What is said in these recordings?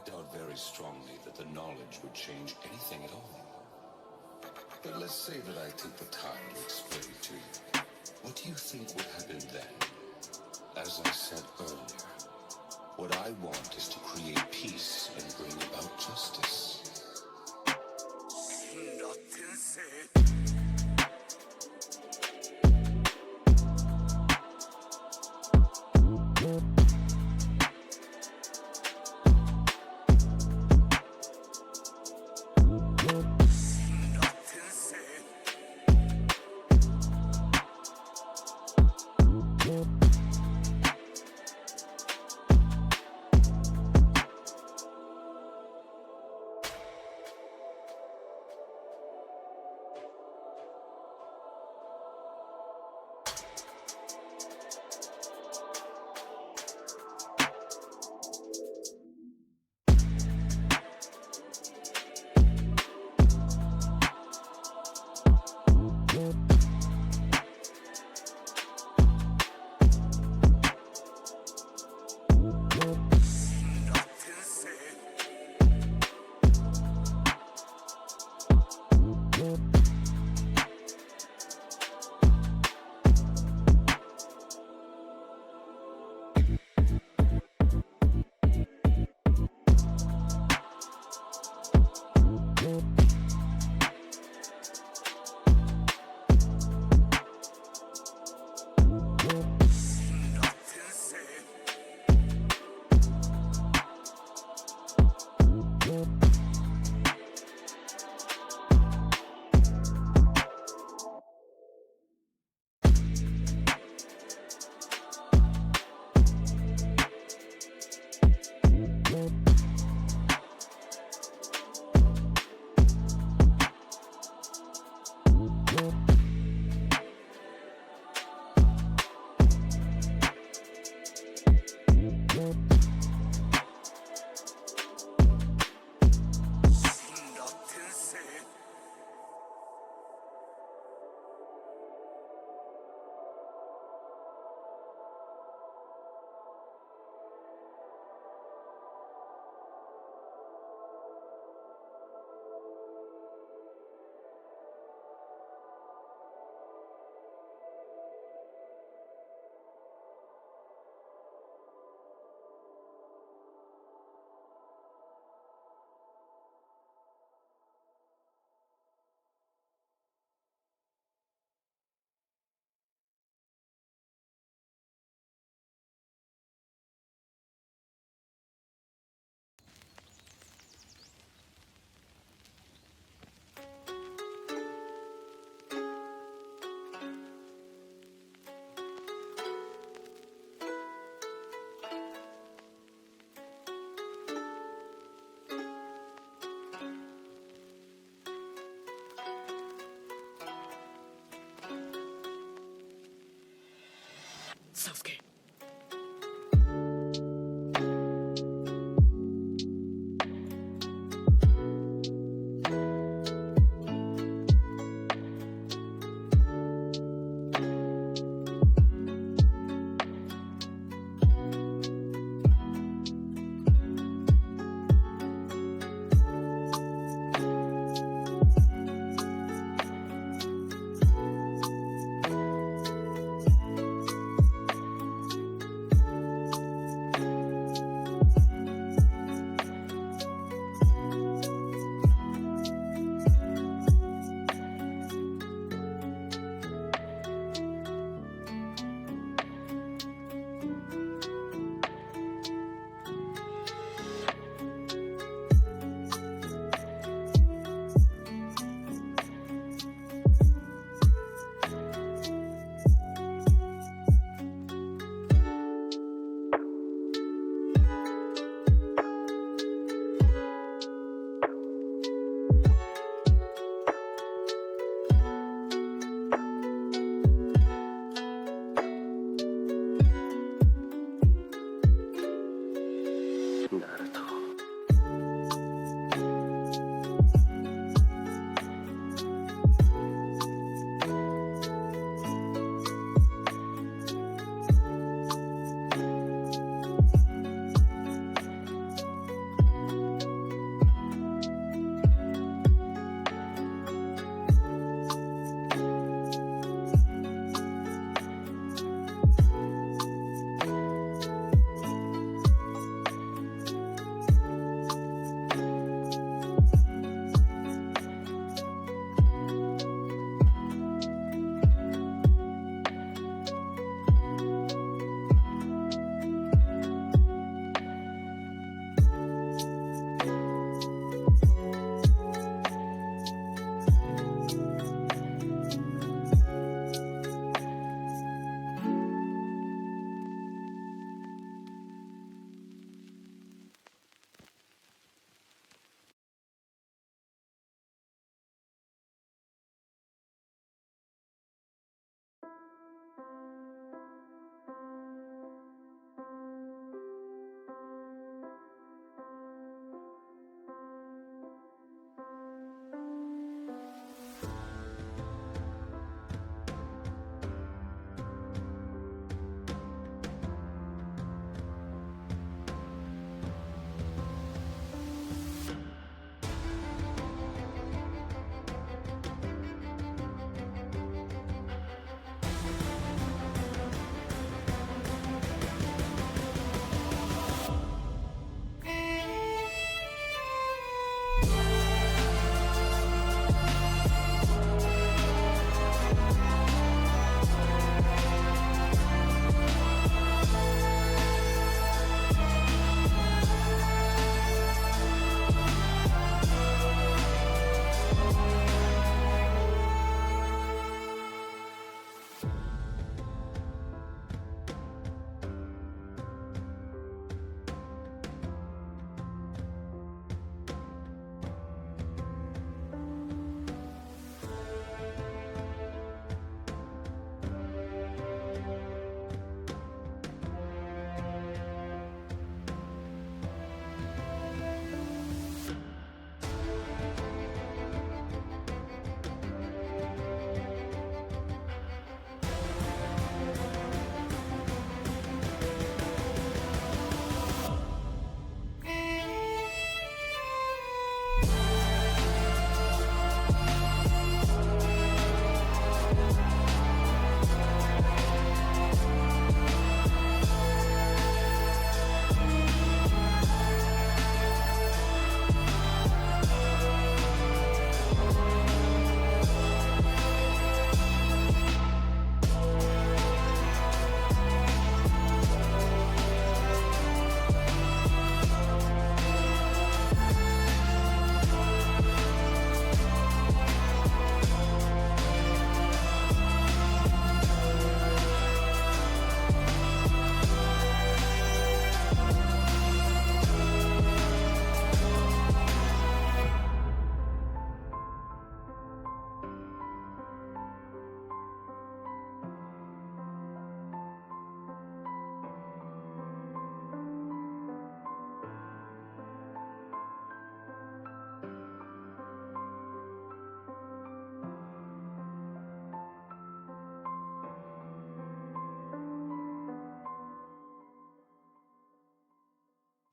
doubt very strongly that the knowledge would change anything at all. But let's say that I take the time to explain to you. What do you think would happen then? As I said earlier, what I want is to create peace and bring about justice. Nothing said. Sasuke.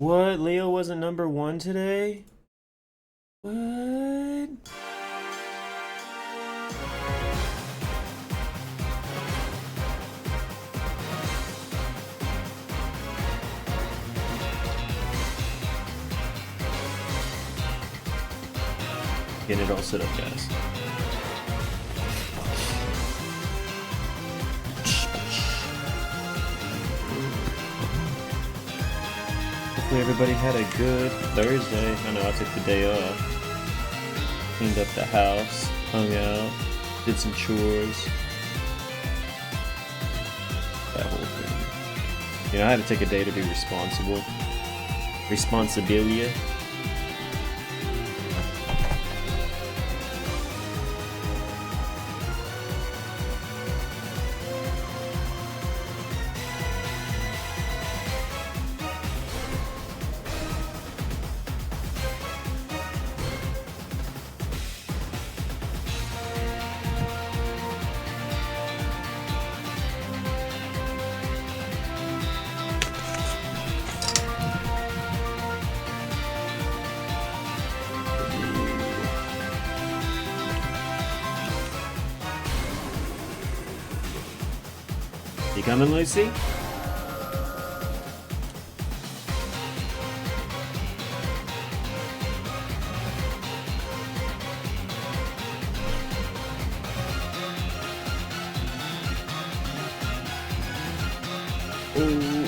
What? Leo wasn't #1 today? What? Getting it all set up, guys. Hopefully everybody had a good Thursday. I know I took the day off. Cleaned up the house, hung out, did some chores. That whole thing. You know, I had to take a day to be responsible. Responsibilia. You coming, Lucy? Ooh.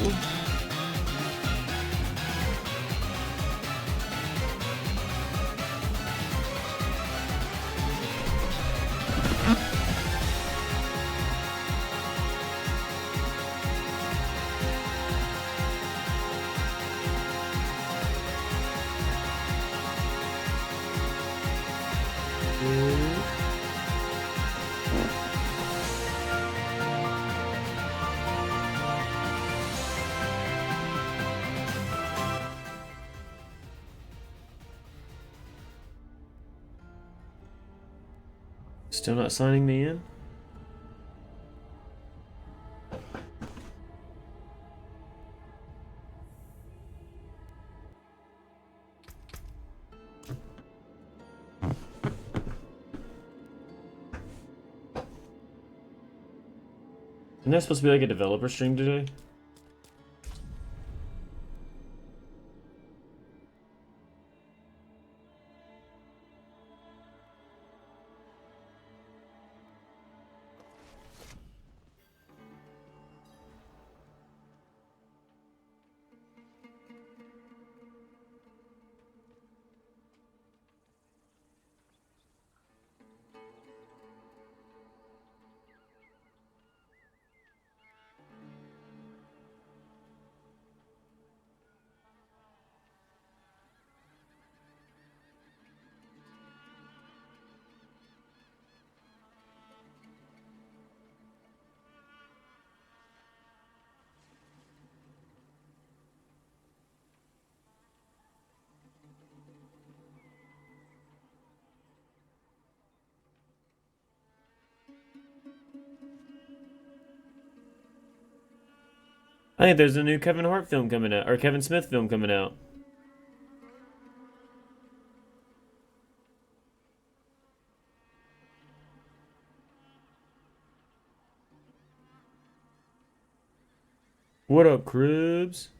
Still not signing me in? Isn't there supposed to be like a developer stream today? I think there's a new Kevin Hart film coming out, or Kevin Smith film coming out. What up, Cribs?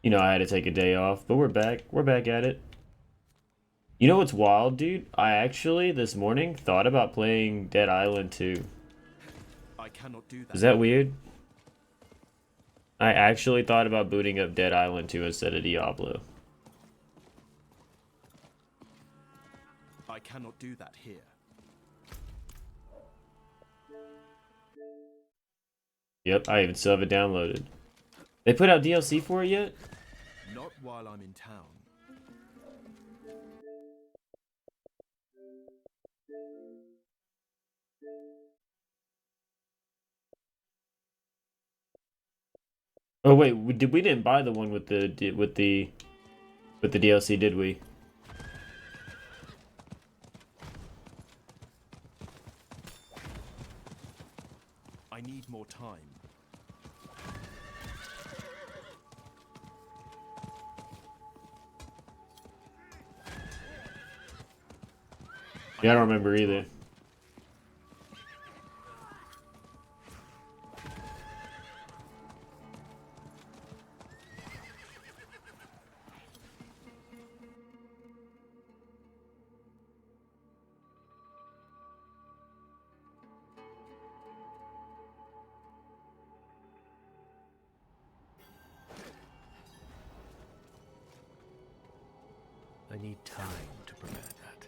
You know, I had to take a day off, but we're back. We're back at it. You know what's wild, dude? I actually, this morning, thought about playing Dead Island 2. I cannot do that. Is that weird? I actually thought about booting up Dead Island 2 instead of Diablo. I cannot do that here. Yep, I even still have it downloaded. They put out DLC for it yet? Not while I'm in town. Oh wait, we didn't buy the one with the DLC, did we? need more time. Yeah, I don't remember either. I need time to prepare that.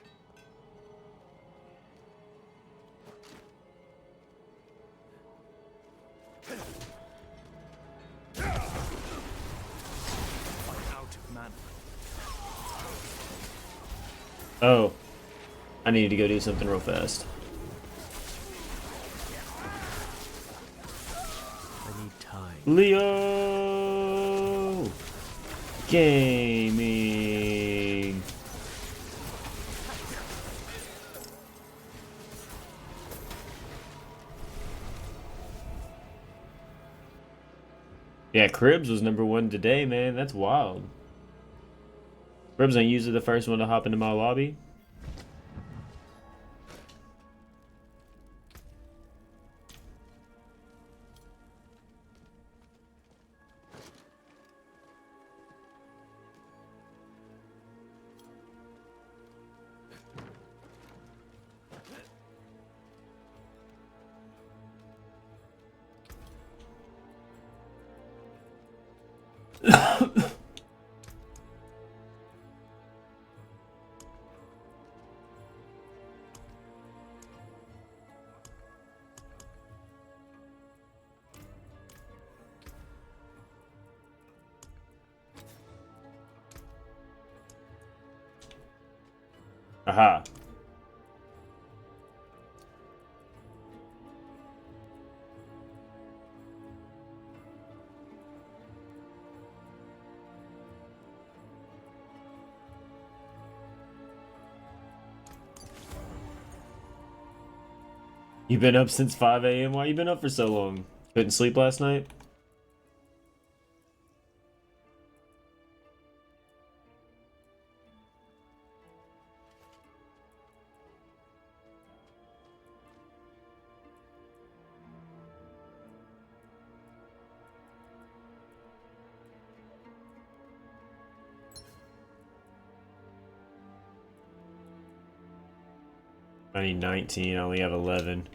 I'm out of mana. Oh. I need to go do something real fast. I need time. Leo! Gaming. Yeah, Cribs was #1 today, man. That's wild. Cribs ain't usually the first one to hop into my lobby. Aha. You been up since 5 a.m.? Why you been up for so long? Couldn't sleep last night? I need 19, I only have 11.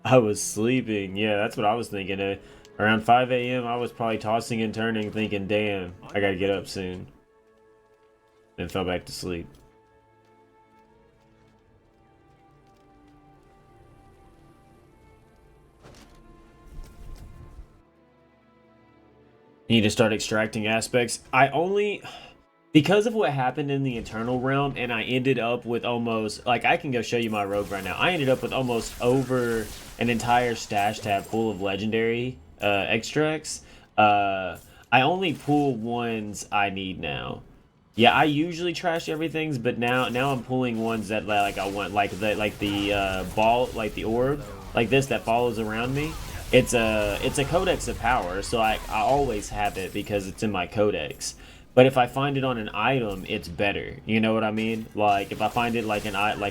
I was sleeping. Yeah, that's what I was thinking. Around 5 a.m., I was probably tossing and turning, thinking, damn, I gotta get up soon. Then fell back to sleep. Need to start extracting aspects. Because of what happened in the Eternal Realm, and I ended up with almost, like, I can go show you my rogue right now. I ended up with almost over an entire stash tab full of legendary extracts. I only pull ones I need now. Yeah, I usually trash everything, but now I'm pulling ones that like I want, like the ball, like the orb, like this that follows around me. It's a codex of power, so I always have it because it's in my codex. But if I find it on an item, it's better. You know what I mean? Like if I find it like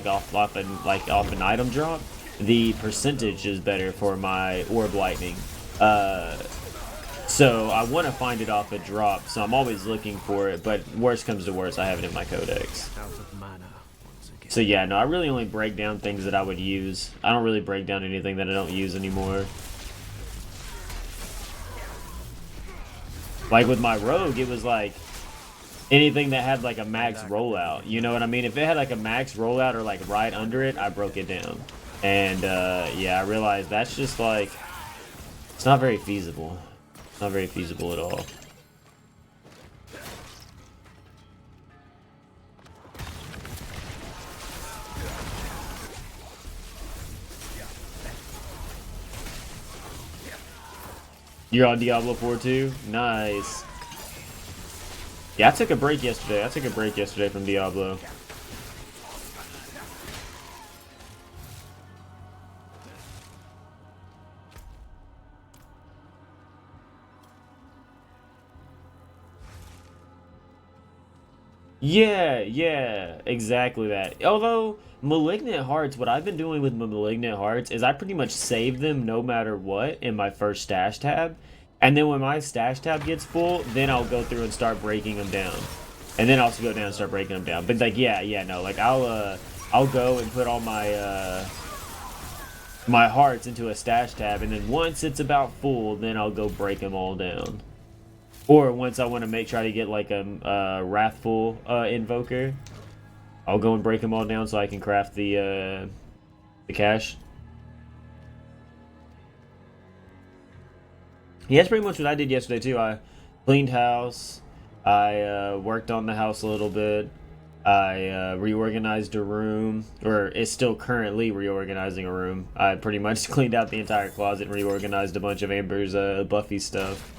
off an item drop, the percentage is better for my orb lightning. So I want to find it off a drop, so I'm always looking for it. But worst comes to worst, I have it in my codex. Out of mana once again. So yeah, no, I really only break down things that I would use. I don't really break down anything that I don't use anymore. Like with my rogue, it was like anything that had like a max rollout. You know what I mean? If it had like a max rollout or like right under it, I broke it down. And yeah, I realized that's just like, it's not very feasible. It's not very feasible at all. You're on Diablo 4 too? Nice. Yeah, I took a break yesterday. From Diablo. Yeah, exactly that. Although Malignant Hearts, what I've been doing with my Malignant Hearts is I pretty much save them no matter what in my first stash tab. And then when my stash tab gets full, then I'll go through and start breaking them down. And then I'll also go down and start breaking them down. But like, yeah, no, like I'll go and put all my hearts into a stash tab, and then once it's about full, then I'll go break them all down. Or once I want to try to get like a wrathful invoker, I'll go and break them all down so I can craft the cache. Yeah, that's pretty much what I did yesterday too. I cleaned house. I worked on the house a little bit. I reorganized a room, or it's still currently reorganizing a room. I pretty much cleaned out the entire closet and reorganized a bunch of Amber's Buffy stuff,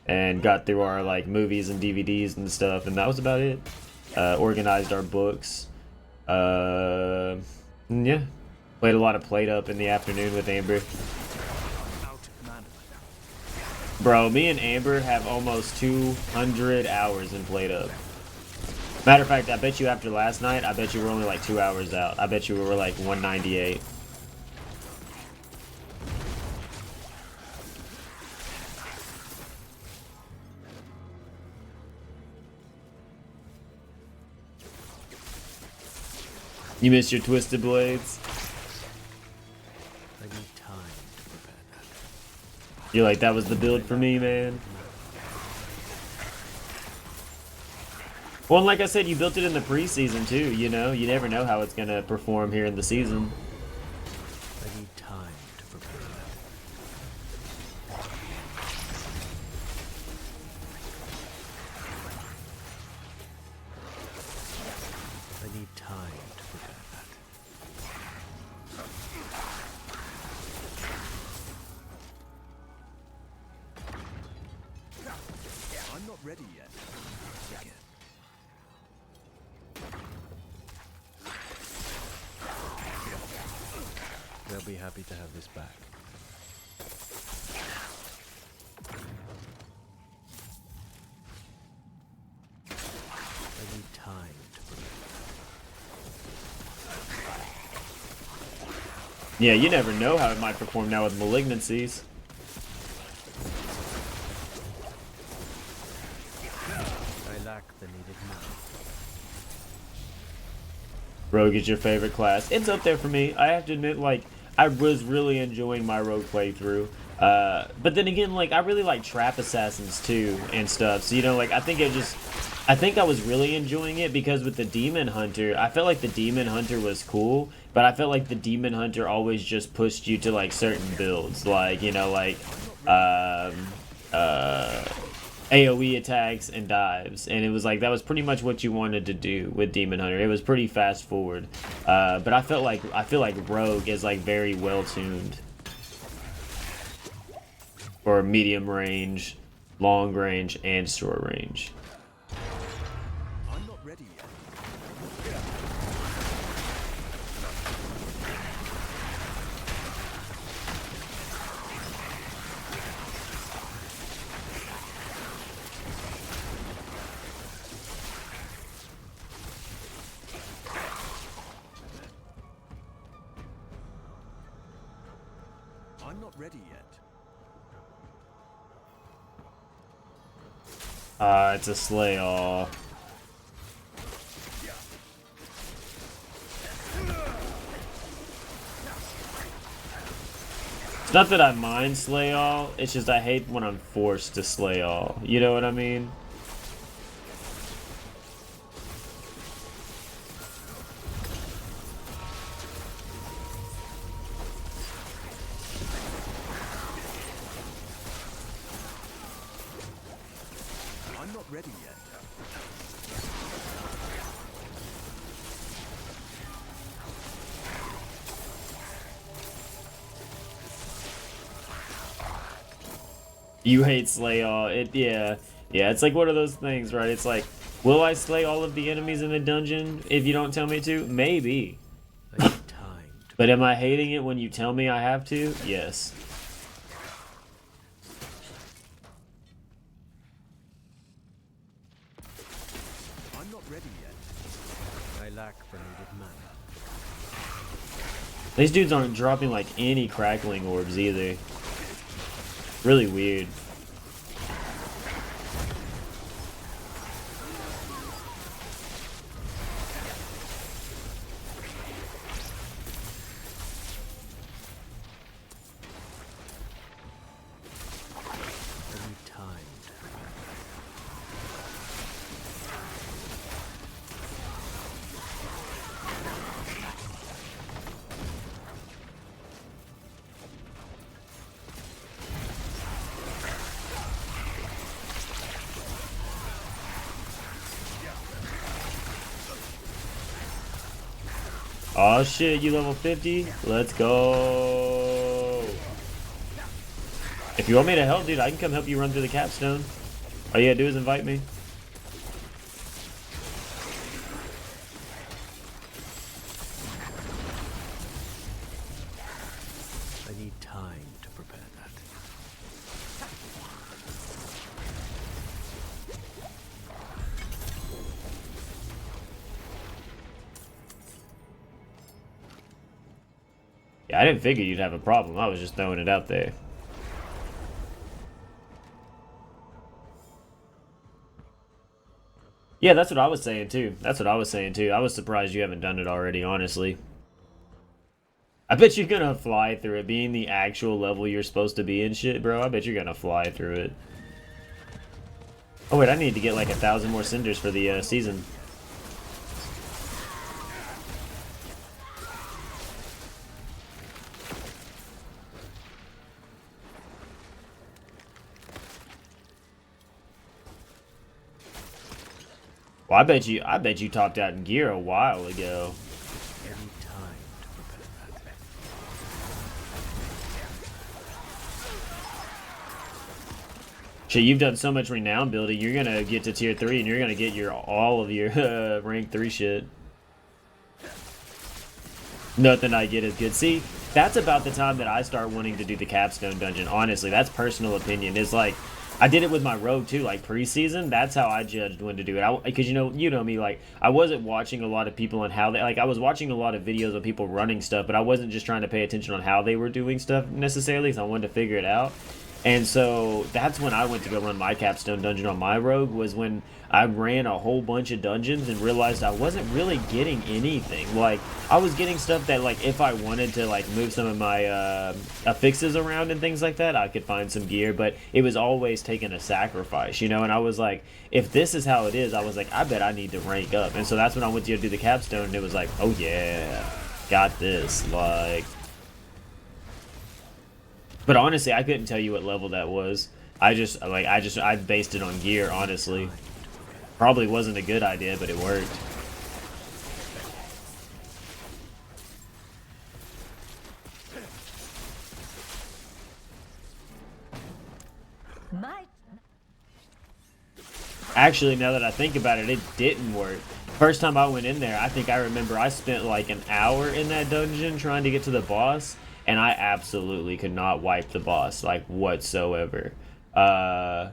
and got through our like movies and DVDs and stuff, and that was about it. Organized our books. Yeah, played a lot of Plate Up in the afternoon with Amber. Bro, me and Amber have almost 200 hours in Plate Up. Matter of fact, I bet you after last night, I bet you were only like 2 hours out. I bet you were like 198. You missed your Twisted Blades? I need time to prepare that. You're like, that was the build for me, man. Well, and like I said, you built it in the preseason too, you know? You never know how it's gonna perform here in the season. I need time to prepare that. I need time to prepare that. I'm not ready yet. They'll be happy to have this back. I need time to prepare. Yeah, you never know how it might perform now with malignancies. I lack the needed money. Rogue is your favorite class. It's up there for me. I have to admit, like, I was really enjoying my Rogue playthrough. But then again, like, I really like Trap Assassins too and stuff. So, you know, like, I think I was really enjoying it because with the Demon Hunter, I felt like the Demon Hunter was cool, but I felt like the Demon Hunter always just pushed you to, like, certain builds. Like, you know, like, AoE attacks and dives, and it was like that was pretty much what you wanted to do with Demon Hunter. It was pretty fast forward, but I feel like Rogue is like very well tuned for medium range, long range, and short range. I'm not ready yet. I'm not ready yet. It's a slay all. It's not that I mind slay all, it's just I hate when I'm forced to slay all. You know what I mean? I'm not ready yet. You hate slay all. Yeah, it's like one of those things, right? It's like, will I slay all of the enemies in the dungeon if you don't tell me to? Maybe. I need time to But am I hating it when you tell me I have to? Yes. I'm not ready yet. These dudes aren't dropping like any crackling orbs either. Really weird. Oh shit, you level 50? Let's go. If you want me to help, dude, I can come help you run through the capstone. All you gotta do is invite me. I need time to prepare that. Yeah, I didn't figure you'd have a problem. I was just throwing it out there. Yeah, that's what I was saying too. That's what I was saying too. I was surprised you haven't done it already, honestly. I bet you're gonna fly through it, being the actual level you're supposed to be in shit, bro. I bet you're gonna fly through it. Oh wait, I need to get like 1,000 more cinders for the season. Well, I bet you topped out in gear a while ago. I need time to prepare that. Shit, you've done so much renown building. You're gonna get to tier 3 and you're gonna get your all of your rank 3 shit. Nothing I get is good. See, that's about the time that I start wanting to do the capstone dungeon. Honestly, that's personal opinion. It's like I did it with my rogue too, like preseason. That's how I judged when to do it. Because you know me, like I wasn't watching a lot of people on how they like. I was watching a lot of videos of people running stuff, but I wasn't just trying to pay attention on how they were doing stuff necessarily. Because I wanted to figure it out. And so that's when I went to go run my capstone dungeon on my rogue, was when I ran a whole bunch of dungeons and realized I wasn't really getting anything. Like, I was getting stuff that, like, if I wanted to, like, move some of my affixes around and things like that, I could find some gear, but it was always taking a sacrifice, you know? And I was like, if this is how it is, I was like, I bet I need to rank up. And so that's when I went to go do the capstone, and it was like, oh yeah, got this, like... But honestly, I couldn't tell you what level that was. I based it on gear, honestly. Probably wasn't a good idea, but it worked. Actually, now that I think about it, it didn't work. First time I went in there, I think I remember I spent like an hour in that dungeon trying to get to the boss. And I absolutely could not wipe the boss, like, whatsoever. And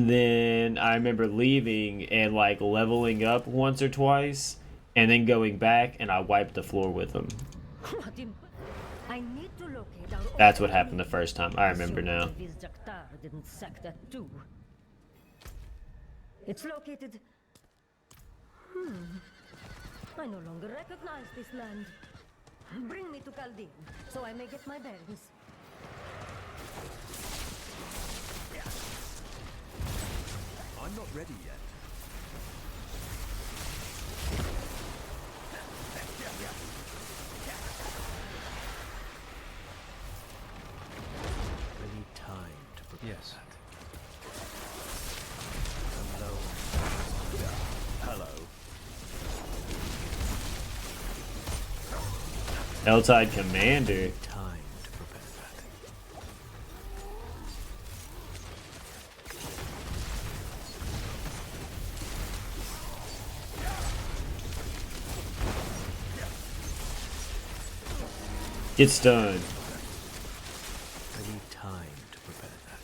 then I remember leaving and, like, leveling up once or twice, and then going back, and I wiped the floor with him. That's what happened the first time. I remember now. It's located... I no longer recognize this land. Bring me to Chaldean, so I may get my bearings. I'm not ready yet. I need time to prepare. Yes. Hello. Hello. L-Tide Commander. Time to prepare that. Get stunned. I need time to prepare that.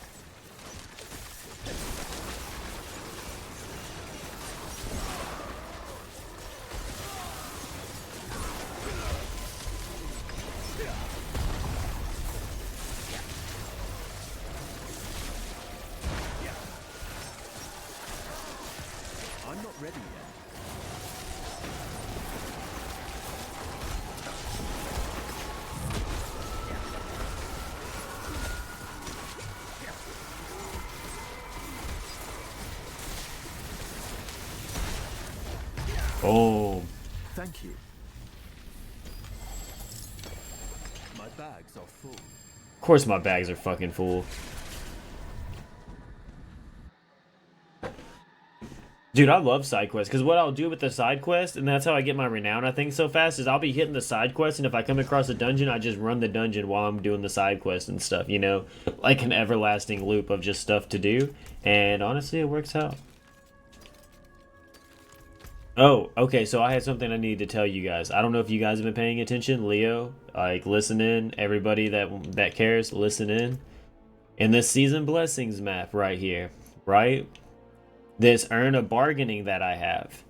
Oh. Thank you. My bags are full. Of course my bags are fucking full. Dude, I love side quests, because what I'll do with the side quest, and that's how I get my renown, I think, so fast, is I'll be hitting the side quest, and if I come across a dungeon, I just run the dungeon while I'm doing the side quest and stuff, you know? Like an everlasting loop of just stuff to do, and honestly, it works out. Oh, okay, so I had something I need to tell you guys. I don't know if you guys have been paying attention. Leo, like, listen in. Everybody that cares, listen in. In this season blessings map right here, right? This earn a bargaining that I have.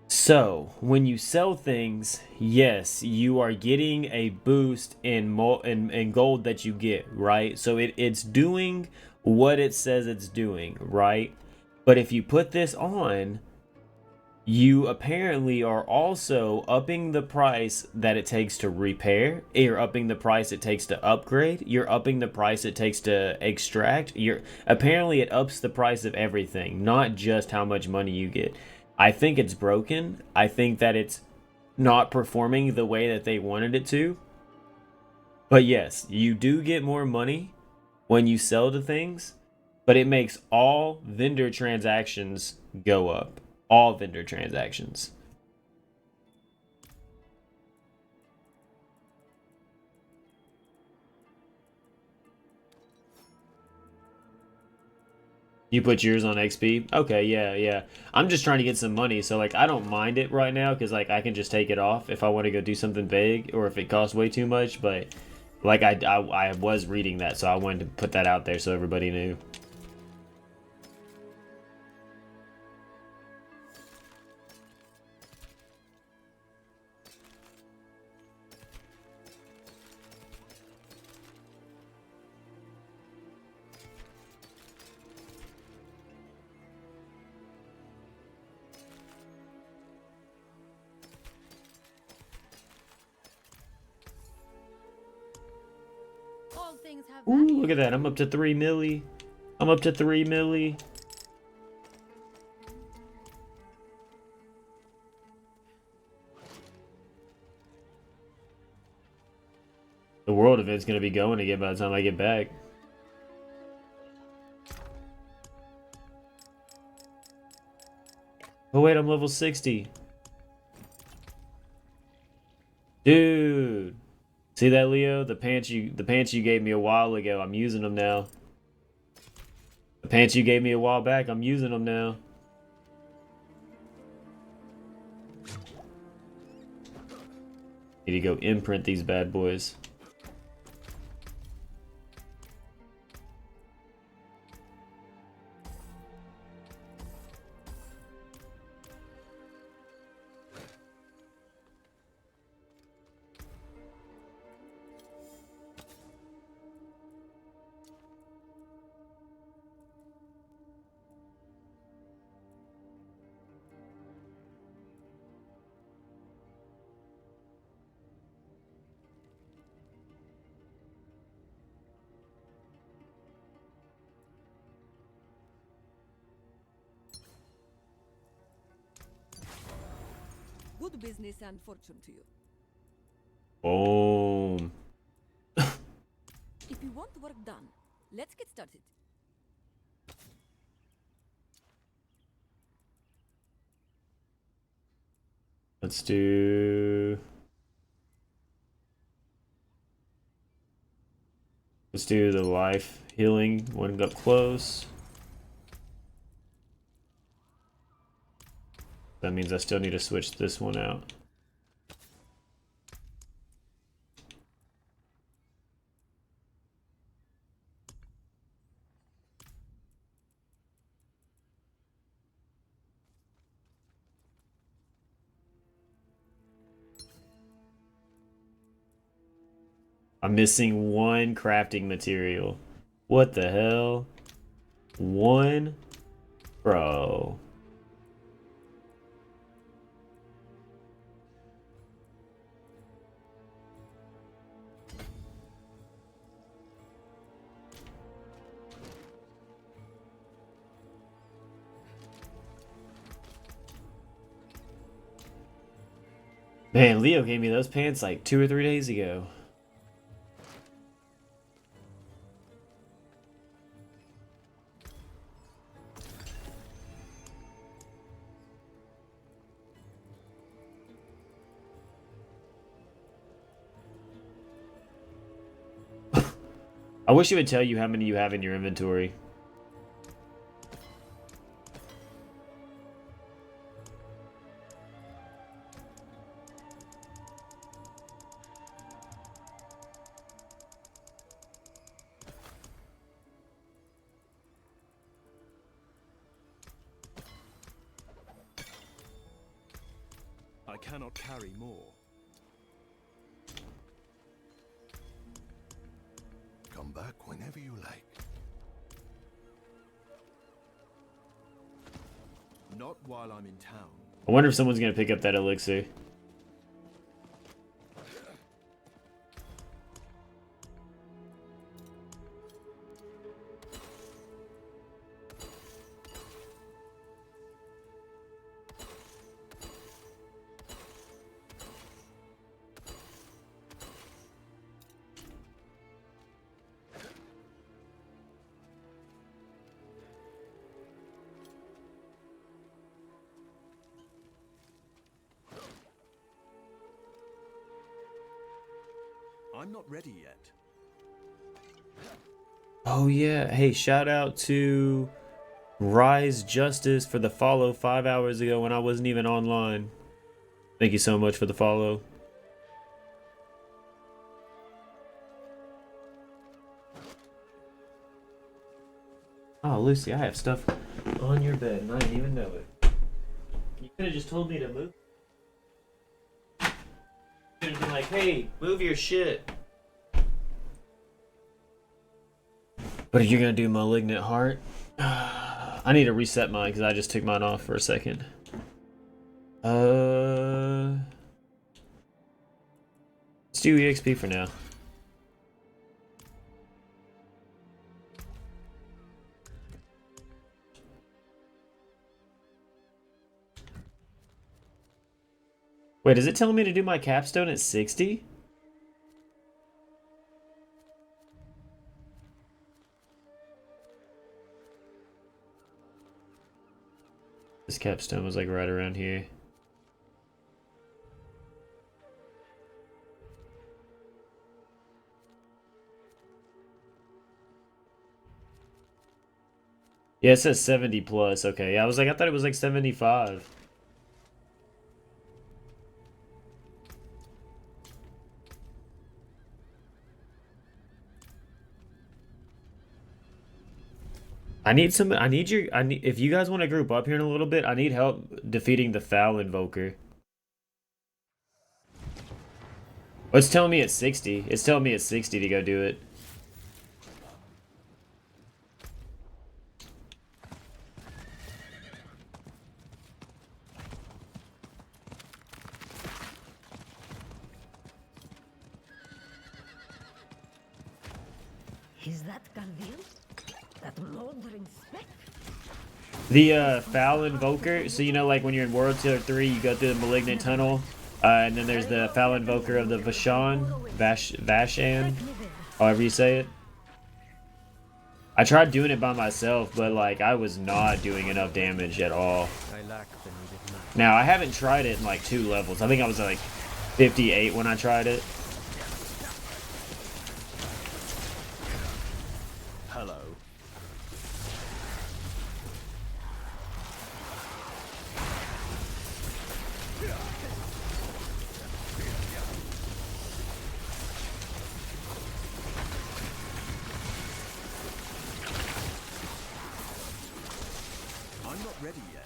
So, when you sell things, yes, you are getting a boost in gold that you get, right? So it's doing what it says it's doing, right? But if you put this on, you apparently are also upping the price that it takes to repair. You're upping the price it takes to upgrade. You're upping the price it takes to extract. Apparently it ups the price of everything, not just how much money you get. I think it's broken. I think that it's not performing the way that they wanted it to. But yes, you do get more money when you sell the things, but it makes all vendor transactions go up. All vendor transactions. You put yours on XP? Okay, yeah. I'm just trying to get some money, so like I don't mind it right now because like I can just take it off if I want to go do something big or if it costs way too much. But like I was reading that, so I wanted to put that out there so everybody knew. All things have Ooh, value. look at that! I'm up to 3 milli. I'm up to 3 milli. The world event's gonna be going again by the time I get back. Oh wait, I'm level 60. Dude. See that, Leo? The pants you gave me a while ago, I'm using them now. The pants you gave me a while back, I'm using them now. Need to go imprint these bad boys. Good business and fortune to you. Boom. If you want work done, let's get started. Let's do the life healing one up close. That means I still need to switch this one out. I'm missing one crafting material. What the hell? One? Bro. Man, Leo gave me those pants like 2 or 3 days ago. I wish it would tell you how many you have in your inventory. I cannot carry more. Come back whenever you like. Not while I'm in town. I wonder if someone's gonna pick up that elixir. I'm not ready yet. Oh yeah, hey, shout out to Rise Justice for the follow 5 hours ago when I wasn't even online. Thank you so much for the follow. Oh, Lucy, I have stuff on your bed and I didn't even know it. You could have just told me to move. You could have been like, hey, move your shit. But if you're gonna do Malignant Heart, I need to reset mine because I just took mine off for a second. Let's do EXP for now. Wait, is it telling me to do my capstone at 60? This capstone was like right around here. Yeah, it says 70 plus. Okay, yeah, I thought it was like 75. If you guys want to group up here in a little bit, I need help defeating the Foul Invoker. Oh, it's telling me it's 60. It's telling me it's 60 to go do it. Is that Calvin? That moldering speck? The Foul Invoker, so you know like when you're in World Tier 3, you go through the Malignant Tunnel, and then there's the Foul Invoker of the Vashan, however you say it. I tried doing it by myself, but like I was not doing enough damage at all. I lack the needed knife. Now, I haven't tried it in like 2 levels. I think I was at like 58 when I tried it. Hello. I'm not ready yet.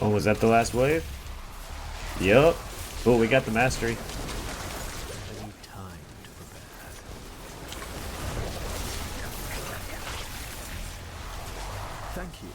Oh, was that the last wave? Yup. Cool, we got the mastery. I need time to prepare. Thank you.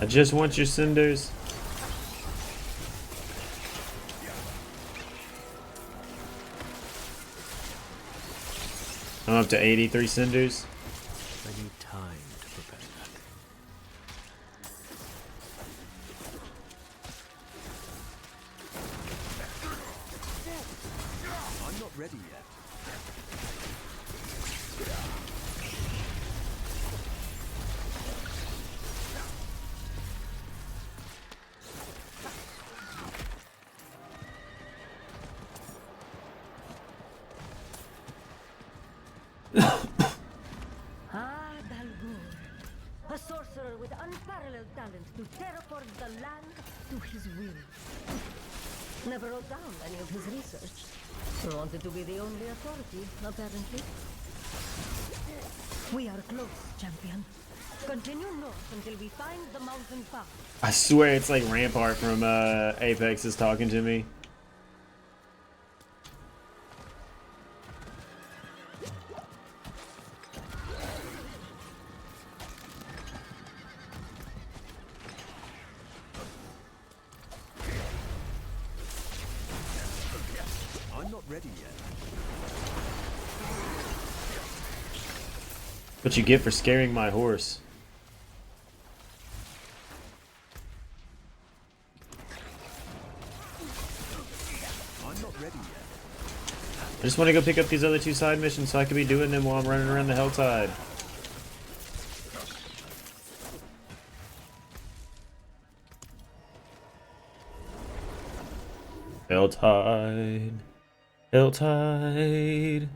I just want your cinders. I'm up to 83 cinders. I need time to prepare. I'm not ready yet. Ah, Dalgur. A sorcerer with unparalleled talent to terraform the land to his will. Never wrote down any of his research. Wanted to be the only authority, apparently. We are close, champion. Continue north until we find the mountain path. I swear it's like Rampart from Apex is talking to me. I'm not ready yet. What you get for scaring my horse? I'm not ready yet. I just want to go pick up these other two side missions so I can be doing them while I'm running around the Helltide. Helltide. Helltide.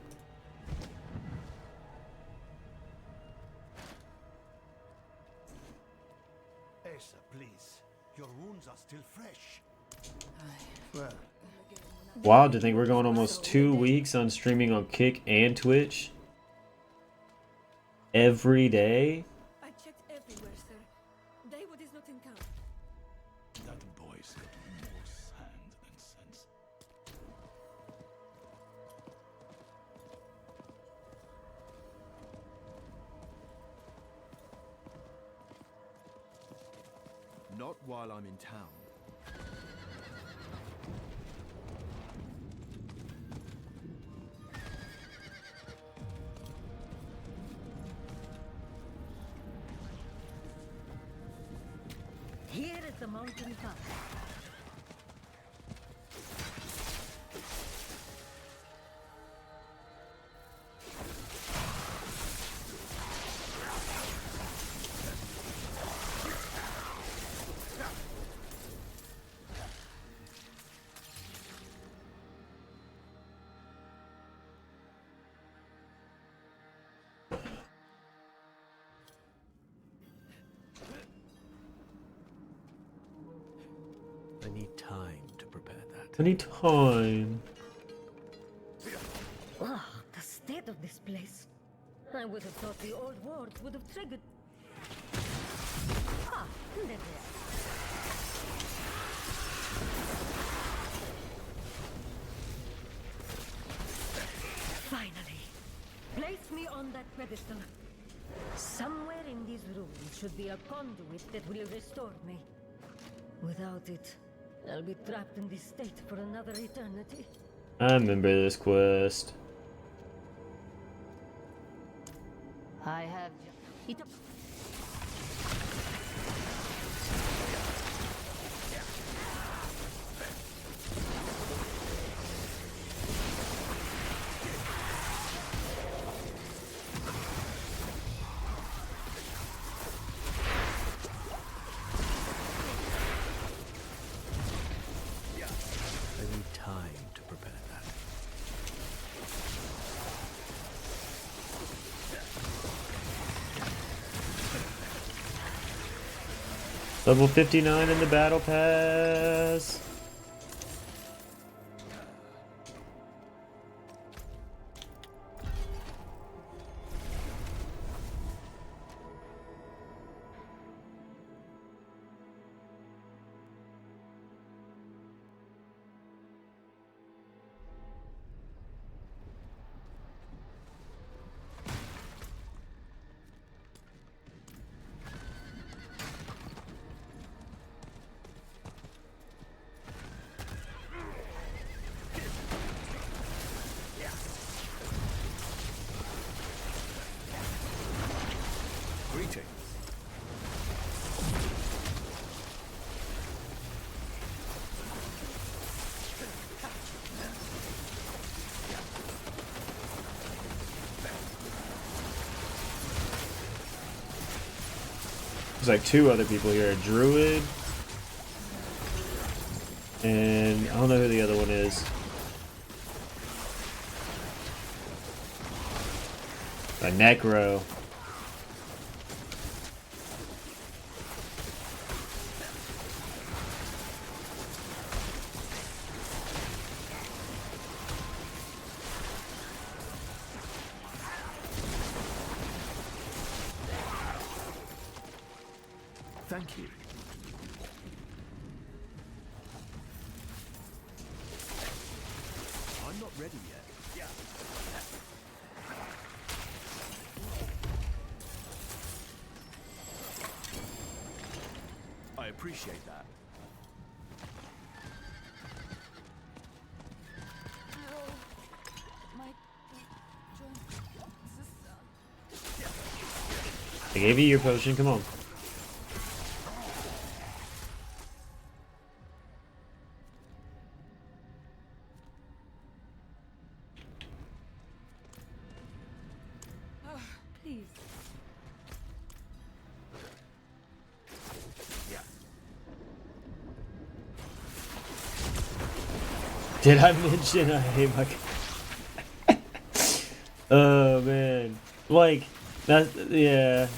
Asa, please. Your wounds are still fresh. Well, Wild to think we're going almost 2 weeks on streaming on Kick and Twitch. Every day. I checked everywhere, sir. David is not in camp. That boy's got more sand than sense. Not while I'm in town. Here is the mountain path. I need time to prepare that. Any time. Ah, the state of this place. I would have thought the old wards would have triggered. Ah, there they are. Finally. Place me on that pedestal. Somewhere in these rooms should be a conduit that will restore me. Without it, I'll be trapped in this state for another eternity. I remember this quest. I have. It. I need time to prepare that. Level 59 in the battle pass. Greetings. There's like two other people here, a druid, and I don't know who the other one is. A necro. Thank you. I'm not ready yet. I appreciate that. I gave you your potion, come on. Please. Did I mention I hate my... Oh, man. Like, that's... Yeah.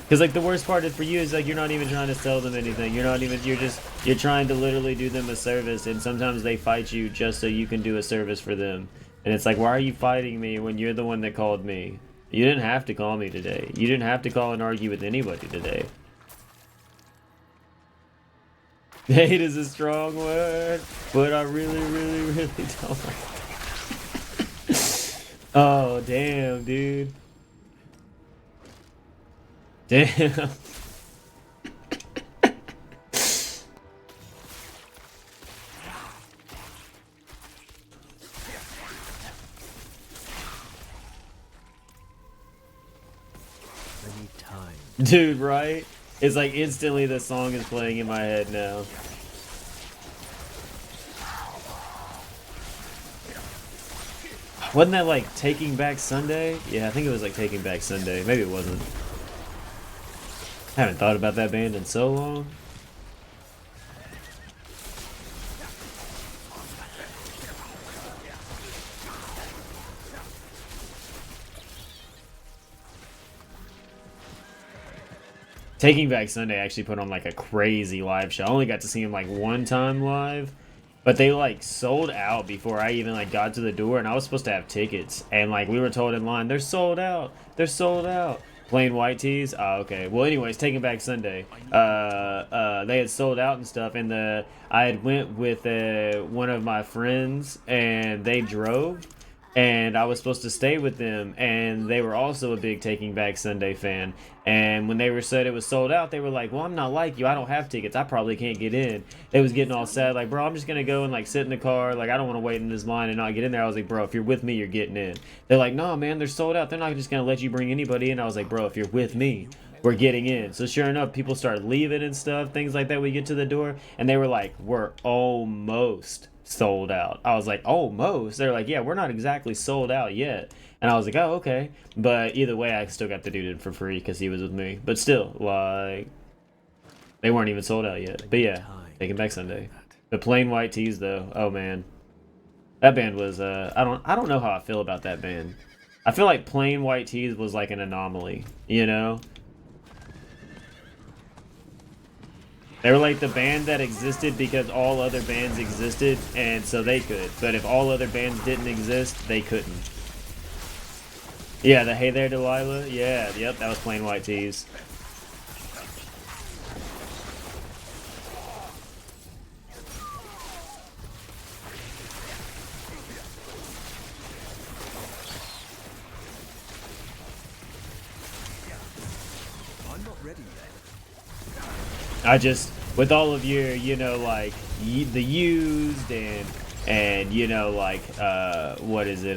Because, like, the worst part is for you is, like, you're not even trying to sell them anything. You're not even... You're trying to literally do them a service, and sometimes they fight you just so you can do a service for them. And it's like, why are you fighting me when you're the one that called me? You didn't have to call me today. You didn't have to call and argue with anybody today. Hate is a strong word, but I really don't like it. Oh, damn, dude. Damn. I need time. Dude, right? It's like instantly the song is playing in my head now. Wasn't that like Taking Back Sunday? Yeah, I think it was like Taking Back Sunday. Maybe it wasn't. I haven't thought about that band in so long. Taking Back Sunday actually put on like a crazy live show. I only got to see him like one time live, but they like sold out before I even like got to the door, and I was supposed to have tickets, and like we were told in line, they're sold out. They're sold out. Plain white tees. Oh, okay. Well, anyways, Taking Back Sunday. They had sold out and stuff, and I had went with one of my friends, and they drove. and I was supposed to stay with them, and they were also a big Taking Back Sunday fan. And when they were said it was sold out, they were like, well, I'm not like you, I don't have tickets, I probably can't get in. They was getting all sad, like, bro, I'm just gonna go and like sit in the car, like I don't want to wait in this line and not get in there. I was like, bro, if you're with me, you're getting in. They're like, no man, they're sold out, they're not just gonna let you bring anybody in. I was like, bro, if you're with me, we're getting in. So sure enough, people started leaving and stuff, things like that. We get to the door and they were like, we're almost sold out. I was like, almost? They're like, yeah, we're not exactly sold out yet. And I was like, oh, okay. But either way, I still got the dude in for free because he was with me. But still, like, they weren't even sold out yet. But yeah, Taking Back Sunday. The Plain White Tees though, oh man, that band was I don't know how I feel about that band. I feel like Plain White Tees was like an anomaly, you know? They were like the band that existed because all other bands existed, and so they could. But if all other bands didn't exist, they couldn't. Yeah, the Hey There Delilah. Yeah, yep, that was Plain White Tees. I'm not ready yet. I just, with all of your, you know, like the used and you know, like what is it,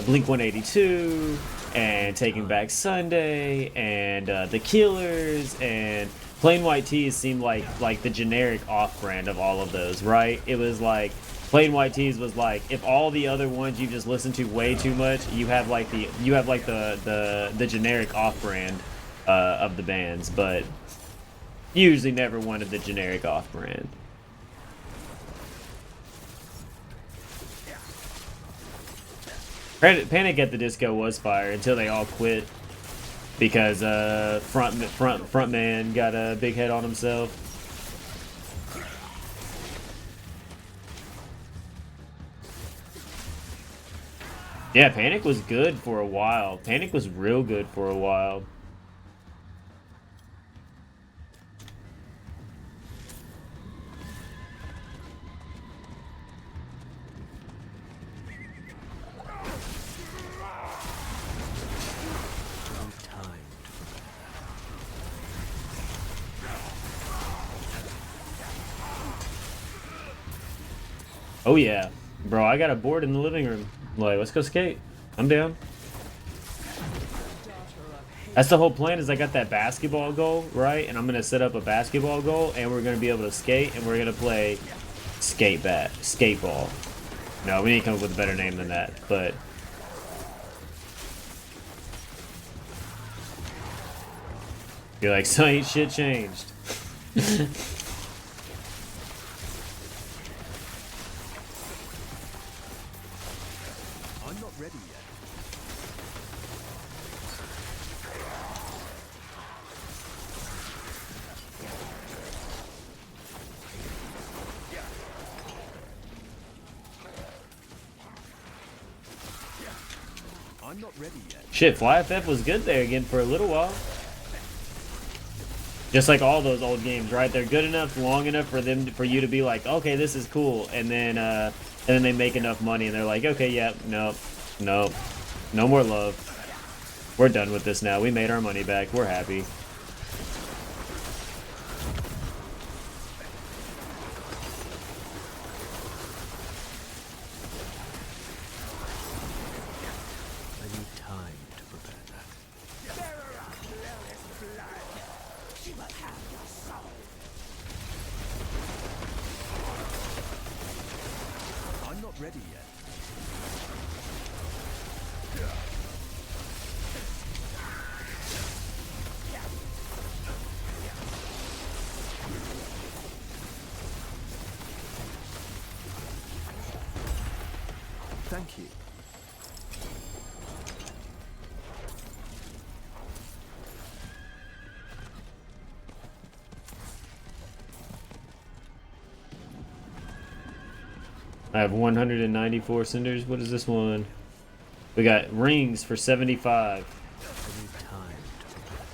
Blink 182 and Taking Back Sunday and the Killers and Plain White Tees seemed like the generic off-brand of all of those, right? It was like Plain White Tees was like, if all the other ones you've just listened to way too much, you have like the generic off-brand of the bands, but usually never wanted the generic off-brand. Panic at the Disco was fire until they all quit because frontman got a big head on himself. Yeah, Panic was good for a while. Panic was real good for a while. Oh yeah, bro, I got a board in the living room. Like, let's go skate. I'm down. That's the whole plan, is I got that basketball goal, right? And I'm gonna set up a basketball goal and we're gonna be able to skate and we're gonna play skateball. No, we need to come up with a better name than that, but you're like, so ain't shit changed. I'm not ready yet. I'm not ready yet. Shit, Fly FF was good there again for a little while. Just like all those old games, right? They're good enough, long enough for you to be like, okay, this is cool, and then they make enough money, and they're like, okay, yeah, nope, no more love. We're done with this now. We made our money back. We're happy. I need time to prepare that. I'm not ready yet. Thank you. I have 194 cinders. What is this one? We got rings for 75. I need time to prepare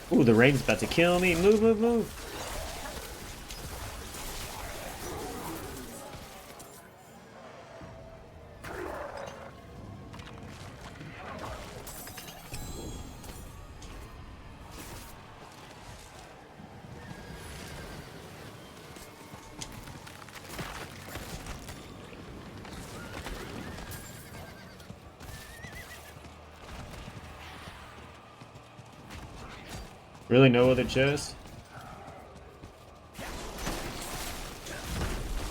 that. Ooh, the rain's about to kill me. Move, move, move. Really, no other chest?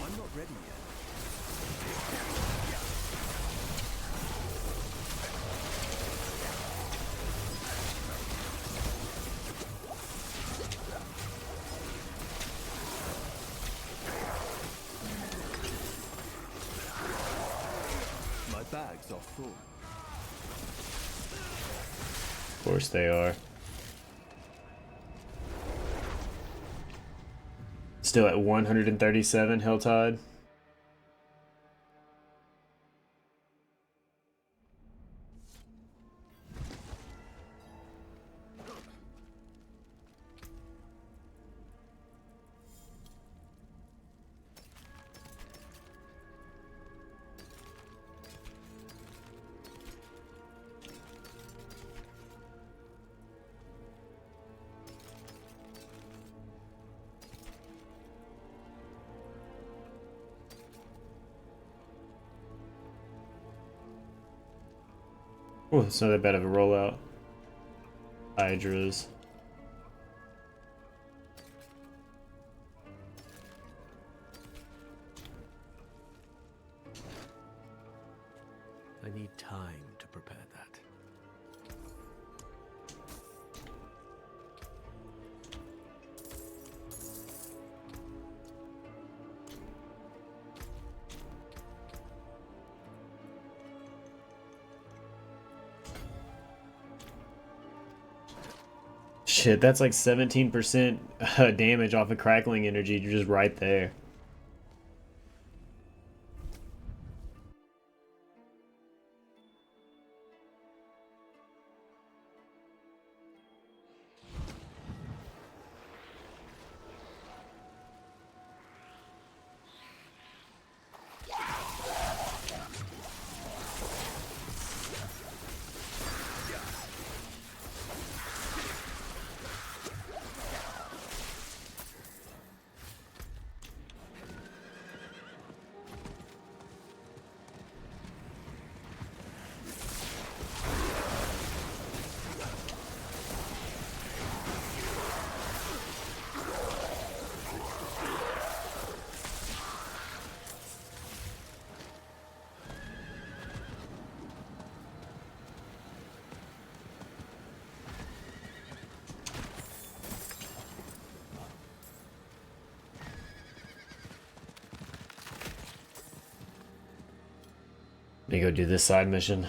I'm not ready yet. My bags are full. Of course they are. Still at 137 Helltide. Oh, it's not that bad of a rollout. Hydras. I need time to prepare that. Shit, that's like 17% damage off of crackling energy. You're just right there. Let me go do this side mission.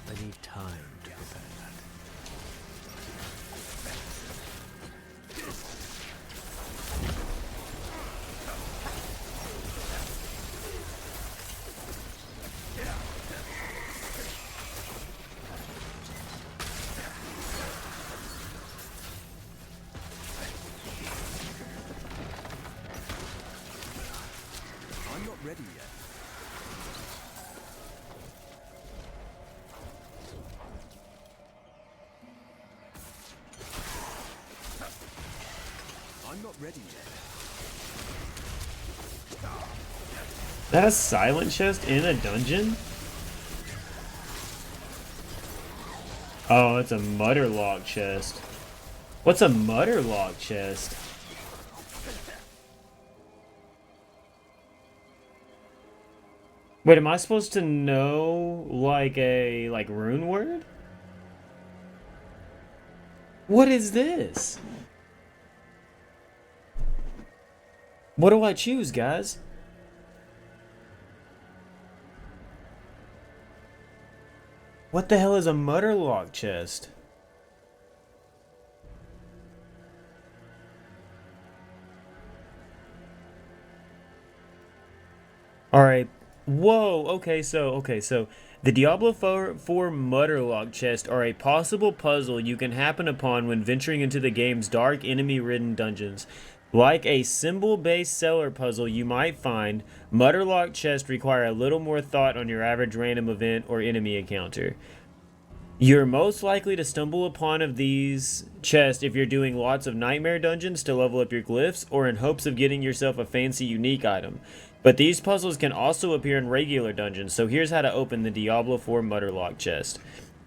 I need time to prepare that. I'm not ready yet. I'm not ready yet. That a silent chest in a dungeon? Oh, it's a Mutterlock chest. What's a Mutterlock chest? Wait, am I supposed to know like a rune word? What is this? What do I choose, guys? What the hell is a Mutterlock chest? All right. Whoa. Okay, so the Diablo 4 Mutterlock chest are a possible puzzle you can happen upon when venturing into the game's dark, enemy-ridden dungeons. Like a symbol-based cellar puzzle you might find, Mutterlock chests require a little more thought on your average random event or enemy encounter. You're most likely to stumble upon of these chests if you're doing lots of nightmare dungeons to level up your glyphs or in hopes of getting yourself a fancy unique item. But these puzzles can also appear in regular dungeons, so here's how to open the Diablo 4 Mutterlock chest.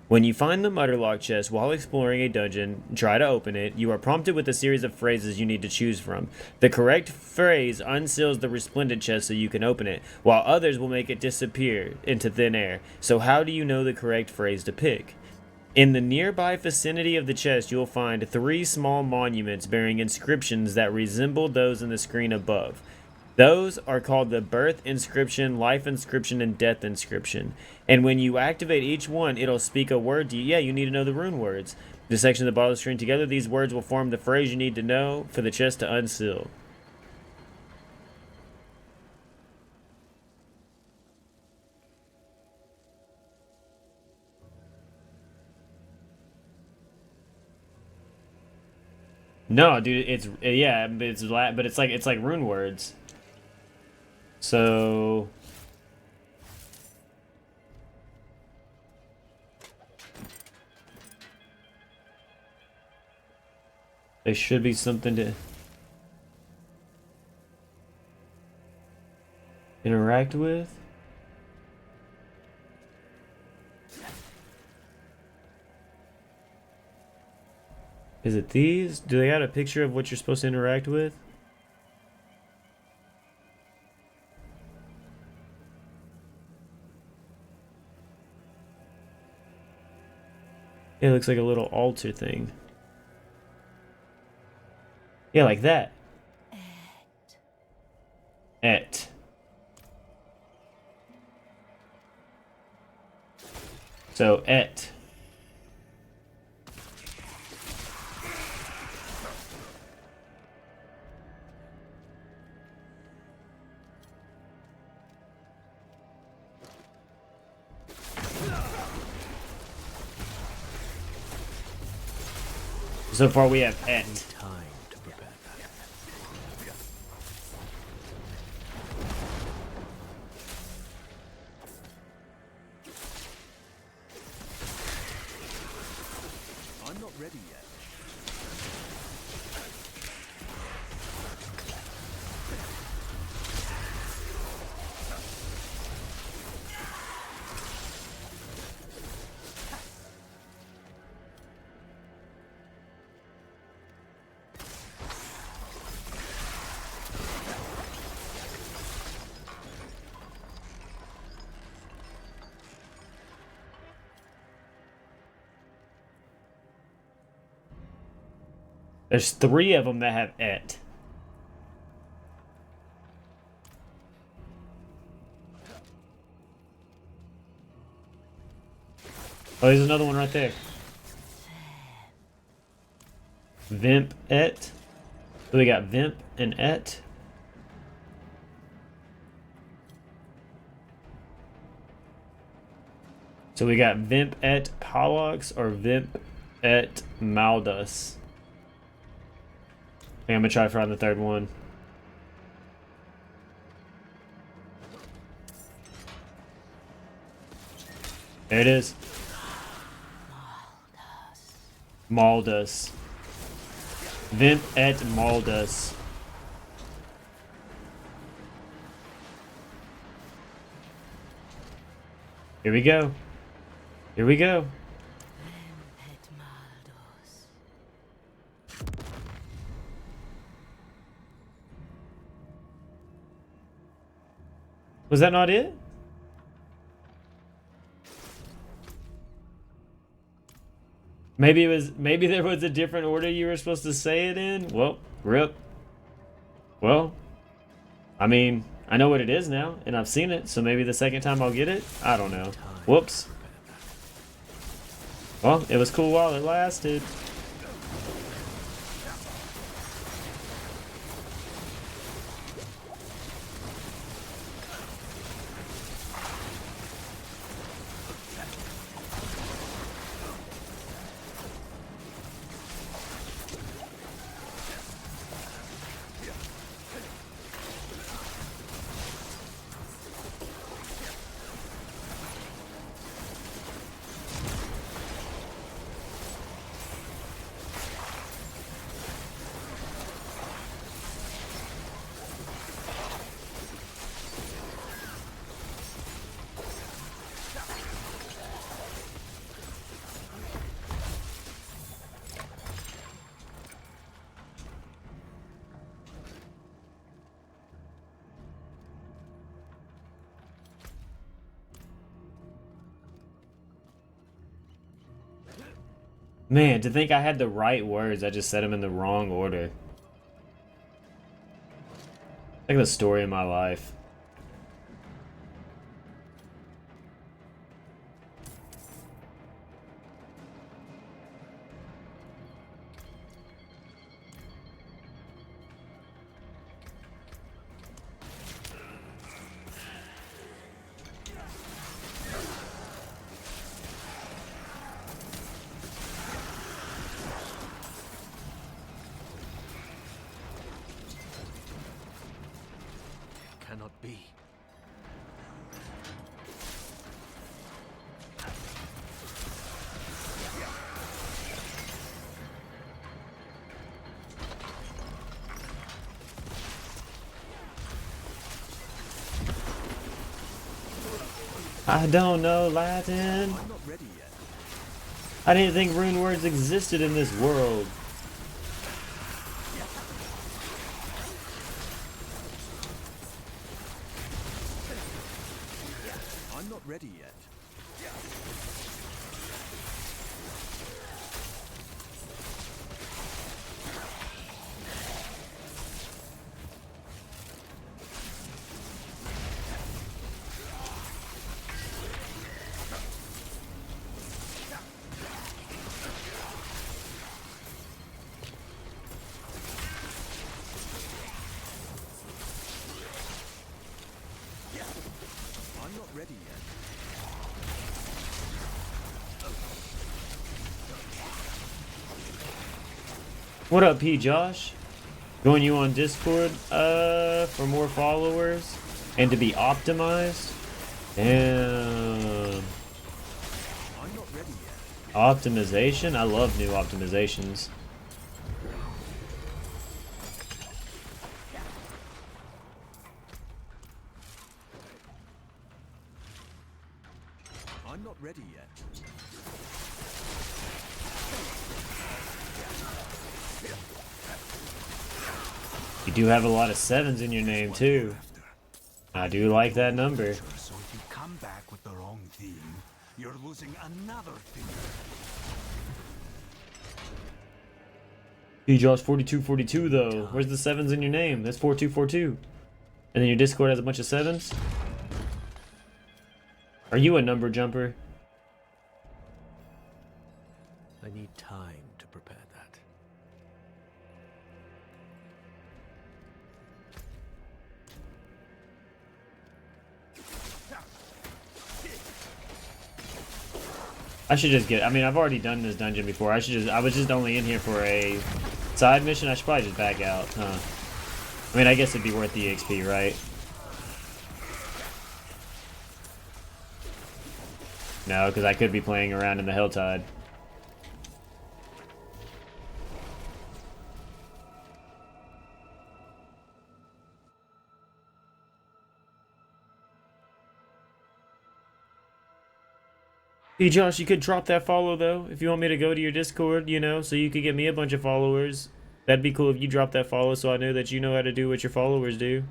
When you find the Mutterlock chest while exploring a dungeon, try to open it. You are prompted with a series of phrases you need to choose from. The correct phrase unseals the resplendent chest so you can open it, while others will make it disappear into thin air. So how do you know the correct phrase to pick? In the nearby vicinity of the chest, you'll find 3 small monuments bearing inscriptions that resemble those in the screen above. Those are called the Birth Inscription, Life Inscription, and Death Inscription. And when you activate each one, it'll speak a word to you. Yeah, you need to know the rune words. The section of the bottom of the screen. Together, these words will form the phrase you need to know for the chest to unseal. No, dude, but it's like rune words. So there should be something to interact with. Is it these? Do they got a picture of what you're supposed to interact with? It looks like a little altar thing. Yeah, like that. Et. So, et. So far we have et. Time to prepare. I'm not ready yet. There's 3 of them that have et. Oh, there's another one right there. Vimp et. So we got Vimp and et. So we got Vimp et Palox or Vimp et Maldus. I think I'm gonna try for on the 3rd one. There it is. Maldus. Vimp et Maldus. Here we go. Here we go. Was that not it? Maybe there was a different order you were supposed to say it in? Well, rip. Well, I mean, I know what it is now, and I've seen it, so maybe the second time I'll get it? I don't know. Whoops. Well, it was cool while it lasted. Man, to think I had the right words, I just said them in the wrong order. Like the story of my life. Cannot be. I don't know Latin. I'm not ready yet. I didn't think rune words existed in this world. I'm not ready yet. I'm not ready yet. What up, P. Josh? Join you on Discord for more followers and to be optimized. Damn. I'm not ready yet. Optimization? I love new optimizations. I'm not ready yet. You do have a lot of sevens in your name too. I do like that number. So if you come back with the wrong thing, you're losing another finger. P. Josh 4242 though. Where's the sevens in your name? That's 4242. And then your Discord has a bunch of sevens? Are you a number jumper? I need time to prepare that. I should just get, I mean, I've already done this dungeon before. I was just only in here for a side mission. I should probably just back out, huh? I mean, I guess it'd be worth the XP, right? No, because I could be playing around in the Helltide. Hey Josh, you could drop that follow though. If you want me to go to your Discord, you know, so you could get me a bunch of followers. That'd be cool if you drop that follow so I know that you know how to do what your followers do.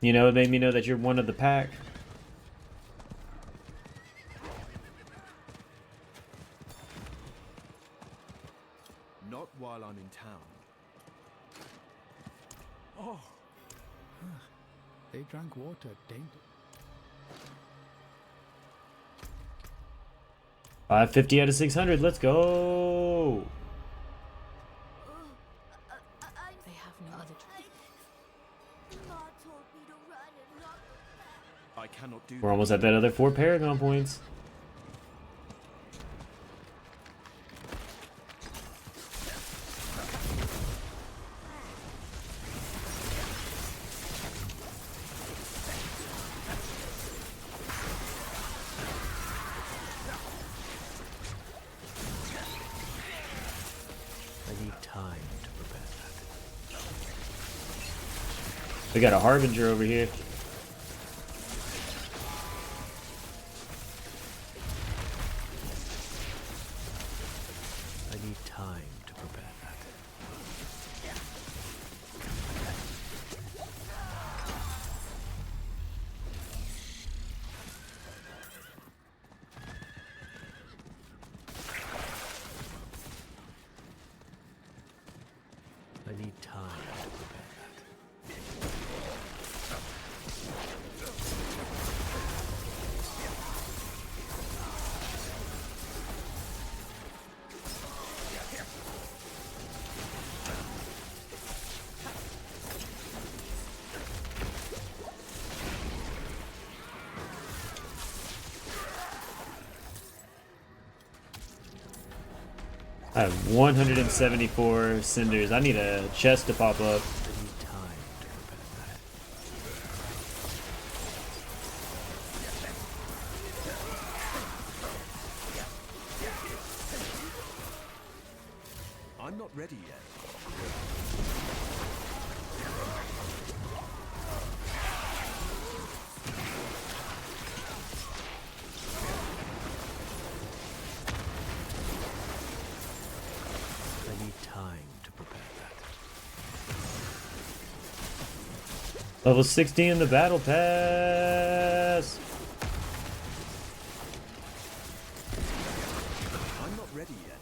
You know, it made me know that you're one of the pack. Not while I'm in town. Oh. They drank water, didn't they? 550 out of 600. Let's go. They have no other choice. Ma told me to run and not look back. I cannot do We're almost at that other 4 Paragon points. I need time to prepare that. We got a Harbinger over here. I need time to prepare that. I need time to prepare that. I have 174 cinders. I need a chest to pop up. I need time to prepare that. I'm not ready yet. I need time to prepare that. Level 60 in the battle pass. I'm not ready yet.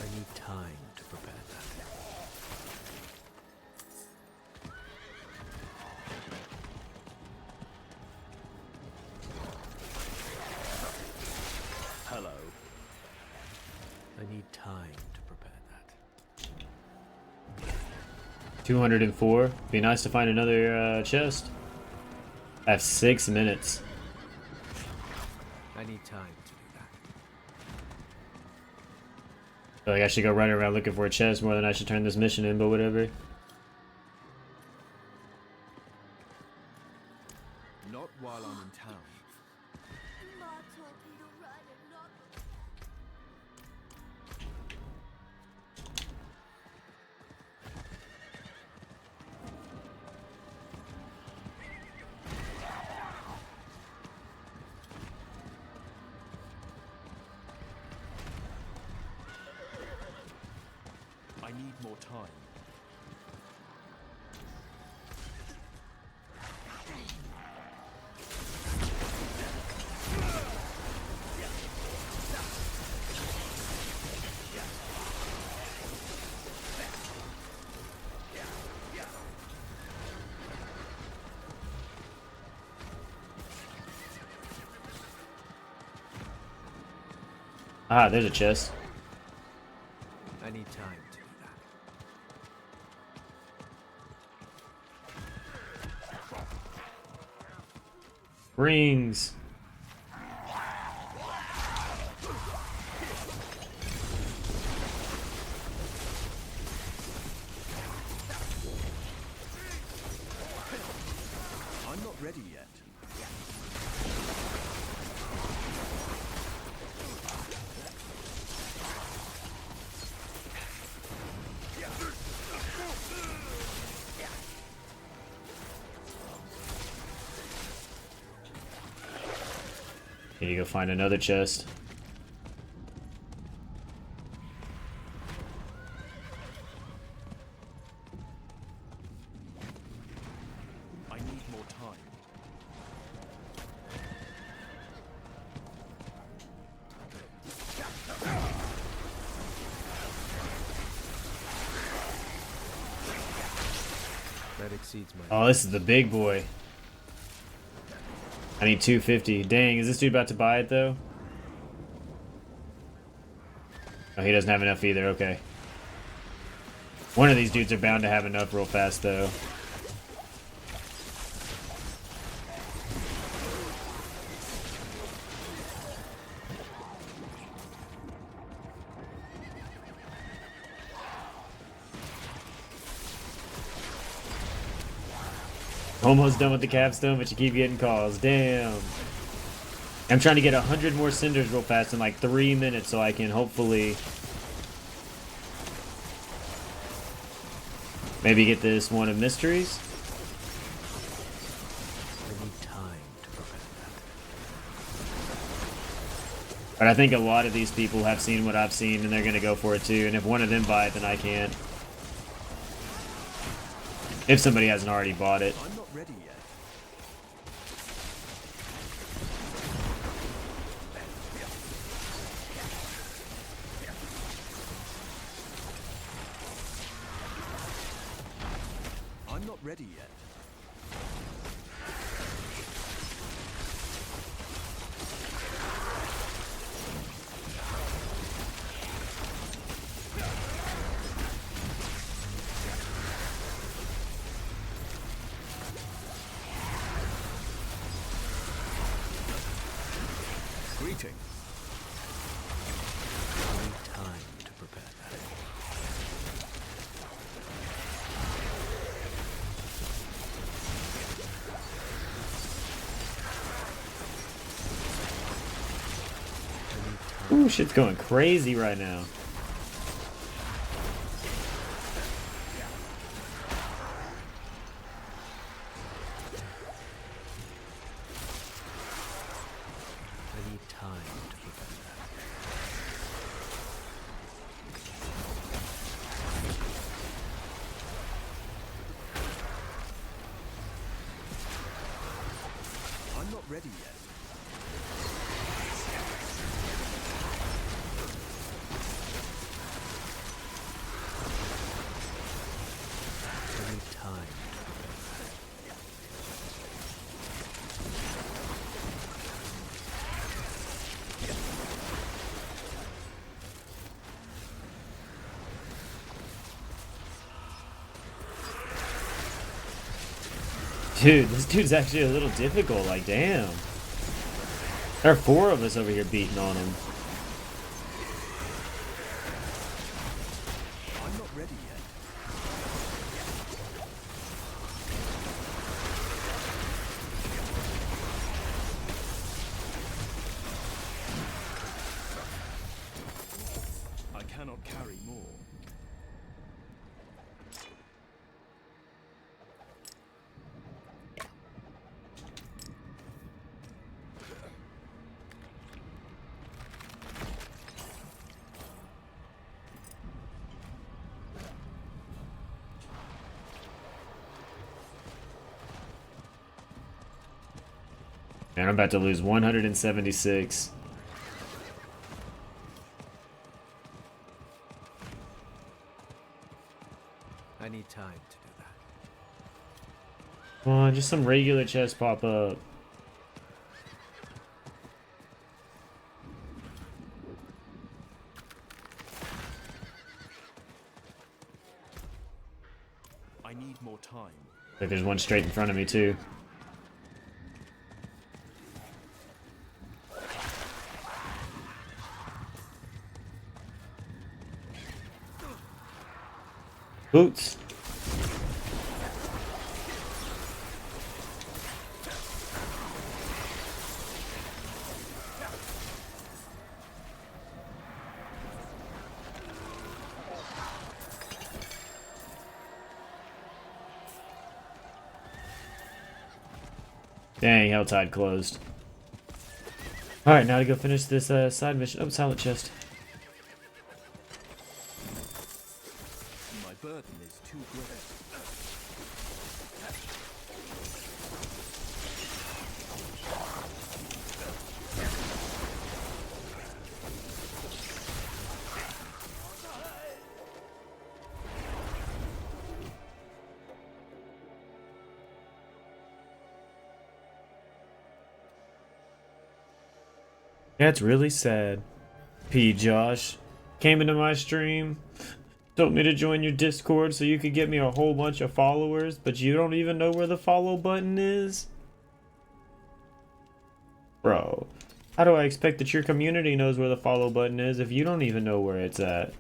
I need time to prepare that. Hello. I need time to prepare that. 204. Be nice to find another chest. I have 6 minutes. I need time to do that. I feel like I should go running around looking for a chest more than I should turn this mission in, but whatever. Not while I'm in town. Ma told me to run and not look I need more time. Ah, there's a chest. I need time to do that. Rings. I'm not ready yet. Need to go find another chest. I need more time. That exceeds my. Oh, this is the big boy. I need 250. Dang, is this dude about to buy it though? Oh, he doesn't have enough either. Okay. One of these dudes are bound to have enough real fast though. Almost done with the capstone, but you keep getting calls. Damn. I'm trying to get 100 more cinders real fast in like 3 minutes so I can hopefully maybe get this one of mysteries. I need time to prepare that. But I think a lot of these people have seen what I've seen and they're going to go for it too. And if one of them buy it, then I can't. If somebody hasn't already bought it. I'm not ready yet. I'm not ready yet. Greetings. I need time to prepare that. Ooh, shit's going crazy right now. I need time to prepare that. I'm not ready yet. I need time to prepare that. Dude, this dude's actually a little difficult. Like, damn. There are 4 of us over here beating on him. I'm not ready yet. I cannot carry more. Man, I'm about to lose 176. I need time to do that. Come on, just some regular chests pop up. I need more time. Like, there's one straight in front of me, too. Boots. Dang, Helltide closed. Alright, now to go finish this side mission. Oh, silent chest. My burden is too great. That's really sad. P. Josh came into my stream, told me to join your Discord so you could get me a whole bunch of followers, but you don't even know where the follow button is? Bro, how do I expect that your community knows where the follow button is if you don't even know where it's at?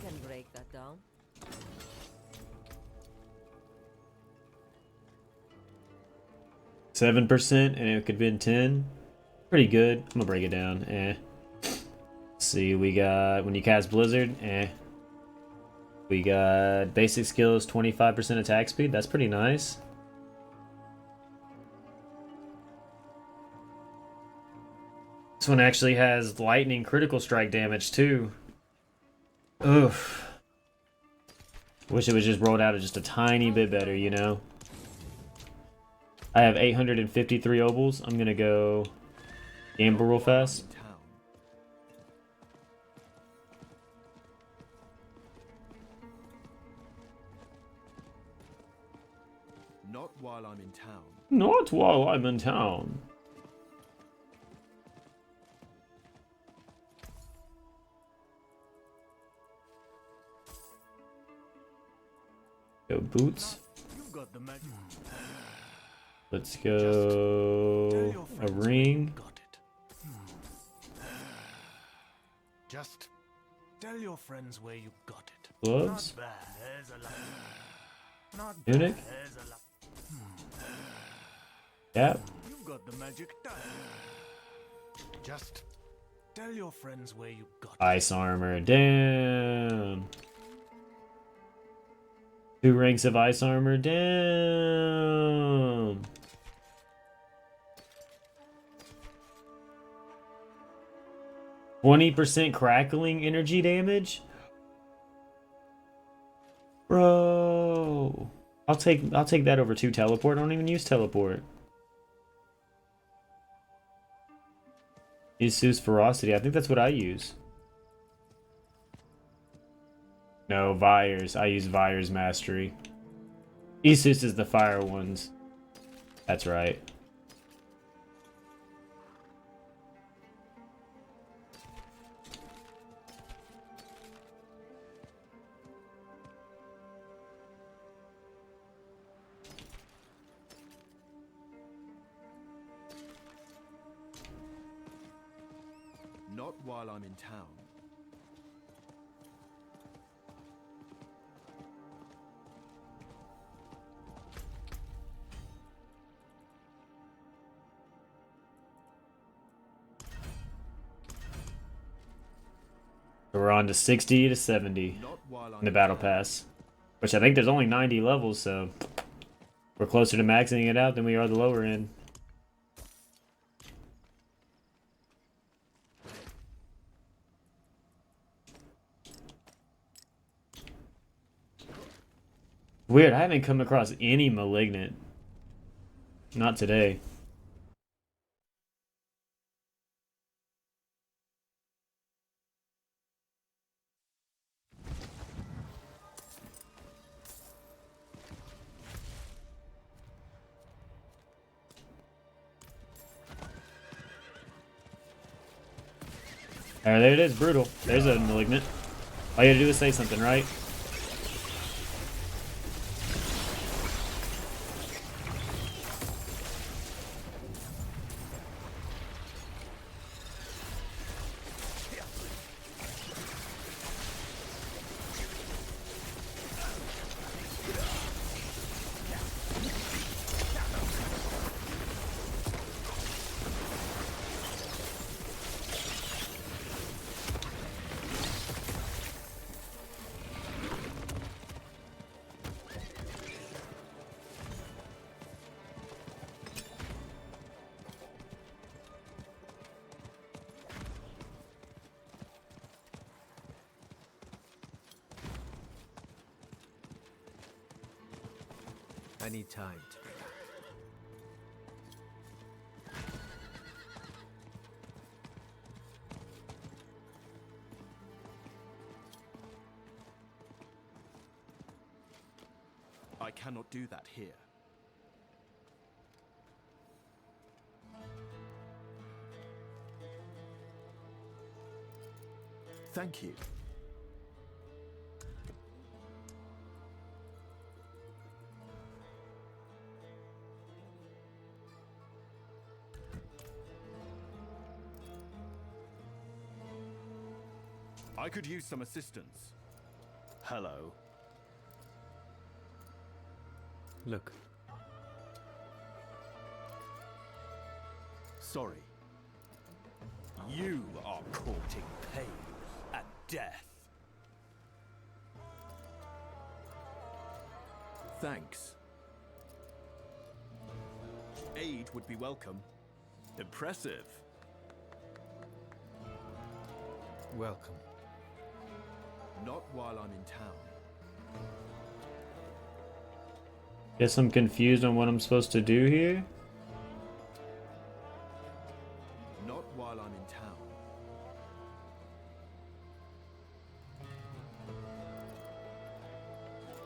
can break that down. 7%, and it could have been 10. Pretty good. I'm gonna break it down. Let's see, we got when you cast Blizzard. We got basic skills, 25% attack speed. That's pretty nice. This one actually has lightning critical strike damage too. Oof. Wish it was just rolled out just a tiny bit better, you know? I have 853 obols. I'm gonna go gamble real fast. Not while I'm in town. Not while I'm in town. Go boots. You've got the magic. Let's go a ring. Got it. Just tell your friends where you got it. Gloves. Not bad. There's a lot. Not Tunic. bad. There's a lot. Cap. You've got the magic touch. Just tell your friends where you got it. Ice armor. Damn. 2 ranks of ice armor. Damn. %, crackling energy damage. Bro. I'll take that over 2 teleport. I don't even use teleport. Use Zeus ferocity. I think that's what I use. No, Vires. I use Vires mastery. Isus is the fire ones. That's right. Not while I'm in town. So we're on to 60 to 70 Not while I'm in the battle pass. Which I think there's only 90 levels, so we're closer to maxing it out than we are the lower end. Weird, I haven't come across any Malignant. Not today. Alright, there it is, brutal. There's a Malignant. All you gotta do is say something, right? I need time to I cannot do that here. Thank you. I could use some assistance. Hello. Look, Sorry. You are courting pain and death. Thanks. Aid would be welcome. Impressive. welcome. Not while I'm in town. Guess I'm confused on what I'm supposed to do here. Not while I'm in town.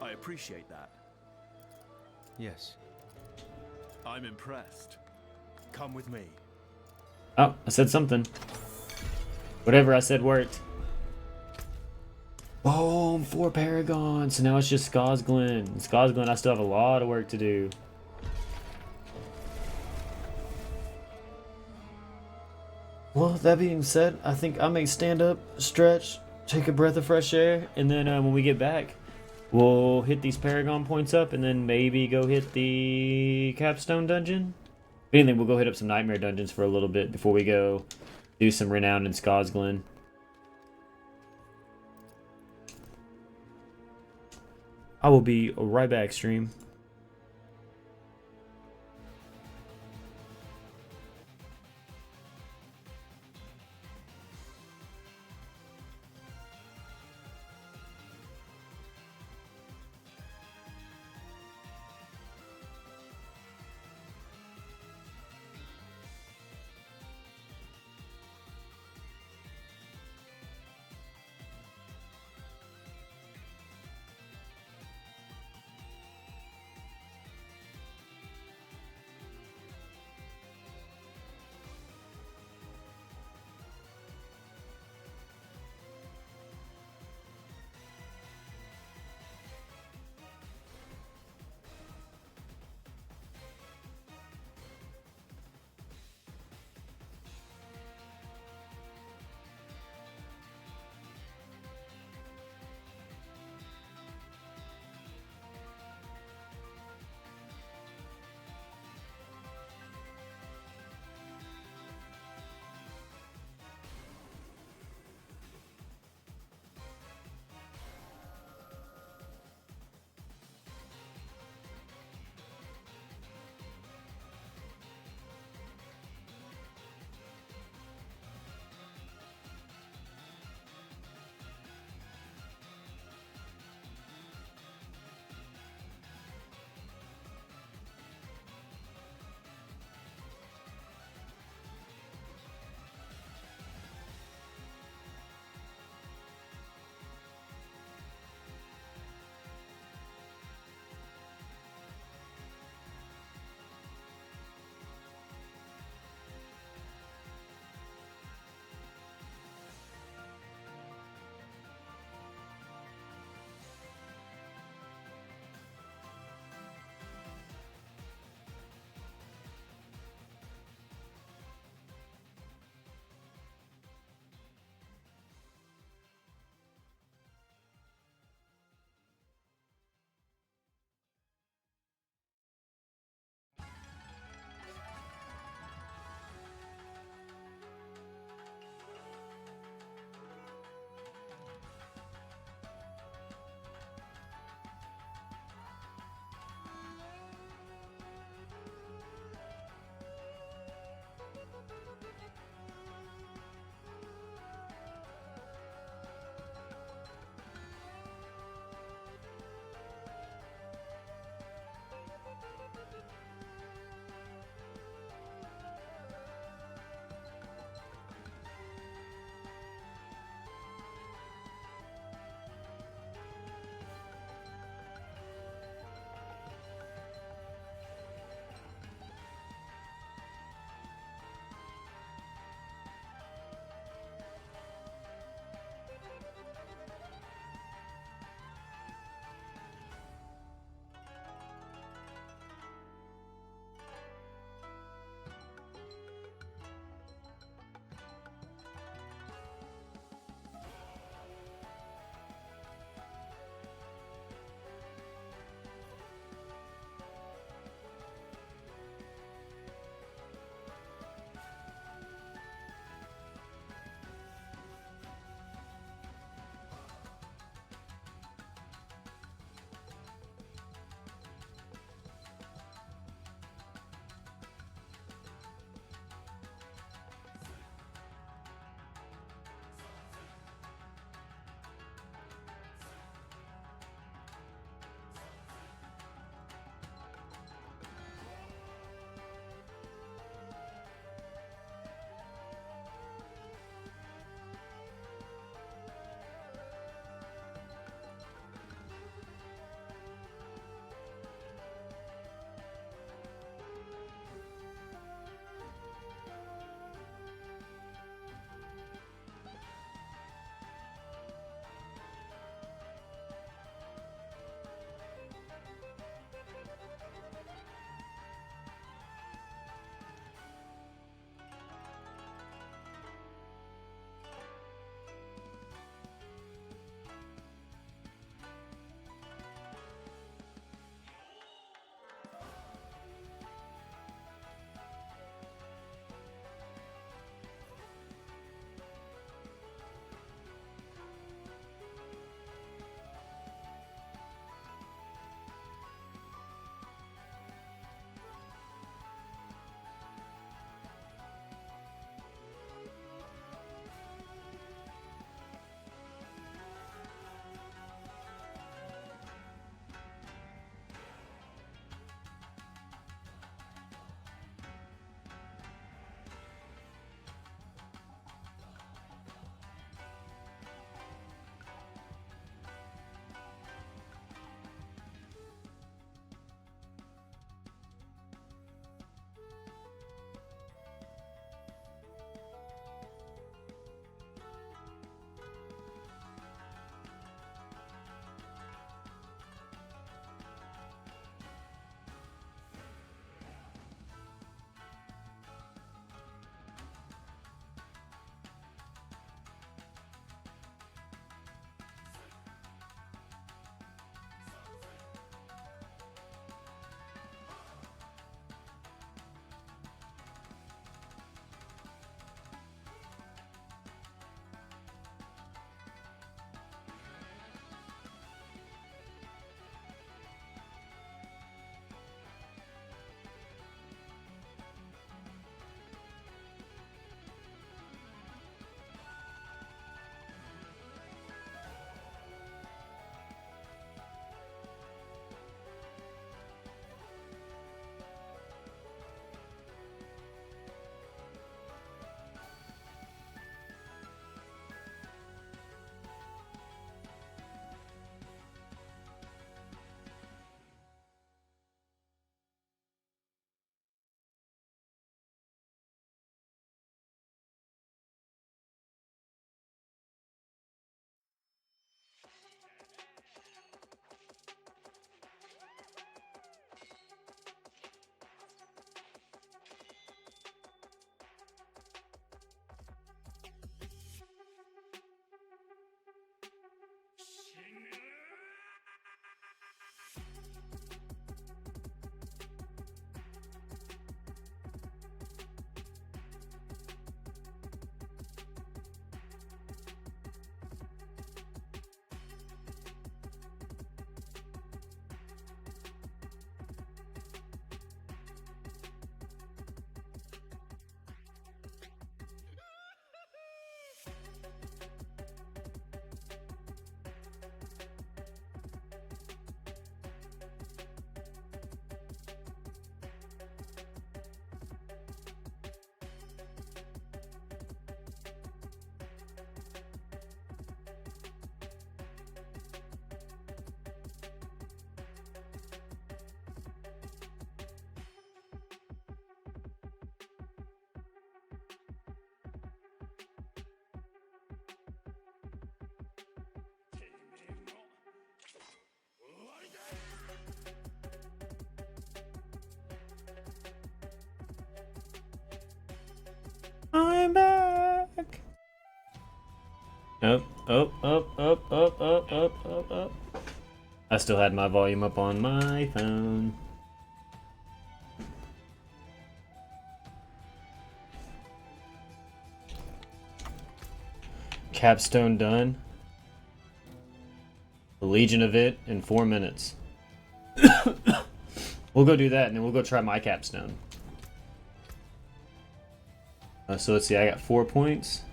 I appreciate that. Yes. I'm impressed. Come with me. Oh, I said something. Whatever I said worked. Boom, 4 Paragons. So now it's just Skosglin. Skosglin, I still have a lot of work to do. Well, that being said, I think I may stand up, stretch, take a breath of fresh air, and then when we get back, we'll hit these Paragon points up, and then maybe go hit the Capstone Dungeon. If anything, we'll go hit up some Nightmare Dungeons for a little bit before we go do some Renown in Skosglin. I will be right back, stream. Up, up, up, up, up, up, up, up, up. I still had my volume up on my phone. Capstone done. The Legion of it in 4 minutes. We'll go do that and then we'll go try my capstone. So let's see, I got 4 points.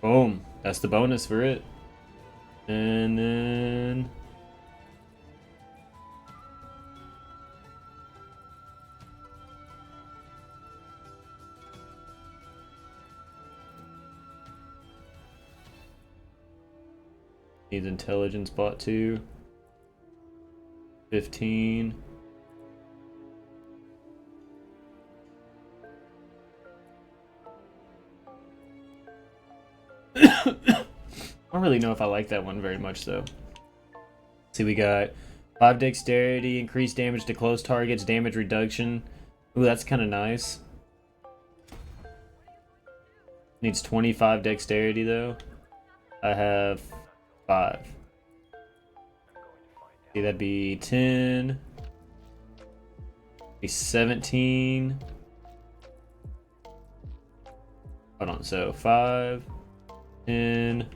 Boom. That's the bonus for it. And then... needs intelligence bot 2. 15. I don't really know if I like that one very much though. See, we got 5 dexterity, increased damage to close targets, damage reduction. Ooh, that's kind of nice. Needs 25 dexterity though. I have 5. See, that'd be 10. Be 17. Hold on, so 5, 10,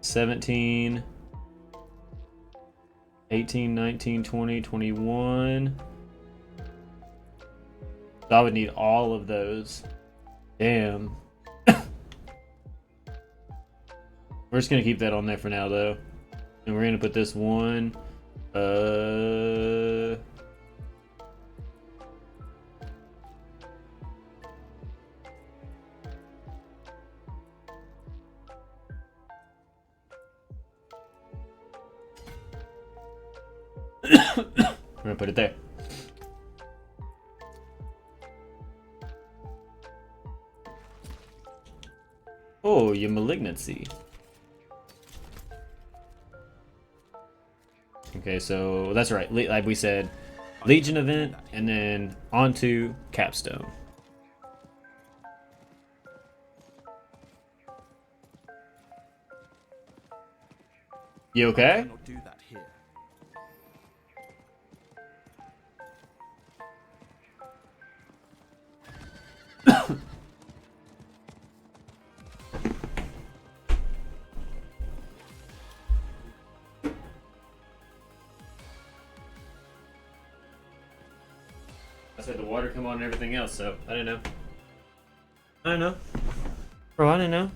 17, 18, 19, 20, 21. So I would need all of those. Damn. We're just gonna keep that on there for now though. And we're gonna put this one. We're gonna put it there. Oh, your malignancy. Okay, so that's right. Like we said, Legion event, and then onto capstone. You okay? I cannot do that here. I said the water come on and everything else, so I didn't know. I don't know. Bro, I didn't know.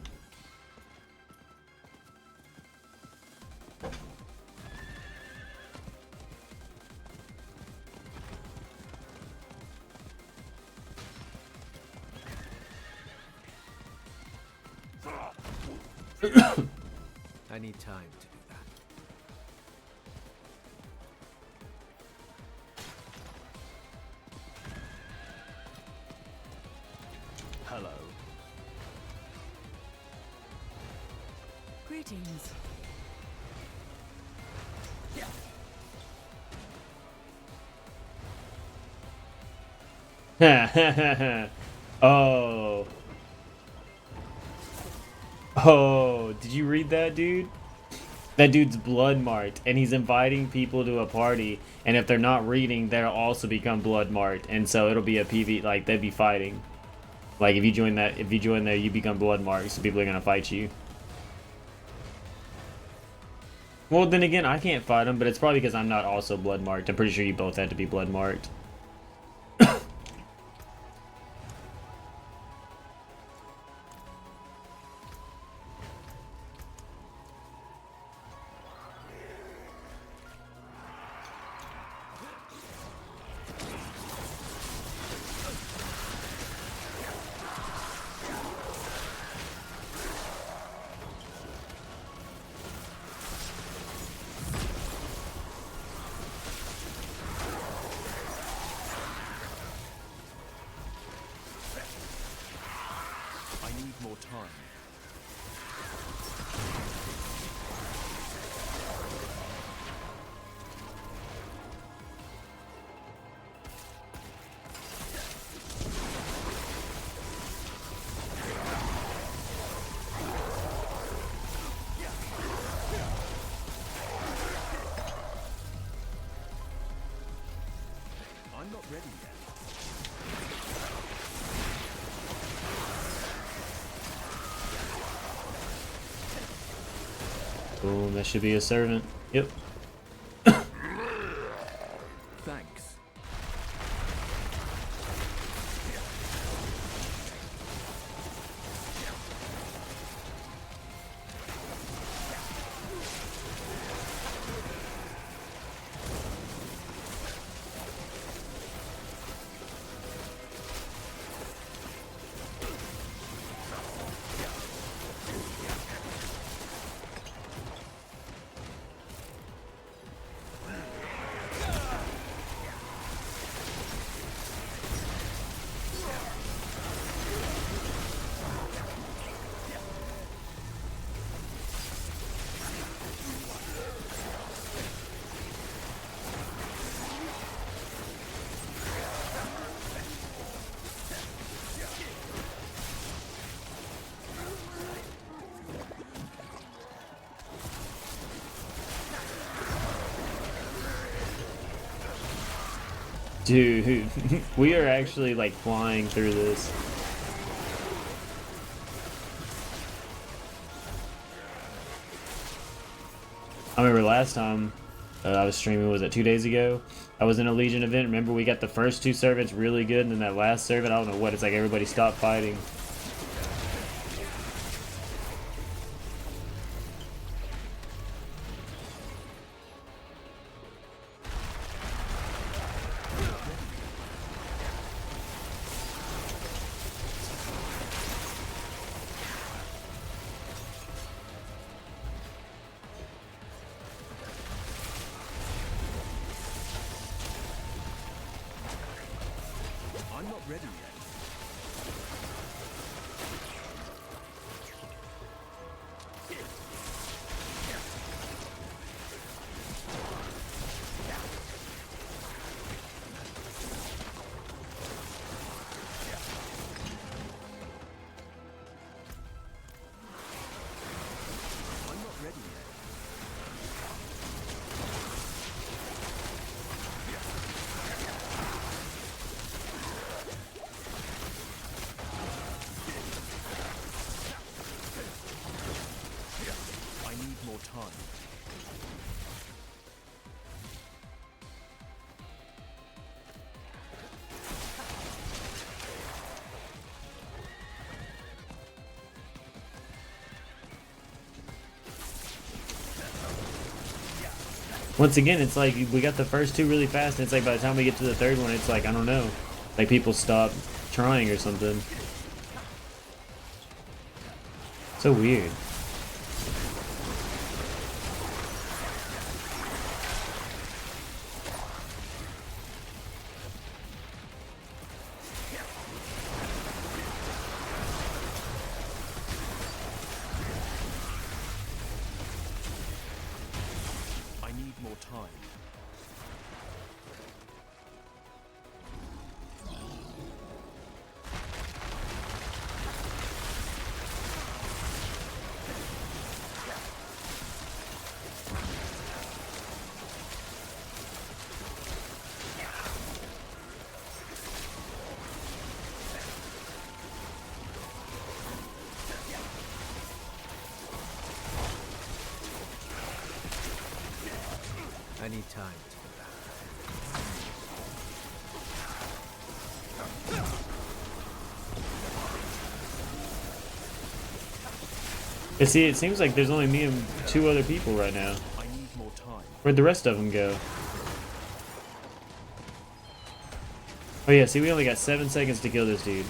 I need time to do that. Hello. Greetings. Oh. Oh, did you read that, dude? That dude's blood marked, and he's inviting people to a party, and if they're not reading, they'll also become blood marked, and so it'll be a PV, like, they'd be fighting. Like, if you join there, you become blood marked, so people are gonna fight you. Well, then again, I can't fight them, but it's probably because I'm not also blood marked. I'm pretty sure you both had to be blood marked. time. I'm not ready yet. Boom, that should be a servant. Yep. Thanks. Dude, we are actually like flying through this. I remember last time I was streaming, was it 2 days ago? I was in a Legion event. Remember, we got the first two servants really good, and then that last servant, I don't know what, it's like everybody stopped fighting. I'm not ready yet. I'm not ready yet. I need more time. Once again, it's like we got the first two really fast, and it's like by the time we get to the third one, it's like, I don't know, like people stop trying or something. So weird. I need more time. I need time to prepare. But see, it seems like there's only me and two other people right now. I need more time. Where'd the rest of them go? Oh yeah, see, we only got 7 seconds to kill this dude.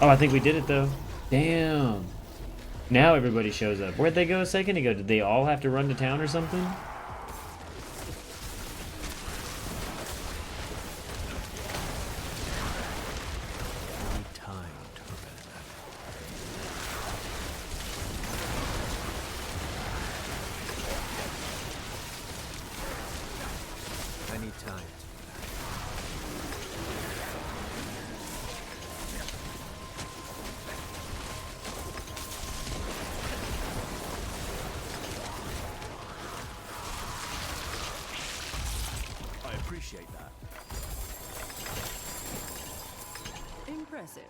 Oh, I think we did it though. Damn. Now everybody shows up. Where'd they go a second ago? Did they all have to run to town or something? I need time. I appreciate that. Impressive.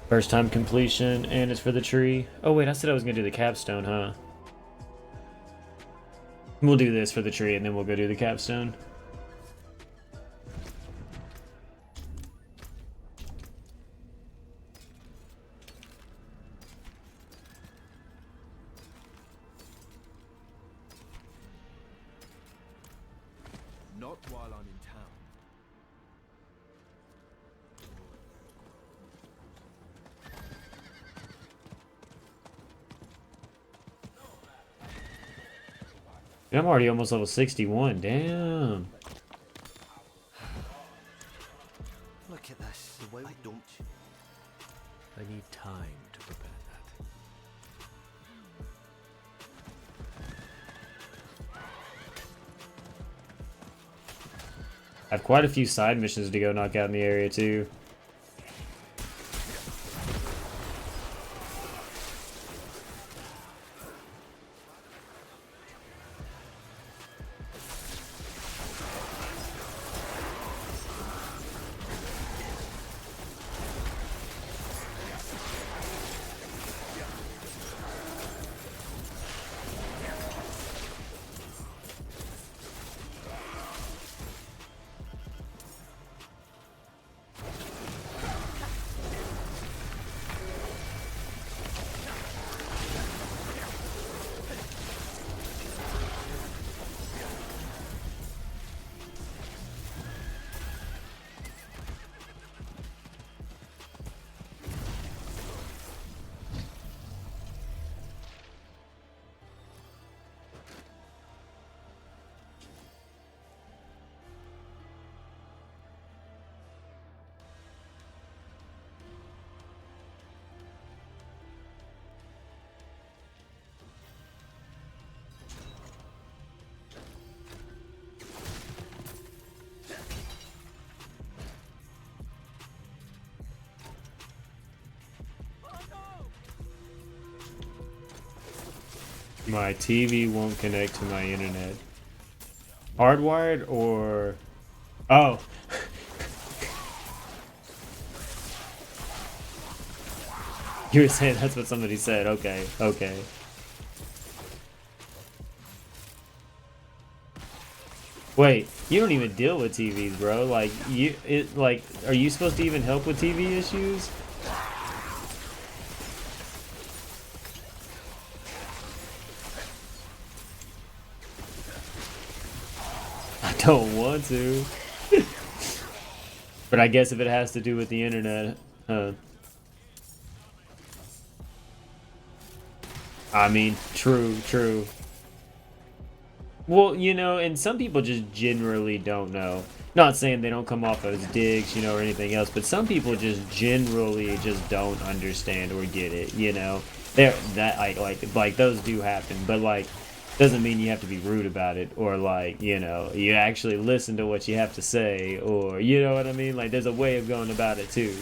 First time completion, and it's for the tree. Oh wait, I said I was gonna do the capstone, huh? We'll do this for the tree, and then we'll go do the capstone. Not while I'm in town. I'm already almost level 61. Damn. Look at this. The wild don't. I need time to prepare that. I have quite a few side missions to go knock out in the area too. My TV won't connect to my internet. Hardwired or... Oh. You were saying that's what somebody said. Okay, okay. Wait, you don't even deal with TVs, bro. Like, are you supposed to even help with TV issues? I don't want to. But I guess if it has to do with the internet, I mean, true. Well, you know, and some people just generally don't know. Not saying they don't come off as digs, you know, or anything else, but some people just generally just don't understand or get it, you know. Like those do happen, but like doesn't mean you have to be rude about it, or like, you know, you actually listen to what you have to say, or you know what I mean? Like there's a way of going about it too.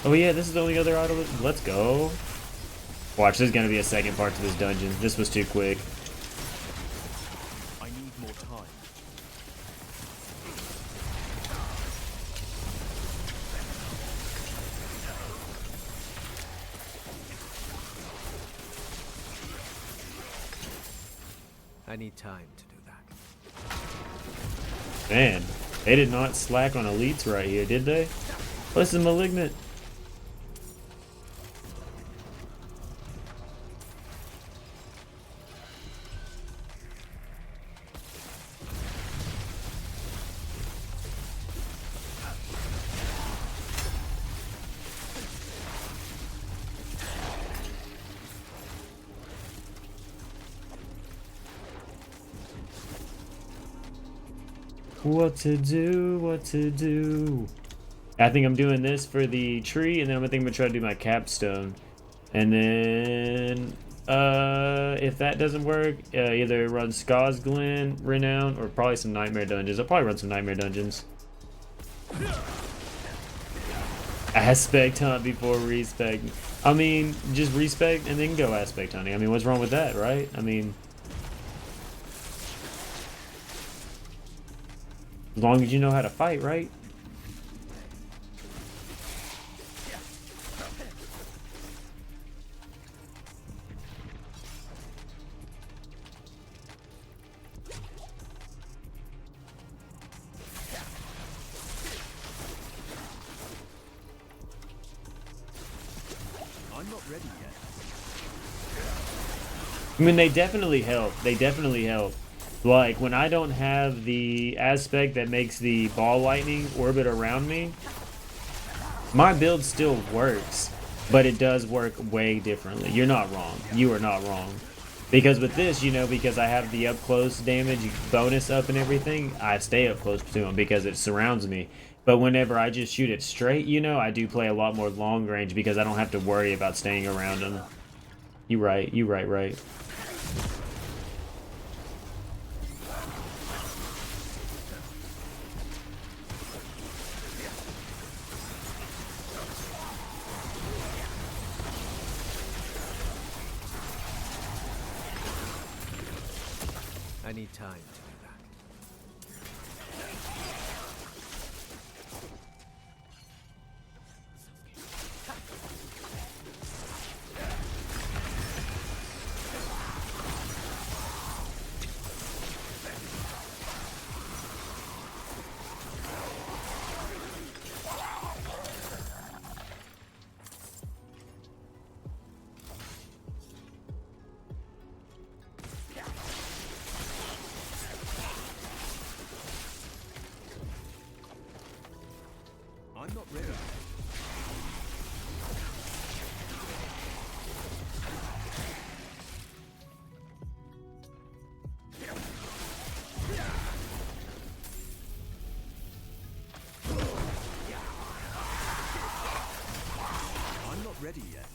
Oh yeah, this is the only other auto. Let's go. Watch, there's gonna be a second part to this dungeon. This was too quick. I need more time. I need time to do that. Man, they did not slack on elites right here, did they? This is Malignant. What to do, what to do. I think I'm doing this for the tree, and then I'm gonna try to do my capstone. And then, if that doesn't work, either run Ska's Glen, Renown, or probably some Nightmare Dungeons. I'll probably run some Nightmare Dungeons. Aspect hunt before respect. I mean, just respect and then go aspect hunting. I mean, what's wrong with that, right? I mean, as long as you know how to fight, right? I'm not ready yet. I mean, they definitely help. They definitely help. Like, when I don't have the aspect that makes the ball lightning orbit around me, my build still works, but it does work way differently. You're not wrong. You are not wrong. Because with this, you know, because I have the up close damage bonus up and everything, I stay up close to him because it surrounds me. But whenever I just shoot it straight, you know, I do play a lot more long range because I don't have to worry about staying around him. You right. You right. I need time to do that. I'm not ready. I'm not ready yet.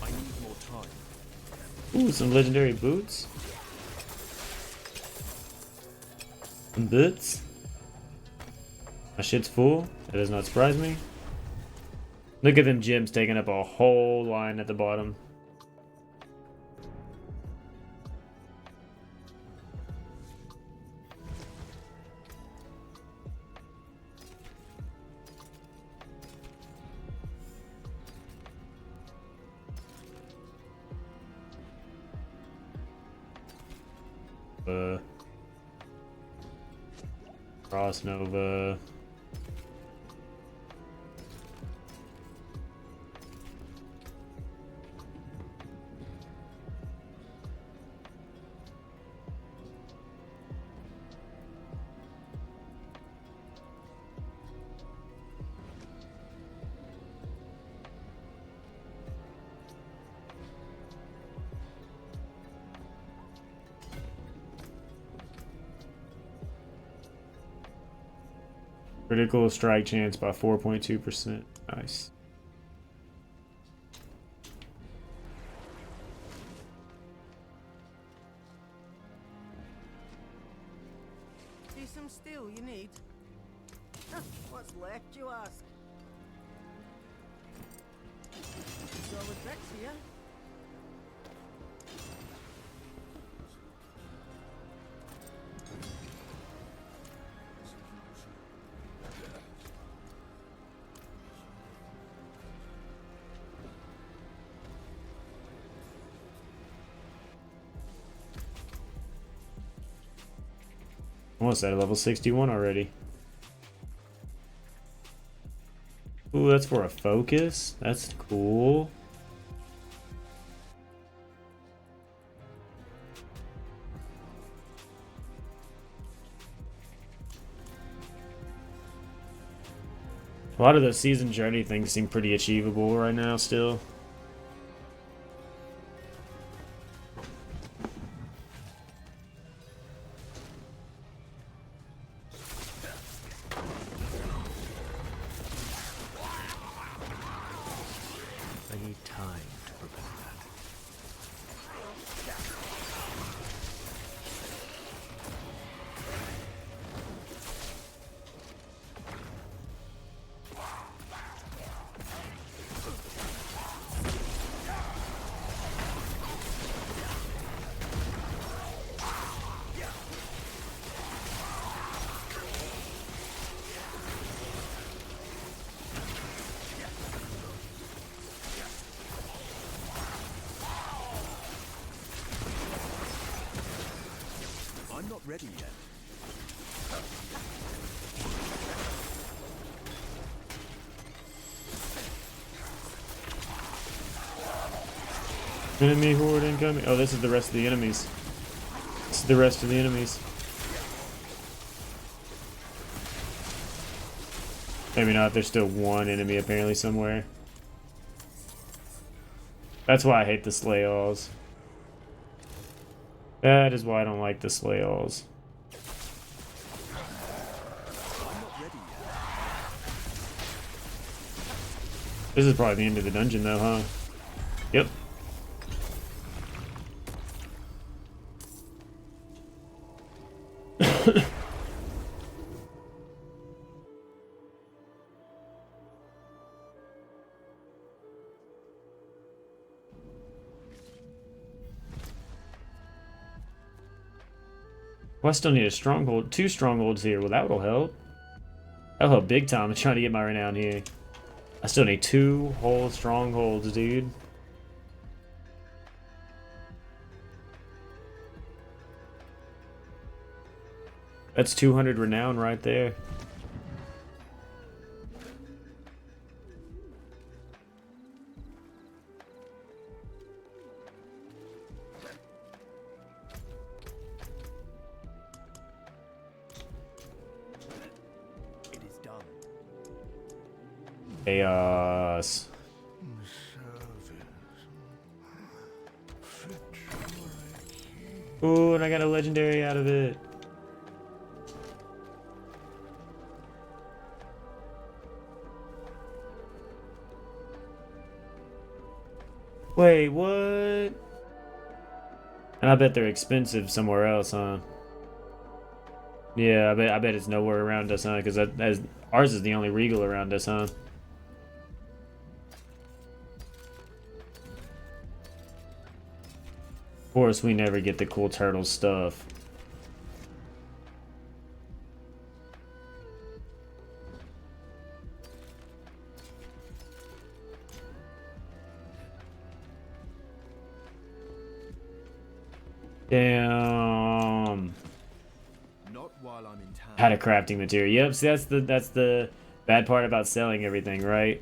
I need more time. Ooh, some legendary boots. Some boots. My shit's full. That does not surprise me. Look at them gems taking up a whole line at the bottom. Cross Nova. Critical strike chance by 4.2%. Nice. See some steel you need? What's left, you ask? Solid bricks here. Almost at level 61 already. Ooh, that's for a focus. That's cool. A lot of the season journey things seem pretty achievable right now still. I need time to prepare that. I'm not ready yet. Enemy horde incoming. Oh, this is the rest of the enemies. This is the rest of the enemies. Maybe not. There's still one enemy apparently somewhere. That's why I hate the slay alls. That is why I don't like the slay alls. This is probably the end of the dungeon though, huh? Yep. Well, I still need a stronghold, 2 strongholds here. Well, that'll help. That'll help big time. I'm trying to get my renown here. I still need 2 whole strongholds, dude. That's 200 renown right there. Chaos. Ooh, and I got a legendary out of it. Wait, what? And I bet they're expensive somewhere else, huh? Yeah, I bet it's nowhere around us, huh? Because ours is the only regal around us, huh? Of course, we never get the cool turtle stuff. Damn. Not while I'm in town. Had a crafting material. Yep, see, that's the bad part about selling everything, right?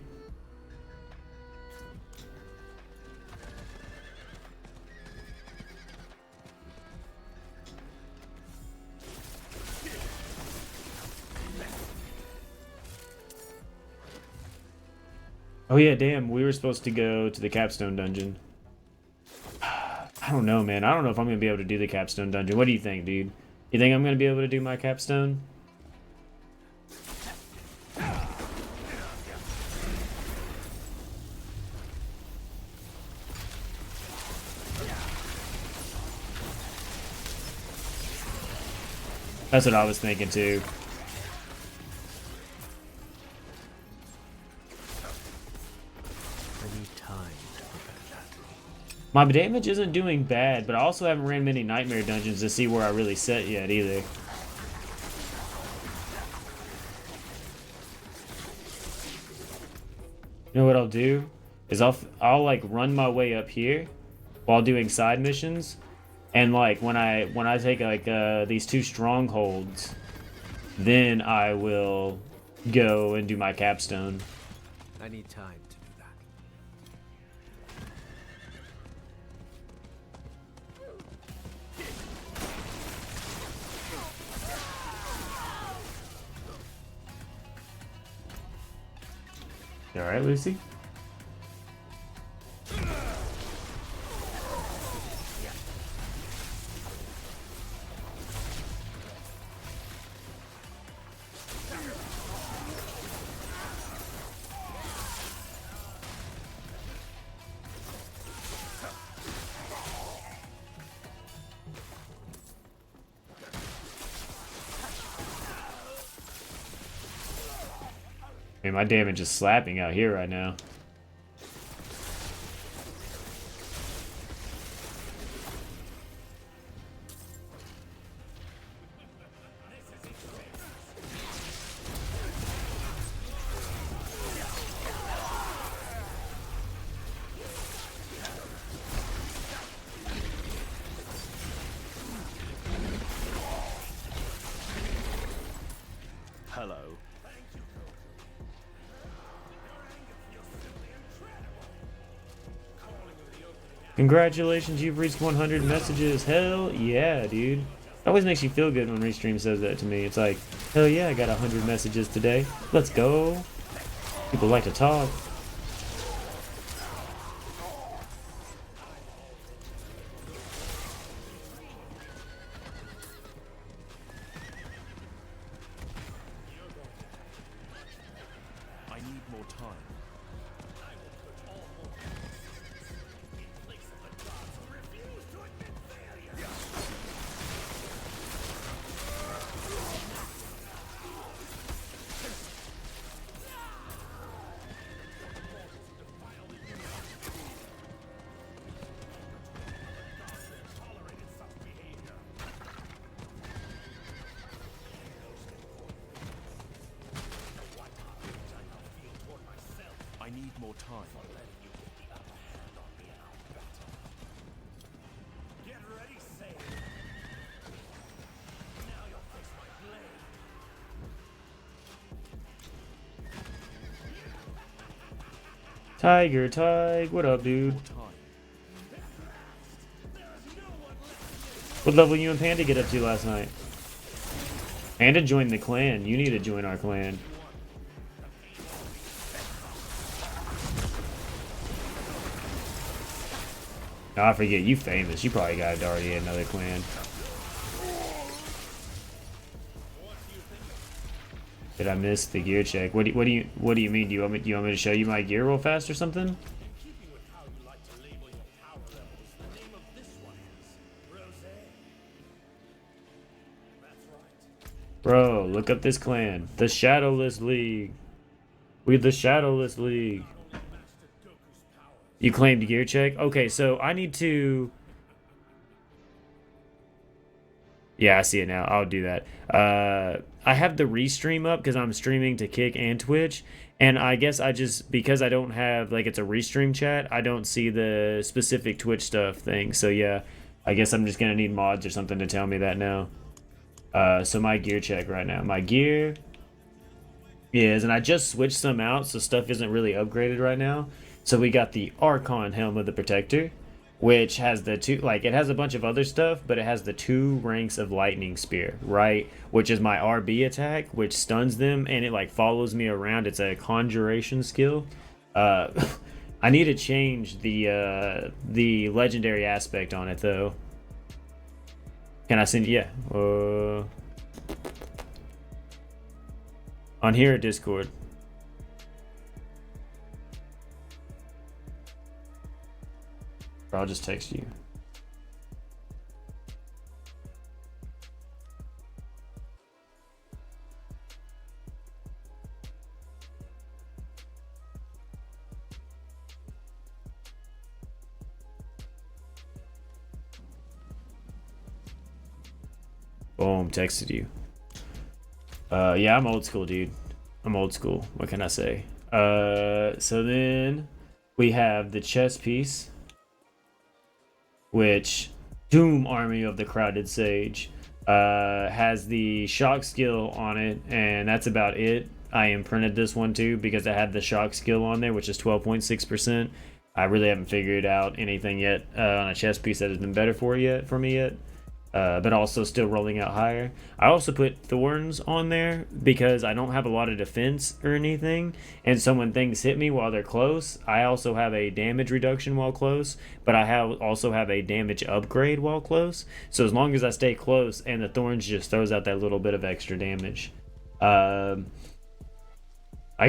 Oh yeah, damn, we were supposed to go to the capstone dungeon. I don't know, man. I don't know if I'm gonna be able to do the capstone dungeon. What do you think, dude? You think I'm gonna be able to do my capstone? That's what I was thinking too. I need time to prepare that. My damage isn't doing bad, but I also haven't ran many nightmare dungeons to see where I really set yet either. You know what I'll do? Is I'll like run my way up here while doing side missions, and like when I take like these 2 strongholds, then I will go and do my capstone. I need time to do that. You all right, Lucy? Man, my damage is slapping out here right now. Hello. Congratulations, you've reached 100 messages. Hell yeah, dude. It always makes you feel good when Restream says that to me. It's like, hell yeah, I got 100 messages today. Let's go. People like to talk. I need more time. I need more time. Get ready, Sage. Now you'll face my blade. Tiger, Tig, what up, dude? More time. What level you and Panda get up to last night? Panda joined the clan. You need to join our clan. No, I forget, you famous. You probably got already another clan. Did I miss the gear check? What do you mean? Do you want me to show you my gear real fast or something? Keeping with how you like to label your power levels, the name of this one is Rose. That's right. Bro, look up this clan. The Shadowless League. We're the Shadowless League. You claimed gear check? Okay, so I need to... Yeah, I see it now. I'll do that. I have the restream up because I'm streaming to Kick and Twitch. And I guess I just... Because I don't have... Like, it's a restream chat, I don't see the specific Twitch stuff thing. So, yeah. I guess I'm just going to need mods or something to tell me that now. So my gear check right now. My gear is... And I just switched some out, so stuff isn't really upgraded right now. So we got the Archon Helm of the Protector, which has the 2, like, it has a bunch of other stuff, but it has the 2 ranks of Lightning Spear, right? Which is my RB attack, which stuns them, and it, like, follows me around. It's a conjuration skill. I need to change the legendary aspect on it, though. Can I send... Yeah. On here at Discord. Or I'll just text you. Boom, texted you. Yeah, I'm old school, dude. I'm old school. What can I say? So then we have the chess piece, which Doom Army of the Crowded Sage has the shock skill on it, and that's about it. I imprinted this one too because I had the shock skill on there, which is 12.6%. I really haven't figured out anything yet on a chess piece that has been better for me yet. But also still rolling out higher. I also put thorns on there because I don't have a lot of defense or anything, and so when things hit me while they're close, I also have a damage reduction while close, but I also have a damage upgrade while close. So as long as I stay close, and the thorns just throws out that little bit of extra damage. I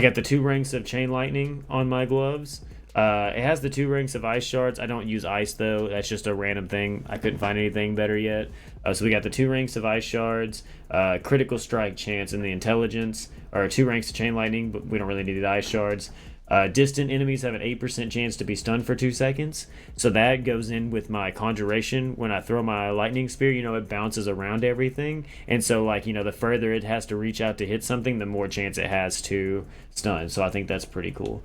got the 2 ranks of chain lightning on my gloves. It has the 2 ranks of ice shards. I don't use ice though. That's just a random thing. I couldn't find anything better yet. So we got the 2 ranks of ice shards, critical strike chance in the intelligence, or 2 ranks of chain lightning, but we don't really need the ice shards. Distant enemies have an 8% chance to be stunned for 2 seconds. So that goes in with my conjuration. When I throw my lightning spear, you know, it bounces around everything. And so, like, you know, the further it has to reach out to hit something, the more chance it has to stun. So I think that's pretty cool.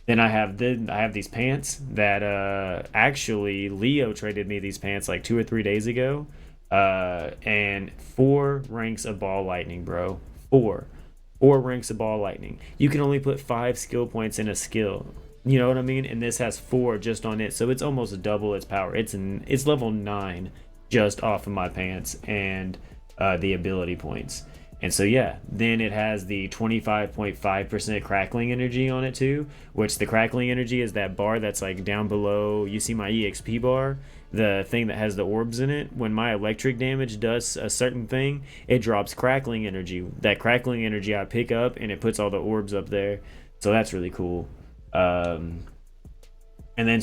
Then I have these pants that actually Leo traded me these pants like 2 or 3 days ago, and 4 ranks of ball lightning, bro. 4 ranks of ball lightning. You can only put 5 skill points in a skill. You know what I mean? And this has 4 just on it, so it's almost double its power. It's level 9 just off of my pants and the ability points. And so yeah, then it has the 25.5% crackling energy on it too, which the crackling energy is that bar that's like down below. You see my EXP bar, the thing that has the orbs in it. When my electric damage does a certain thing, it drops crackling energy. That crackling energy I pick up, and it puts all the orbs up there. So that's really cool. And then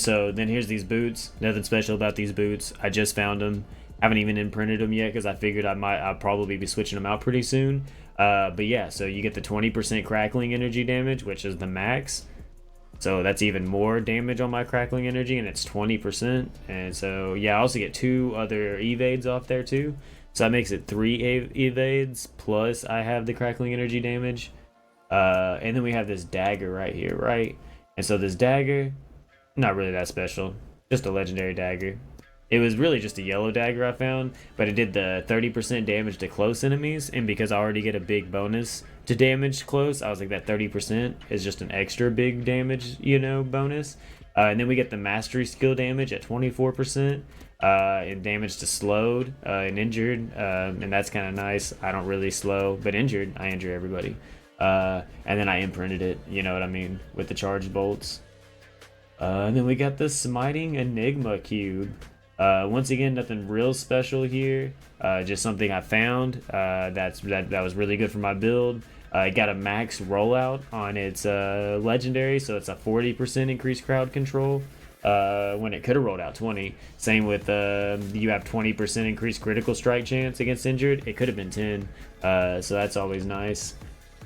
here's these boots. Nothing special about these boots. I just found them. Haven't even imprinted them yet because I figured I'll probably be switching them out pretty soon. But yeah, so you get the 20% crackling energy damage, which is the max. So that's even more damage on my crackling energy, and it's 20%. And so yeah, I also get 2 other evades off there too. So that makes it 3 evades plus I have the crackling energy damage. And then we have this dagger right here, right? And so this dagger, not really that special, just a legendary dagger. It was really just a yellow dagger I found, but it did the 30% damage to close enemies, and because I already get a big bonus to damage close, I was like, that 30% is just an extra big damage, you know, bonus. And then we get the mastery skill damage at 24%, and damage to slowed and injured, and that's kind of nice. I don't really slow, but injured, I injure everybody. And then I imprinted it, you know what I mean, with the charged bolts. And then we got the smiting enigma cube. Once again, nothing real special here. Just something I found that was really good for my build. It got a max rollout on its legendary, so it's a 40% increased crowd control when it could have rolled out 20. Same with you have 20% increased critical strike chance against injured. It could have been 10, so that's always nice.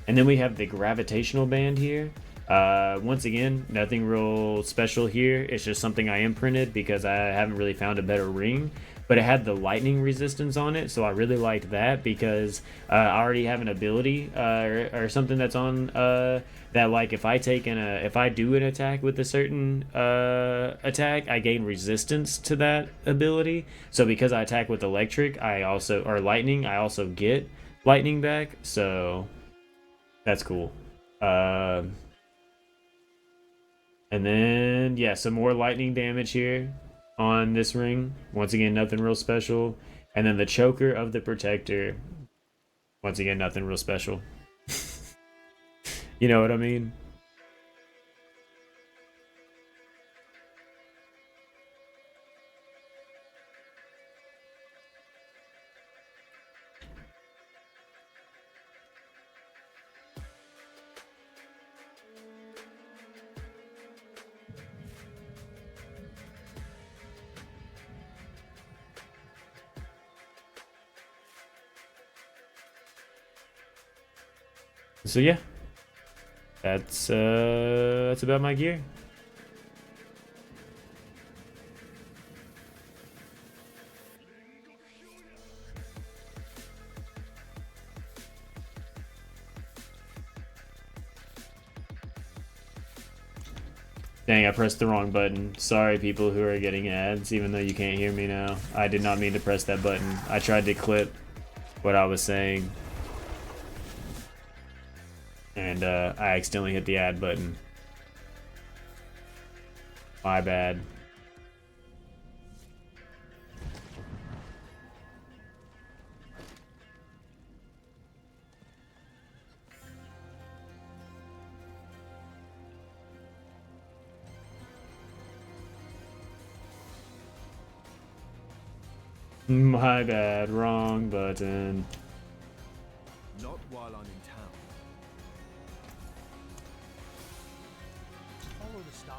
And then we have the gravitational band here. Once again, nothing real special here. It's just something I imprinted because I haven't really found a better ring. But it had the lightning resistance on it, so I really liked that because I already have an ability or something that's on that, like, if I do an attack with a certain attack, I gain resistance to that ability. So because I attack with electric, or lightning, I also get lightning back. So that's cool. And then, yeah, some more lightning damage here on this ring. Once again, nothing real special. And then the choker of the protector. Once again, nothing real special. You know what I mean? So yeah, that's about my gear. Dang, I pressed the wrong button. Sorry, people who are getting ads, even though you can't hear me now. I did not mean to press that button. I tried to clip what I was saying. And I accidentally hit the ad button. My bad. My bad, wrong button. Not while I'm in town. Follow the star.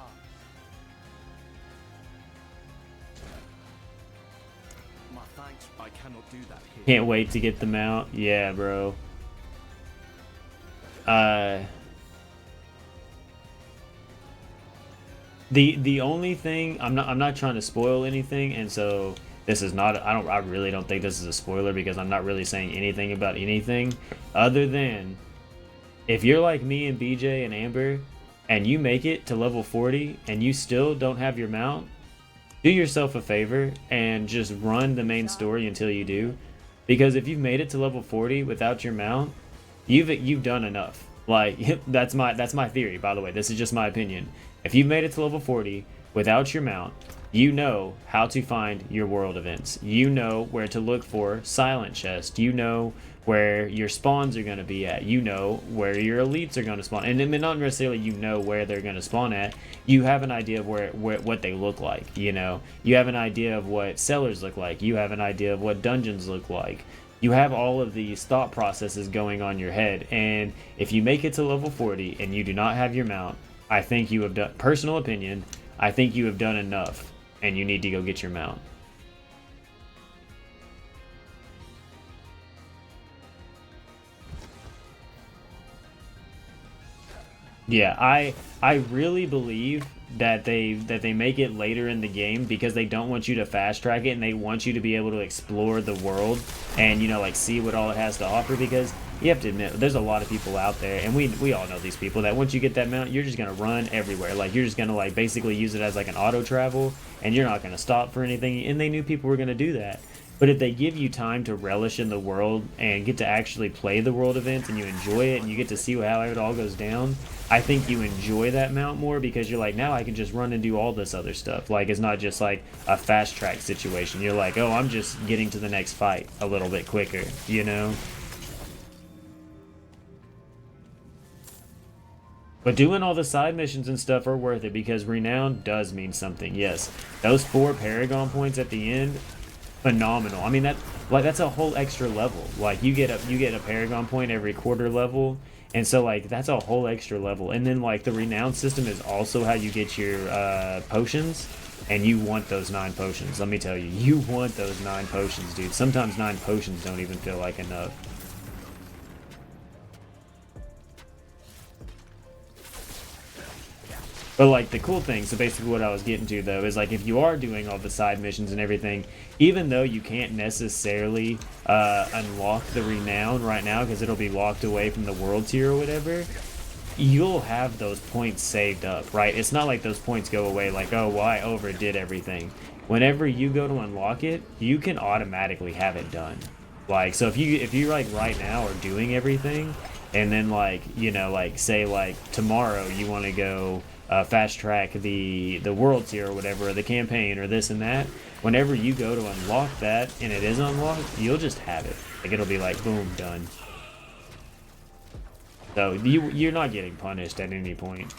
My thanks, I cannot do that here. Can't wait to get them out. Yeah, bro. The only thing I'm not trying to spoil anything, and so this is not I really don't think this is a spoiler because I'm not really saying anything about anything other than if you're like me and BJ and Amber and you make it to level 40 and you still don't have your mount, do yourself a favor and just run the main story until you do, because if you've made it to level 40 without your mount, you've done enough. Like that's my theory, by the way. This is just my opinion. If you've made it to level 40 without your mount, you know how to find your world events. You know where to look for silent chest. You know where your spawns are going to be at. You know where your elites are going to spawn. And not necessarily you know where they're going to spawn at. You have an idea of what they look like. You know, you have an idea of what cellars look like. You have an idea of what dungeons look like. You have all of these thought processes going on your head. And if you make it to level 40 and you do not have your mount, I think you have done, personal opinion, I think you have done enough and you need to go get your mount. Yeah, I really believe that they make it later in the game because they don't want you to fast track it and they want you to be able to explore the world and, you know, like see what all it has to offer, because you have to admit there's a lot of people out there, and we all know these people, that once you get that mount you're just gonna run everywhere. Like you're just gonna like basically use it as like an auto travel and you're not gonna stop for anything, and they knew people were gonna do that. But if they give you time to relish in the world and get to actually play the world events and you enjoy it and you get to see how it all goes down, I think you enjoy that mount more because you're like, now I can just run and do all this other stuff. Like, it's not just like a fast track situation. You're like, oh, I'm just getting to the next fight a little bit quicker, you know? But doing all the side missions and stuff are worth it because renown does mean something. Yes, those 4 Paragon points at the end, phenomenal. I mean, that's a whole extra level. Like you get a Paragon point every quarter level, and so like that's a whole extra level. And then like the renown system is also how you get your potions, and you want those 9 potions. Let me tell you, you want those 9 potions, dude. Sometimes 9 potions don't even feel like enough. But like the cool thing, so basically what I was getting to though is like if you are doing all the side missions and everything, even though you can't necessarily unlock the renown right now because it'll be locked away from the world tier or whatever, you'll have those points saved up, right? It's not like those points go away like, oh, well, I overdid everything. Whenever you go to unlock it, you can automatically have it done. Like, so if you like right now are doing everything, and then like, you know, like say like tomorrow you want to go fast track the world tier or whatever, or the campaign or this and that, whenever you go to unlock that and it is unlocked, you'll just have it. Like it'll be like, boom, done. So you're not getting punished at any point.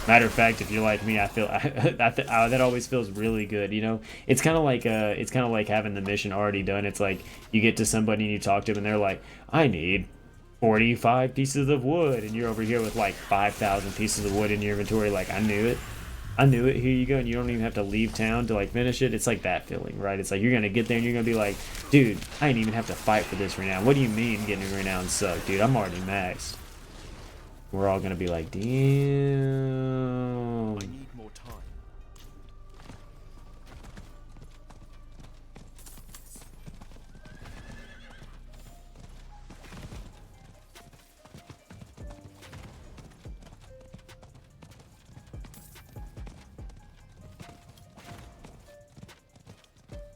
Matter of fact, if you're like me, I feel that always feels really good. You know, it's kind of like having the mission already done. It's like you get to somebody and you talk to them and they're like, I need 45 pieces of wood, and you're over here with like 5,000 pieces of wood in your inventory. Like, I knew it, here you go, and you don't even have to leave town to like finish it. It's like that feeling, right? It's like you're gonna get there and you're gonna be like, dude, I didn't even have to fight for this renown. What do you mean getting a renown suck, dude? I'm already maxed. We're all gonna be like, damn. I need more time.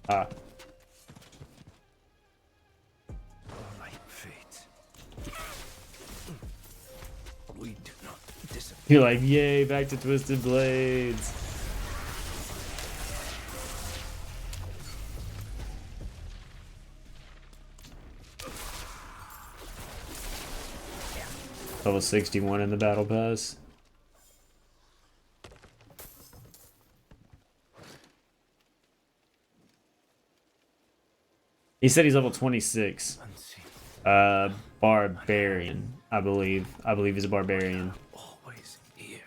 Ah. Like fate. We do not disappear. You're like, yay, back to Twisted Blades. Level 61 in the battle pass. He said he's level 26. Barbarian, I believe. I believe he's a barbarian. Always here.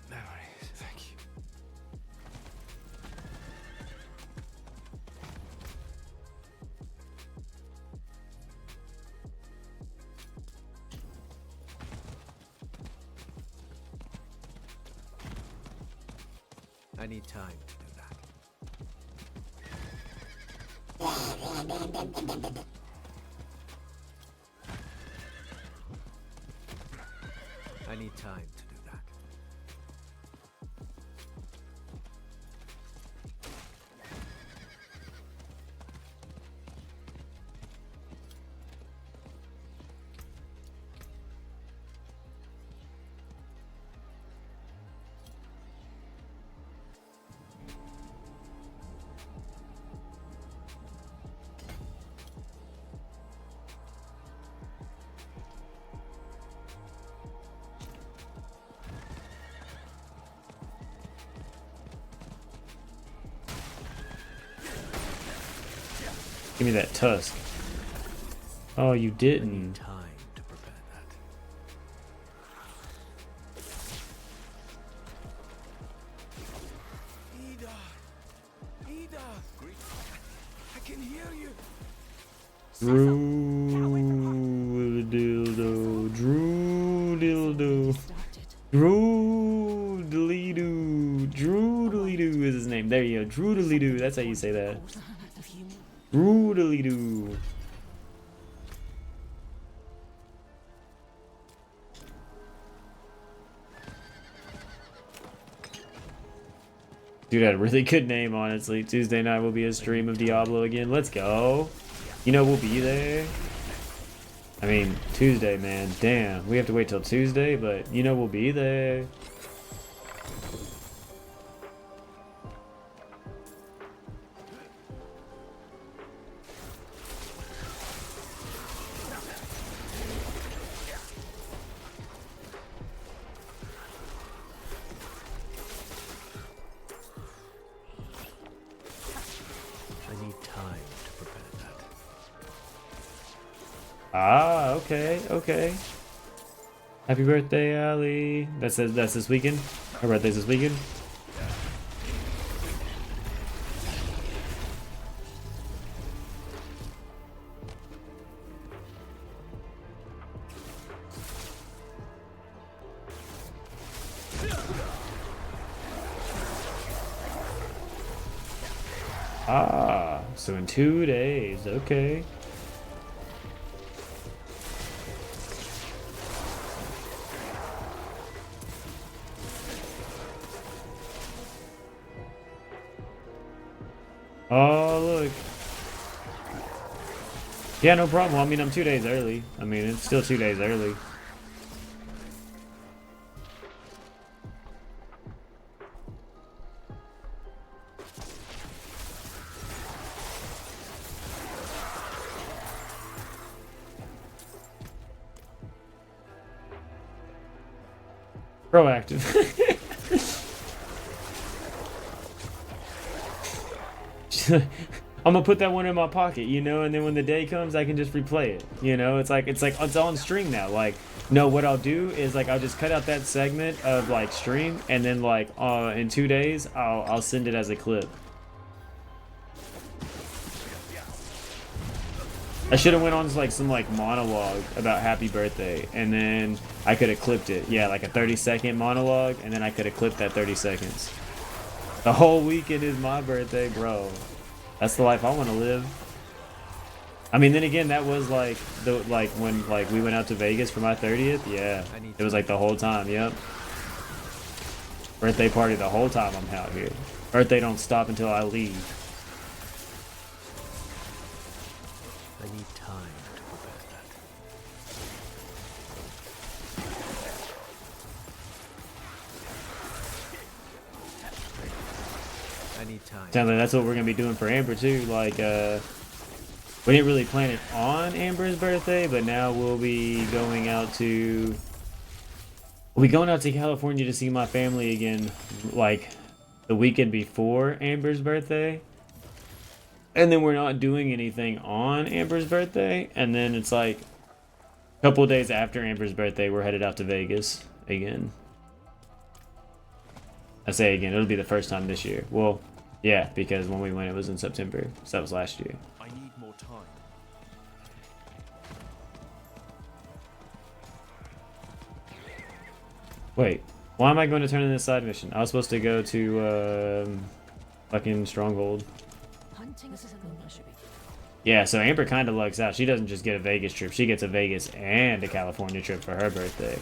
Memories, thank you. I need time to do that. I need time to do that. Give me that tusk. Oh, you I need didn't. time to prepare that. Ida, I can hear you. Drew dildo. Drew dildo. Drew Deledo. Drew Deledo is his name. There you go. Drew Deledo. That's how you say that. Drew Deledo. Dude, had a really good name, honestly. Tuesday night will be a stream of Diablo again. Let's go. You know, we'll be there. I mean, Tuesday, man. Damn. We have to wait till Tuesday, but you know, we'll be there. I need time to prepare that. Ah, okay, okay. Happy birthday, Ali. That's this weekend? Her birthday's this weekend? Ah, so in 2 days, okay. Oh, look. Yeah, no problem. Well, I mean, I'm 2 days early. I mean, it's still 2 days early. Proactive. I'm gonna put that one in my pocket, you know, and then when the day comes, I can just replay it. You know, it's on stream now. Like, no, what I'll do is like I'll just cut out that segment of like stream, and then like in 2 days, I'll send it as a clip. I should have went on like some like monologue about happy birthday, and then I could have clipped it. Yeah, like a 30-second monologue, and then I could have clipped that 30 seconds. The whole weekend is my birthday, bro. That's the life I want to live. I mean, then again, that was like when we went out to Vegas for my 30th. Yeah, it was like the whole time. Yep. Birthday party the whole time I'm out here. Birthday don't stop until I leave. I need time to prepare that. I need time. Sounds like that's what we're gonna be doing for Amber too. Like, we didn't really plan it on Amber's birthday, but now we'll be going out to California to see my family again, like the weekend before Amber's birthday. And then we're not doing anything on Amber's birthday, and then it's like a couple of days after Amber's birthday, we're headed out to Vegas again. I say again, it'll be the first time this year. Well, yeah, because when we went, it was in September, so that was last year. I need more time. Wait, why am I going to turn in this side mission? I was supposed to go to fucking Stronghold. Hunting is Yeah, so Amber kind of lucks out. She doesn't just get a Vegas trip. She gets a Vegas and a California trip for her birthday.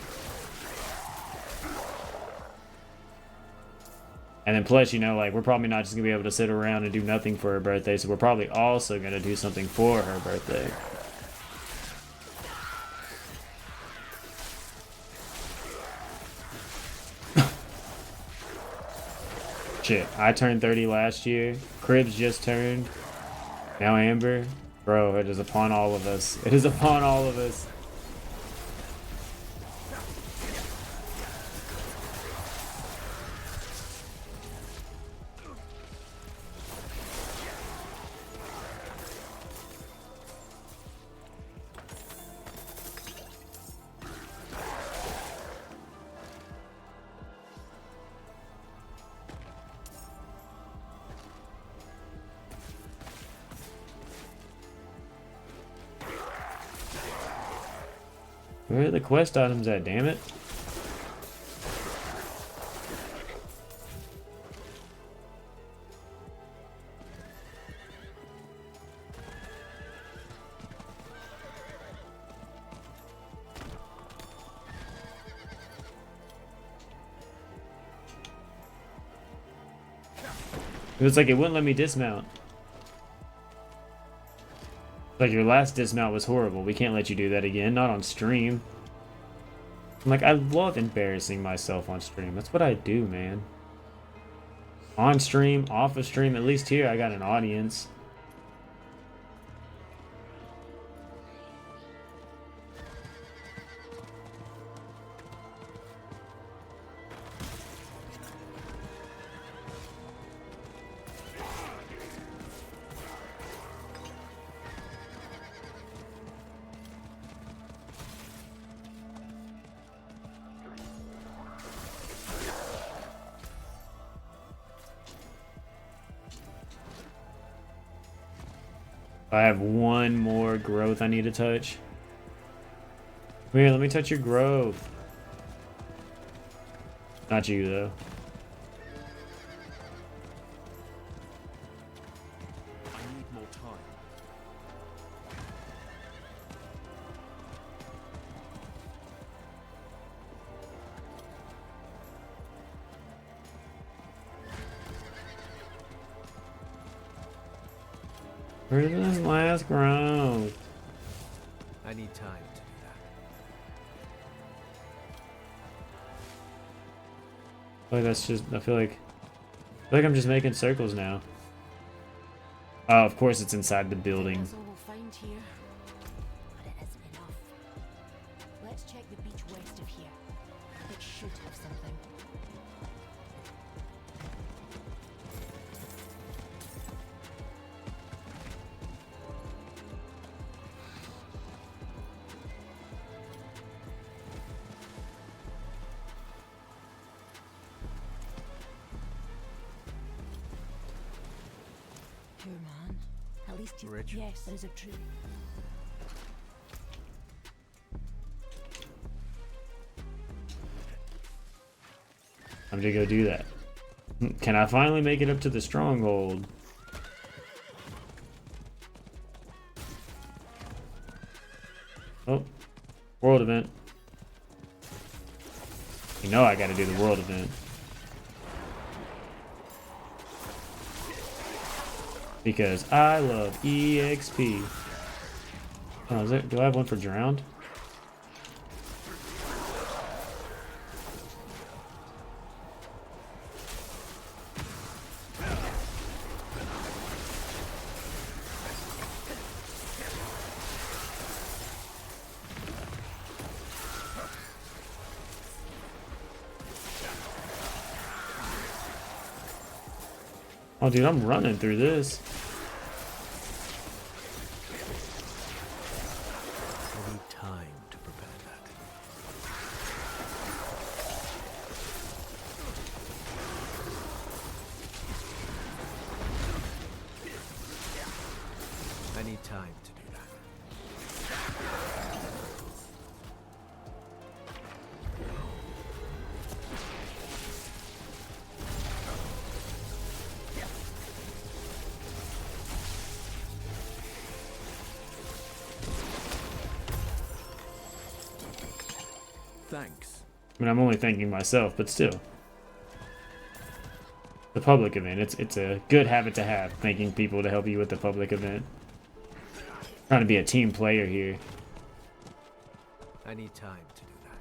And then plus, you know, like, we're probably not just going to be able to sit around and do nothing for her birthday, so we're probably also going to do something for her birthday. Shit, I turned 30 last year. Cribs just turned. Now Amber. Bro, it is upon all of us. It is upon all of us. Where are the quest items at, damn it? It was like it wouldn't let me dismount. Like, your last dismount was horrible. We can't let you do that again. Not on stream. I'm like, I love embarrassing myself on stream. That's what I do, man. On stream, off of stream. At least here I got an audience. I have one more growth I need to touch. Come here, let me touch your growth. Not you, though. I need more time. Where's this last growth? I need time to do that. Like, that's just, I feel like I'm just making circles now. Oh, of course it's inside the building. That's all we'll find here. But it isn't enough. Let's check the beach west of here. It should have something. Poor man. At least he's Rich? Yes, there is a tree. I'm gonna go do that. Can I finally make it up to the stronghold? Oh, world event. You know I gotta do the world event. because I love EXP. Oh, is it? Do I have one for drowned? Oh, dude, I'm running through this. I need time to prepare that. I need time to do that. Thanks. I mean, I'm only thanking myself, but still. The public event, it's a good habit to have, thanking people to help you with the public event. Trying to be a team player here. I need time to do that.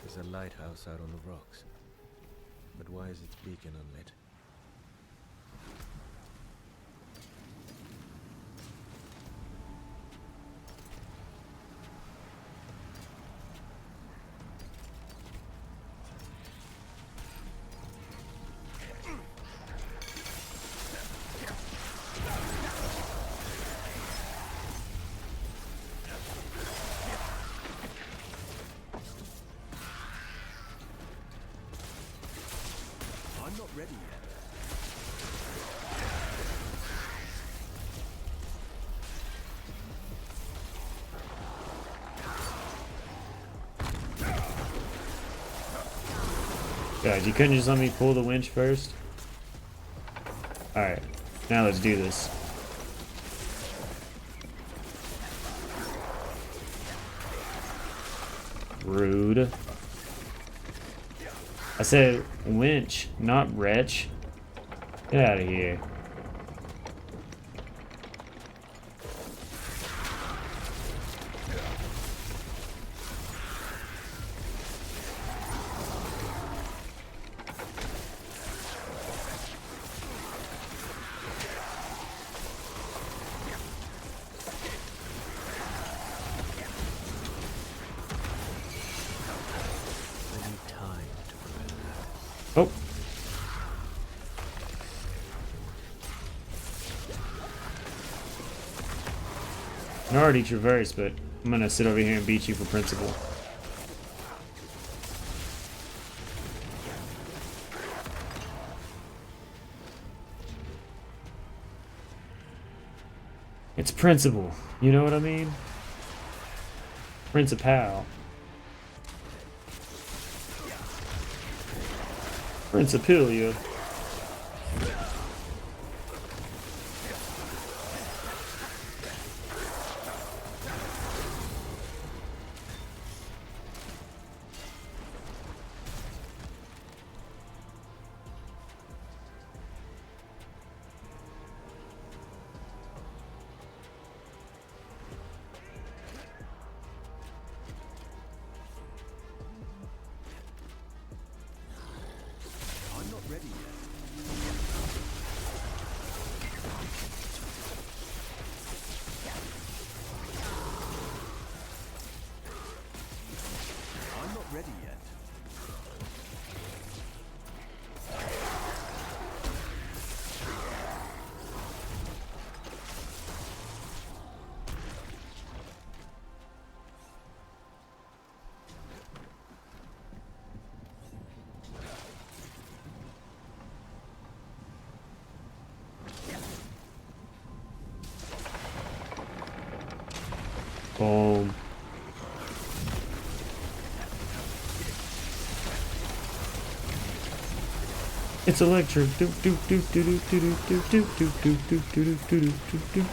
There's a lighthouse out on the rocks. But why is its beacon unlit? I'm not ready yet. Guys, you couldn't just let me pull the winch first? Alright, now let's do this. Rude. I said winch, not wretch. Get out of here. I need time to prepare that. Oh. I already traversed, but I'm gonna sit over here and beat you for principle. It's principle. You know what I mean? Principal. Principilia. I'm not ready yet. I'm not ready yet. Boom. It's electric. Do do do do do do do do do do do do do do do do.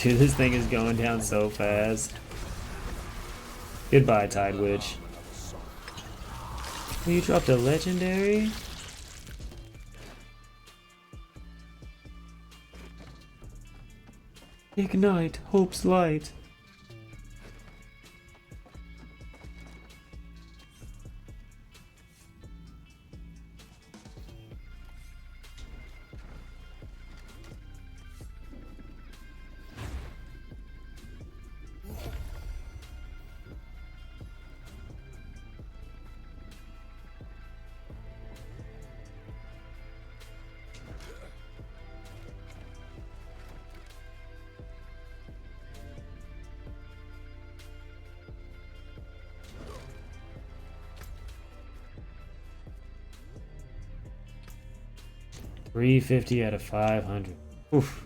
Dude, this thing is going down so fast. Goodbye, Tide Witch. Oh, you dropped a legendary? Ignite hope's light. $350 out of 500. Oof.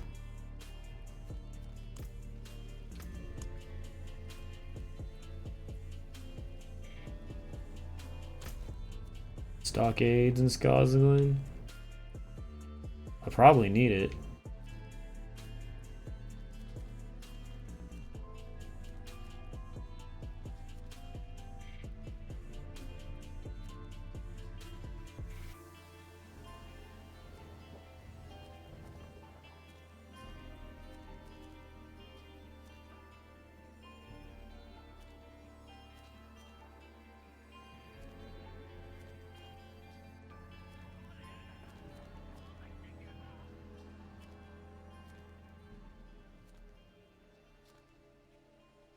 Stockades and Scotland. I probably need it.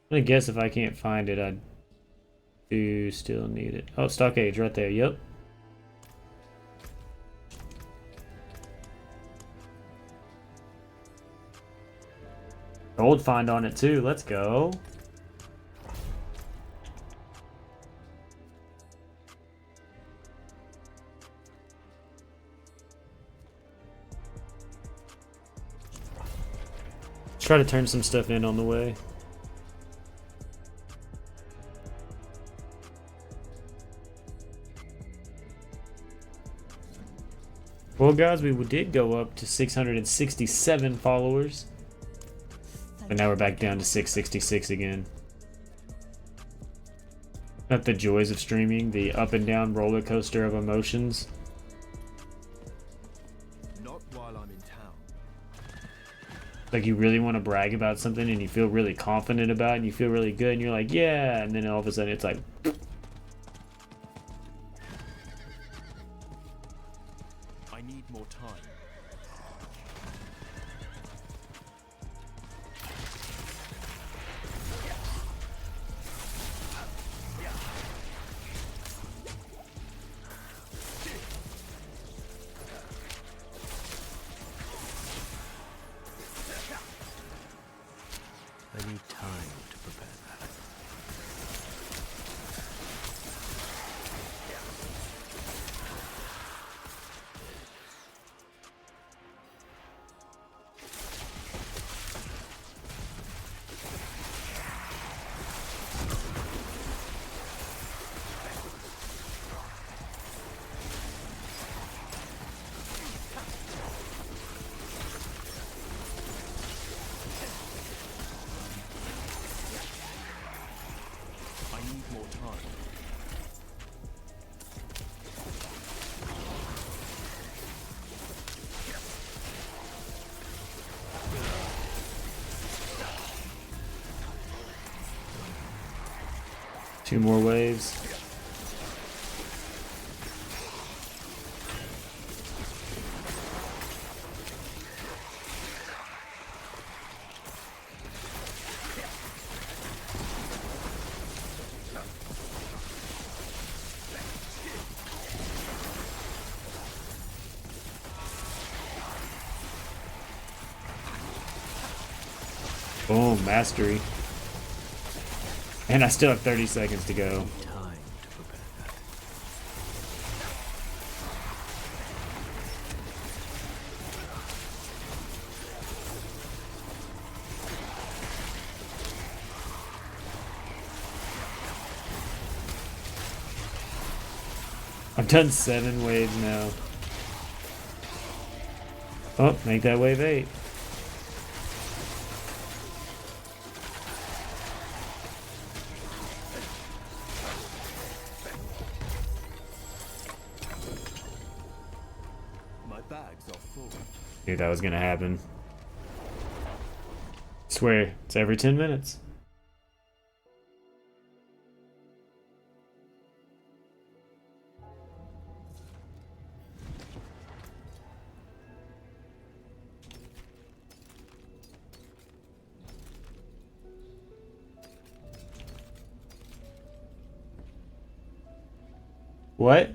I guess if I can't find it, I do still need it. Oh, stockades right there. Yep. Gold find on it too. Let's go. Try to turn some stuff in on the way. Well, guys, we did go up to 667 followers. But now we're back down to 666 again. Not the joys of streaming, the up and down roller coaster of emotions. Not while I'm in town. Like you really want to brag about something and you feel really confident about it and you feel really good and you're like, yeah, and then all of a sudden it's like... I need more time. I need time to prepare that. I need more time. Two more waves. Boom, mastery. And I still have 30 seconds to go. Time to prepare that. I've done 7 waves now. Oh, make that wave 8. Knew that was gonna happen. Swear, it's every 10 minutes. What?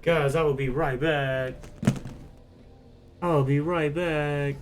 Guys, I will be right back. I'll be right back.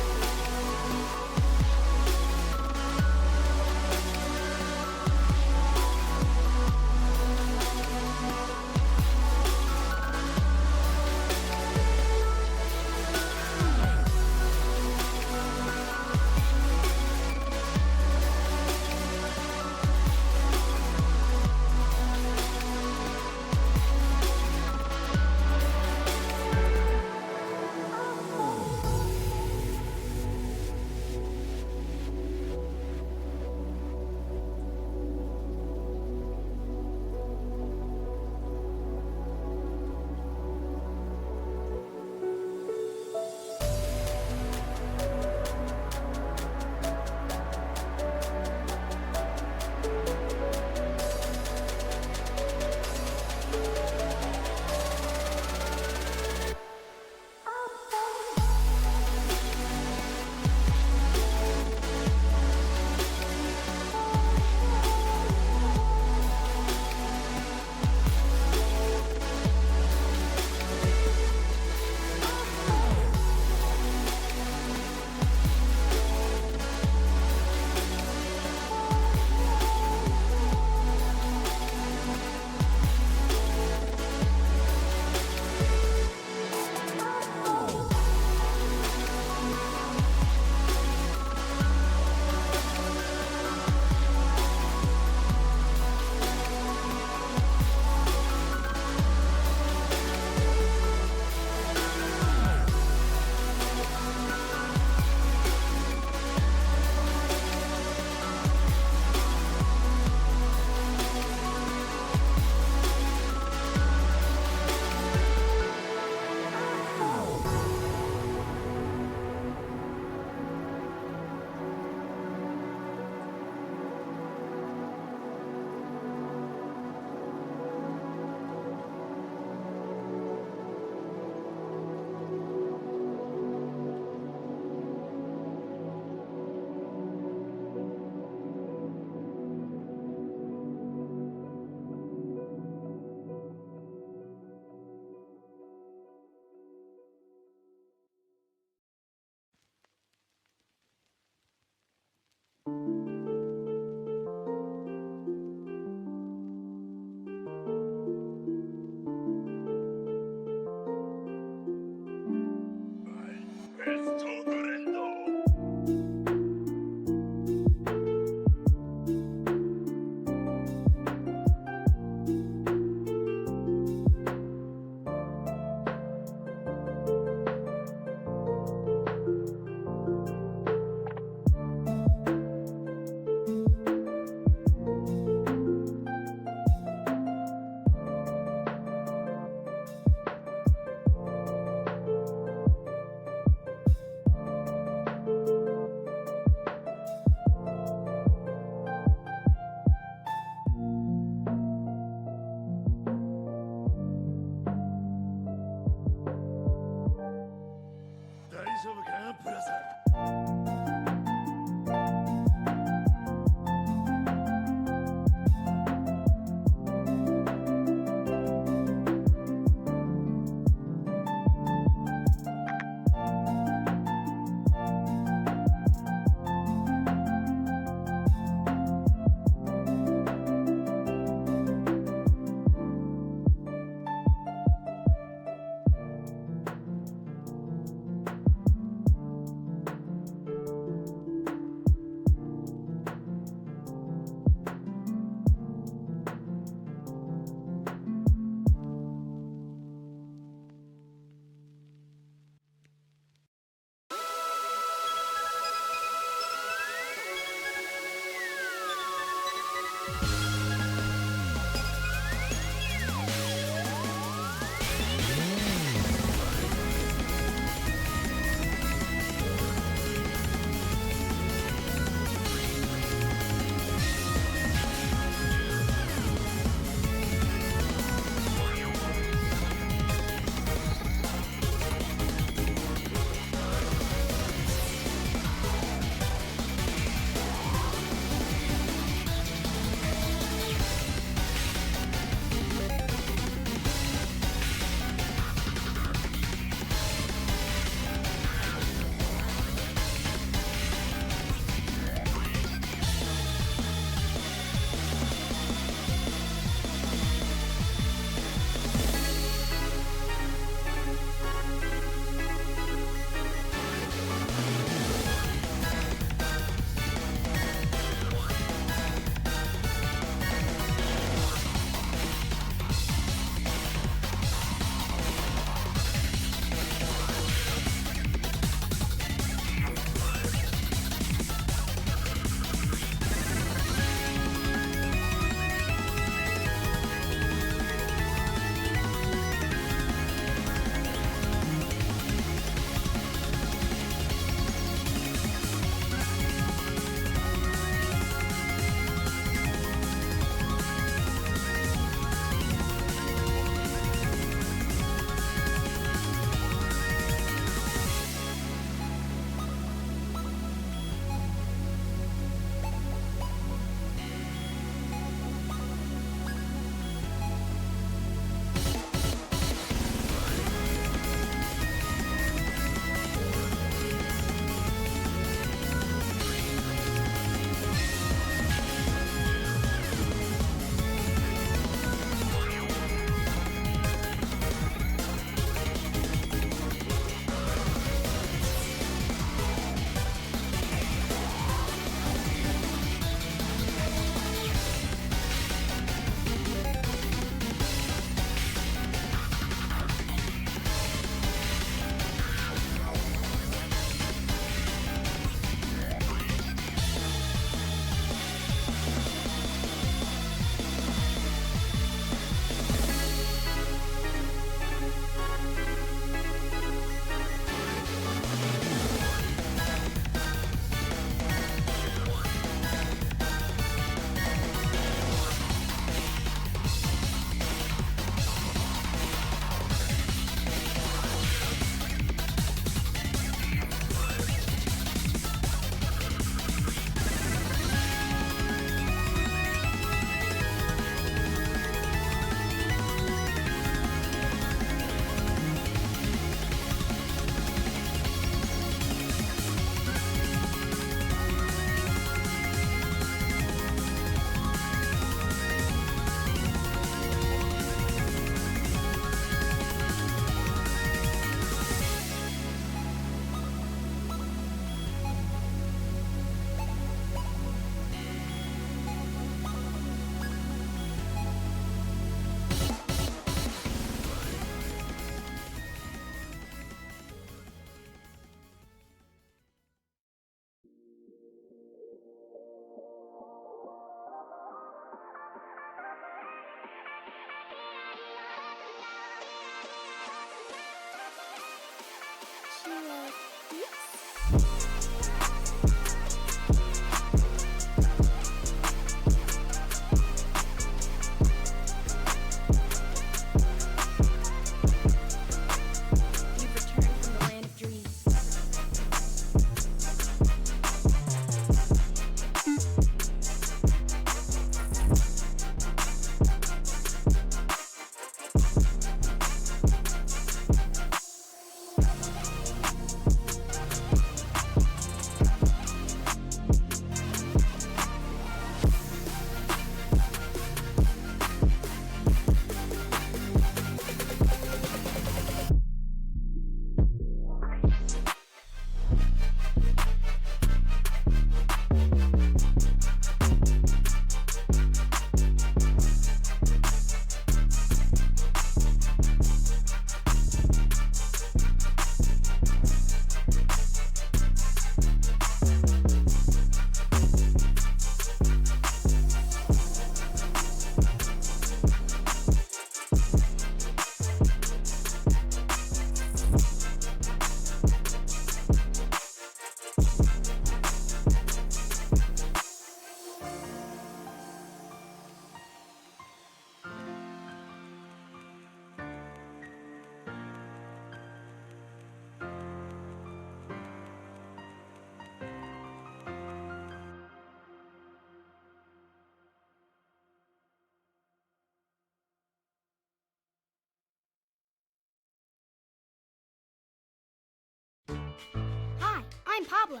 Hi, I'm Pablo.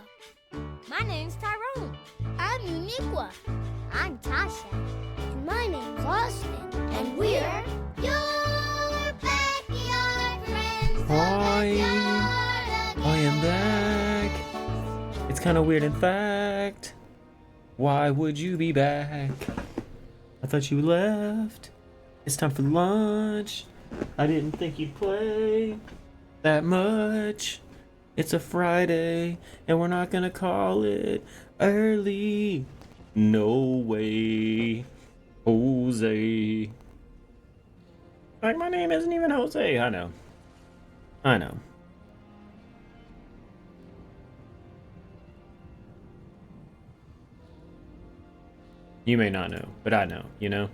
My name's Tyrone. I'm Uniqua. I'm Tasha. And my name's Austin. And we're your backyard friends. I am back. It's kind of weird, in fact. Why would you be back? I thought you left. It's time for lunch. I didn't think you'd play that much. It's a Friday, and we're not gonna call it early. No way, Jose. Like, my name isn't even Jose. I know. I know. You may not know, but I know, you know?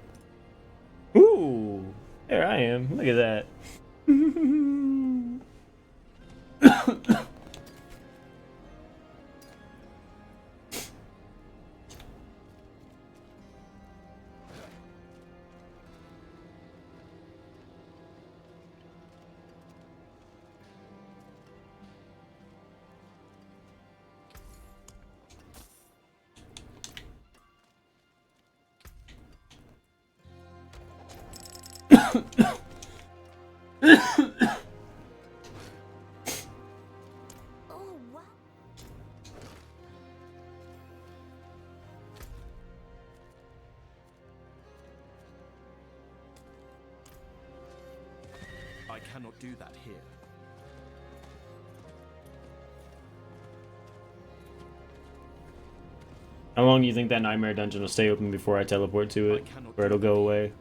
Ooh, there I am. Look at that. Oh, wow. I cannot do that here. How long do you think that nightmare dungeon will stay open before I teleport to it? Or it'll go away?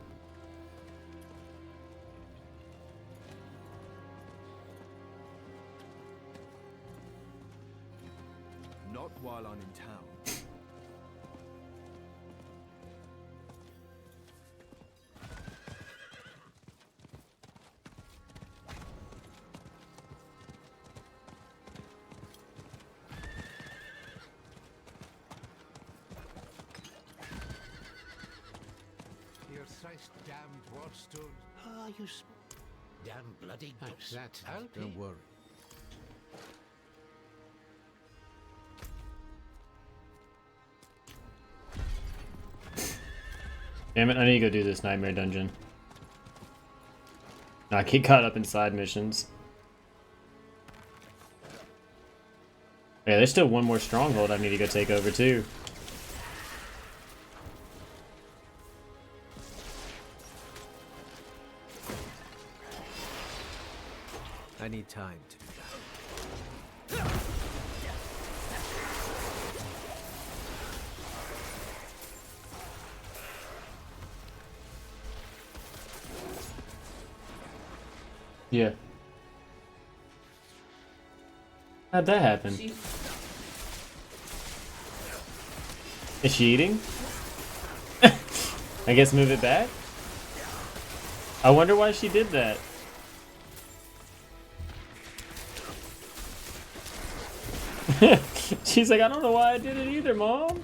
Not while I'm in town. Your thrice damned warstone. Ah, you damn bloody ghost. That Don't worry. Damn it, I need to go do this nightmare dungeon. I get caught up in side missions. Yeah, there's still one more stronghold I need to go take over too. I need time to do that. Yeah. How'd that happen? Is she eating? I guess move it back? I wonder why she did that. She's like, I don't know why I did it either, Mom.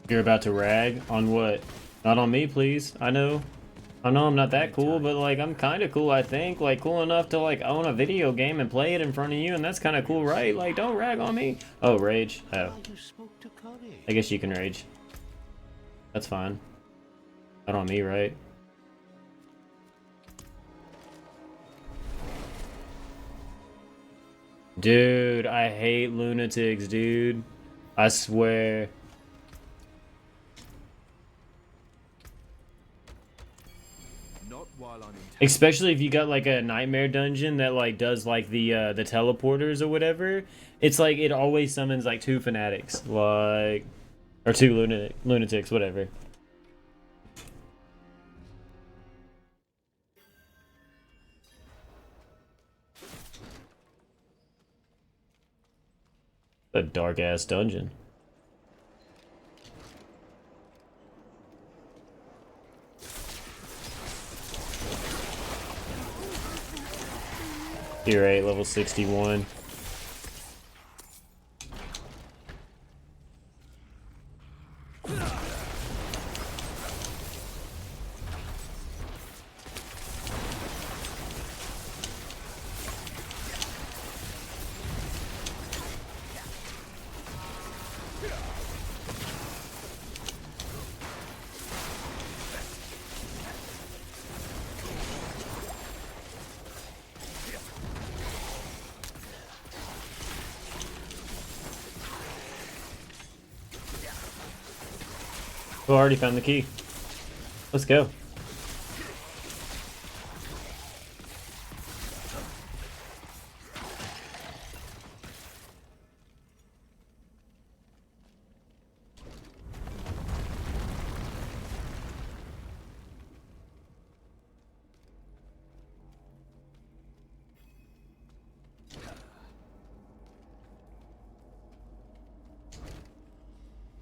You're about to rag? On what? Not on me, please. I know I'm not that cool, but like I'm kind of cool, I think. Like cool enough to like own a video game and play it in front of you, and that's kind of cool, right? Like don't rag on me. Oh, rage. Oh. I guess you can rage. That's fine. Not on me, right? Dude, I hate lunatics, dude. I swear. Not while I'm in town. Especially if you got like a nightmare dungeon that like does like the teleporters or whatever. It's like it always summons like two fanatics, like, or two lunatics, whatever. A dark ass dungeon. Tier 8, level 61. Oh, I already found the key. Let's go.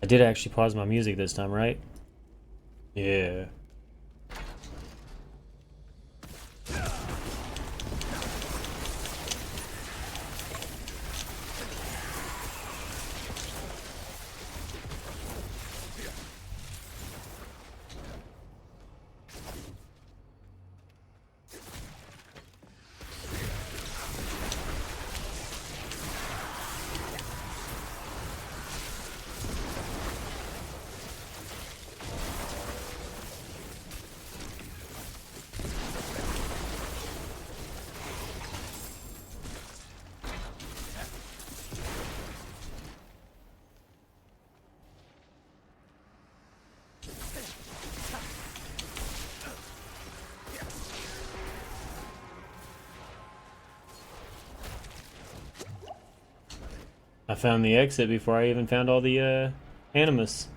I did actually pause my music this time, right? Yeah. I found the exit before I even found all the animus.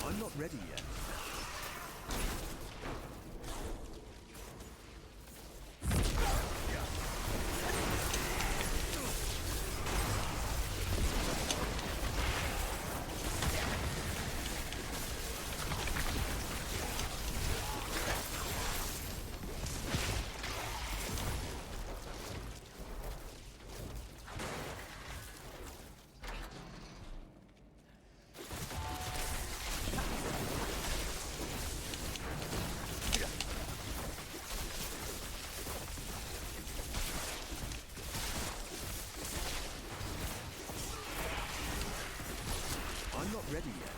I'm not ready yet. I'm not ready yet.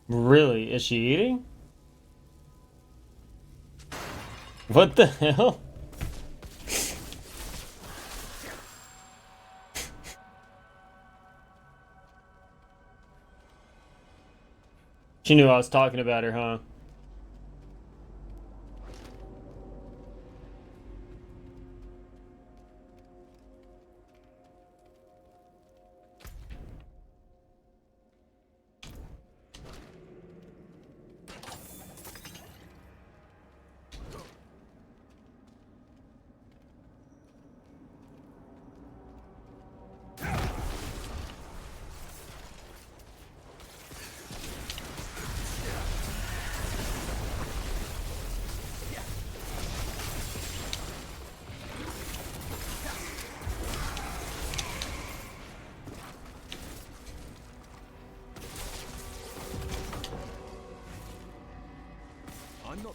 Really? Is she eating? What the hell? She knew I was talking about her, huh?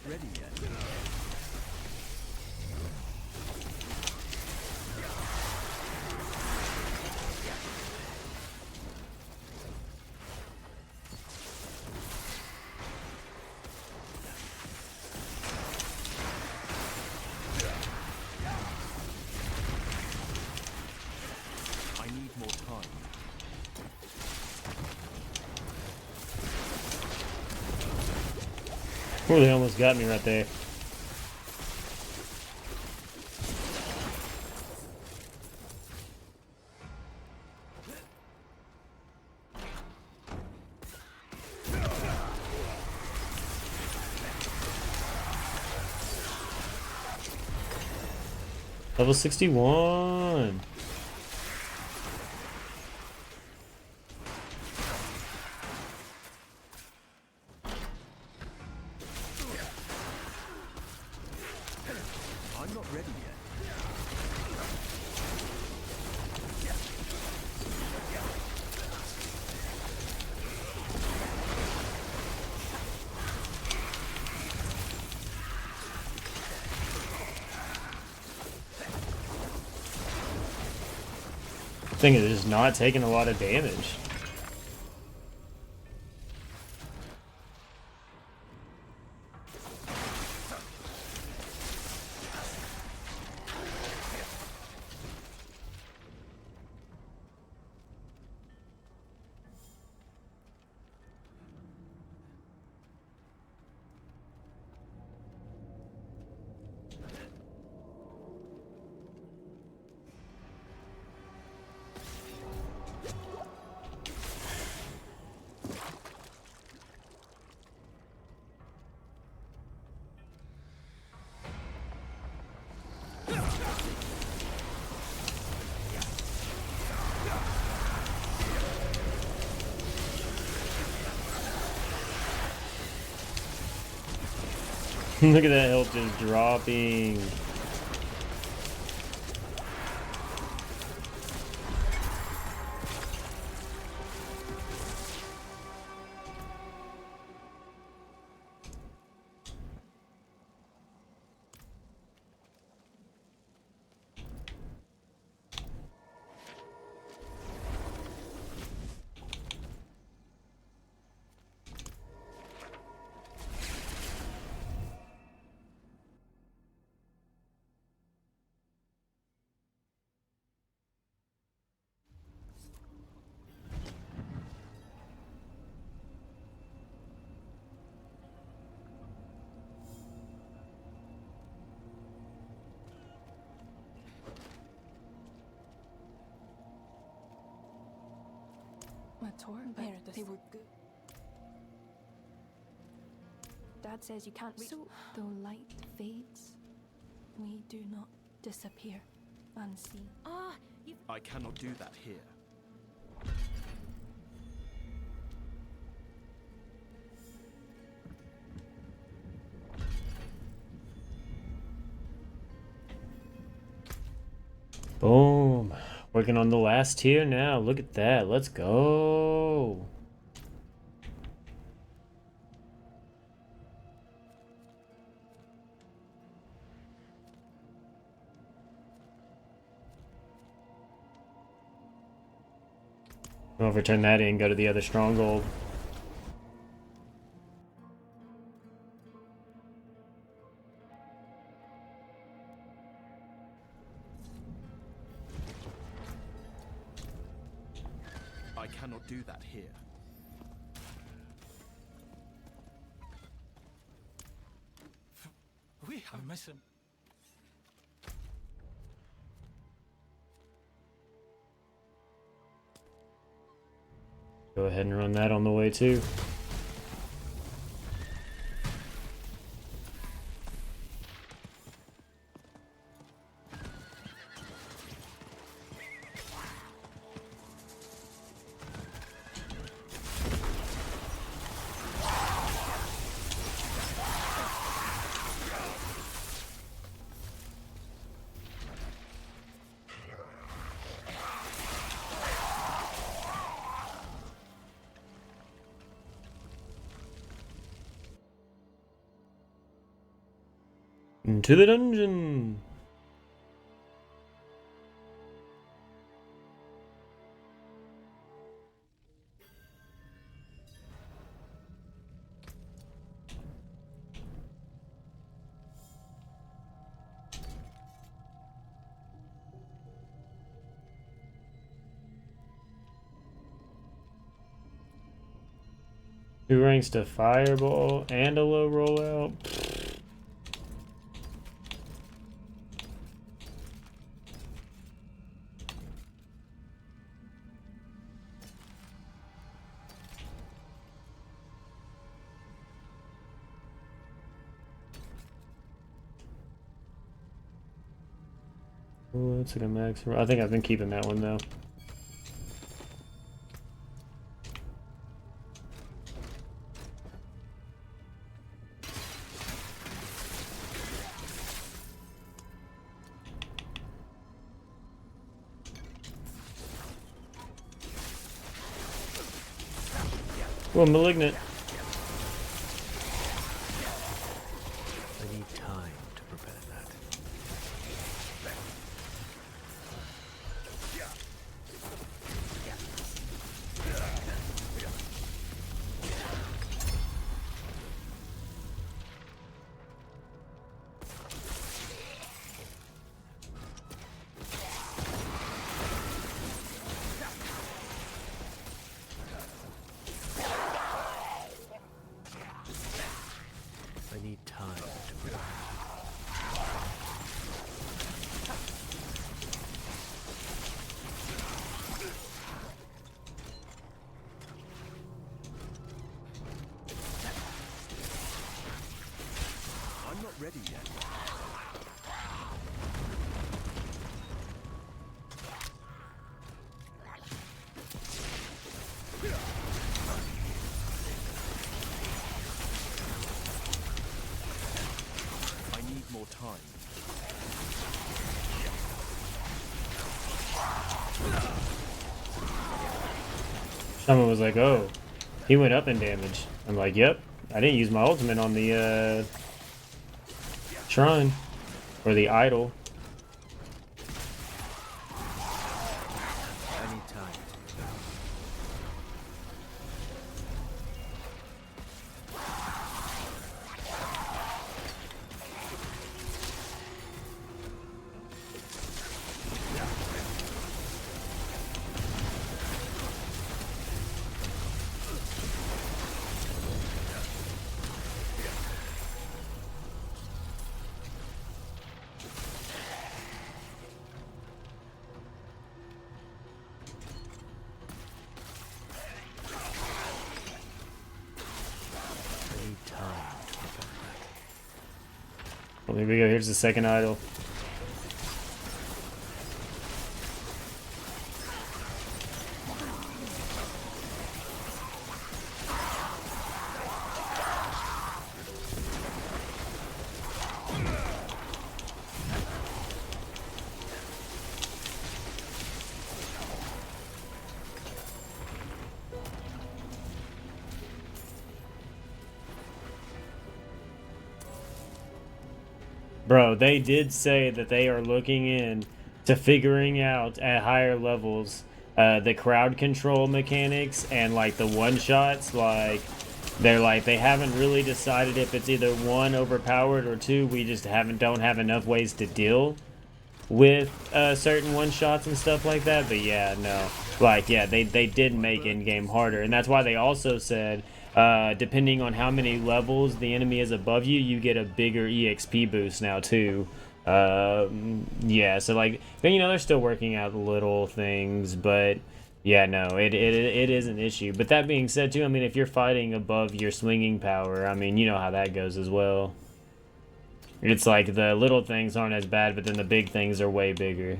not ready yet. I need more time. Oh, they almost got me right there. Level 61. I'm not ready yet. Thing is just not taking a lot of damage. Look at that health just dropping. A tour, but they were good. Dad says you can't reach. So, though light fades, we do not disappear unseen. Ah, I cannot do that here. Boom. Working on the last tier now. Look at that. Let's go. I'll overturn that in, go to the other stronghold. I cannot do that here. We are missing. Go ahead and run that on the way too. To the dungeon. Two ranks to fireball and a low rollout. Oh, that's like a max. I think I've been keeping that one though. Well, Malignant. I need time to prepare that. I need time to prepare. I'm not ready yet. I need more time. Someone was like, "Oh, he went up in damage." I'm like, "Yep, I didn't use my ultimate on the shrine or the idol." I need time. I need time to prepare that. Well, here we go. Here's the second idol. Bro, they did say that they are looking in to figuring out at higher levels the crowd control mechanics and like the one shots. Like they're like they haven't really decided if it's either one overpowered or two. We just don't have enough ways to deal with certain one shots and stuff like that. But yeah, no, like yeah, they did make Endgame harder, and that's why they also said depending on how many levels the enemy is above you, you get a bigger EXP boost now too. Yeah, so like you know they're still working out little things, but yeah, no, it is an issue. But that being said too, I mean if you're fighting above your swinging power, I mean you know how that goes as well. It's like the little things aren't as bad, but then the big things are way bigger.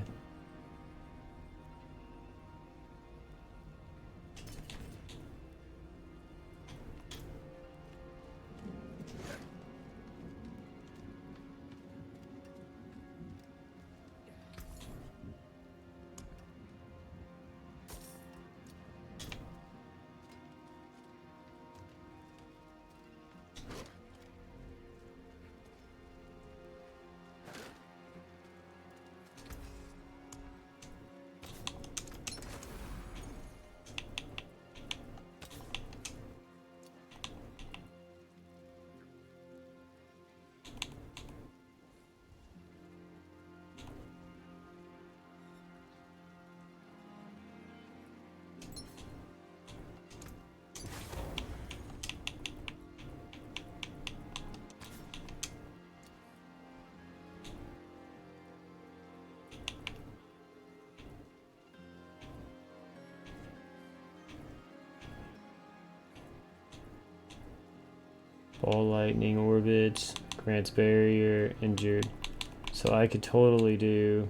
Ball lightning orbits, grants barrier, injured. So I could totally do.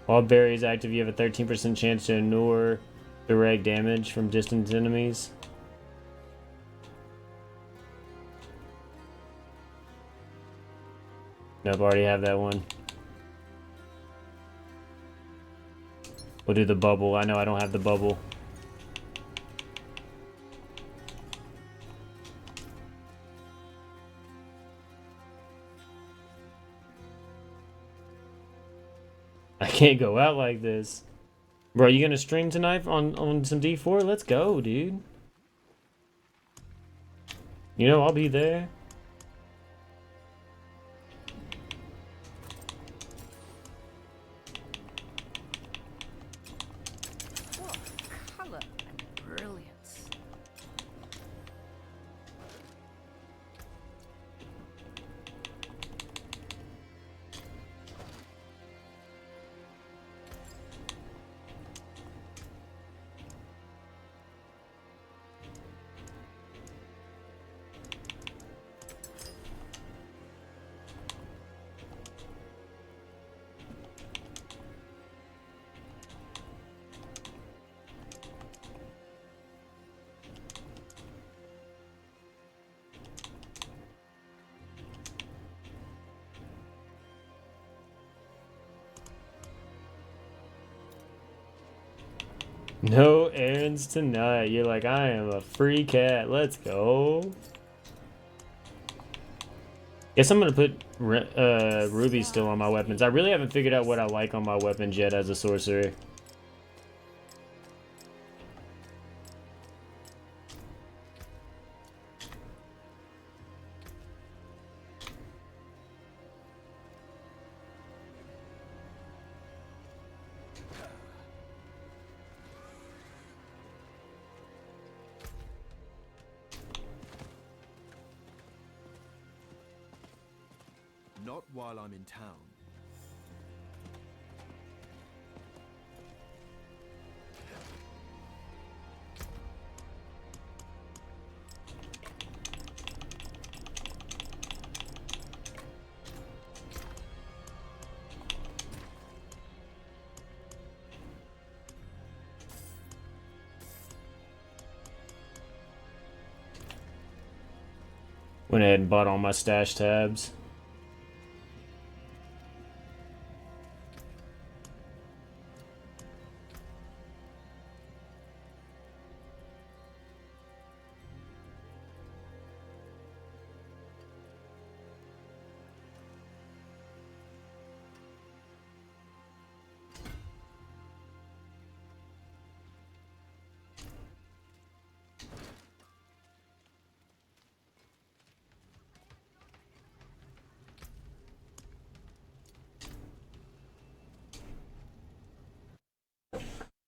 While Barrier is active, you have a 13% chance to ignore direct damage from distant enemies. Nope, already have that one. We'll do the bubble. I know I don't have the bubble. I can't go out like this. Bro, you gonna stream tonight on some D4? Let's go, dude. You know I'll be there. What color and brilliance. No errands tonight. You're like, I am a free cat. Let's go. Guess I'm gonna put Ruby still on my weapons. I really haven't figured out what I like on my weapons yet as a sorcerer. Not while I'm in town. Went ahead and bought all my stash tabs.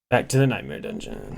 Back to the Nightmare Dungeon.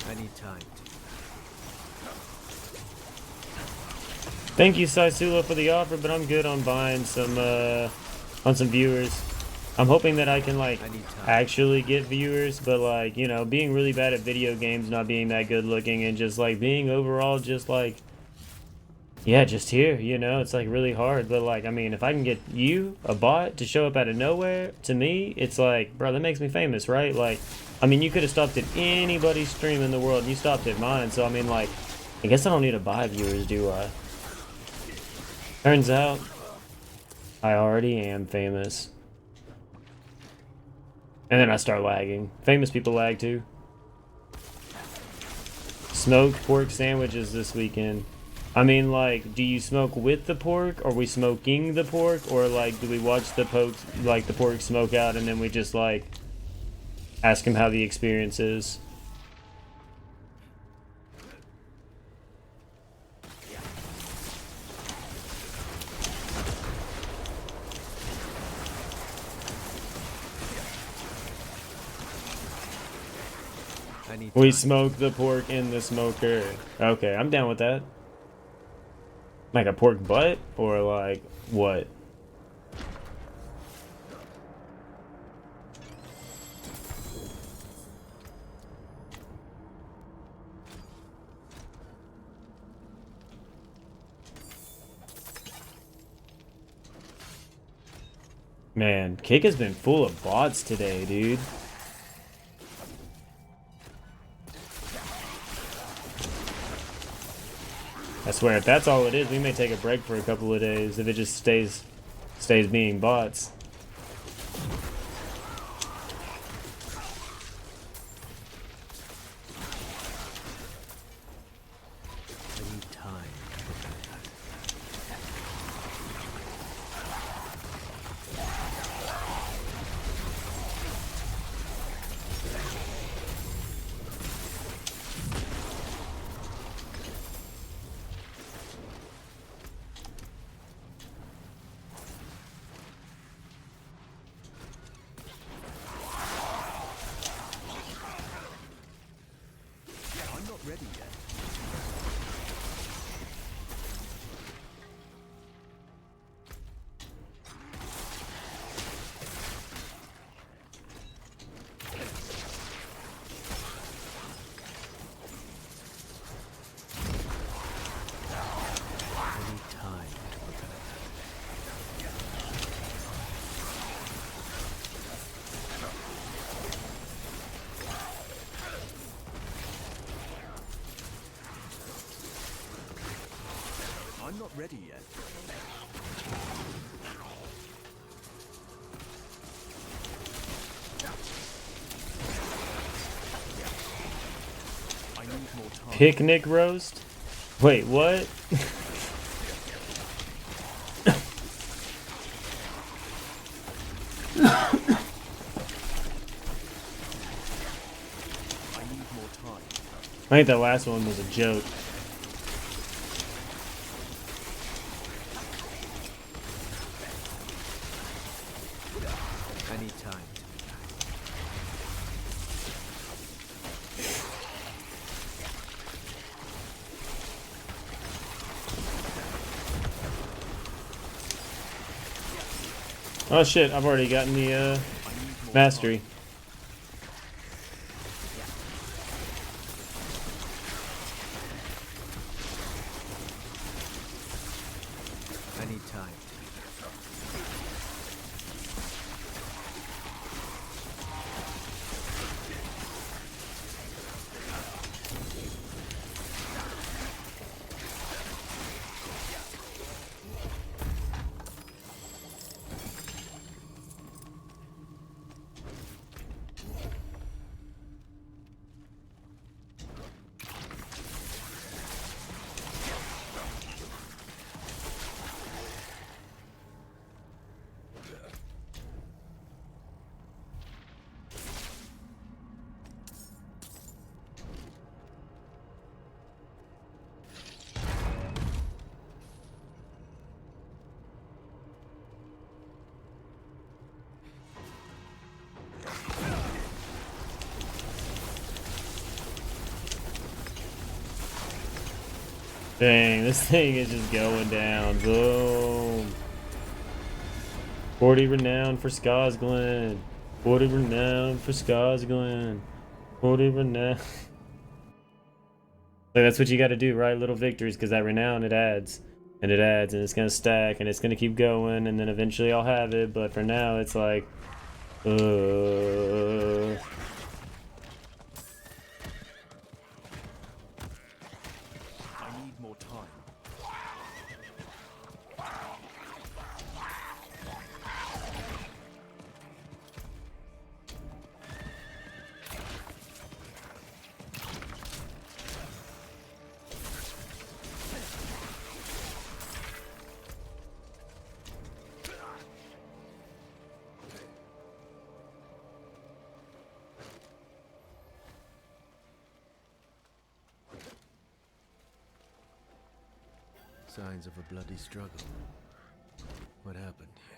I need time. Thank you, Saisula, for the offer, but I'm good on buying some on some viewers. I'm hoping that I can like actually get viewers, but like, you know, being really bad at video games, not being that good looking, and just like being overall just like, yeah, just here, you know, it's like really hard. But like, I mean, if I can get you, a bot, to show up out of nowhere, to me, it's like, bro, that makes me famous, right? Like, I mean, you could have stopped at anybody's stream in the world, and you stopped at mine. So I mean, like, I guess I don't need to buy viewers, do I? Turns out, I already am famous. And then I start lagging. Famous people lag too. Smoked pork sandwiches this weekend. I mean, like, do you smoke with the pork? Are we smoking the pork? Or, like, do we watch the pork smoke out and then we just, like, ask him how the experience is? We smoke the pork in the smoker. Okay, I'm down with that. Like a pork butt? Or like, what? Man, Kick has been full of bots today, dude. I swear, if that's all it is, we may take a break for a couple of days if it just stays being bots. I need time. I'm not ready yet. I need more time. Picnic roast? Wait, what? I think that last one was a joke. I need time. Oh shit, I've already gotten the mastery. I need time. Dang, this thing is just going down. Boom. 40 renown for Skosglen. 40 renown for Skosglen. 40 renown. Like, that's what you got to do, right? Little victories, because that renown, it adds. And it adds, and it's going to stack, and it's going to keep going, and then eventually I'll have it. But for now, it's like... I need more time. Signs of a bloody struggle. What happened here?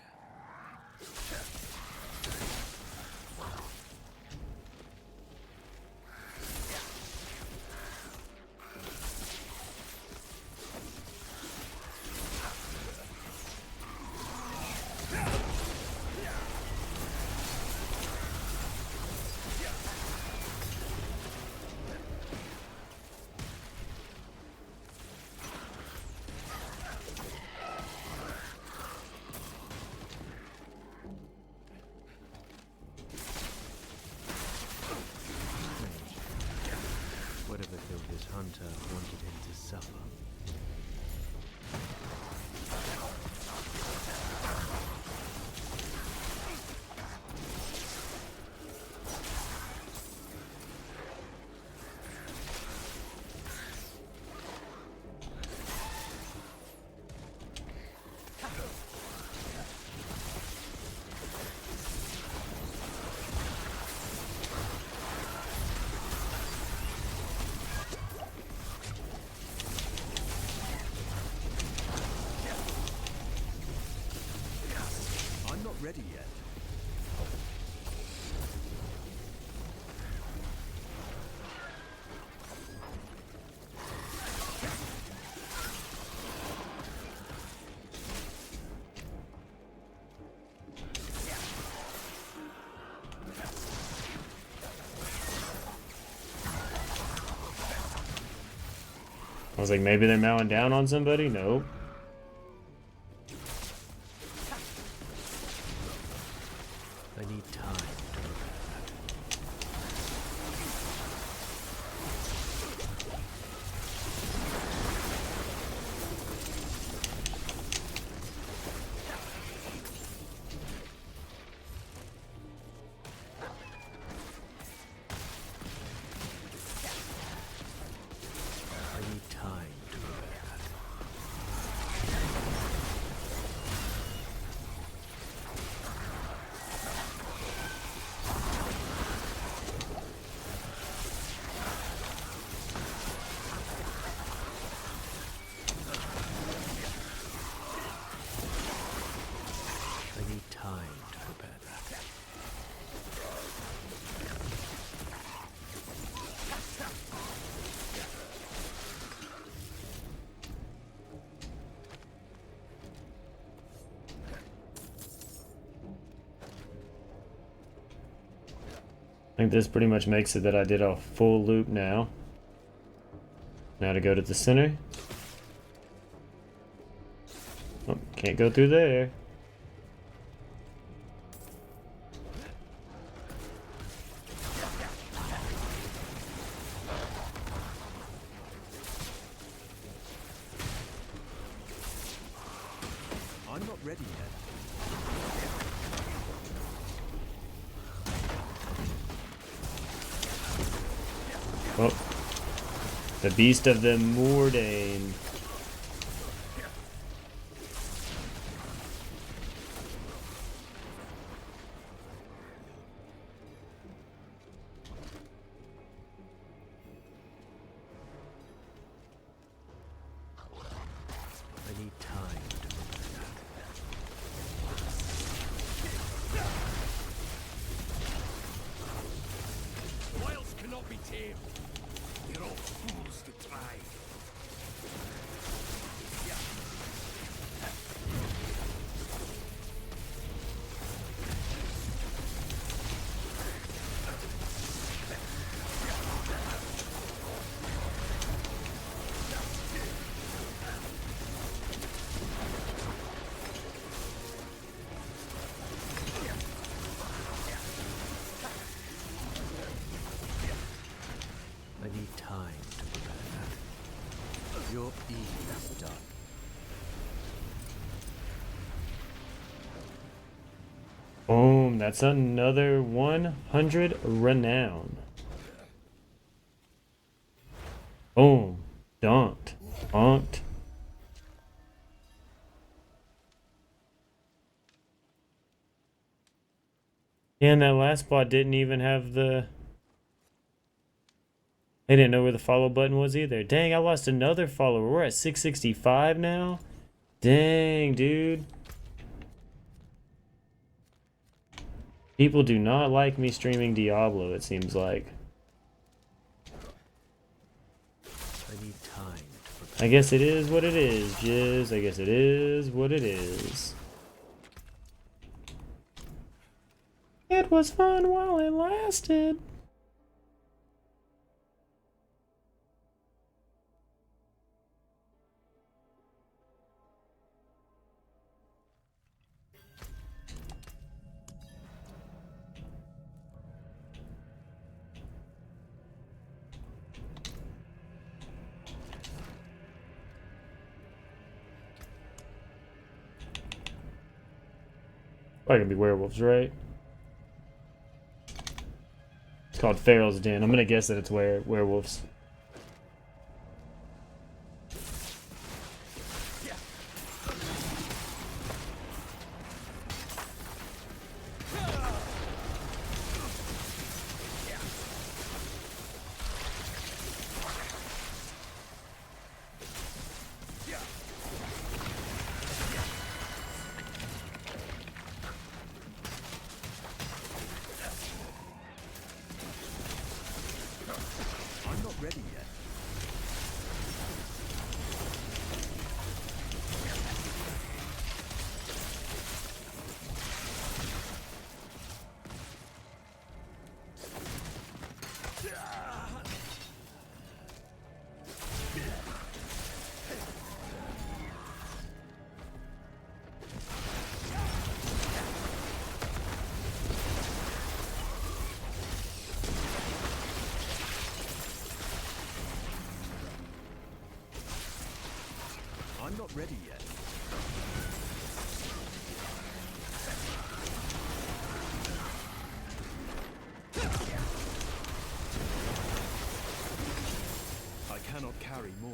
Whatever killed this hunter wanted him to suffer. I'm not ready yet. I was like, maybe they're mowing down on somebody? Nope. I need time to prepare that. I need time to prepare that. I need time to prepare that. I think this pretty much makes it that I did a full loop now. Now to go to the center. Oh, can't go through there. I'm not ready yet. Oh, the beast of the Mordane. I need time to prepare Wiles cannot be tamed. They're all fools to try. need time to prepare that. Your Eve is done. Boom, that's another 100 renown. Boom, dunked, dunked. Yeah, and that last spot didn't even have the... They didn't know where the follow button was either. Dang, I lost another follower. We're at 665 now? Dang, dude. People do not like me streaming Diablo, it seems like. I need time to prepare. I guess it is what it is, Jizz. I guess it is what it is. It was fun while it lasted. Probably gonna be werewolves, right? It's called Pharaoh's Den. I'm gonna guess that it's werewolves. I'm not ready yet. I'm not ready yet. I cannot carry more.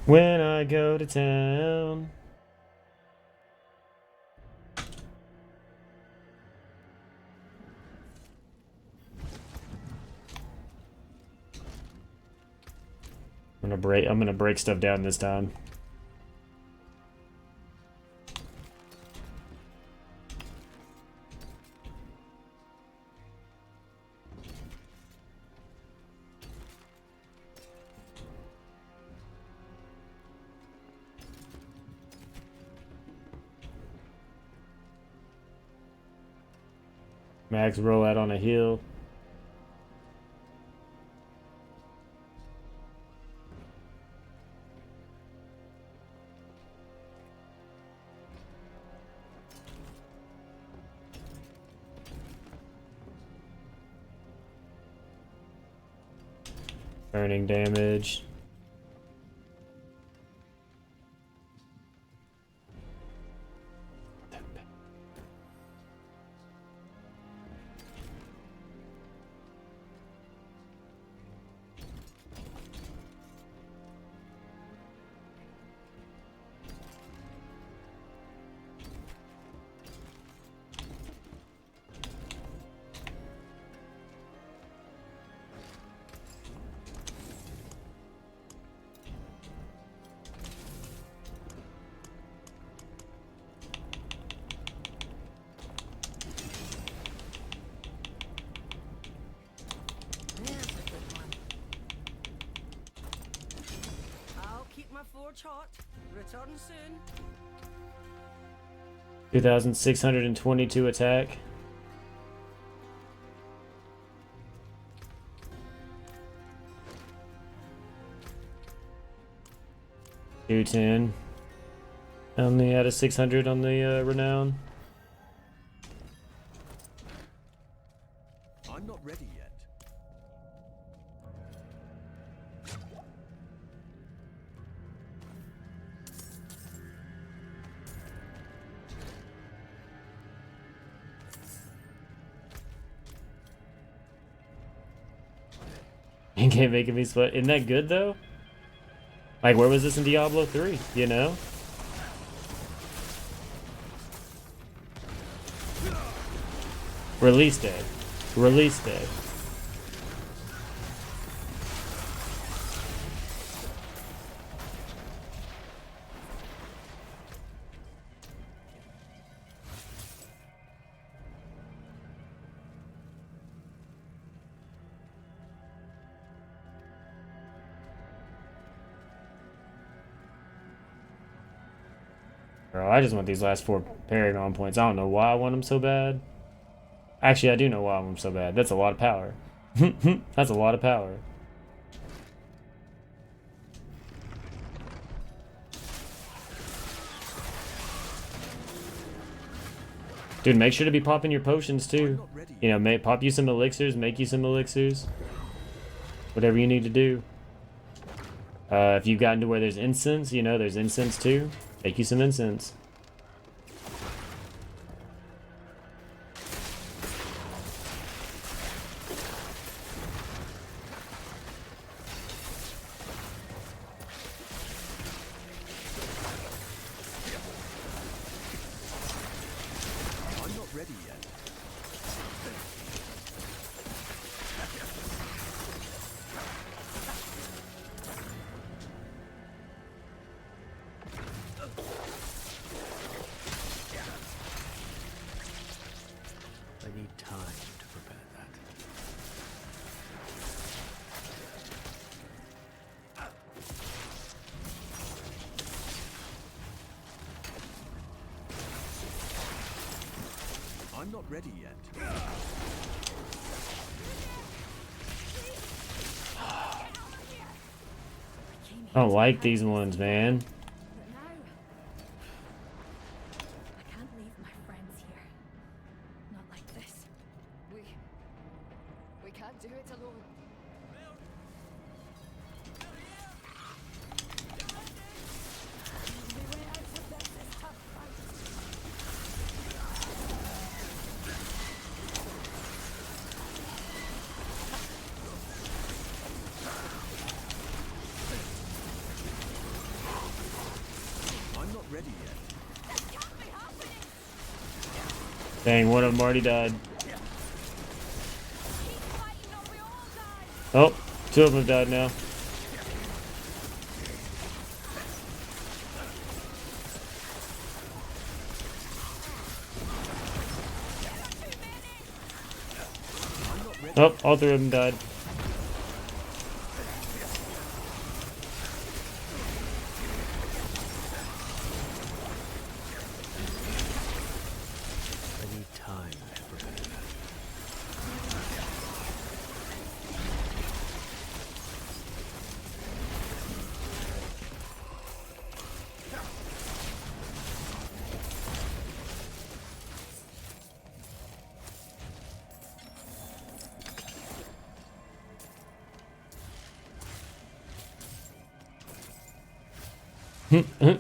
When I go to town. I'm gonna break stuff down this time. Max roll out on a hill. Burning damage. My forge hot. Return soon. 2,622 attack. 210. Only had a 600 on the renown. I'm not ready yet. Endgame making me sweat. Isn't that good though? Like, where was this in Diablo 3? You know? Release day. Release day. Bro, I just want these last 4 Paragon points. I don't know why I want them so bad. Actually, I do know why I want them so bad. That's a lot of power. That's a lot of power. Dude, make sure to be popping your potions too. You know, pop you some elixirs, make you some elixirs. Whatever you need to do. If you've gotten to where there's incense, you know, there's incense too. Make you some incense. I'm not ready yet. I need time to prepare that. I'm not ready yet. I don't like these ones, man. But now, I can't leave my friends here. Not like this. We can't do it alone. I'm not ready yet. Dang, one of them already died. Oh, 2 of them have died now. Oh, all 3 of them died. I need time to prepare that.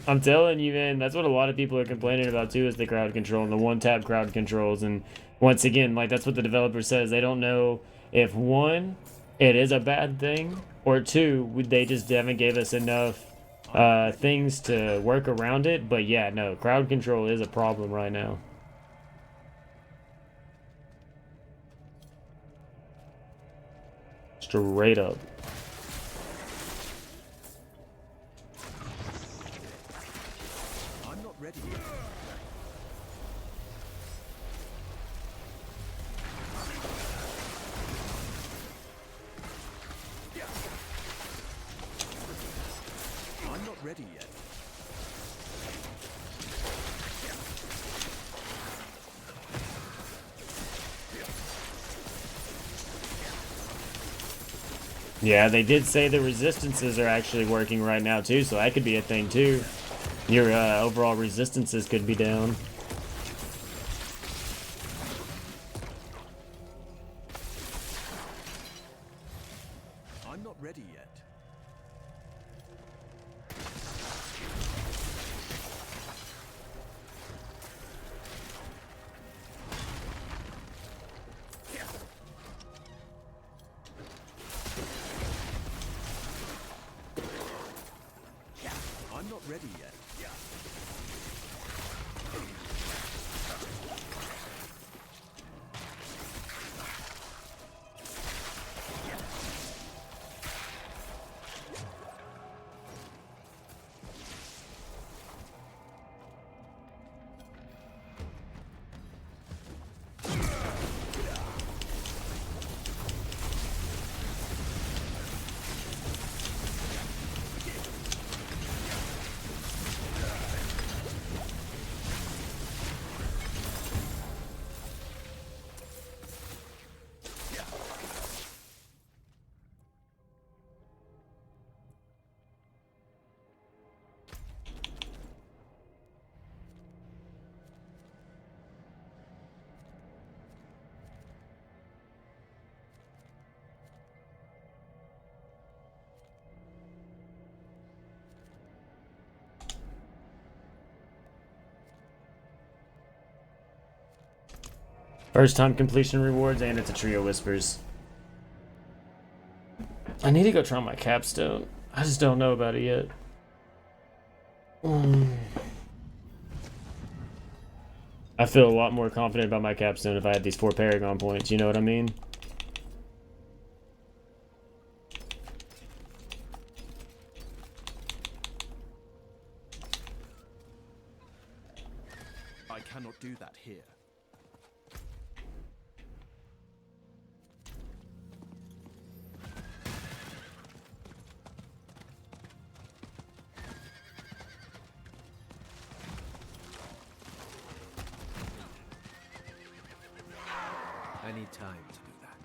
I'm telling you, man, that's what a lot of people are complaining about too, is the crowd control and the one-tap crowd controls. And once again, like, that's what the developer says. They don't know if 1, it is a bad thing, or 2, they just haven't gave us enough things to work around it. But yeah, no, crowd control is a problem right now. Straight up. I'm not ready yet. I'm not ready yet. Yeah, they did say the resistances are actually working right now too, so that could be a thing too. Your overall resistances could be down. I'm not ready yet. I'm not ready yet. First time completion rewards, and it's a trio whispers. I need to go try my capstone. I just don't know about it yet. I feel a lot more confident about my capstone if I had these 4 Paragon points, you know what I mean? I cannot do that here. I need time to do that.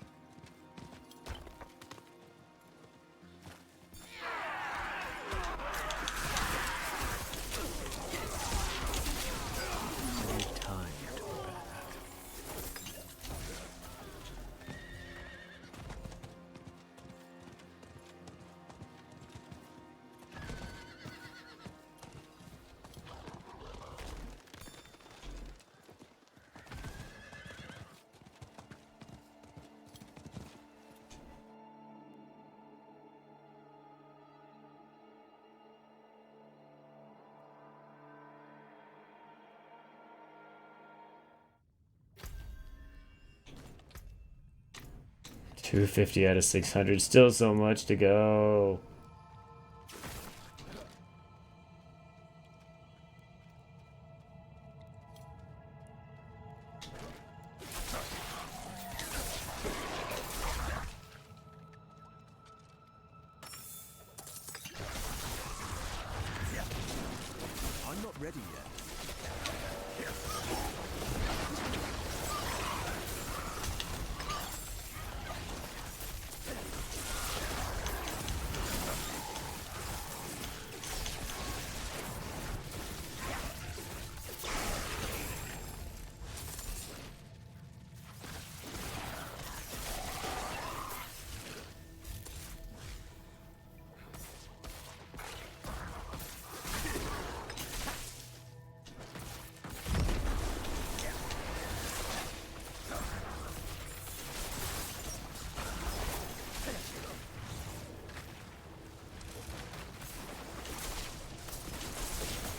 I need time to prepare that. $250 out of 600. Still so much to go. I'm not ready yet.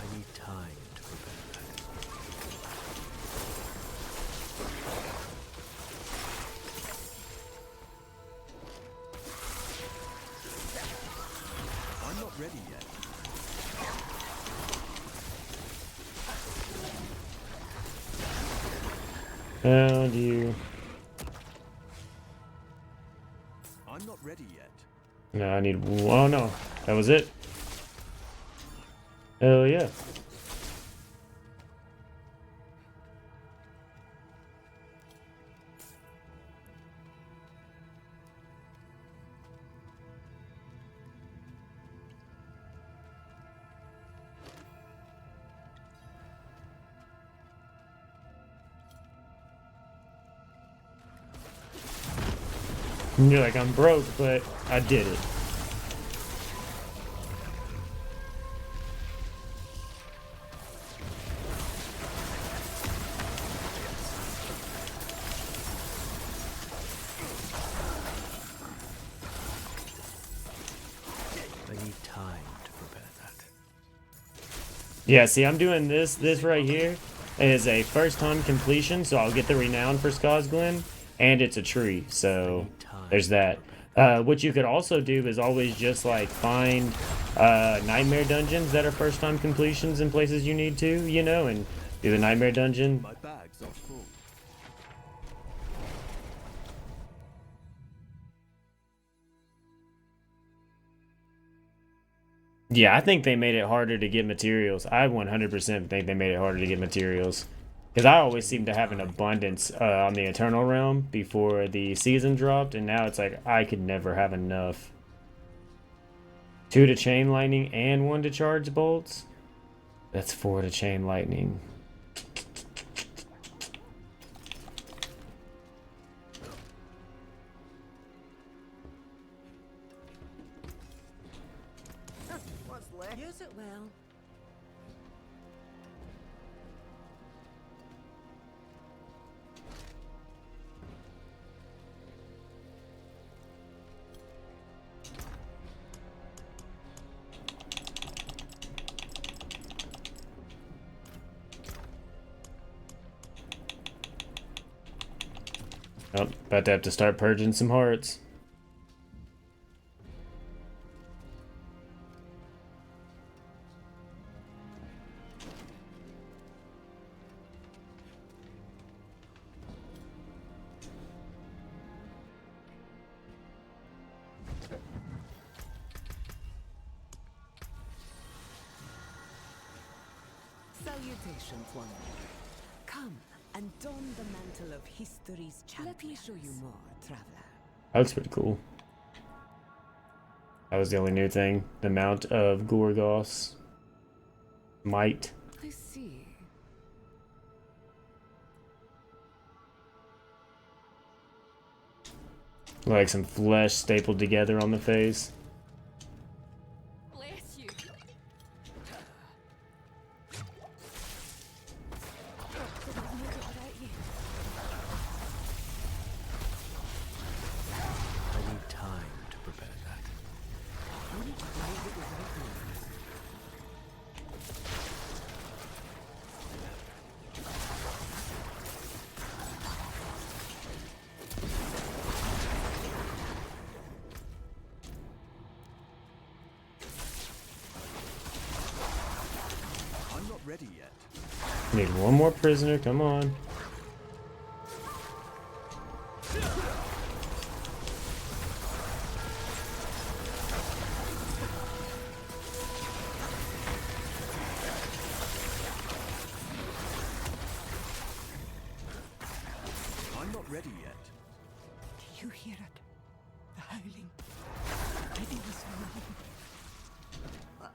I need time to prepare that. I'm not ready yet. Found you. I'm not ready yet. No, I need. Oh no, that was it. Hell yeah. And you're like, I'm broke, but I did it. I need time to prepare that. Yeah, see, I'm doing this right here is a first time completion, so I'll get the renown for Skosglen, and it's a tree, so there's that. What you could also do is always just like find nightmare dungeons that are first time completions in places you need to, you know, and do the nightmare dungeon. My bags are full. Yeah, I think they made it harder to get materials. I 100% think they made it harder to get materials. Because I always seem to have an abundance on the Eternal Realm before the season dropped, and now it's like I could never have enough. 2 to chain lightning and 1 to charge bolts? That's 4 to chain lightning. What's left? Use it well. Oh, about to have to start purging some hearts. Salutations, one. Come and don the mantle of history's champion. Let me show you more, traveler. That looks pretty cool. That was the only new thing. The Mount of Gorgos. Might. I see. Like some flesh stapled together on the face. Bless you. I need time to prepare that. I'm not ready yet. Need one more prisoner, come on. I'm not ready yet. Do you hear it? The howling. Maybe it was wrong.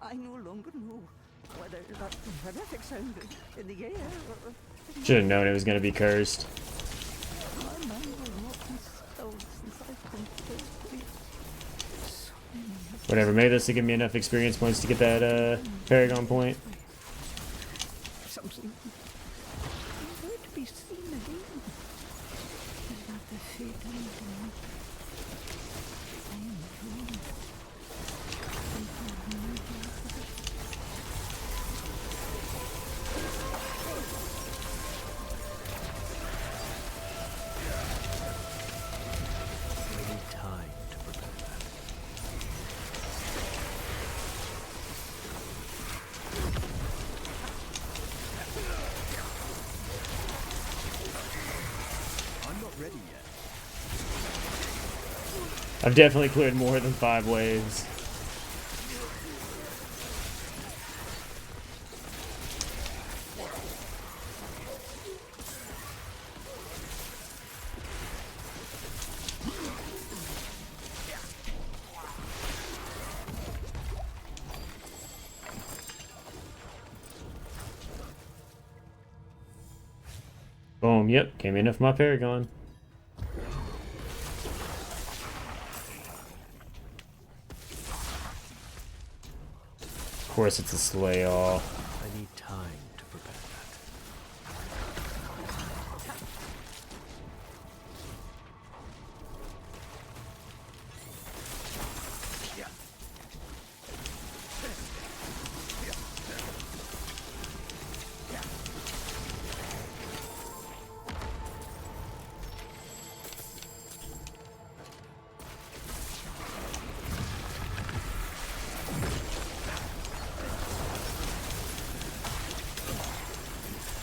I no longer know whether that horrific sound in the air or... Should have known it was going to be cursed. My mind will not be still since I've come to this. Whatever, maybe this will give me enough experience points to get that Paragon point. Something where to be seen again. Is that the fate of me? I am wrong. I need time to prepare that. I'm not ready yet. I've definitely cleared more than 5 waves. Boom, yep, came in off my Paragon. course it's a slay all. I need time to prepare that.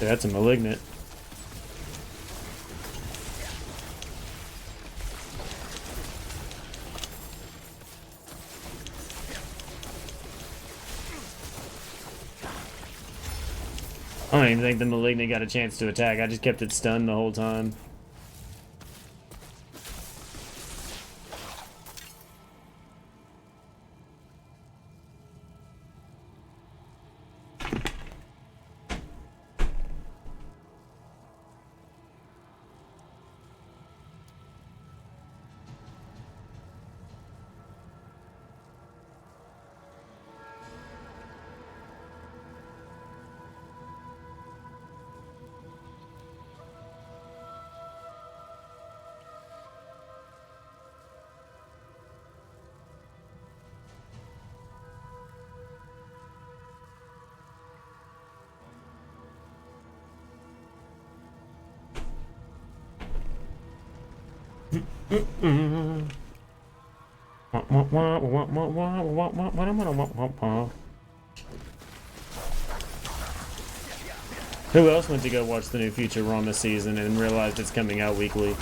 That's a Malignant. I don't even think the Malignant got a chance to attack. I just kept it stunned the whole time. Who else went to go watch the new Futurama season and realized it's coming out weekly?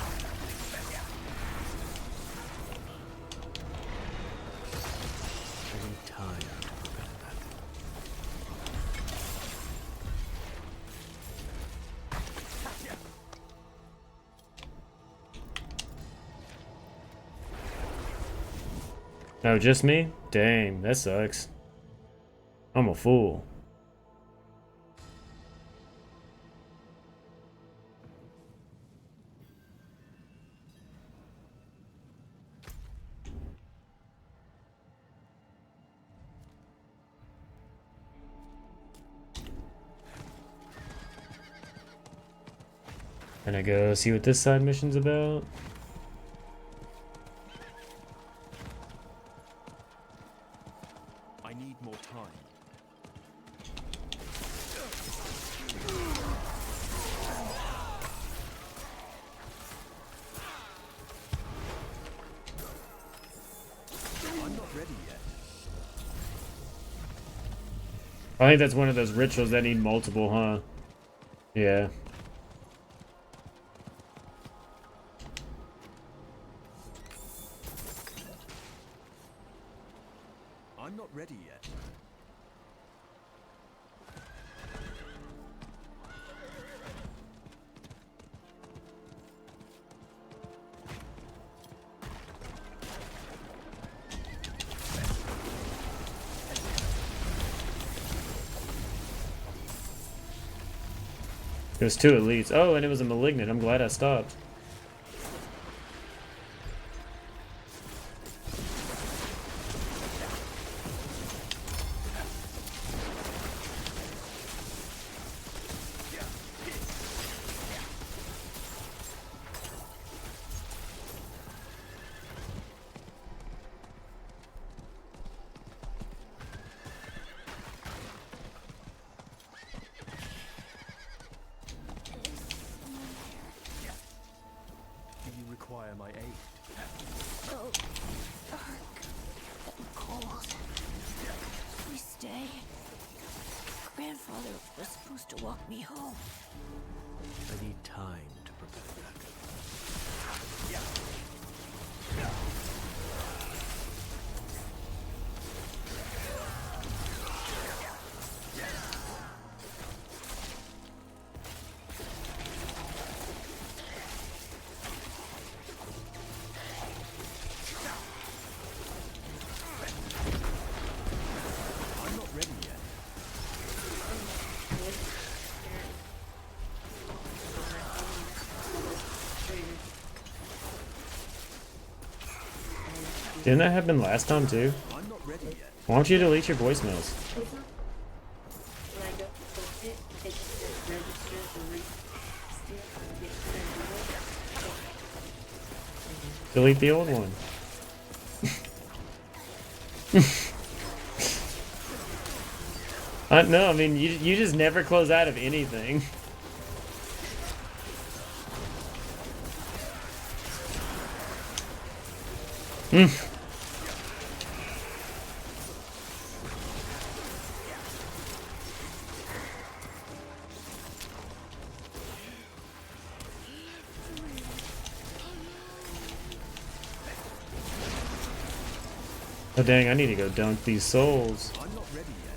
Oh, just me? Dang, that sucks. I'm a fool. Gonna go see what this side mission's about. I need more time. I'm not ready yet. I think that's one of those rituals that need multiple, huh? Yeah. I'm not ready yet. It was 2 elites. Oh, and it was a Malignant. I'm glad I stopped. Require my aid. So dark and cold. We stay. Grandfather was supposed to walk me home. I need time to prepare that. Didn't that happen last time too? Why don't you delete your voicemails? it, hit the register to still get Delete the old one. No, I mean, you just never close out of anything. Oh dang, I need to go dunk these souls. I'm not ready yet.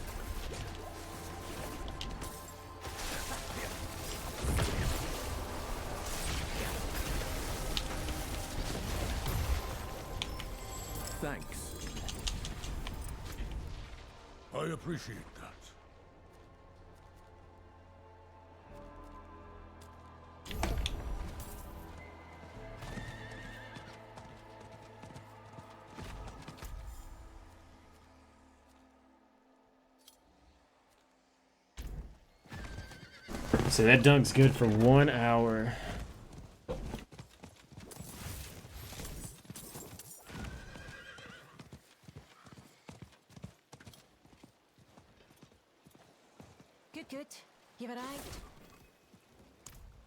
Thanks. I appreciate that. So that dunk's good for 1 hour. Good, good. You've arrived.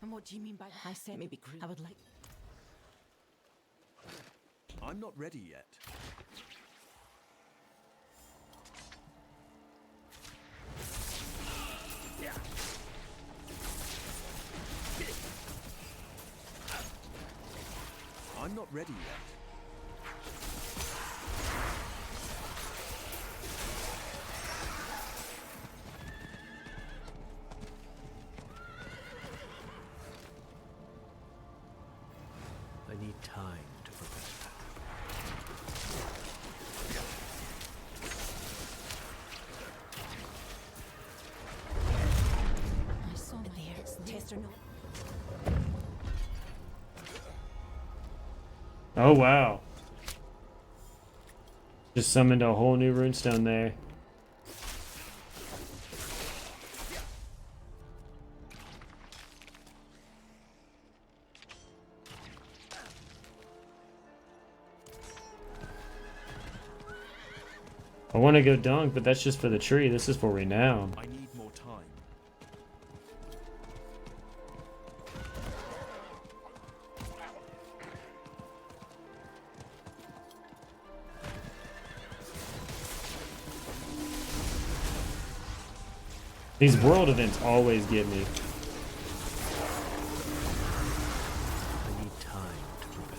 And what do you mean by I said maybe green? I would like. I'm not ready yet. I'm not ready yet. I need time to prepare. I saw my test or not. Oh wow. Just summoned a whole new runestone there. I want to go dunk, but that's just for the tree. This is for renown. I need more time. These world events always get me. I need time to prepare.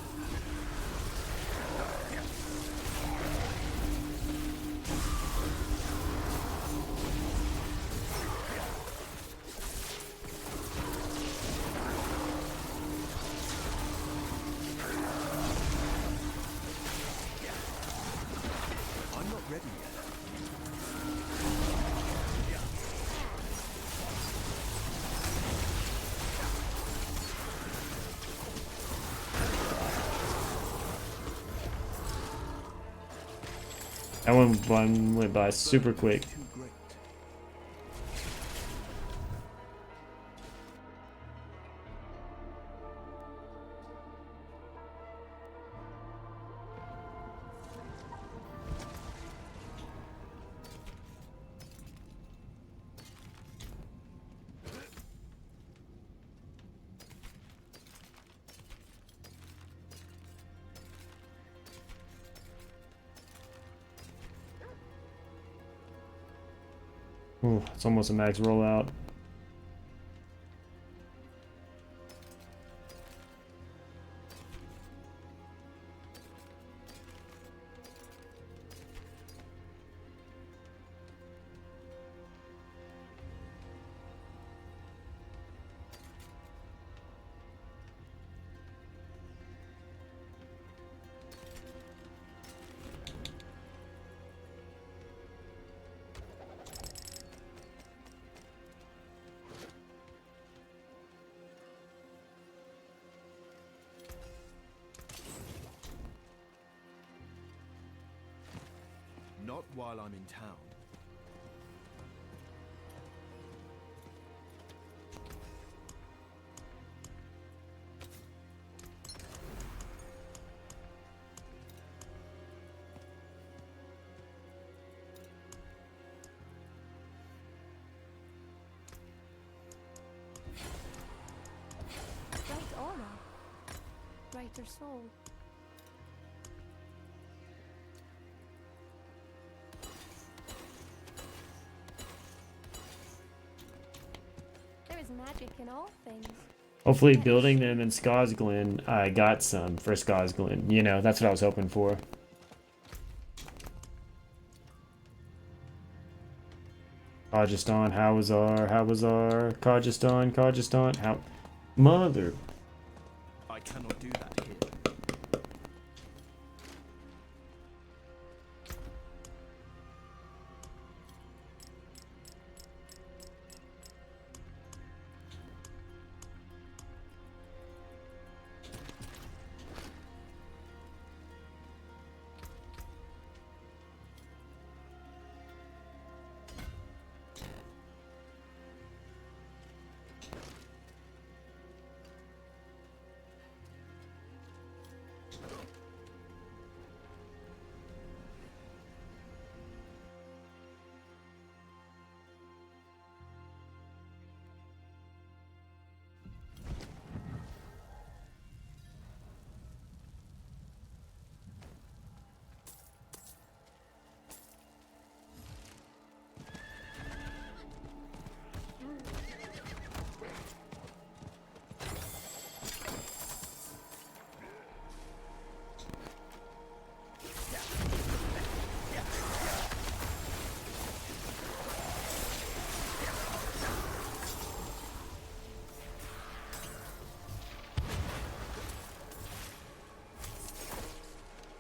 I'm not ready yet. That one went by super quick. Too great. Ooh, it's almost a max rollout. Not while I'm in town. better soul. There is magic in all things. Hopefully building them in Skosglen, I got some for Skosglen. You know, that's what I was hoping for. Kajistan, how was our Kajistan, how... Mother... I cannot do that here.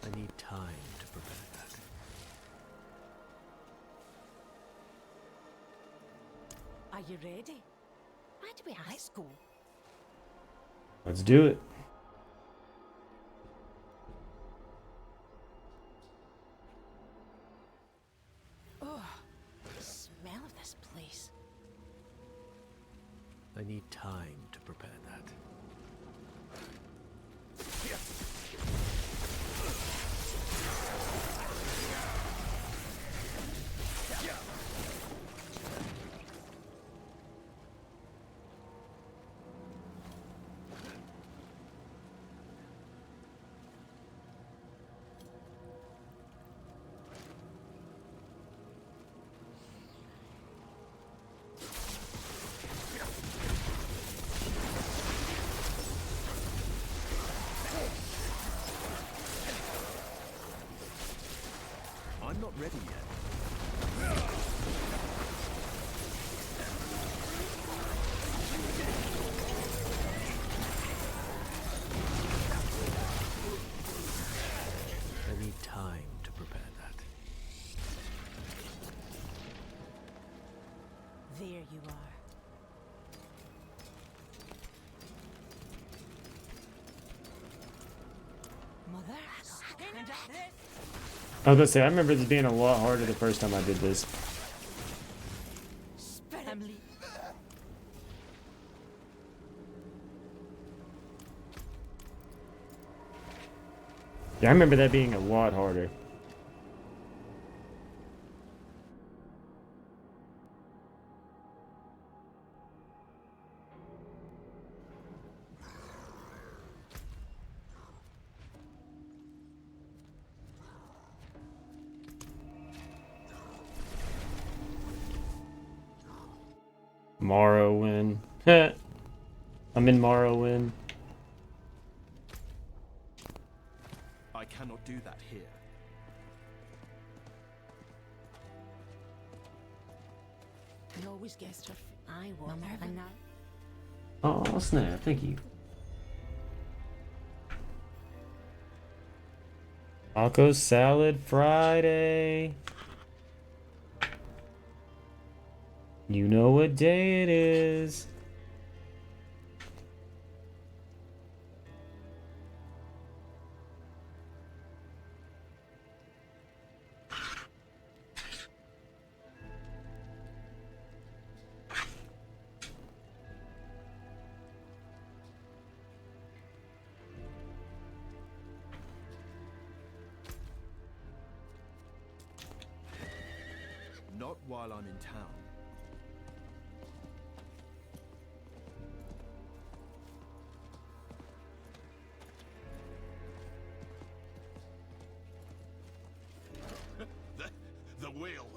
I need time to prepare that. Are you ready? Why do we high school? Let's do it. Oh, the smell of this place. I need time to prepare that. I'm not ready yet. I need time to prepare that. There you are. Mother, stand up this. I was gonna say, I remember this being a lot harder the first time I did this. Family. Yeah, I remember that being a lot harder. Morrowind. I'm in Morrowind. I cannot do that here. You always guessed her. I won. And now. Oh, snap. Thank you. Taco Salad Friday. You know what day it is. Not while I'm in town.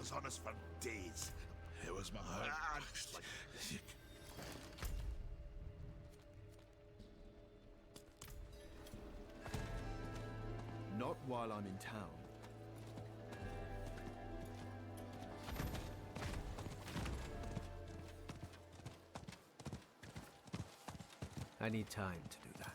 was on us for days. It was my heart. Not while I'm in town. I need time to do that.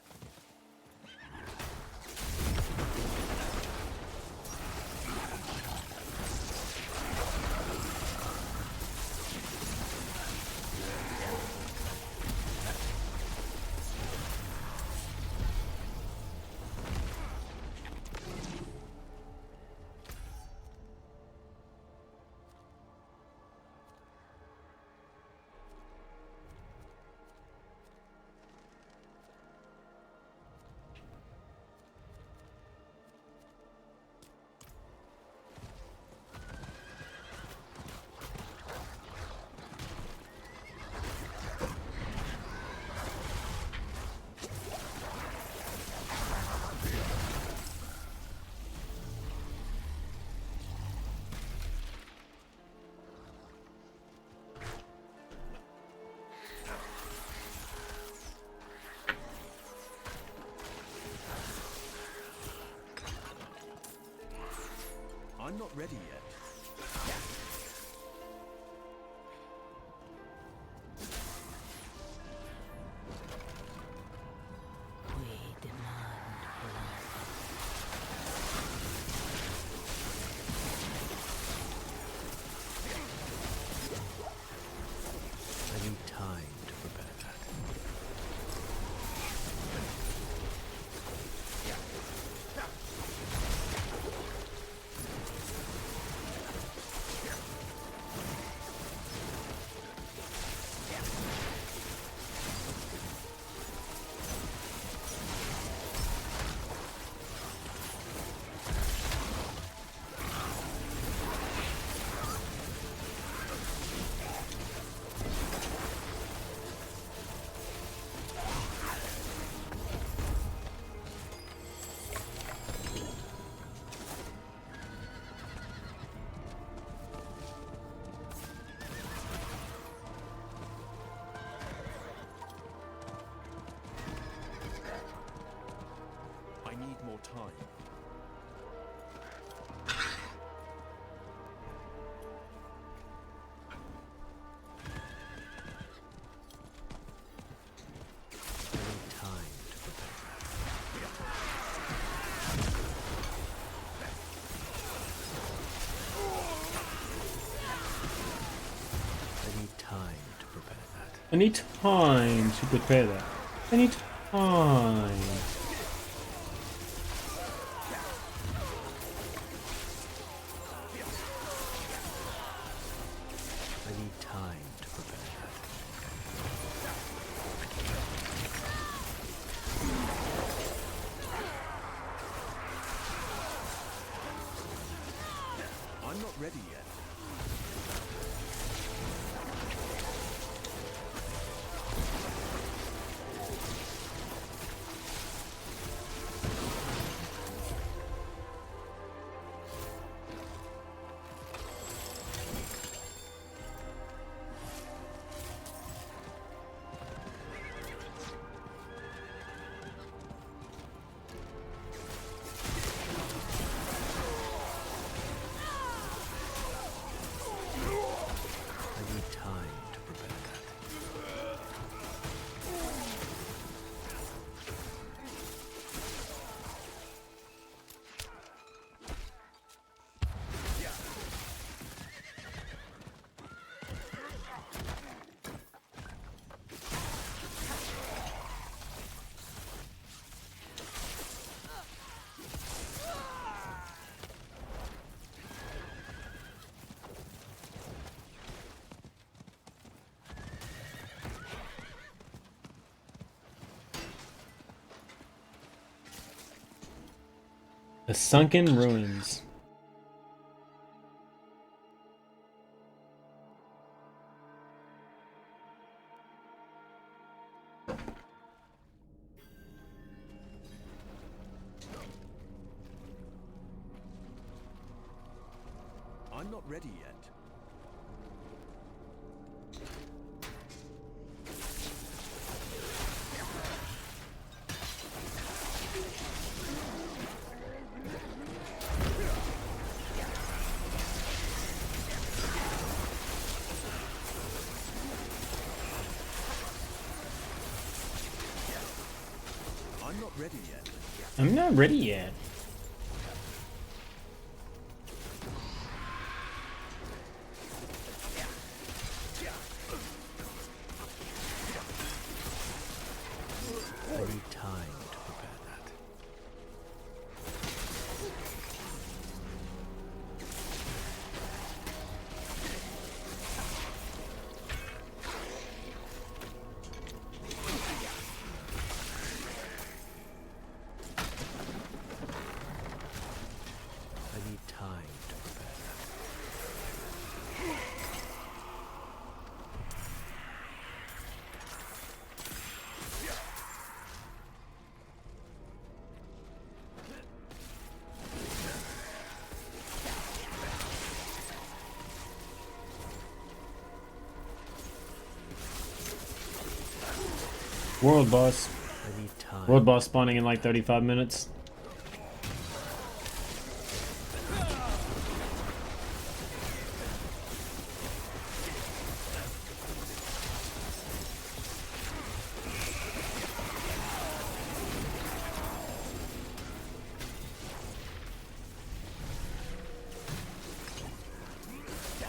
I'm not ready yet. I need time to prepare that. I need more time. I need time to prepare that. I need time to prepare that. I need time to prepare that. I need time. I need time to prepare that. I'm not ready yet. I need time to prepare that. The Sunken Ruins. I'm I'm not ready yet. I'm not ready yet. I'm not ready yet. I need time to prepare that. I need time to prepare that. World boss. I need time. World boss spawning in like 35 minutes.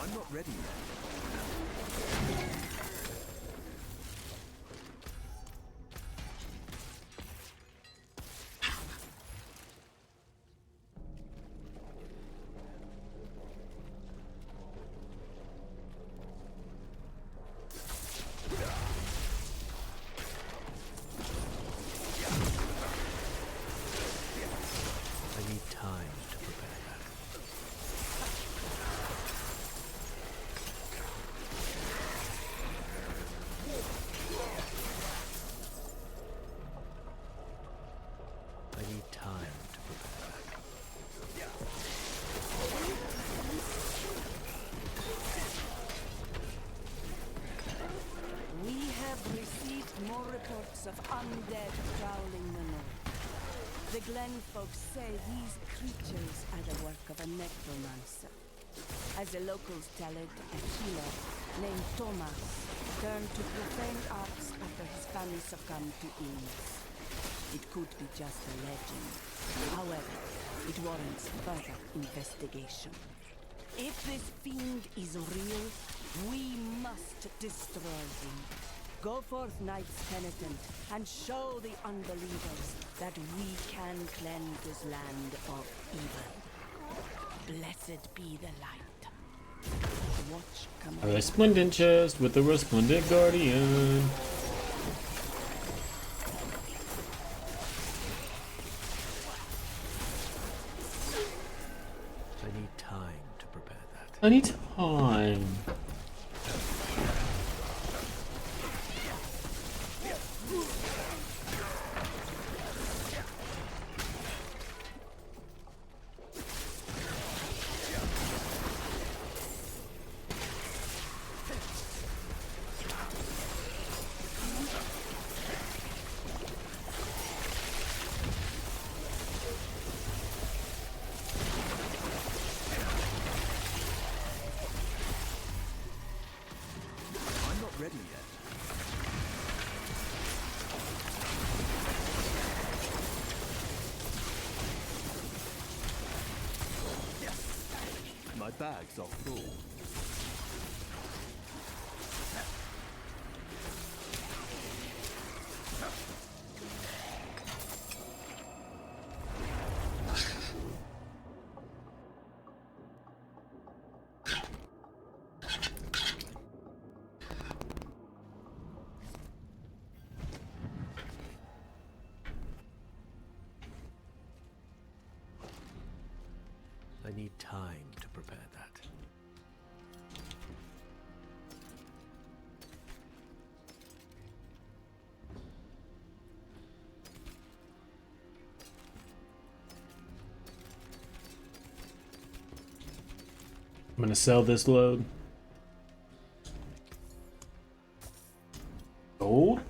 I'm not ready yet. I need time to prepare that. I need time to prepare that. We have received more reports of undead prowling the north. The Glen folks say these creatures are the work of a necromancer. As the locals tell it, a healer named Thomas turned to profane arts after his family succumbed to illness. It could be just a legend. However, it warrants further investigation. If this fiend is real, we must destroy him. Go forth, Knights Penitent, and show the unbelievers that we can cleanse this land of evil. Blessed be the light. Watch come A resplendent chest with a resplendent guardian. I need time to prepare that. I need time. I'm not ready yet. My bags are full. I need time to prepare that. I'm gonna sell this load. Gold?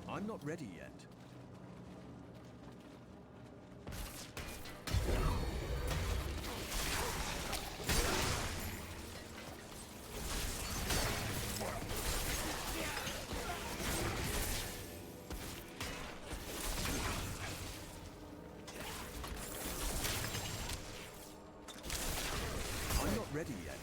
I'm not ready yet. I'm not ready yet.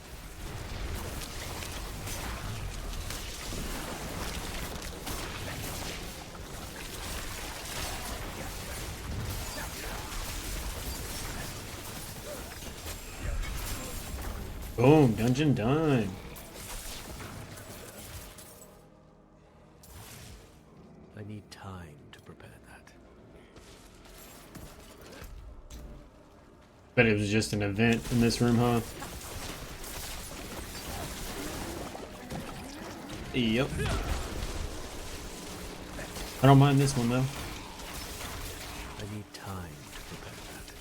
Boom, dungeon done. I need time to prepare that. Bet it was just an event in this room, huh? Yep. I don't mind this one though. I need time to prepare that.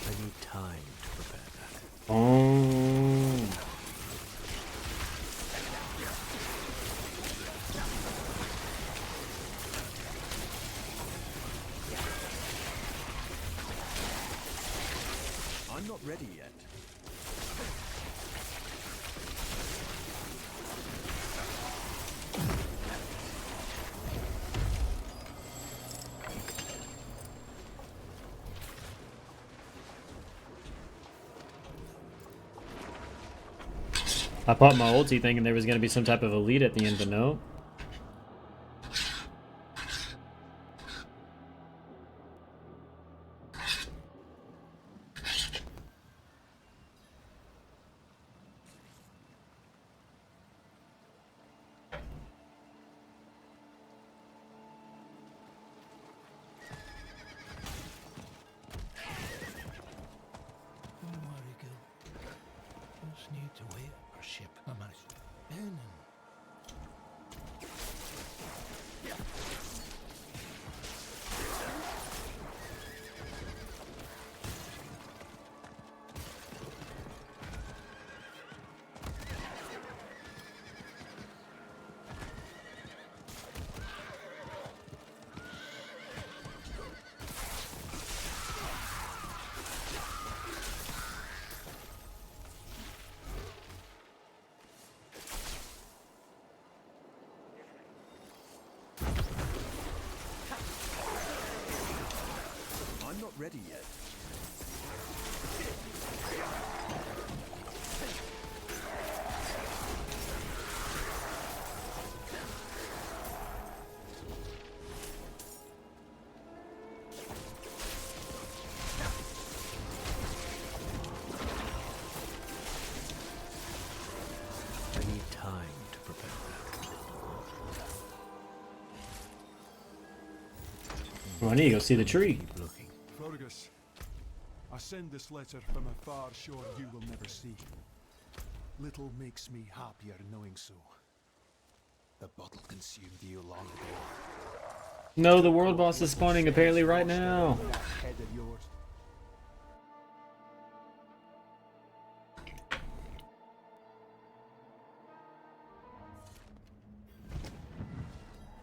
I need time to prepare that. Oh. I'm not ready yet. I popped my ulti thinking there was gonna be some type of elite at the end, but no. Just need to wait for ship. I'm in. I'm not ready yet. I need time to prepare that. Well, I need to go see the tree. Keep looking. Fergus, I send this letter from a far shore you will never see. Little makes me happier knowing so. The bottle consumed you long ago. No, the world boss is spawning apparently right now. That head of yours.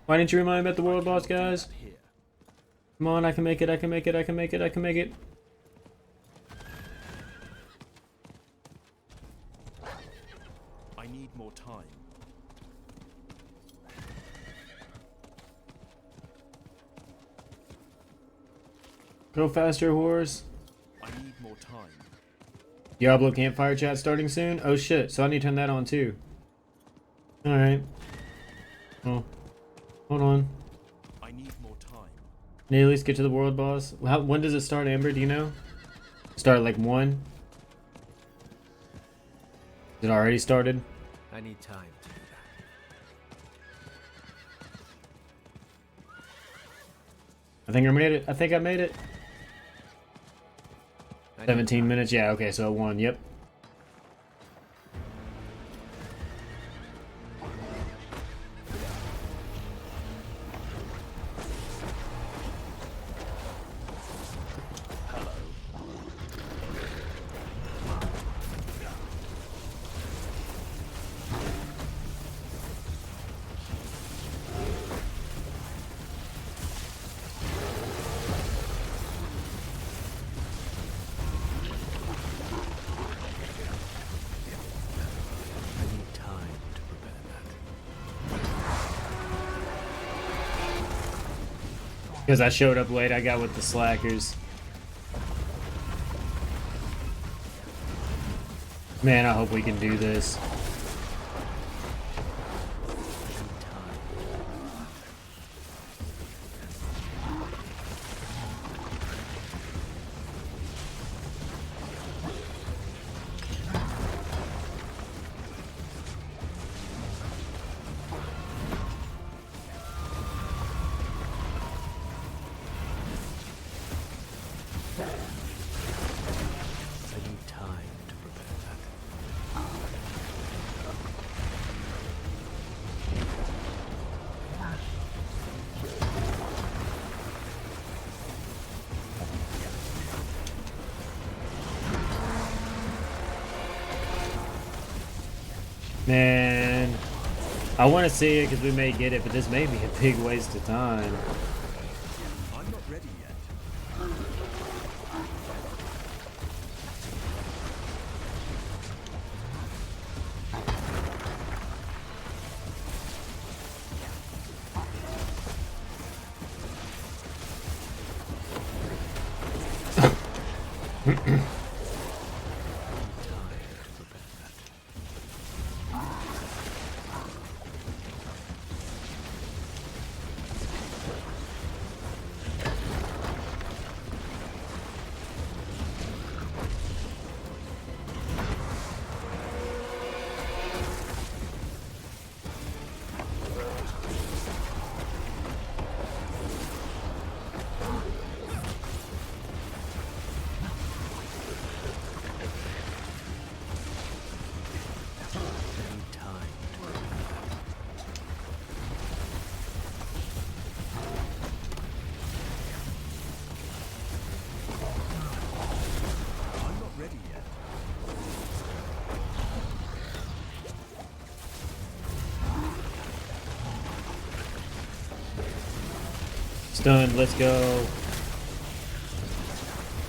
Why didn't you remind me about the world boss, guys? Come on, I can make it, I can make it, I can make it, I can make it. I need more time. Go faster, horse. I need more time. Diablo campfire chat starting soon? Oh shit, so I need to turn that on too. Alright. Oh. Hold on. I need more time. Need to at least get to the world boss. When does it start, Amber? Do you know? Start like 1? Is it already started? I need time to do that. I think I made it. I think I made it. 17 minutes. Yeah, okay, so 1. Yep. Because I showed up late, I got with the slackers. Man, I hope we can do this. Man, I want to see it because we may get it, but this may be a big waste of time. I'm not ready yet. Stunned, let's go.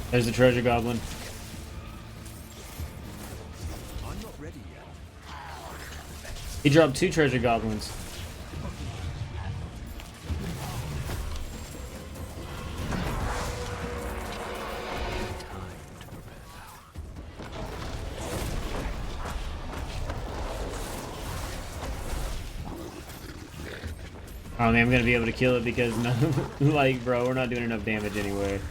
There's the treasure goblin. I'm not ready yet. He dropped 2 treasure goblins. I don't think I'm gonna be able to kill it because, like, bro, we're not doing enough damage anyway.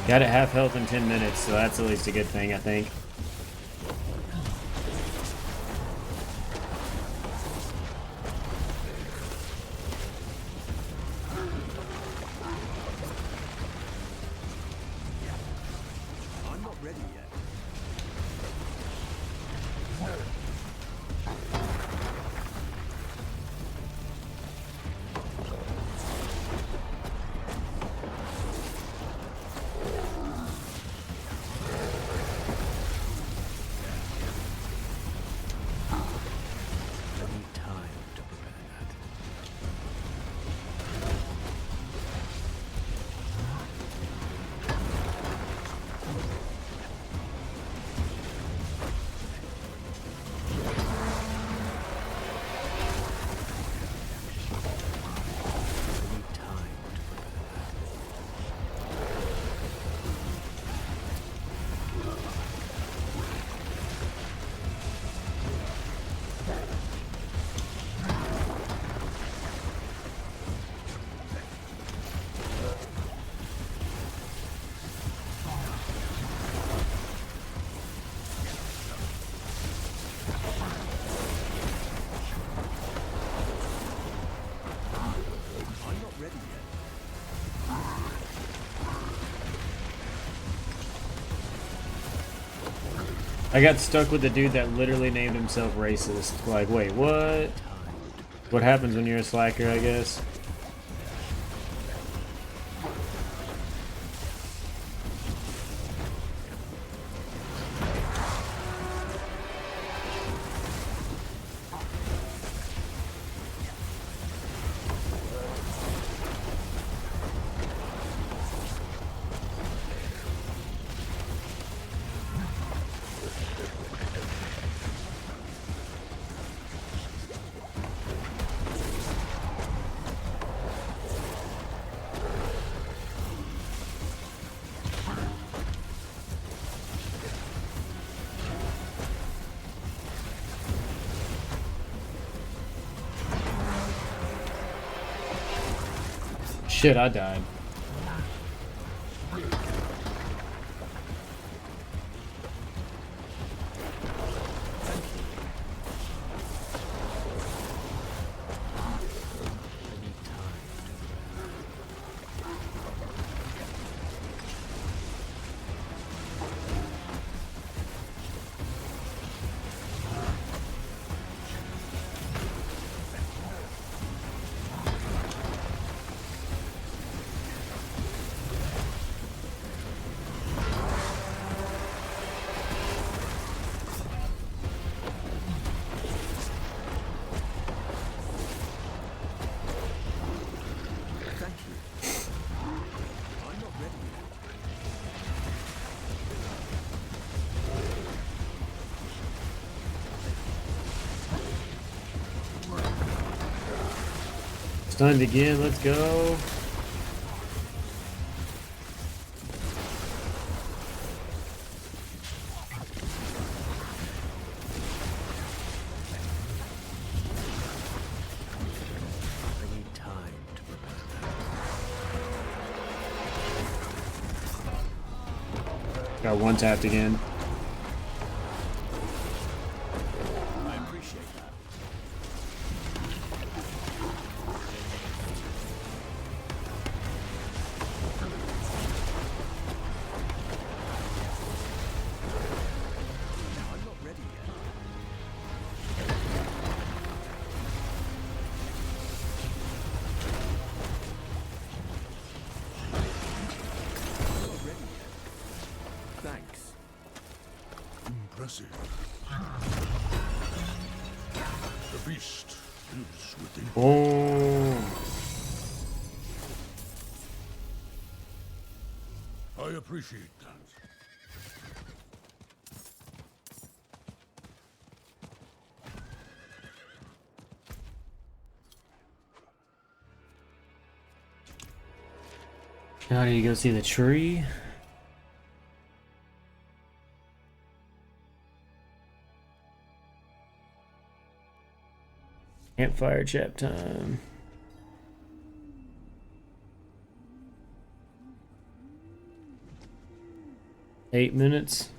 Got at half health in 10 minutes, so that's at least a good thing, I think. I got stuck with the dude that literally named himself racist. Like, wait, what? What happens when you're a slacker, I guess? Shit, I died. Stunned again, let's go. Got one tapped again. I appreciate that. I'm not ready yet. I'm not ready yet. Thanks. Impressive. The beast lives within. Oh. I appreciate that. Now do you go see the tree? Campfire chat time. Eight minutes.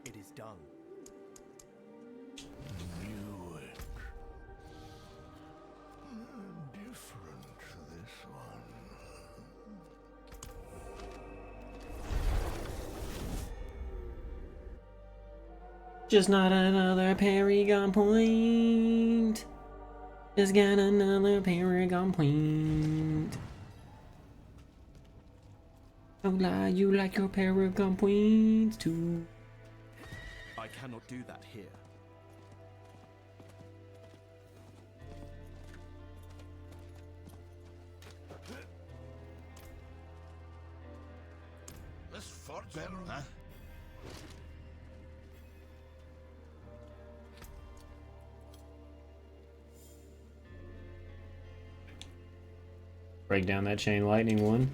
It is done. Knew it. Different this one. Just not another Paragon point. Just got another Paragon point. Don't lie, you like your Paragon points too. I cannot do that here. This fort's better, huh? Break down that chain lightning one.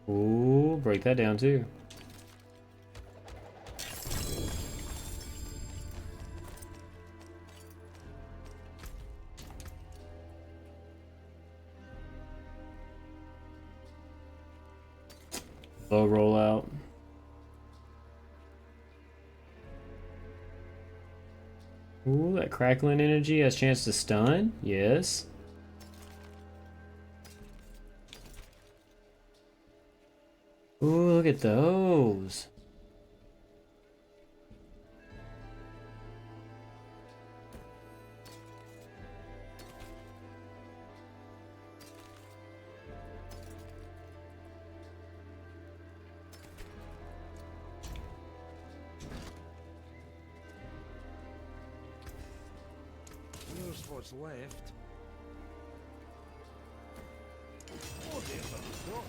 Ooh, break that down too. Low rollout. Ooh, that crackling energy has chance to stun. Yes. Ooh, look at those. Here's what's left. Oh, there's a door.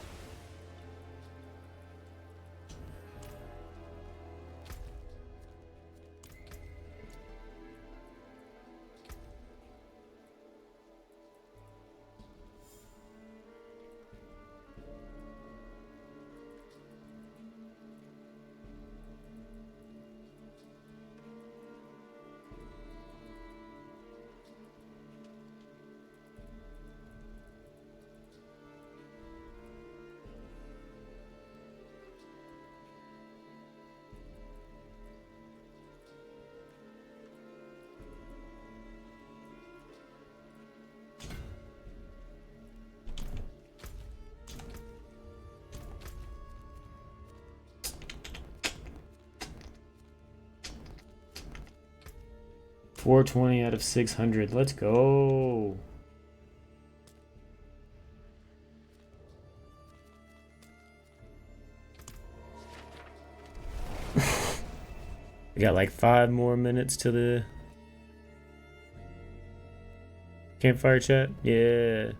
$420 out of 600. Let's go. We got like 5 more minutes to the campfire chat. Yeah.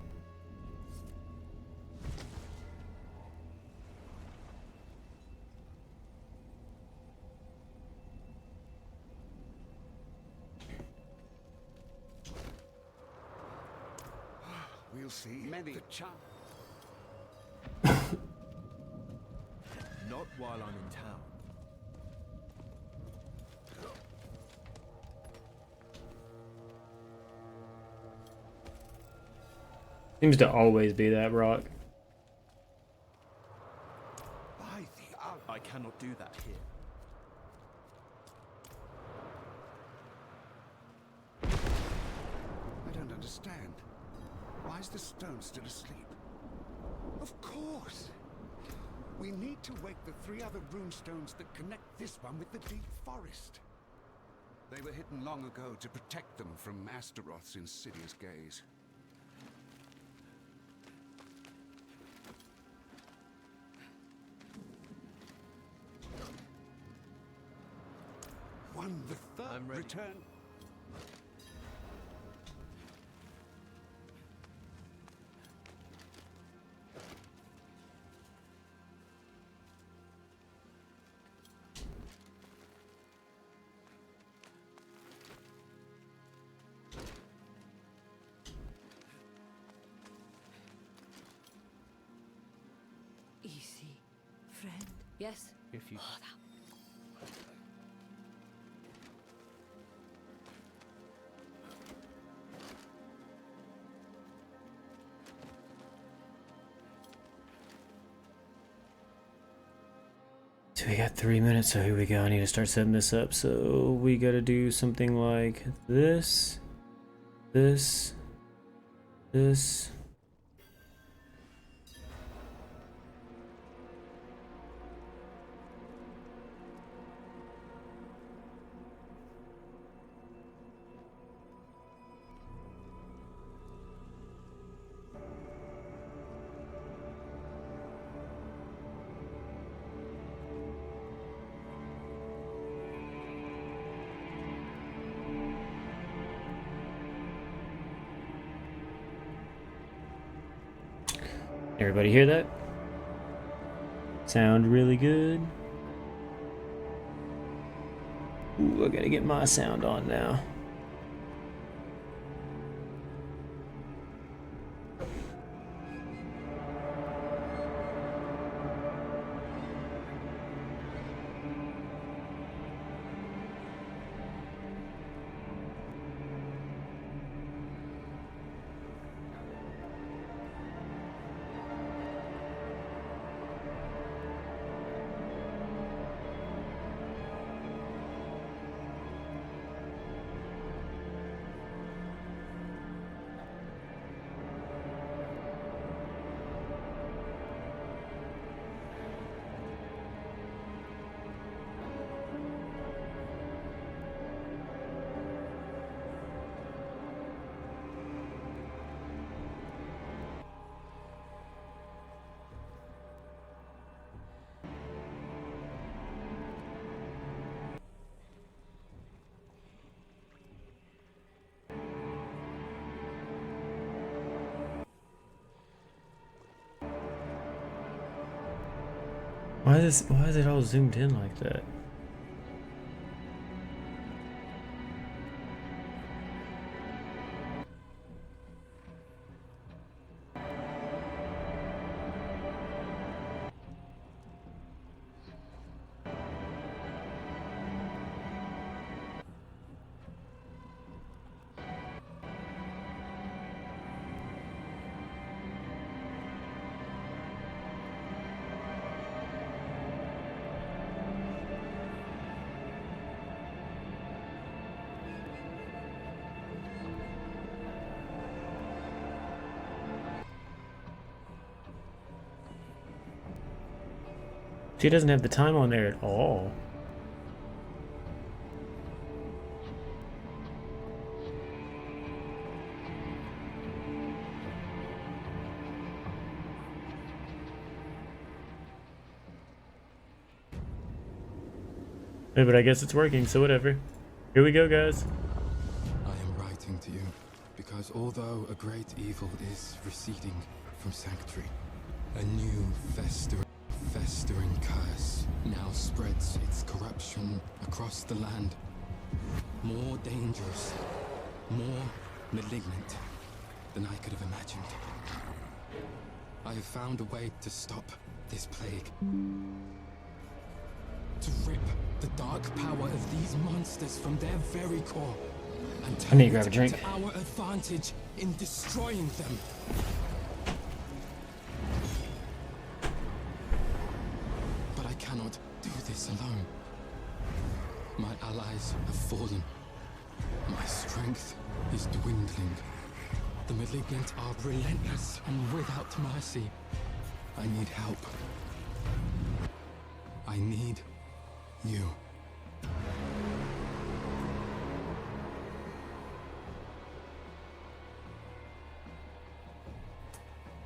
We'll see. Maybe the chance. Not while I'm in town. Seems to always be that, Rock. I cannot do that here. I don't understand. Why is the stone still asleep? Of course! We need to wake the 3 other runestones that connect this one with the deep forest. They were hidden long ago to protect them from Astaroth's insidious gaze. One the third return. Easy, friend. Yes. If you So we got 3 minutes, so here we go. I need to start setting this up. So we gotta do something like this, this, this. Everybody hear that? Sound really good. Ooh, I gotta get my sound on now. Why is it all zoomed in like that? She doesn't have the time on there at all. Yeah, but I guess it's working, so whatever. Here we go, guys. I am writing to you because although a great evil is receding from Sanctuary, a new festering curse now spreads its corruption across the land. More dangerous, more malignant than I could have imagined. I have found a way to stop this plague. To rip the dark power of these monsters from their very core and I need to turn grab a it drink. to our advantage in destroying them. But I cannot do this alone. My allies have fallen. My strength is dwindling. The Malignant are relentless and without mercy. I need help. I need you.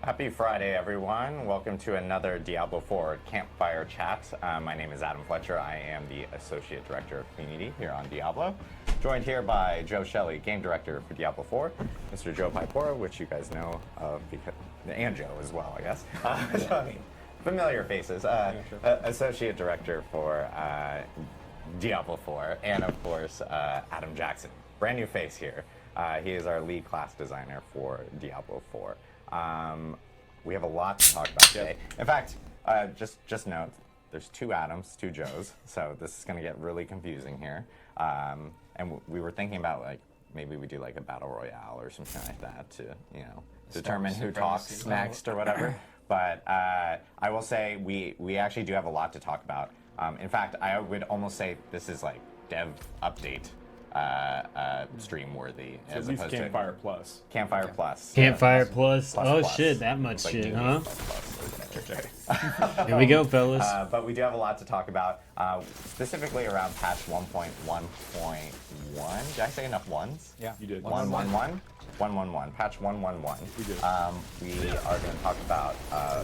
Happy Friday, everyone. Welcome to another Diablo 4 Campfire Chat. My name is Adam Fletcher. I am the Associate Director of Community here on Diablo. Joined here by Joe Shelley, Game Director for Diablo 4, Mr. Joe Pipora, which you guys know of, and Joe as well, I guess. So, I mean, familiar faces. Associate Director for Diablo 4, and of course, Adam Jackson. Brand new face here. He is our lead class designer for Diablo 4. We have a lot to talk about today. In fact, just note, there's two Adams, two Joes, so this is going to get really confusing here. And we were thinking about, like, maybe we do like a battle royale or something like that to, you know, determine who talks next or whatever. But I will say we actually do have a lot to talk about. In fact, I would almost say this is like dev update stream worthy, so as at least opposed Campfire to Plus. Campfire Plus. Campfire plus. Oh plus. shit, that much Like shit, D&D huh? plus. Here we go, fellas. But we do have a lot to talk about, specifically around patch 1.1.1. Did I say enough ones? Yeah, you did. 111. 111. Patch 111. We did. We are going to talk about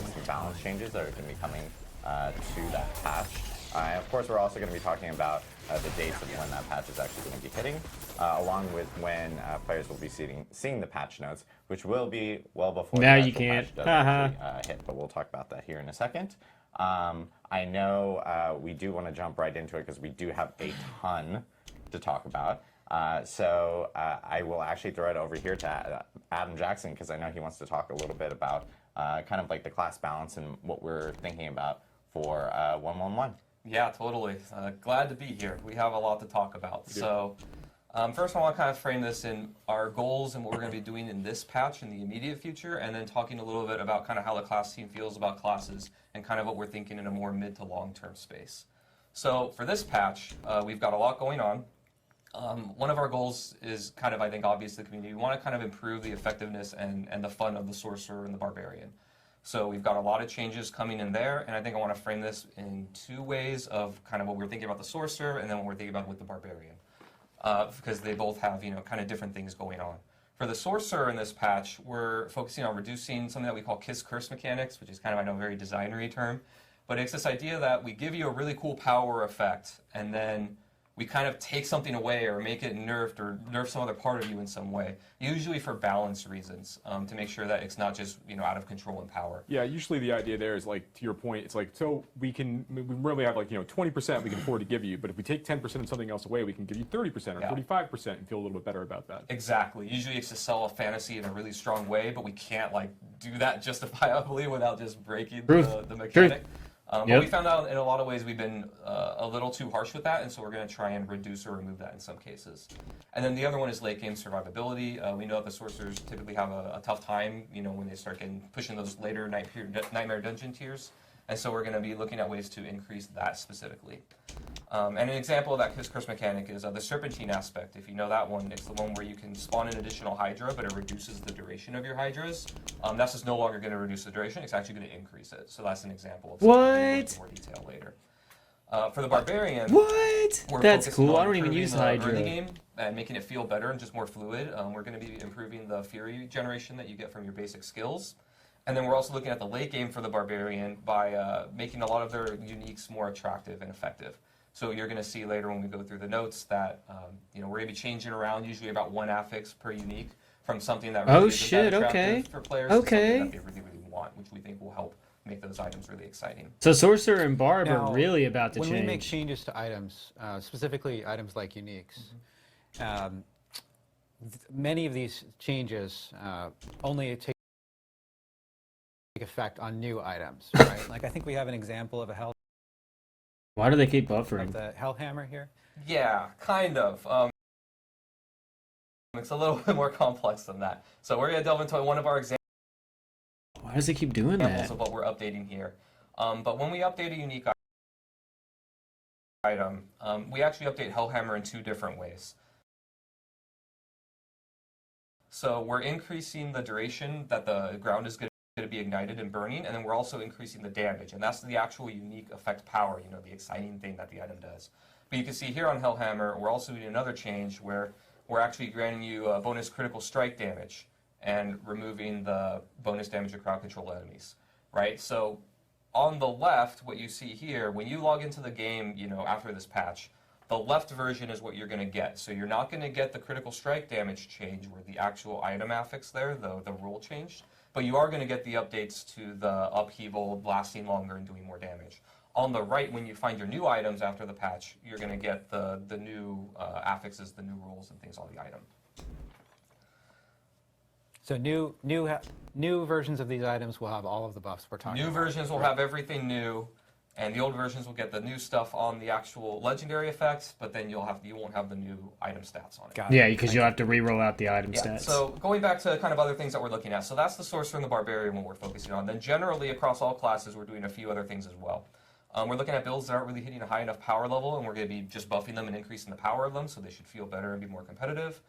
some balance changes that are going to be coming to that patch. Of course, we're also going to be talking about the dates of when that patch is actually going to be hitting, along with when players will be seeing the patch notes, which will be well before now the you actual can't. patch does actually hit, but we'll talk about that here in a second. I know we do want to jump right into it because we do have a ton to talk about. So I will actually throw it over here to Adam Jackson because I know he wants to talk a little bit about kind of like the class balance and what we're thinking about for 111. Yeah, totally. Glad to be here. We have a lot to talk about. So first I want to kind of frame this in our goals and what we're going to be doing in this patch in the immediate future, and then talking a little bit about kind of how the class team feels about classes and kind of what we're thinking in a more mid to long-term space. So for this patch, we've got a lot going on. One of our goals is kind of, I think, obvious to the community. We want to kind of improve the effectiveness and the fun of the Sorcerer and the Barbarian. So we've got a lot of changes coming in there, and I think I want to frame this in two ways of kind of what we're thinking about the Sorcerer and then what we're thinking about with the Barbarian. Because they both have, you know, kind of different things going on. For the Sorcerer in this patch, we're focusing on reducing something that we call Kiss Curse mechanics, which is kind of, I know, a very designery term. But it's this idea that we give you a really cool power effect, and then we kind of take something away or make it nerfed or nerf some other part of you in some way, usually for balance reasons, to make sure that it's not just out of control in power. Yeah, usually the idea there is like, to your point, it's like, so we really have like 20% we can afford to give you, but if we take 10% of something else away, we can give you 30% or 45% and feel a little bit better about that. Exactly. Usually it's to sell a fantasy in a really strong way, but we can't like do that justifiably without just breaking the mechanic. But we found out in a lot of ways we've been a little too harsh with that, and so we're going to try and reduce or remove that in some cases. And then the other one is late game survivability. We know that the sorcerers typically have a tough time, when they start pushing those later Nightmare Dungeon tiers, and so we're going to be looking at ways to increase that specifically. And an example of that curse mechanic is the Serpentine aspect. If you know that one, it's the one where you can spawn an additional Hydra, but it reduces the duration of your Hydras. That's just no longer going to reduce the duration, it's actually going to increase it. So that's an example of something in more detail later. For the Barbarian, That's cool. I don't even use Hydra. Early game and making it feel better and just more fluid. We're going to be improving the Fury generation that you get from your basic skills. And then we're also looking at the late game for the Barbarian by making a lot of their uniques more attractive and effective. So you're going to see later when we go through the notes that we're going to be changing around usually about 1 affix per unique from something that really isn't that attractive for players to something that they really, really want, which we think will help make those items really exciting. So Sorcerer and Barb are really about to change. When we make changes to items, specifically items like uniques, many of these changes only take effect on new items, right? Like I think we have an example of a hell. Why do they keep buffering? Of the Hellhammer here? Yeah, kind of. It's a little bit more complex than that. So we're going to delve into one of our examples. Why does it keep doing that? Of what we're updating here. But when we update a unique item, we actually update Hellhammer in 2 different ways. So we're increasing the duration that the ground is going to be ignited and burning, and then we're also increasing the damage, and that's the actual unique effect power, the exciting thing that the item does. But you can see here on Hellhammer, we're also doing another change where we're actually granting you a bonus critical strike damage and removing the bonus damage to crowd control enemies, right? So on the left, what you see here, when you log into the game, after this patch, the left version is what you're going to get. So you're not going to get the critical strike damage change where the actual item affix there, the rule changed. But you are going to get the updates to the upheaval, lasting longer and doing more damage. On the right, when you find your new items after the patch, you're going to get the new affixes, the new rules and things on the item. So new versions of these items will have all of the buffs we're talking about. New versions will have everything new, and the old versions will get the new stuff on the actual legendary effects, but then you won't have the new item stats on it. Yeah, because you'll have to re-roll out the item stats. So going back to kind of other things that we're looking at, so that's the Sorcerer and the Barbarian what we're focusing on. Then generally across all classes, we're doing a few other things as well. We're looking at builds that aren't really hitting a high enough power level, and we're going to be just buffing them and increasing the power of them, so they should feel better and be more competitive.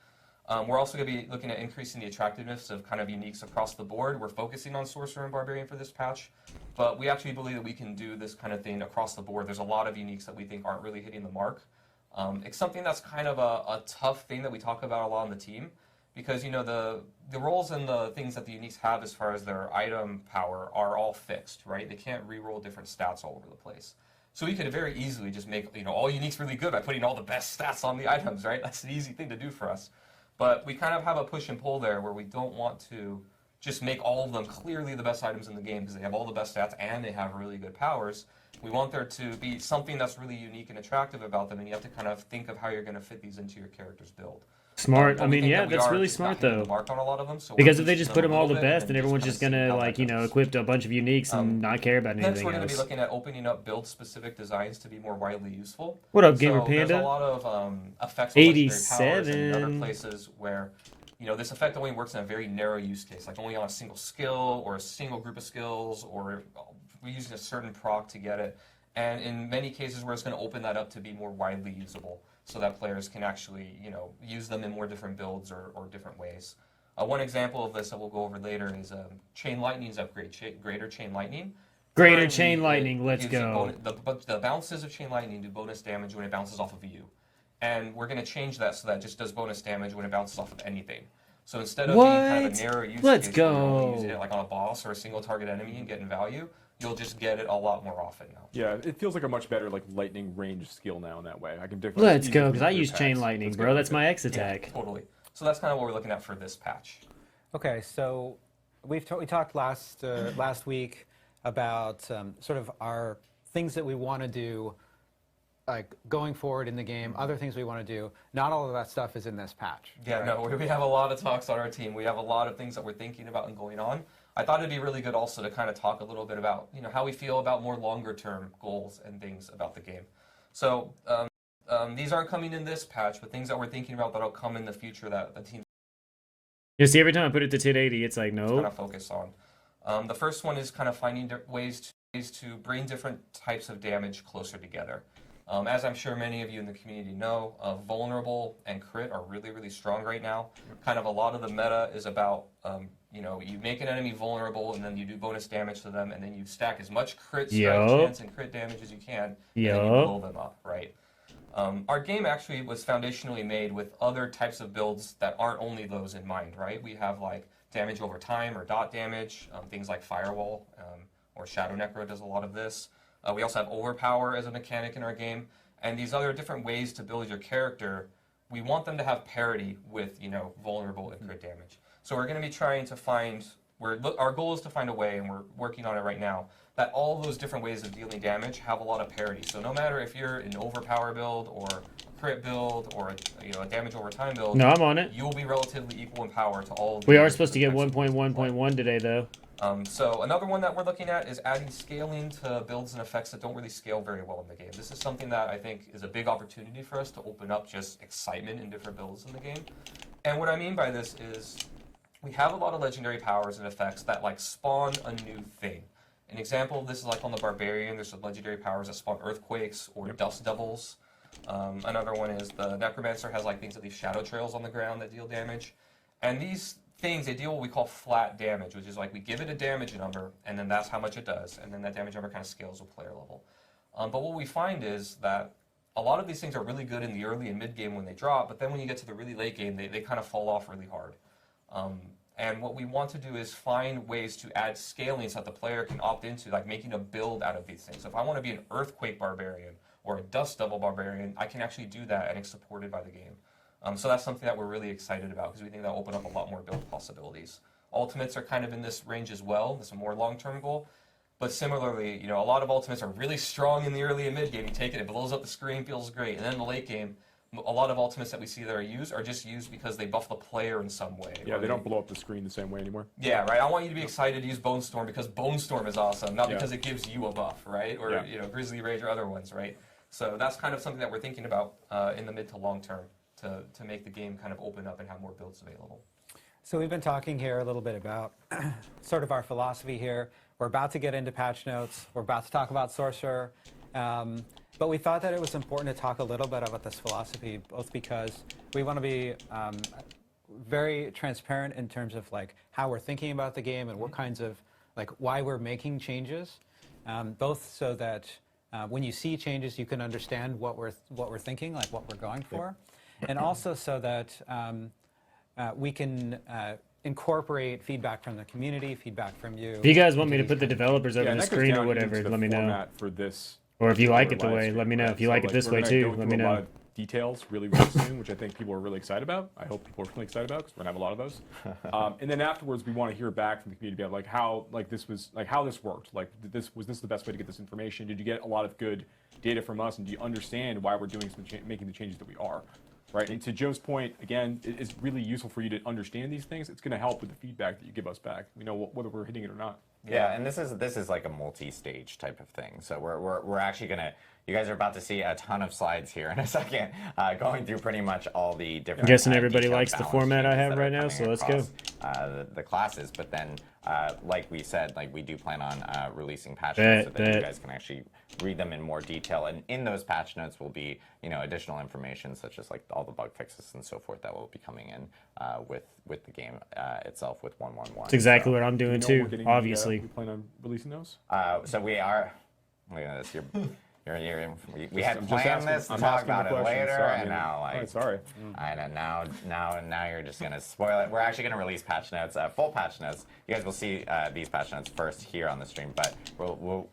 We're also going to be looking at increasing the attractiveness of kind of uniques across the board. We're focusing on Sorcerer and Barbarian for this patch, but we actually believe that we can do this kind of thing across the board. There's a lot of uniques that we think aren't really hitting the mark. It's something that's kind of a tough thing that we talk about a lot on the team, because the roles and the things that the uniques have as far as their item power are all fixed, right? They can't re-roll different stats all over the place. So we could very easily just make all uniques really good by putting all the best stats on the items, right? That's an easy thing to do for us. But we kind of have a push and pull there where we don't want to just make all of them clearly the best items in the game because they have all the best stats and they have really good powers. We want there to be something that's really unique and attractive about them, and you have to kind of think of how you're going to fit these into your character's build. Smart. I mean, yeah, that's really smart though. Because if they just put them all the best, then everyone's just gonna equip a bunch of uniques and not care about anything else. Next, we're going to be looking at opening up build-specific designs to be more widely useful. What up, Gamer Panda? There's a lot of effects on legendary powers and other places where this effect only works in a very narrow use case, like only on a single skill or a single group of skills, or we're using a certain proc to get it. And in many cases, we're just going to open that up to be more widely usable, so that players can actually, use them in more different builds or different ways. One example of this that we'll go over later is Chain Lightning's upgrade, Greater Chain Lightning. Greater Chain Lightning, let's go. The bounces of Chain Lightning do bonus damage when it bounces off of you. And we're going to change that so that it just does bonus damage when it bounces off of anything. So instead of being kind of a narrow use case where you're only using it like on a boss or a single target enemy and getting value, you'll just get it a lot more often now. Yeah, it feels like a much better like lightning range skill now in that way. I can definitely. Let's go, because I use chain lightning, bro. That's my X attack. Yeah, totally. So that's kind of what we're looking at for this patch. Okay, so we talked last week about sort of our things that we want to do, like going forward in the game, other things we want to do. Not all of that stuff is in this patch. Yeah, right? no, we have a lot of talks on our team. We have a lot of things that we're thinking about and going on. I thought it'd be really good also to kind of talk a little bit about, you know, how we feel about more longer term goals and things about the game. So these aren't coming in this patch, but things that we're thinking about that'll come in the future that the team. You see, every time I put it to 1080, it's like, no. Kind of focus on. The first one is kind of finding ways to bring different types of damage closer together. As I'm sure many of you in the community know, vulnerable and crit are really, really strong right now. Kind of a lot of the meta is about, you know, you make an enemy vulnerable and then you do bonus damage to them and then you stack as much crit strike chance and crit damage as you can and then you blow them up, right? Our game actually was foundationally made with other types of builds that aren't only those in mind, right? We have like damage over time or dot damage, things like Firewall or Shadow Necro does a lot of this. We also have Overpower as a mechanic in our game, and these other different ways to build your character, we want them to have parity with, you know, vulnerable and crit damage. So we're going to be trying to find, our goal is to find a way, and we're working on it right now, that all those different ways of dealing damage have a lot of parity. So no matter if you're an Overpower build or a crit build or a damage over time build, no, I'm on it. You will be relatively equal in power to all of We are supposed to get 1.1.1 today, though. So another one that we're looking at is adding scaling to builds and effects that don't really scale very well in the game. This is something that I think is a big opportunity for us to open up just excitement in different builds in the game. And what I mean by this is we have a lot of legendary powers and effects that like spawn a new thing. An example of this is like on the Barbarian, there's some legendary powers that spawn earthquakes or dust devils. Another one is the Necromancer has like things that leave shadow trails on the ground that deal damage. And these things, they deal what we call flat damage, which is like we give it a damage number, and then that's how much it does, and then that damage number kind of scales with player level. But what we find is that a lot of these things are really good in the early and mid game when they drop, but then when you get to the really late game, they kind of fall off really hard. And what we want to do is find ways to add scaling so that the player can opt into, like making a build out of these things. So if I want to be an Earthquake Barbarian or a Dust Devil Barbarian, I can actually do that, and it's supported by the game. So that's something that we're really excited about because we think that'll open up a lot more build possibilities. Ultimates are kind of in this range as well. That's a more long-term goal. But similarly, you know, a lot of ultimates are really strong in the early and mid game. You take it, it blows up the screen, feels great. And then in the late game, a lot of ultimates that we see that are just used because they buff the player in some way. Yeah, they don't blow up the screen the same way anymore. Yeah, right. I want you to be excited to use Bone Storm because Bone Storm is awesome, not because it gives you a buff, right? Or you know, Grizzly Rage or other ones, right? So that's kind of something that we're thinking about in the mid to long term to make the game kind of open up and have more builds available. So we've been talking here a little bit about sort of our philosophy here. We're about to get into patch notes. We're about to talk about Sorcerer. But we thought that it was important to talk a little bit about this philosophy, both because we want to be very transparent in terms of like how we're thinking about the game and what kinds of, like why we're making changes, both so that when you see changes, you can understand what we're thinking, like what we're going for, and also so that we can incorporate feedback from the community, feedback from you. If you guys want me to put the developers over the screen or whatever, let me know. For this, or if you like it the way, let me know. If you like it this way too, let me know. A lot of details really, really soon, which I think people are really excited about. I hope people are really excited about because we're gonna have a lot of those. And then afterwards, we want to hear back from the community about like how how this worked. Like, was this the best way to get this information? Did you get a lot of good data from us, and do you understand why we're doing making the changes that we are? Right, and to Joe's point, again, it's really useful for you to understand these things. It's going to help with the feedback that you give us back. We know whether we're hitting it or not. Yeah, and this is like a multi-stage type of thing. So we're actually gonna. You guys are about to see a ton of slides here in a second, going through pretty much all the different. I'm guessing everybody likes the format I have right now, so let's go. The classes, but then, like we said, like we do plan on releasing patch notes so that you guys can actually read them in more detail. And in those patch notes will be, you know, additional information such as like all the bug fixes and so forth that will be coming in with the game itself with 1.1.1. That's exactly what I'm doing too. Obviously, we plan on releasing those. So we are. Look at this. We had planned this to talk about it later, and now like sorry. I know now you're just gonna spoil it. We're actually gonna release patch notes, full patch notes. You guys will see these patch notes first here on the stream, but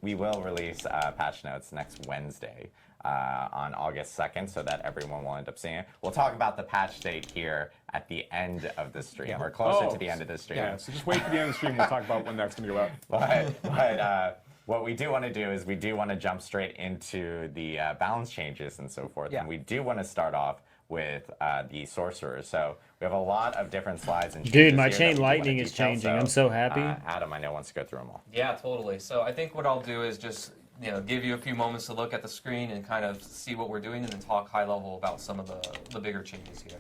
we will release patch notes next Wednesday on August 2nd, so that everyone will end up seeing it. We'll talk about the patch date here at the end of the stream. We're closer to the end of the stream. Yeah, so just wait for the end of the stream. We'll talk about when that's gonna go out. But what we do want to do is we do want to jump straight into the balance changes and so forth. And we do want to start off with the Sorcerer. So we have a lot of different slides and changes. Dude, my here chain that we do wanna lightning is detail. changing. I'm so happy. Adam, I know, wants to go through them all. Yeah, totally. So I think what I'll do is just give you a few moments to look at the screen and kind of see what we're doing, and then talk high level about some of the bigger changes here.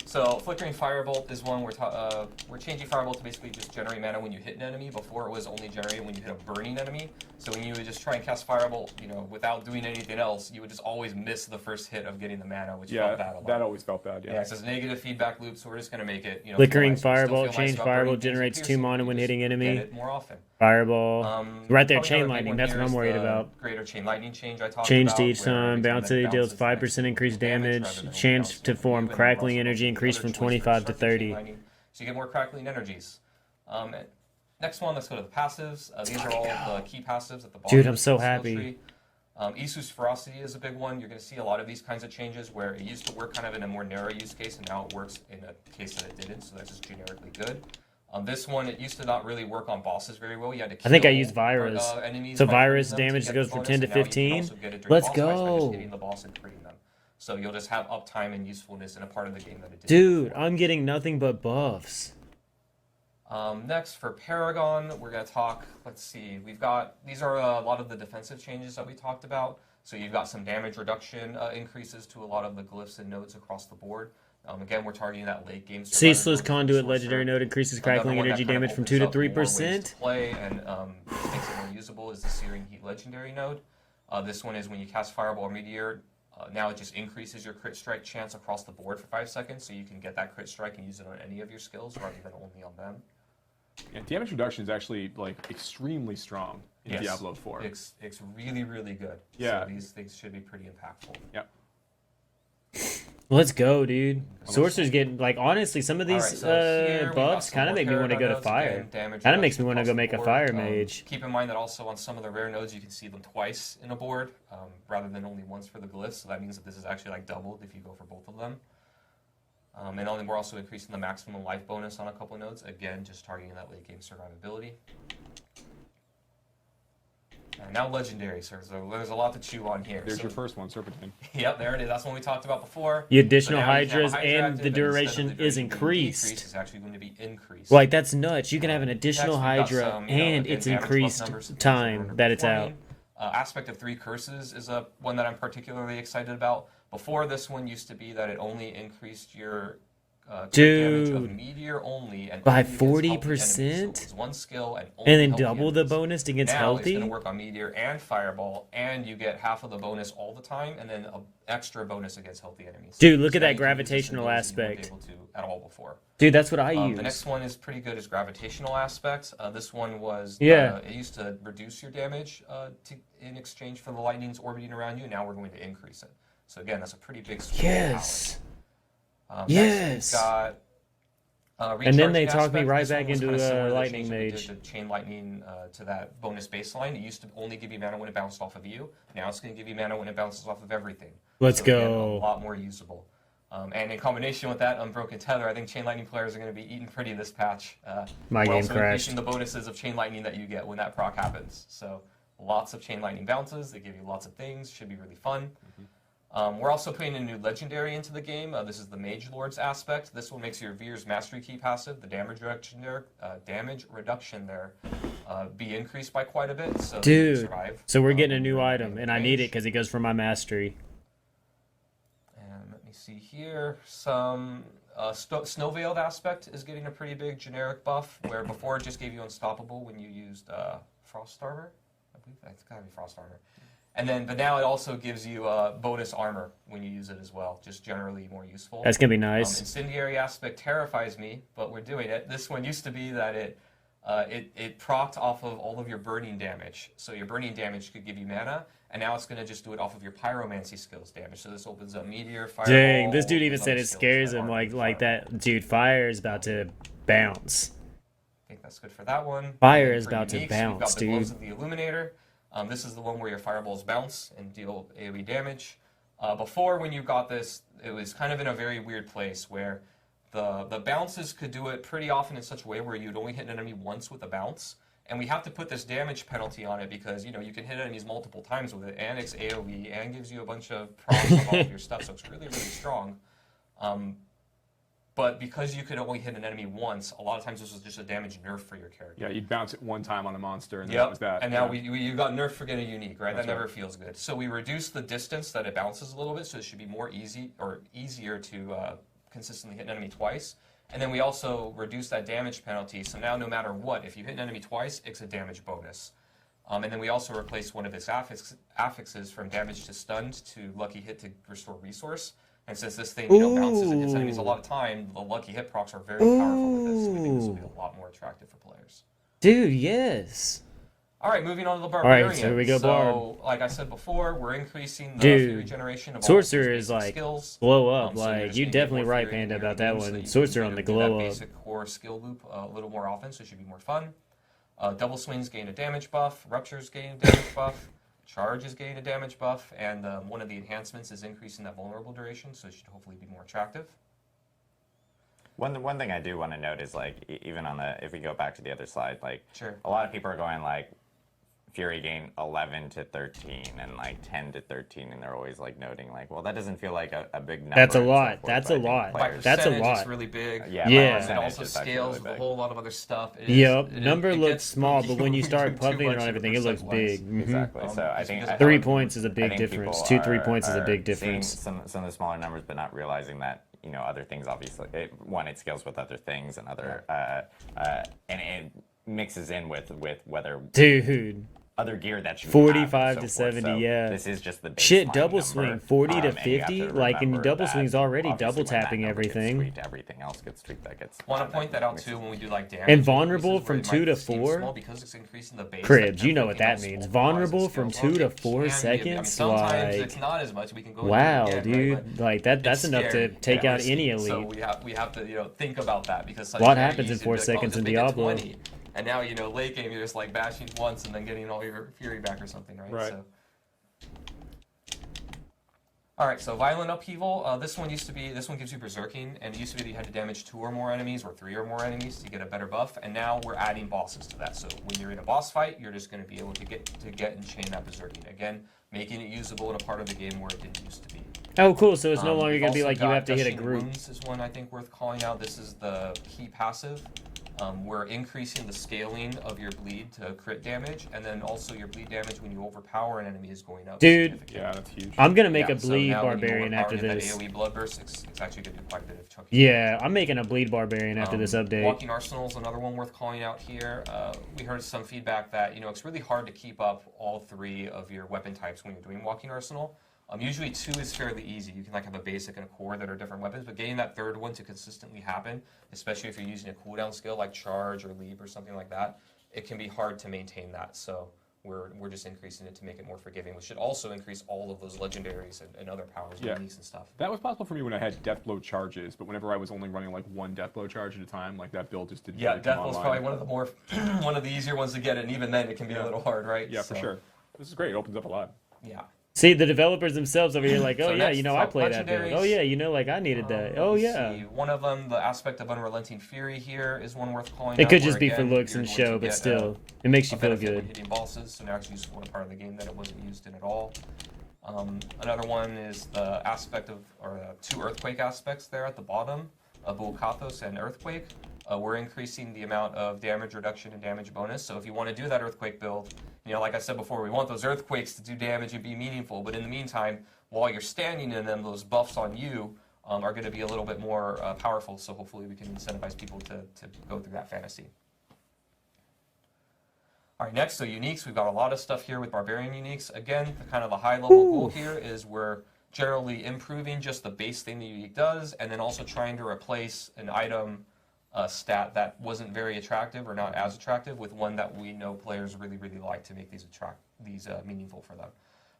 So Flickering Firebolt is one we're changing Firebolt to basically just generate mana when you hit an enemy. Before it was only generated when you hit a burning enemy. So when you would just try and cast Firebolt, without doing anything else, you would just always miss the first hit of getting the mana, which felt bad a lot. That always felt bad. Yeah, so it's a negative feedback loop. So we're just gonna make it. Flickering feel nice. Firebolt, Feel change nice Firebolt, burning generates things 2 and mana when hitting enemy. Get it more often. Fireball. Right there, Probably chain another big lightning. one That's here what I'm is worried the about. Greater chain lightning change I talked Changed about. each time. Bounce it deals 5% increased damage. Changed to form crackling energy, increased from 25 to 30. So you get more crackling energies. Next one, let's go to the passives. These are all the key passives at the bottom. Dude, I'm so of the skill happy. tree. Isu's Ferocity is a big one. You're going to see a lot of these kinds of changes where it used to work kind of in a more narrow use case, and now it works in a case that it didn't, so that's just generically good. This one, it used to not really work on bosses very well. You had to kill I think I used Virus. enemies So by Virus hitting them damage to get goes the from bonus, 10 to and now you can 15. also get it during Let's boss fights by just go. hitting the boss and critting them. So you'll just have uptime and usefulness in a part of the game that it didn't. Dude, I'm getting nothing but buffs. Next, for Paragon, we're going to talk, let's see, these are a lot of the defensive changes that we talked about. So you've got some damage reduction increases to a lot of the glyphs and nodes across the board. Again, we're targeting that late game. Ceaseless Conduit legendary node increases crackling energy damage from 2 to 3%. Play and makes it more usable is the Searing Heat legendary node. This one is when you cast Fireball or Meteor. Now it just increases your crit strike chance across the board for 5 seconds, so you can get that crit strike and use it on any of your skills rather than only on them. Yeah, damage reduction is actually extremely strong in Diablo 4. It's really, really good. Yeah. So these things should be pretty impactful. Yep. Let's go, dude. Sorcerer's getting, honestly, some of these buffs kind of make me want to go to fire. Kind of makes me want to go make a fire mage. Keep in mind that also on some of the rare nodes, you can see them twice in a board, rather than only once for the glyphs. So that means that this is actually doubled if you go for both of them. And then we're also increasing the maximum life bonus on a couple of nodes. Again, just targeting that late game survivability. And now legendary, so there's a lot to chew on here. There's your first one, Serpentine. Yep, there it is. That's one we talked about before. The additional So now you can have hydras a Hydra and active, the duration instead of the is duration being increased. decreased, it's actually going to be increased. That's nuts. You can have an additional Next, we've got hydra some, and again, it's damage buff increased numbers, time that it's out. Aspect of 3 Curses is one that I'm particularly excited about. Before, this one used to be that it only increased your crit damage of Meteor only and by only against healthy 40%, enemies. So it was one skill and only and then healthy double the enemies. bonus against now healthy. It's going to work on Meteor and Fireball, and you get half of the bonus all the time, and then an extra bonus against healthy enemies. Dude, look So at now that you can use this in gravitational ways that you weren't aspect. able to at all before. Dude, that's what I use. The next one is pretty good, is gravitational aspects. This one was it used to reduce your damage in exchange for the lightnings orbiting around you. Now we're going to increase it. So again, that's a pretty big swing. Yes. Next, we've got and then they talk aspect. me right This one back was into kinda similar to the lightning change that we mage. did to chain lightning to that bonus baseline. It used to only give you mana when it bounced off of you. Now it's going to give you mana when it bounces off of everything. Let's so again, go. a lot more usable. And in combination with that Unbroken Tether, I think Chain Lightning players are going to be eating pretty this patch. My we're game also crashed. increasing the bonuses of Chain Lightning that you get when that proc happens. So lots of Chain Lightning bounces. They give you lots of things. Should be really fun. We're also putting a new legendary into the game. This is the Mage Lord's aspect. This one makes your Veer's Mastery Key passive, the damage reduction there, be increased by quite a bit. So that you can Dude, survive. so we're getting a new item, and I need it because it goes for my mastery. And let me see here. Some Snow Veiled aspect is getting a pretty big generic buff, where before it just gave you Unstoppable when you used Frost Armor. I believe that's gotta be Frost Armor. But now it also gives you bonus armor when you use it as well, just generally more useful. That's gonna be nice. Incendiary aspect terrifies me, but we're doing it. This one used to be that it it procced off of all of your burning damage. So your burning damage could give you mana, and now it's going to just do it off of your pyromancy skills damage. So this opens up meteor, fireball. Dang, this dude even those said other it skills scares that him aren't like that. Dude, fire is about to bounce. I think that's good for that one. Fire And is for about to uniques, bounce, we've got the dude. Gloves of the Illuminator. This is the one where your fireballs bounce and deal AoE damage. Before, when you got this, it was kind of in a very weird place where the bounces could do it pretty often in such a way where you'd only hit an enemy once with a bounce. And we have to put this damage penalty on it because, you know, you can hit enemies multiple times with it, and it's AoE, and gives you a bunch of procs on all of your stuff, so it's really, really strong. But because you could only hit an enemy once, a lot of times this was just a damage nerf for your character. Yeah, you'd bounce it one time on a monster, and Yep. that was that. And now you got nerfed for getting unique, right? That's That never right. feels good. So we reduced the distance that it bounces a little bit, so it should be more easy or easier to consistently hit an enemy twice. And then we also reduced that damage penalty, so now no matter what, if you hit an enemy twice, it's a damage bonus. And then we also replaced one of its affixes from damage to stunned to lucky hit to restore resource. And since this thing, you know, bounces and hits enemies a lot of time, the lucky hit procs are very powerful with this. So we think this will be a lot more attractive for players. Dude, yes. All right, moving on to the All Barbarian. right, so here we go, So, like I said before, we're increasing the Dude, Fury generation of Sorcerer all of is those basic like skills. blow up. So you're Like just you gonna get definitely more right, Fury in Panda, your about that game, so one. you can Sorcerer on either the do glow that up. basic core skill loop a little more often, so it should be more fun. Double swings gain a damage buff. Ruptures gain a damage buff. Charges gain a damage buff, and one of the enhancements is increasing that vulnerable duration, so it should hopefully be more attractive. One thing I do want to note is, like, even on the, if we go back to the other slide, like, Sure. a lot of people are going, like, Fury gain 11 to 13 and, like, 10 to 13, and they're always, like, noting, like, well, that doesn't feel like a big number. That's a and so lot. forth, That's but a I think lot. players- That's a Percentage lot. is really big. Yeah, Yeah. It also is actually scales really with a big. whole lot of other stuff. Yep. It Number looks gets small, spooky but when you do start too pumping much it on of everything, it looks percent-wise. big. Mhm. Exactly. So I think 3 points is a I big think difference. people 2-3 are- points is a are big seeing difference. some of the smaller numbers, but not realizing that, you know, other things obviously. It scales with other things and other and it mixes in with whether Dude. other gear that you 45 have to and so forth. 70, So yeah. This is just the Shit, baseline double number. swing 40 to And you have 50, to like, and remember double that swing's already obviously double when that tapping number gets everything. tweaked, everything else gets tweaked. That gets Want to point that out too when we do like damage. And vulnerable increases, from where it 2 might to seem 4? small because it's increasing the base, Cribs, like, you know what that everything means. else Vulnerable multiplies from and 2 to scales. 4 It can be a bit- seconds? sometimes Like, it's not as much. We can go wow, into it again, dude. right? Like, But that's it's enough to scary. take Yeah, out any elite. So we have to, you know, think about that because What it's very happens in easy to 4 be like, seconds just in make it Diablo? 20. And now, you know, late game, you're just like bashing once and then getting all your Fury back or something, right? Right. So. All right, so Violent Upheaval. This one gives you Berserking, and it used to be that you had to damage 2 or more enemies or 3 or more enemies to get a better buff, and now we're adding bosses to that. So when you're in a boss fight, you're just going to be able to get and chain that Berserking. Again, making it usable in a part of the game where it didn't used to be. Oh, cool. So it's no longer We've going to be also like you got have to hit a Gushing group. Wounds is one I think worth calling out. This is the key passive. We're increasing the scaling of your bleed to crit damage, and then also your bleed damage when you overpower an enemy is going up. Dude, yeah, that's huge. I'm going to make a So bleed now when you barbarian after overpower this. That AoE blood burst, it's actually going to do quite a bit of chunky. Yeah, I'm making a bleed barbarian after this update. Walking Arsenal is another one worth calling out here. We heard some feedback that, you know, it's really hard to keep up all 3 of your weapon types when you're doing Walking Arsenal. Usually 2 is fairly easy. You can like have a basic and a core that are different weapons, but getting that 3rd one to consistently happen, especially if you're using a cooldown skill like Charge or Leap or something like that, it can be hard to maintain that. So we're just increasing it to make it more forgiving, which should also increase all of those legendaries and other powers and uniques and stuff. That was possible for me when I had Deathblow charges, but whenever I was only running like 1 Deathblow charge at a time, like that build just didn't Yeah, really come Deathblow's online. probably one of the more one of the easier ones to get, and even then it can be a little hard, right? Yeah, for sure. This is great. It opens up a lot. Yeah. See, the developers themselves over here like, oh So yeah, next, you know, I play that build. legendaries. Oh yeah, you know, like I needed that. Oh Let's yeah. see. One of them, the aspect of Unrelenting Fury here, is one worth calling It out, could where, just be for again, looks you're and going show, to but get, still, it makes you a feel benefit when good. hitting bosses, so now it's useful in a part of the game that it wasn't used in at all. Another one is the aspect of, or 2 Earthquake aspects there at the bottom, Buokathos and Earthquake. We're increasing the amount of damage reduction and damage bonus, so if you want to do that Earthquake build, you know, like I said before, we want those Earthquakes to do damage and be meaningful, but in the meantime, while you're standing in them, those buffs on you are going to be a little bit more powerful, so hopefully we can incentivize people to go through that fantasy. All right, next, so uniques. We've got a lot of stuff here with Barbarian uniques. Again, kind of the high-level goal here is we're generally improving just the base thing the unique does, and then also trying to replace an item stat that wasn't very attractive or not as attractive with one that we know players really, really like to make these meaningful for them.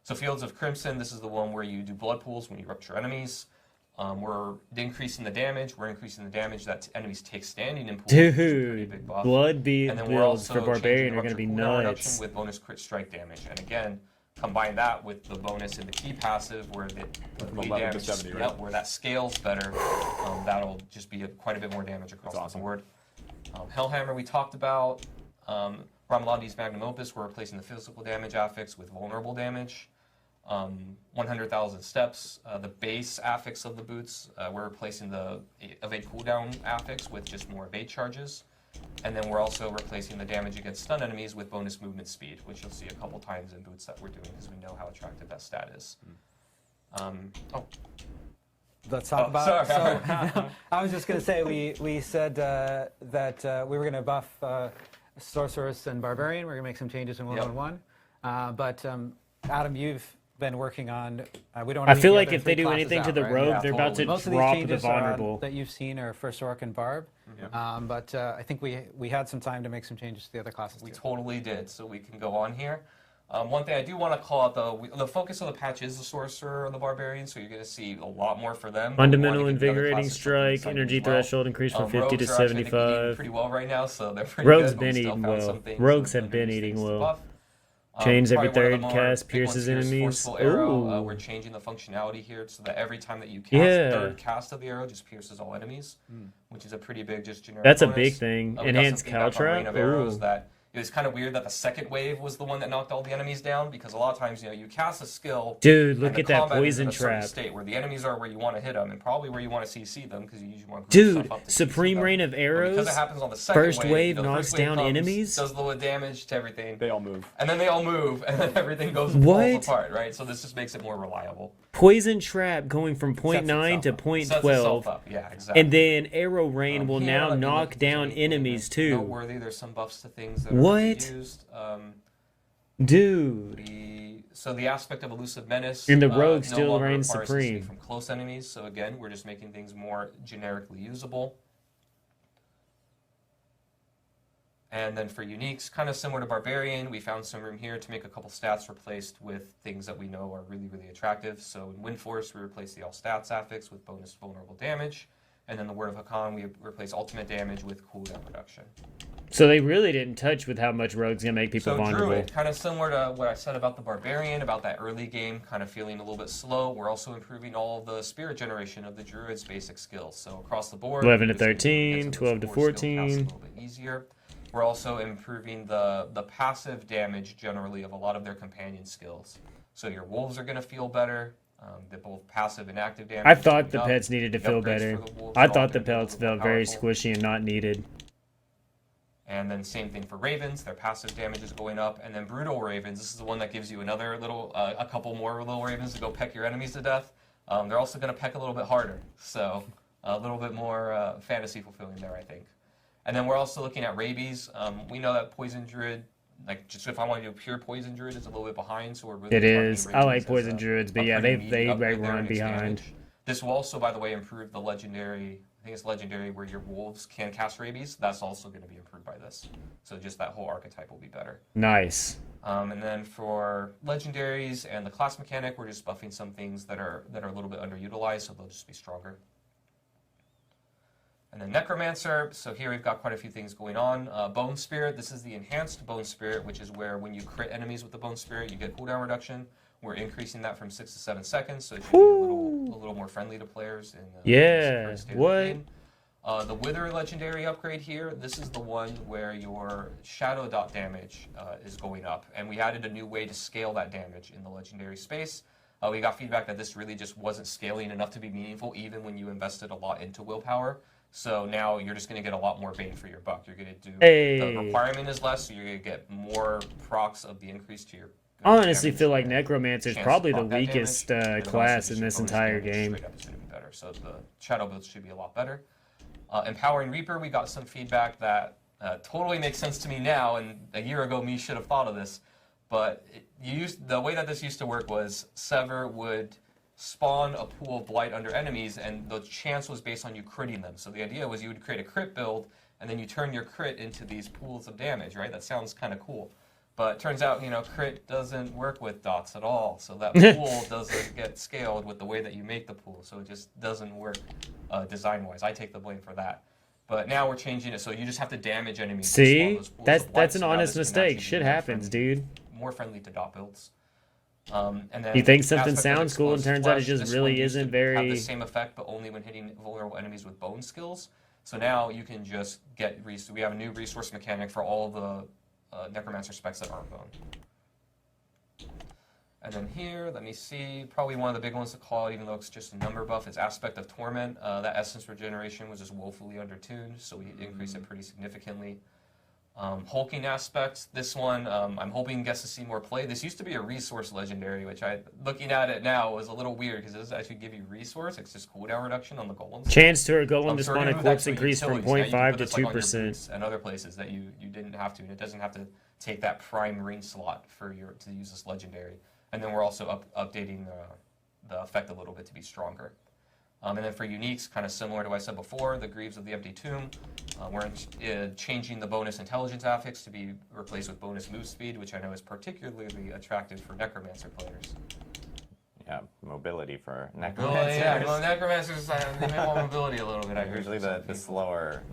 So Fields of Crimson, this is the one where you do blood pools when you rupture enemies. We're increasing the damage. We're increasing the damage that enemies take standing in pools. Dude, blood builds for Barbarian are going to be nuts. With bonus crit strike damage. And again, combine that with the bonus in the key passive where the bleed damage, 70, right? where that scales better. That'll just be quite a bit more damage across the board. Hellhammer we talked about. Ramaladi's Magnum Opus, we're replacing the physical damage affix with vulnerable damage. 100,000 steps, the base affix of the boots, we're replacing the evade cooldown affix with just more evade charges. And then we're also replacing the damage against stun enemies with bonus movement speed, which you'll see a couple times in boots that we're doing because we know how attractive that stat is. Let's talk about. Sorry. So, I was just going to say we said that we were going to buff Sorceress and Barbarian. We're going to make some changes in 1.1. But Adam, you've been working on. We don't. I feel like if they do anything to the rogue, they're about to Most drop of these the changes vulnerable. that you've seen are First Orc and Barb. But I think we had some time to make some changes to the other classes. We totally did, so we can go on here. One thing I do want to call out, the focus of the patch is the Sorcerer or the Barbarian, so you're going to see a lot more for them. Fundamental Invigorating Strike, Energy Threshold increased from 50 to 75. Pretty well right now, so they're pretty Rogues good. been eating well. Rogues have been eating well. Chains every third cast pierces enemies. Arrow, we're changing the functionality here so that every time that you cast third cast of the arrow just pierces all enemies, which is a pretty big just generic That's bonus. A big thing. Enhanced Caltrap. It was kind of weird that the second wave was the one that knocked all the enemies down because a lot of times, you cast a skill. Dude, look at that poison trap. State where the enemies are where you want to hit them and probably where you want to CC them because you usually want to Dude, Supreme Rain of Arrows. Because it happens on the second first wave knocks down enemies. Does a little damage to everything. They all move. And then they all move and then everything goes falls apart, right? So this just makes it more reliable. Poison trap going from 0.9 to 0.12. Yeah, exactly. And then Arrow Rain will now knock down enemies too. Noteworthy, there's some buffs to things that what? Are used. Dude. So the aspect of Elusive Menace and the rogue still no reigns requires supreme from close enemies. So again, we're just making things more generically usable. And then for uniques, kind of similar to Barbarian, we found some room here to make a couple stats replaced with things that we know are really, really attractive. So in Wind Force, we replace the all stats affix with bonus vulnerable damage. And then the Word of Hakan, we replace ultimate damage with cooldown reduction. So they really didn't touch with how much Rogue's going to make people vulnerable. Druid, kind of similar to what I said about the Barbarian, about that early game kind of feeling a little bit slow. We're also improving all of the spirit generation of the Druid's basic skills. So across the board, 11 to 13, 12 to 14. A little bit easier. We're also improving the passive damage generally of a lot of their companion skills. So your wolves are going to feel better. They're both passive and active damage. I thought the pets needed to feel better. I thought the pets felt very squishy and not needed. And then same thing for Ravens, their passive damage is going up. And then Brutal Ravens, this is the one that gives you another little, a couple more little Ravens to go peck your enemies to death. They're also going to peck a little bit harder. So a little bit more fantasy fulfilling there, I think. And then we're also looking at Rabies. We know that Poison Druid, like just if I want to do pure Poison Druid, it's a little bit behind. So we're really it is. I like Poison Druids, but yeah, they run behind. Damage. This will also, by the way, improve the legendary. I think it's legendary where your wolves can cast Rabies. That's also going to be improved by this. So just that whole archetype will be better. Nice. And then for legendaries and the class mechanic, we're just buffing some things that are a little bit underutilized, so they'll just be stronger. And then Necromancer, so here we've got quite a few things going on. Bone Spirit, this is the enhanced Bone Spirit, which is where when you crit enemies with the Bone Spirit, you get cooldown reduction. We're increasing that from 6 to 7 seconds, so it should be a little more friendly to players. Yeah, what? The Wither legendary upgrade here, this is the one where your shadow dot damage is going up. And we added a new way to scale that damage in the legendary space. We got feedback that this really just wasn't scaling enough to be meaningful, even when you invested a lot into willpower. So now you're just going to get a lot more bang for your buck. You're going to do, the requirement is less, so you're going to get more procs of the increase to your I honestly feel like Necromancer is probably the weakest class in this entire game. Better. So the shadow builds should be a lot better. Empowering Reaper, we got some feedback that totally makes sense to me now, and a year ago me should have thought of this. But the way that this used to work was Sever would spawn a pool of blight under enemies, and the chance was based on you critting them. So the idea was you would create a crit build, and then you turn your crit into these pools of damage, right? That sounds kind of cool. But it turns out, crit doesn't work with dots at all. So that pool doesn't get scaled with the way that you make the pool. So it just doesn't work design-wise. I take the blame for that. But now we're changing it, so you just have to damage enemies. See? That's an honest mistake. Shit happens, dude. More friendly to dot builds. And then You think something aspect of sounds cool and explosive turns out it flesh, just this really one used isn't to very... have the same effect, but only when hitting vulnerable enemies with bone skills. So now you can just get... We have a new resource mechanic for all the necromancer specs that aren't bone. And then here, let me see, probably one of the big ones to call it, even though it's just a number buff, is Aspect of Torment. That essence regeneration was just woefully undertuned, so we increased it pretty significantly. Hulking aspects, this one, I'm hoping gets to see more play. This used to be a resource legendary, which looking at it now, was a little weird, because it doesn't actually give you resource, it's just cooldown reduction on the golems. Chance to a golem to So spawn a remove corpse that to increased from utilities. Now you 0.5 can put to this, like, on your 2%. boots and other places that you didn't have to, and it doesn't have to take that prime ring slot to use this legendary. And then we're also updating the effect a little bit to be stronger. And then for uniques, kind of similar to what I said before, the Greaves of the Empty Tomb, we're changing the bonus intelligence affix to be replaced with bonus move speed, which I know is particularly attractive for necromancer players. Yeah, mobility for necromancers. Yeah, well, necromancers, they may want mobility a little bit. I Usually the slower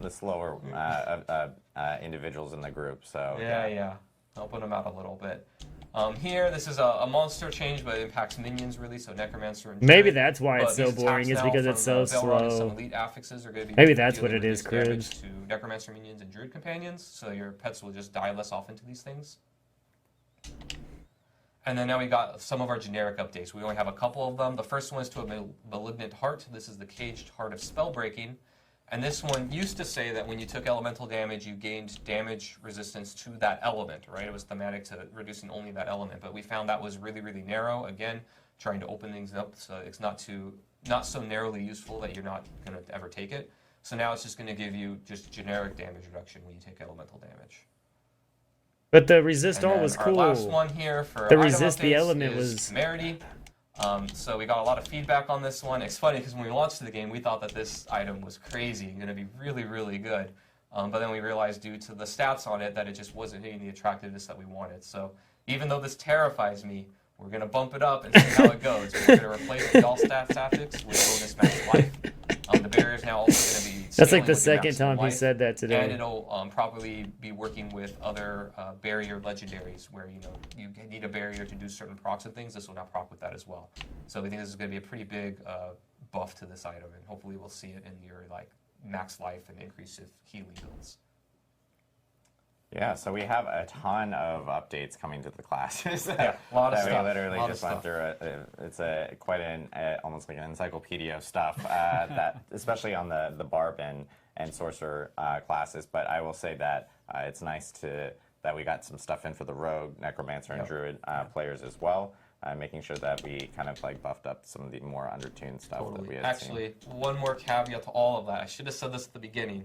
individuals in the group. So yeah, helping them out a little bit. Here, this is a monster change, but it impacts minions really, so Necromancer and Druid. Maybe that's why it's so boring, is because it's so slow. Some elite affixes are going to be Maybe that's what it is, damage Cribs. to Necromancer minions and Druid companions, so your pets will just die less often to these things. And then now we got some of our generic updates. We only have a couple of them. The first one is to a Malignant Heart. This is the Caged Heart of Spellbreaking. And this one used to say that when you took elemental damage, you gained damage resistance to that element, right? It was thematic to reducing only that element, but we found that was really, really narrow. Again, trying to open things up so it's not so narrowly useful that you're not going to ever take it. So now it's just going to give you just generic damage reduction when you take elemental damage. But the resist all was cool. Our last one here for the item resist the updates element is was Temerity. So we got a lot of feedback on this one. It's funny because when we launched the game, we thought that this item was crazy and going to be really, really good. But then we realized due to the stats on it that it just wasn't hitting the attractiveness that we wanted. So even though this terrifies me, we're going to bump it up and see how it goes. We're going to replace the all stats affix with bonus max life. The barrier is now also going to be That's like the scaling with second time he life, said that today. And it'll properly be working with other barrier legendaries where you need a barrier to do certain procs and things. This will now proc with that as well. So we think this is going to be a pretty big buff to this item, and hopefully we'll see it in your max life and increasive healing builds. Yeah, so we have a ton of updates coming to the classes. Yeah, a lot of stuff. We literally just went through it. It's quite an almost like an encyclopedia of stuff that, especially on the Barb and Sorcerer classes. But I will say that it's nice that we got some stuff in for the Rogue, Necromancer, and Druid players as well. Making sure that we kind of buffed up some of the more undertuned stuff that we had Actually, one more caveat to all of that. I should have said this at the beginning.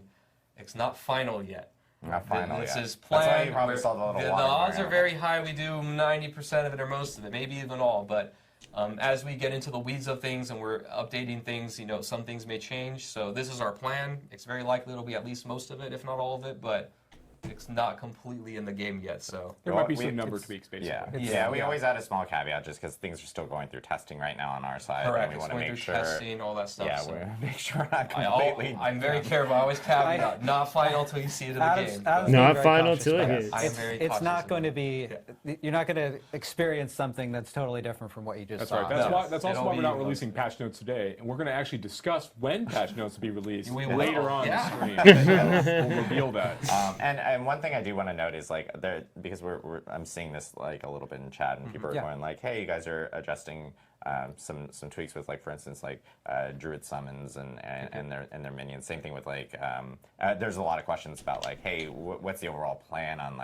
It's not final yet. Not final This yet. is planned. That's why you probably saw the little the water odds going are very high we do 90% of it or most of it, maybe even all. But as we get into the weeds of things and we're updating things, some things may change. So this is our plan. It's very likely it'll be at least most of it, if not all of it. But it's not completely in the game yet, so there might be some number tweaks, basically. Yeah, we always add a small caveat just because things are still going through testing right now on our side. Correct. And we want to going make through sure testing, all that stuff. Yeah, so we want to make sure we're not completely. I'm very careful. I always caveat, not final till you see it in the game. Not final till it hits. It's not going to be. You're not going to experience something that's totally different from what you just saw. That's right. That's also why we're not releasing patch notes today, and we're going to actually discuss when patch notes will be released later on the stream. We'll reveal that. And one thing I do want to note is because I'm seeing this a little bit in chat, and people are going hey, you guys are adjusting some tweaks with for instance Druid summons and their minions. Same thing with there's a lot of questions about hey, what's the overall plan on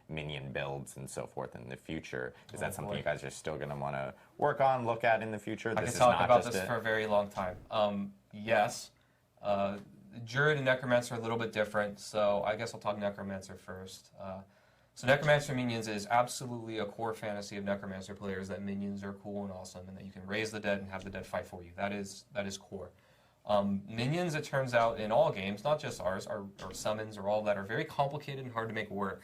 minion builds and so forth in the future? Is that something you guys are still going to want to work on, look at in the future? I can talk about this for a very long time. Yes. Druid and Necromancer are a little bit different, so I guess I'll talk Necromancer first. So Necromancer minions is absolutely a core fantasy of Necromancer players, that minions are cool and awesome, and that you can raise the dead and have the dead fight for you. That is core. Minions, it turns out, in all games, not just ours, or summons or all that, are very complicated and hard to make work.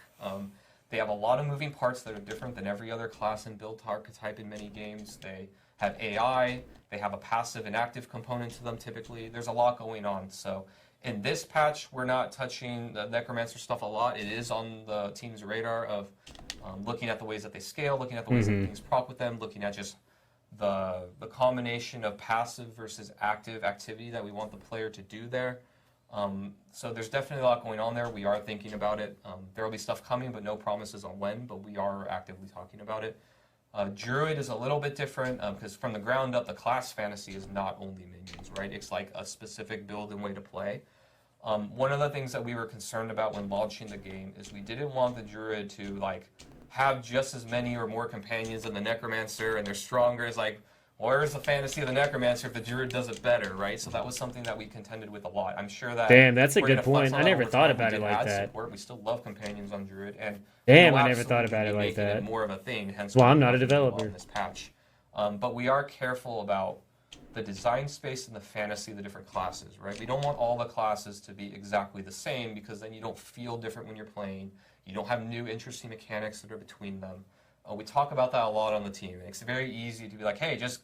They have a lot of moving parts that are different than every other class and build archetype in many games. They have AI, they have a passive and active component to them typically. There's a lot going on. So in this patch, we're not touching the Necromancer stuff a lot. It is on the team's radar of looking at the ways that they scale, looking at the ways that things proc with them, looking at just the combination of passive versus active activity that we want the player to do there. So there's definitely a lot going on there. We are thinking about it. There will be stuff coming, but no promises on when, but we are actively talking about it. Druid is a little bit different because from the ground up, the class fantasy is not only minions, right? It's like a specific build and way to play. One of the things that we were concerned about when launching the game is we didn't want the Druid to like have just as many or more companions than the Necromancer, and they're stronger. It's like, where's the fantasy of the Necromancer if the Druid does it better, right? So that was something that we contended with a lot. I'm sure that... Damn, that's a good point. I never thought about it like that. Support. We still love companions on Druid, and damn, I never thought about it like that. It more of a thing. Hence, well, I'm not a developer. In this patch, but we are careful about the design space and the fantasy of the different classes, right? We don't want all the classes to be exactly the same because then you don't feel different when you're playing. You don't have new interesting mechanics that are between them. We talk about that a lot on the team. It's very easy to be like, hey, just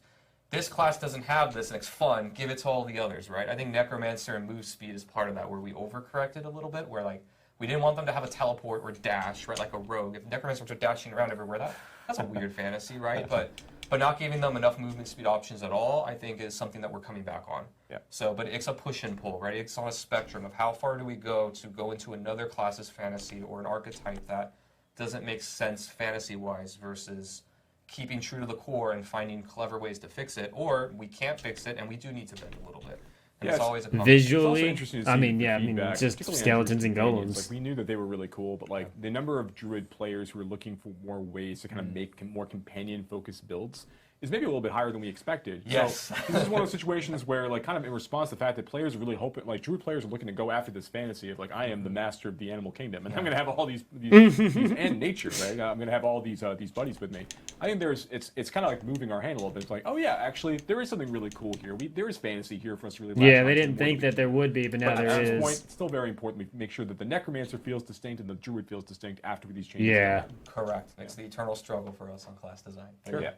this class doesn't have this and it's fun, give it to all the others, right? I think Necromancer and move speed is part of that, where we overcorrected a little bit, where like we didn't want them to have a teleport or dash, right, like a rogue. If Necromancers are dashing around everywhere, that's a weird fantasy, right? But not giving them enough movement speed options at all, I think, is something that we're coming back on. Yeah. So, but it's a push and pull, right? It's on a spectrum of how far do we go to go into another class's fantasy or an archetype that doesn't make sense fantasy-wise versus keeping true to the core and finding clever ways to fix it, or we can't fix it and we do need to bend a little bit. And it's always a visually. It's I mean, it's just skeletons and golems. Like we knew that they were really cool, but like the number of Druid players who are looking for more ways to kind of make more companion-focused builds is maybe a little bit higher than we expected. Yes. So this is one of those situations where, like, kind of in response to the fact that players are really hoping, like, Druid players are looking to go after this fantasy of, like, I am the master of the animal kingdom, and I'm going to have all these and nature, right? I'm going to have all these buddies with me. I think it's kind of like moving our hand a little bit. It's like, oh yeah, actually, there is something really cool here. There is fantasy here for us to really. Yeah, they didn't think that there would be, but now there at is. This point, it's still very important we make sure that the Necromancer feels distinct and the Druid feels distinct after these changes. Yeah. Correct. It's the eternal struggle for us on class design. Sure. Yeah.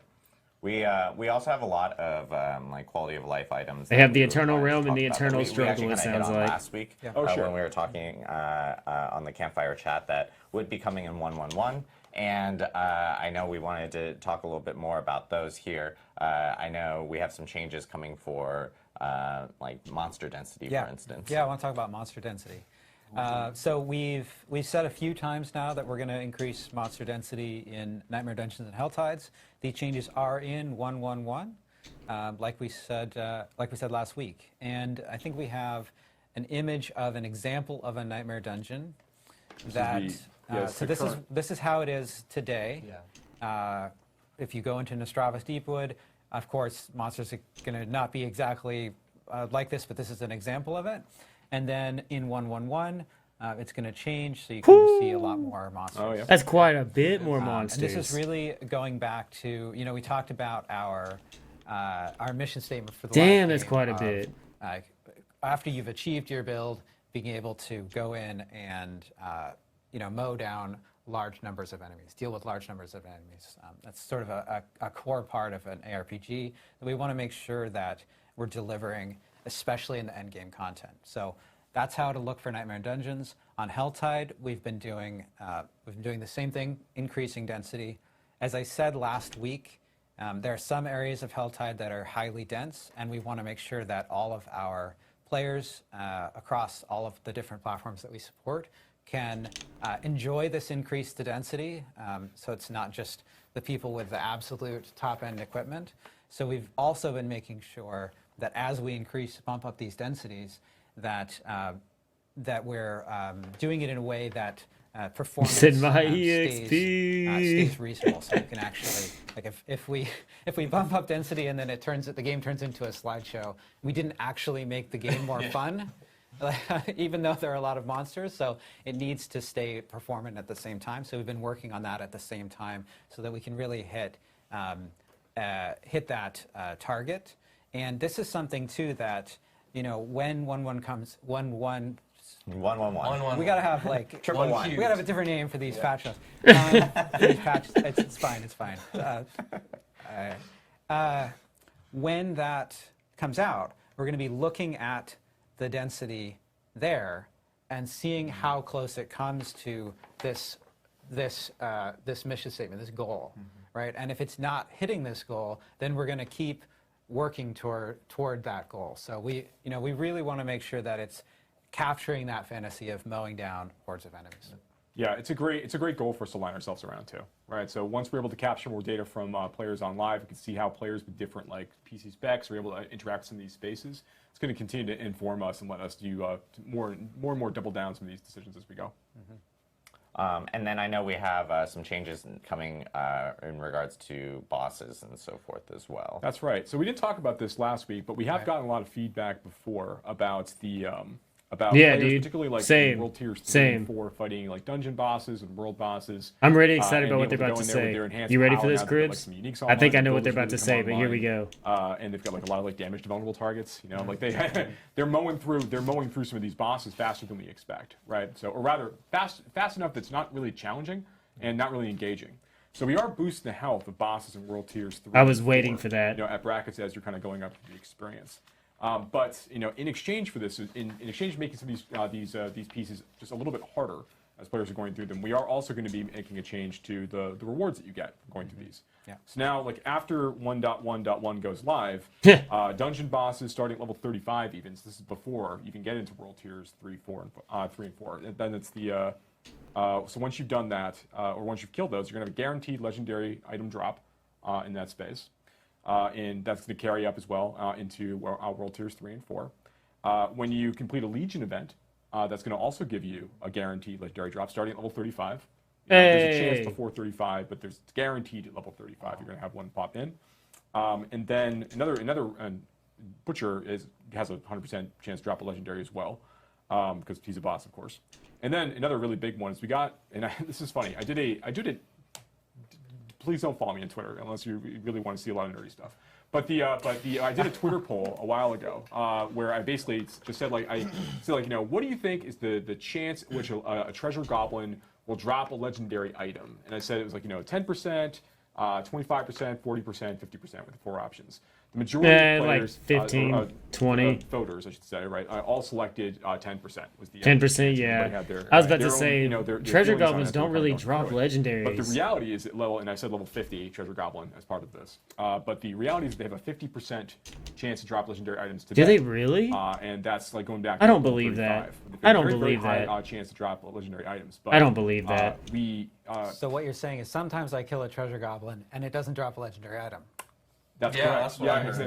We also have a lot of like quality of life items. They have the Eternal Realm and the Eternal Struggle, it sounds like. Last week, sure. when we were talking on the campfire chat, that would be coming in 1.1.1. And I know we wanted to talk a little bit more about those here. I know we have some changes coming for like monster density, for instance. Yeah, I want to talk about monster density. So we've said a few times now that we're going to increase monster density in Nightmare Dungeons and Helltides. These changes are in 1.1.1, like we said last week. And I think we have an image of an example of a Nightmare Dungeon that. So this is how it is today. Yeah. If you go into Nostravis Deepwood, of course, monsters are going to not be exactly like this, but this is an example of it. And then in 1.1.1, it's going to change, so you can see a lot more monsters. Oh, yeah. That's quite a bit more monsters. And this is really going back to, we talked about our mission statement for the last game. That's quite a bit. After you've achieved your build, being able to go in and mow down large numbers of enemies, deal with large numbers of enemies. That's sort of a core part of an ARPG that we want to make sure that we're delivering, especially in the endgame content. So that's how to look for Nightmare Dungeons. On Helltide, we've been doing the same thing, increasing density. As I said last week, there are some areas of Helltide that are highly dense, and we want to make sure that all of our players across all of the different platforms that we support can enjoy this increased density. So it's not just the people with the absolute top-end equipment. So we've also been making sure that as we bump up these densities, that we're doing it in a way that performance stays reasonable. So you can actually, like, if we bump up density and then the game turns into a slideshow, we didn't actually make the game more fun. even though there are a lot of monsters. So it needs to stay performant at the same time. So we've been working on that at the same time so that we can really hit that target. And this is something too that, you know, when 1-1 comes, 1-1. 1-1-1. We gotta have like Triple one. We gotta have a different name for these patch notes. These patches, it's fine. It's fine. When that comes out, we're going to be looking at the density there and seeing how close it comes to this mission statement, this goal, right? And if it's not hitting this goal, then we're going to keep working toward that goal. So we really want to make sure that it's capturing that fantasy of mowing down hordes of enemies. Yeah, it's a great goal for us to line ourselves around too, right? So once we're able to capture more data from players on live, we can see how players with different like PC specs are able to interact with some of these spaces. It's going to continue to inform us and let us do more and more double down some of these decisions as we go. And then I know we have some changes coming in regards to bosses and so forth as well. That's right. So we didn't talk about this last week, but we have gotten a lot of feedback before about the players, particularly like in World Tiers 3 and 4 fighting like dungeon bosses and world bosses. I'm really excited about what they're about to say. You ready for this, Cribs? I think I know what they're about to say, but here we go. And they've got like a lot of like damage to vulnerable targets. You know, like they're mowing through some of these bosses faster than we expect, right? So, or rather, fast enough that's not really challenging and not really engaging. So we are boosting the health of bosses in World Tiers 3. I was waiting for that. You know, at brackets as you're kind of going up the experience. But you know, in exchange for this, in exchange for making some of these pieces just a little bit harder as players are going through them, we are also going to be making a change to the rewards that you get from going through these. Yeah. So now, like after 1.1.1 goes live, dungeon bosses starting at level 35 even. So this is before you can get into World Tiers 3, 4, and 3 and 4. And then it's the so once you've done that, or once you've killed those, you're going to have a guaranteed legendary item drop in that space. And that's going to carry up as well into World Tiers 3 and 4. When you complete a Legion event, that's going to also give you a guaranteed legendary drop starting at level 35. There's a chance before 35, but it's guaranteed at level 35. You're going to have one pop in. And then another Butcher has a 100% chance to drop a legendary as well, because he's a boss, of course. And then another really big one is we got, and this is funny, I did it. Please don't follow me on Twitter unless you really want to see a lot of nerdy stuff. But I did a Twitter poll a while ago where I basically just said you know, what do you think is the chance at which a treasure goblin will drop a legendary item? And I said it was like, you know, 10%, 25%, 40%, 50% with the 4 options. The majority of players, like 15, 20 voters, I should say, right? All selected 10% was the 10%. Yeah, I was about to say, treasure goblins don't really drop legendaries. But the reality is at level, and I said level 50 treasure goblin as part of this. But the reality is they have a 50% chance to drop legendary items today. Do they really? And that's like going back. I don't believe that. I don't believe that. High chance to drop legendary items. But I don't believe that. So what you're saying is sometimes I kill a treasure goblin and it doesn't drop a legendary item. That's correct.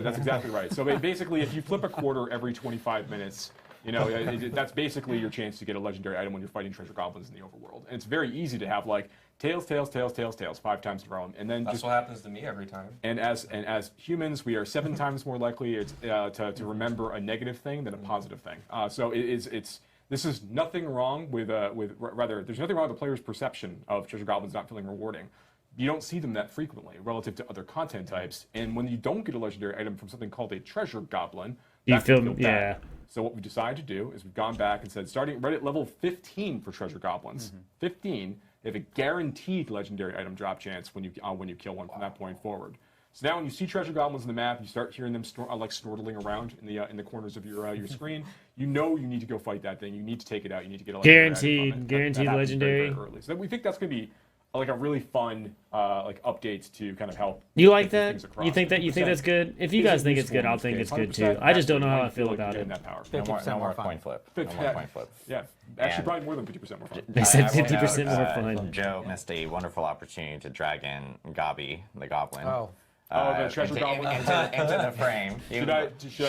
That's exactly right. So basically, if you flip a quarter every 25 minutes, you know, that's basically your chance to get a legendary item when you're fighting treasure goblins in the overworld. And it's very easy to have like tails 5 times in a row, and then that's what happens to me every time. And as humans, we are 7 times more likely to remember a negative thing than a positive thing. So this is nothing wrong with rather there's nothing wrong with the player's perception of treasure goblins not feeling rewarding. You don't see them that frequently relative to other content types, and when you don't get a legendary item from something called a treasure goblin, you feel bad. So what we decided to do is we've gone back and said, starting right at level 15 for treasure goblins, 15, they have a guaranteed legendary item drop chance when you kill one from that point forward. So now when you see treasure goblins on the map, you start hearing them like snortling around in the corners of your screen. You know you need to go fight that thing. You need to take it out. You need to get a legendary item from it. Guaranteed legendary. Very early. So we think that's going to be like a really fun like updates to kind of help. You like that? You think that's good? If you guys think it's good, I'll think it's good too. I just don't know how I feel about it. No more coin flip. No more coin flip. Yeah, actually probably more than 50% more fun. They said 50% more fun. Joe missed a wonderful opportunity to drag in Gabi, the goblin. Oh. the treasure goblin into the frame. Should I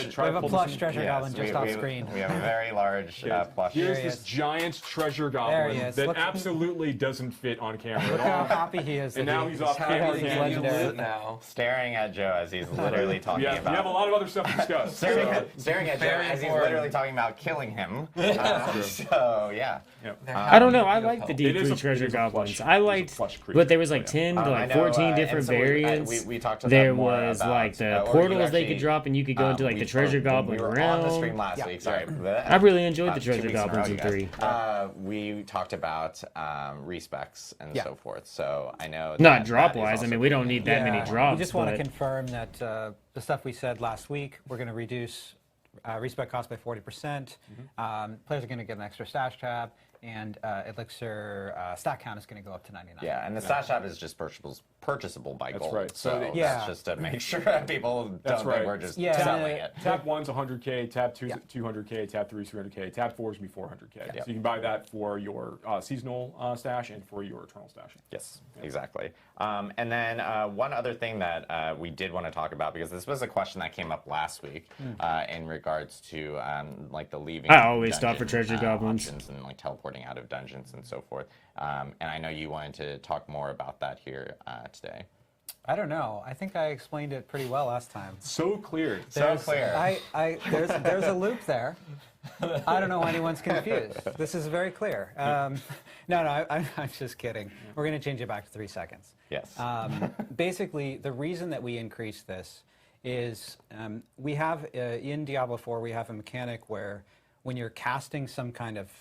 try? We have a plush treasure goblin just off screen. We have a very large plush. Here's this giant treasure goblin that absolutely doesn't fit on camera Look at all. how happy he is. And now he's off camera again. Now staring at Joe as he's literally talking about. We have a lot of other stuff to discuss. Staring at Joe as he's literally talking about killing him. So yeah. I don't know. I like the D3 treasure goblins. I liked, but there was like 10 to like 14 different variants. We talked to there more was about, like the portals they could drop, and you could go into like the treasure goblin we were realm. on the stream last week. Sorry, I really enjoyed the treasure goblins in 3. We talked about respecs and so forth. So I know not drop wise. I mean, we don't need that many drops. We just want to confirm that the stuff we said last week, we're going to reduce respec cost by 40%. Players are going to get an extra stash tab, and Elixir stat count is going to go up to 99. Yeah, and the stash tab is just purchasable by gold. Right. So that's just to make sure people don't think we're just selling it. Tab 1's 100K, Tab 2's 200K, Tab 3's 300K, Tab 4's going to be 400K. So you can buy that for your seasonal stash and for your eternal stash. Yes, exactly. And then one other thing that we did want to talk about, because this was a question that came up last week in regards to like the leaving. I always stop for treasure goblins and like teleporting out of dungeons and so forth. And I know you wanted to talk more about that here today. I don't know. I think I explained it pretty well last time. So clear. So clear. There's a loop there. I don't know why anyone's confused. This is very clear. No, I'm just kidding. We're going to change it back to 3 seconds. Yes. Basically, the reason that we increased this is we have, in Diablo 4, we have a mechanic where when you're casting some kind of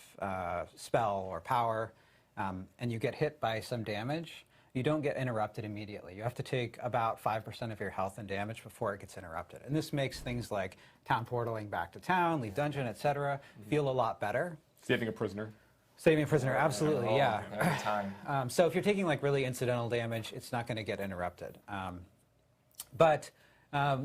spell or power and you get hit by some damage, you don't get interrupted immediately. You have to take about 5% of your health and damage before it gets interrupted. And this makes things like town portaling back to town, leave dungeon, etc. feel a lot better. Saving a prisoner. Saving a prisoner, absolutely, yeah. Every time. So if you're taking like really incidental damage, it's not going to get interrupted. But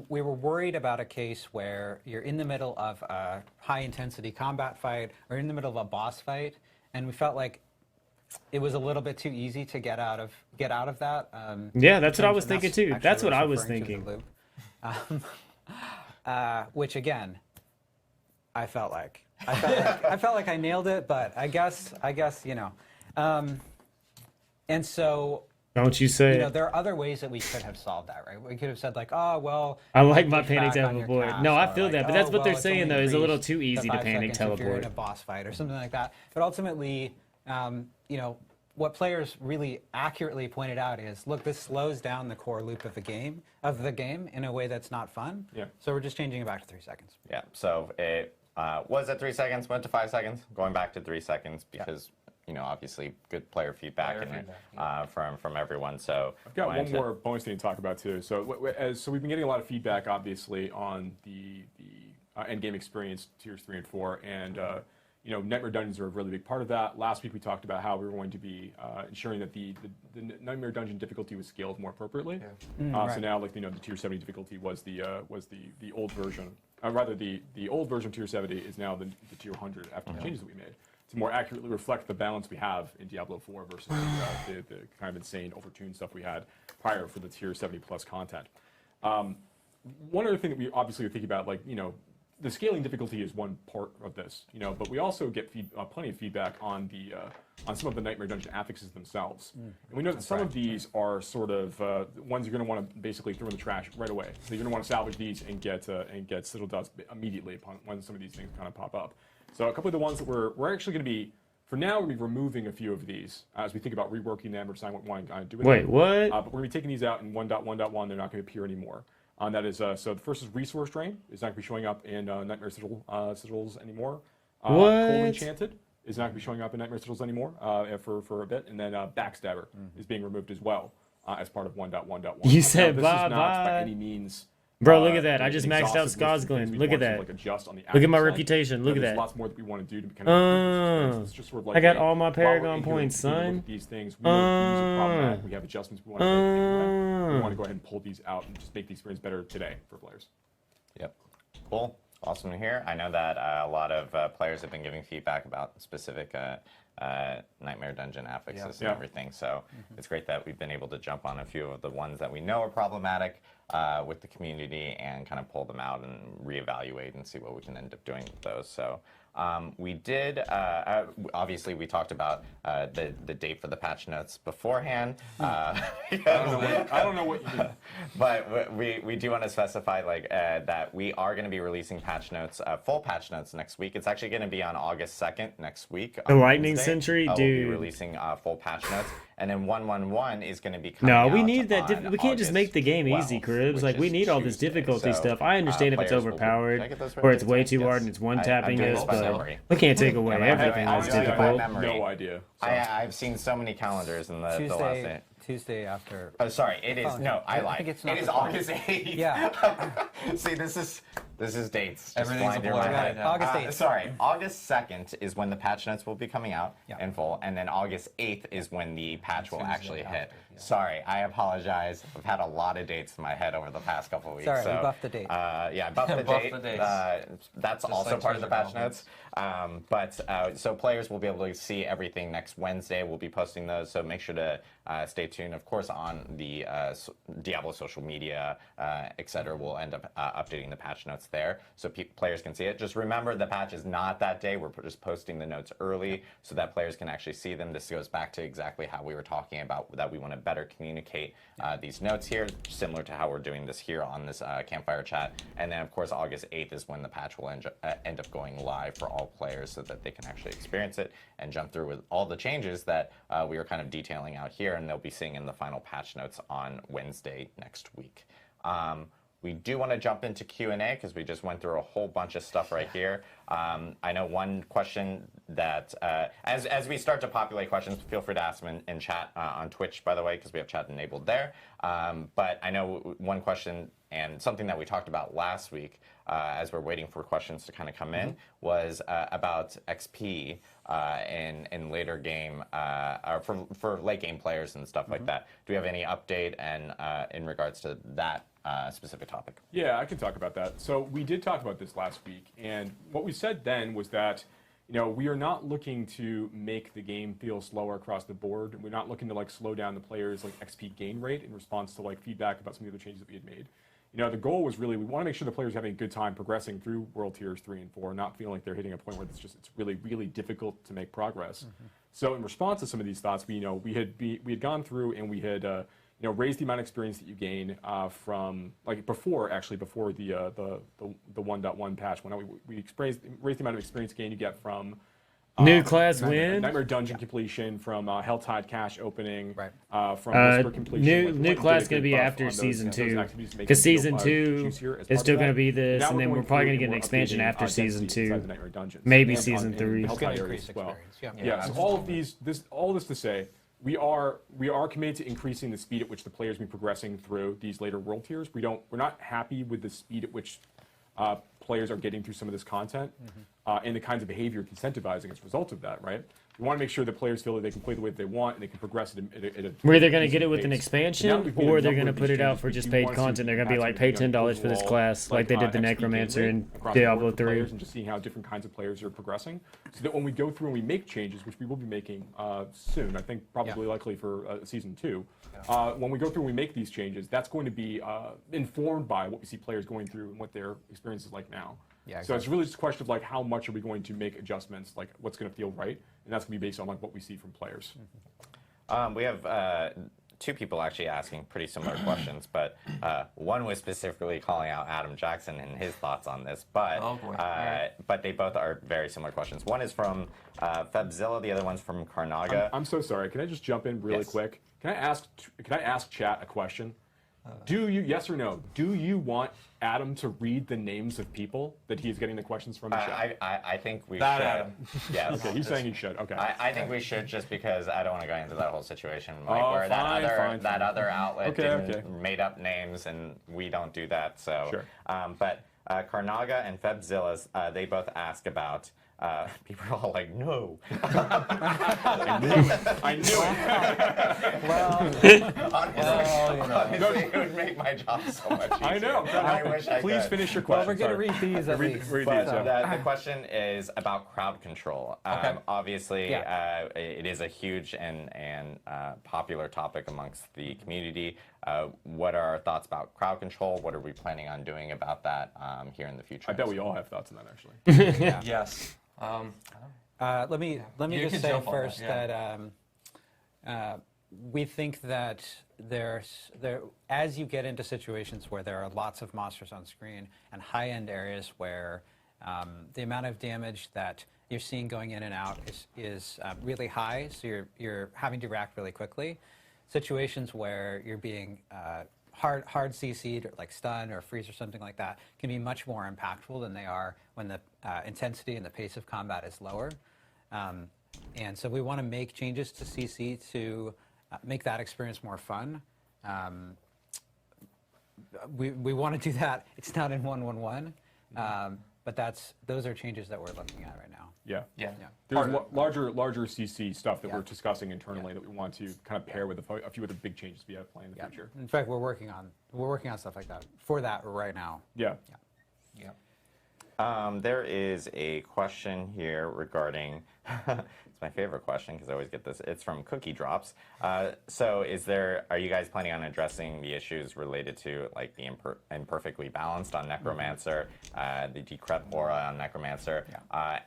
we were worried about a case where you're in the middle of a high-intensity combat fight or in the middle of a boss fight, and we felt like it was a little bit too easy to get out of that. Yeah, that's what I was thinking too. That's what I was thinking. Which again, I felt like I nailed it, but I guess you know. And so. Don't you say You know, there are other ways that we could have solved that, right? We could have said like, oh well. I like my panic teleport. No, I feel that, but that's what they're saying though. Is a little too easy to panic teleport. If you're in a boss fight or something like that. But ultimately, you know, what players really accurately pointed out is, look, this slows down the core loop of the game in a way that's not fun. Yeah. So we're just changing it back to 3 seconds. Yeah. So it was at 3 seconds, went to 5 seconds, going back to 3 seconds because you know, obviously good player feedback from everyone. So I've got one more bonus thing to talk about too. So so we've been getting a lot of feedback, obviously, on the endgame experience, tiers 3 and 4, and you know, Nightmare Dungeons are a really big part of that. Last week we talked about how we were going to be ensuring that the Nightmare Dungeon difficulty was scaled more appropriately. Right. So now, like, you know, the tier 70 difficulty was the old version. Rather, the old version of tier 70 is now the tier 100 after the changes that we made to more accurately reflect the balance we have in Diablo 4 versus the kind of insane overtuned stuff we had prior for the tier 70 plus content. One other thing that we obviously are thinking about, like, you know, the scaling difficulty is one part of this, you know, but we also get plenty of feedback on some of the Nightmare Dungeon affixes themselves. And we know that some of these are sort of ones you're going to want to basically throw in the trash right away. So you're going to want to salvage these and get Citadel Dust immediately upon when some of these things kind of pop up. So a couple of the ones that we're actually going to be, for now, we're going to be removing a few of these as we think about reworking them or deciding what we want to do with them. Wait, what? But we're going to be taking these out in 1.1.1. They're not going to appear anymore. That is, so the first is Resource Drain. It's not going to be showing up in Nightmare Citadels anymore. What? Cold Enchanted is not going to be showing up in Nightmare Citadels anymore for a bit. And then Backstabber is being removed as well as part of 1.1.1. You said this bye is not bye. by any means. Bro, look at that. I just maxed out Skosglen. Look at that. Like adjust on the Look at my side. reputation. Look at There's that. lots more that we want to do to kind of it's just sort of like, I got hey, all my while we're Paragon in here, points, we look son. at these things, we know these are problematic. We have adjustments we want to make. We want to go ahead and pull these out and just make the experience better today for players. Yep. Cool. Awesome to hear. I know that a lot of players have been giving feedback about specific Nightmare Dungeon affixes and everything. So it's great that we've been able to jump on a few of the ones that we know are problematic with the community and kind of pull them out and reevaluate and see what we can end up doing with those. So we did, obviously we talked about the date for the patch notes beforehand. I don't know what you mean. But we do want to specify that we are going to be releasing patch notes, full patch notes next week. It's actually going to be on August 2nd next week. The Lightning Wednesday. Sentry, We'll dude. be releasing full patch notes. And then 111 is going to be coming No, out we need that. on We can't just make the game August easy, 12th, Cribs. Like, which we is need all this Tuesday. difficulty So, stuff. I understand if it's players will be- overpowered Did I get those right or it's dates? way too Yes. hard and it's one I'm tapping doing us, this by but memory. we can't take away I everything that's do it by difficult. memory. No idea. I've seen so many calendars in the last day. Tuesday after. Oh, sorry. It is no. I lied. think it's It not is the August 12th. 8th. Yeah. See, this is dates. Just Everything's flying a through blur my right head. now. August 8th. Sorry. August 2nd is when the patch notes will be coming out in full, and then August 8th is when the patch will actually hit. Sorry, I apologize. I've had a lot of dates in my head over the past couple of weeks. Sorry, so, we buffed the date. Yeah, buff the Buff date. the dates. That's Just also like part of the treasure patch goblins. notes. So players will be able to see everything next Wednesday. We'll be posting those, so make sure to stay tuned. Of course, on the Diablo social media, etc. We'll end up updating the patch notes there, so players can see it. Just remember, the patch is not that day. We're just posting the notes early so that players can actually see them. This goes back to exactly how we were talking about that we want to better communicate these notes here, similar to how we're doing this here on this campfire chat. And then, of course, August 8th is when the patch will end up going live for all players so that they can actually experience it and jump through with all the changes that we are kind of detailing out here, and they'll be seeing in the final patch notes on Wednesday next week. We do want to jump into Q&A because we just went through a whole bunch of stuff right here. I know one question that, as we start to populate questions, feel free to ask them in chat on Twitch, by the way, because we have chat enabled there. But I know one question, and something that we talked about last week as we're waiting for questions to kind of come in, was about XP in later game, or for late game players and stuff like that. Do we have any update and in regards to that specific topic? Yeah, I can talk about that. So we did talk about this last week, and what we said then was that, you know, we are not looking to make the game feel slower across the board. We're not looking to slow down the players' XP gain rate in response to feedback about some of the other changes that we had made. You know, the goal was really, we want to make sure the players are having a good time progressing through World Tiers 3 and 4, not feeling like they're hitting a point where it's really, really difficult to make progress. So in response to some of these thoughts, we had gone through and we had raised the amount of experience that you gain from before the 1.1 patch went out. We raised the amount of experience gain you get from New class win. Nightmare Dungeon completion, from Helltide Cache opening, from Whisper completion. New class going to be after season 2, because season 2 is still going to be this, and then we're probably going to get an expansion after season 2, maybe season 3. Yeah. So all of all this to say, we are committed to increasing the speed at which the players be progressing through these later world tiers. We're not happy with the speed at which players are getting through some of this content and the kinds of behavior incentivizing as a result of that, right? We want to make sure that players feel that they can play the way that they want and they can progress at a We're either going to get it with an expansion, or they're going to put it out for just paid content. They're going to be pay $10 for this class, like they did the Necromancer in Diablo 3. And just seeing how different kinds of players are progressing, so that when we go through and we make changes, which we will be making soon, I think probably likely for season 2, when we go through and we make these changes, that's going to be informed by what we see players going through and what their experience is like now. Yeah, So it's really just a question of how much are we going to make adjustments, what's going to feel right, and that's going to be based on what we see from players. We have 2 people actually asking pretty similar questions, but one was specifically calling out Adam Jackson and his thoughts on this, but but they both are very similar questions. One is from Febzilla, the other one's from Karnaga. I'm so sorry. Can I just jump in really quick? Can I ask chat a question? Do you, yes or no, do you want Adam to read the names of people that he is getting the questions from the chat? I think we That should. Adam. Yes. Okay, he's saying he should. Okay. I think we should, just because I don't want to go into that whole situation, Oh, where fine. that other outlet Okay. made up names, and we don't do that. So, Sure. But Karnaga and Febzillas, they both ask about people are all like, no. I knew it. Honestly, it would make my job so much easier. I know. I wish I Please could. finish your question. Well, we're going to read these at least. Read But these, yeah. the question is about crowd control. Obviously, it is a huge and popular topic amongst the community. What are our thoughts about crowd control? What are we planning on doing about that here in the future? I bet we all have thoughts on that, actually. Yes. Let me You just can say jump on first that, that we think that as you get into situations where there are lots of monsters on screen and high-end areas where the amount of damage that you're seeing going in and out is really high, so you're having to react really quickly. Situations where you're being hard CC'd, or like stun or freeze or something like that, can be much more impactful than they are when the intensity and the pace of combat is lower. And so we want to make changes to CC to make that experience more fun. We want to do that. It's not in 1.1.1, but those are changes that we're looking at right now. Yeah. There's larger CC stuff that we're discussing internally that we want to kind of pair with a few other big changes we have planned in the future. In fact, we're working on stuff like that for that right now. Yeah. There is a question here regarding, it's my favorite question because I always get this, it's from Cookie Drops. So are you guys planning on addressing the issues related to like the imperfectly balanced on Necromancer, the decrep aura on Necromancer,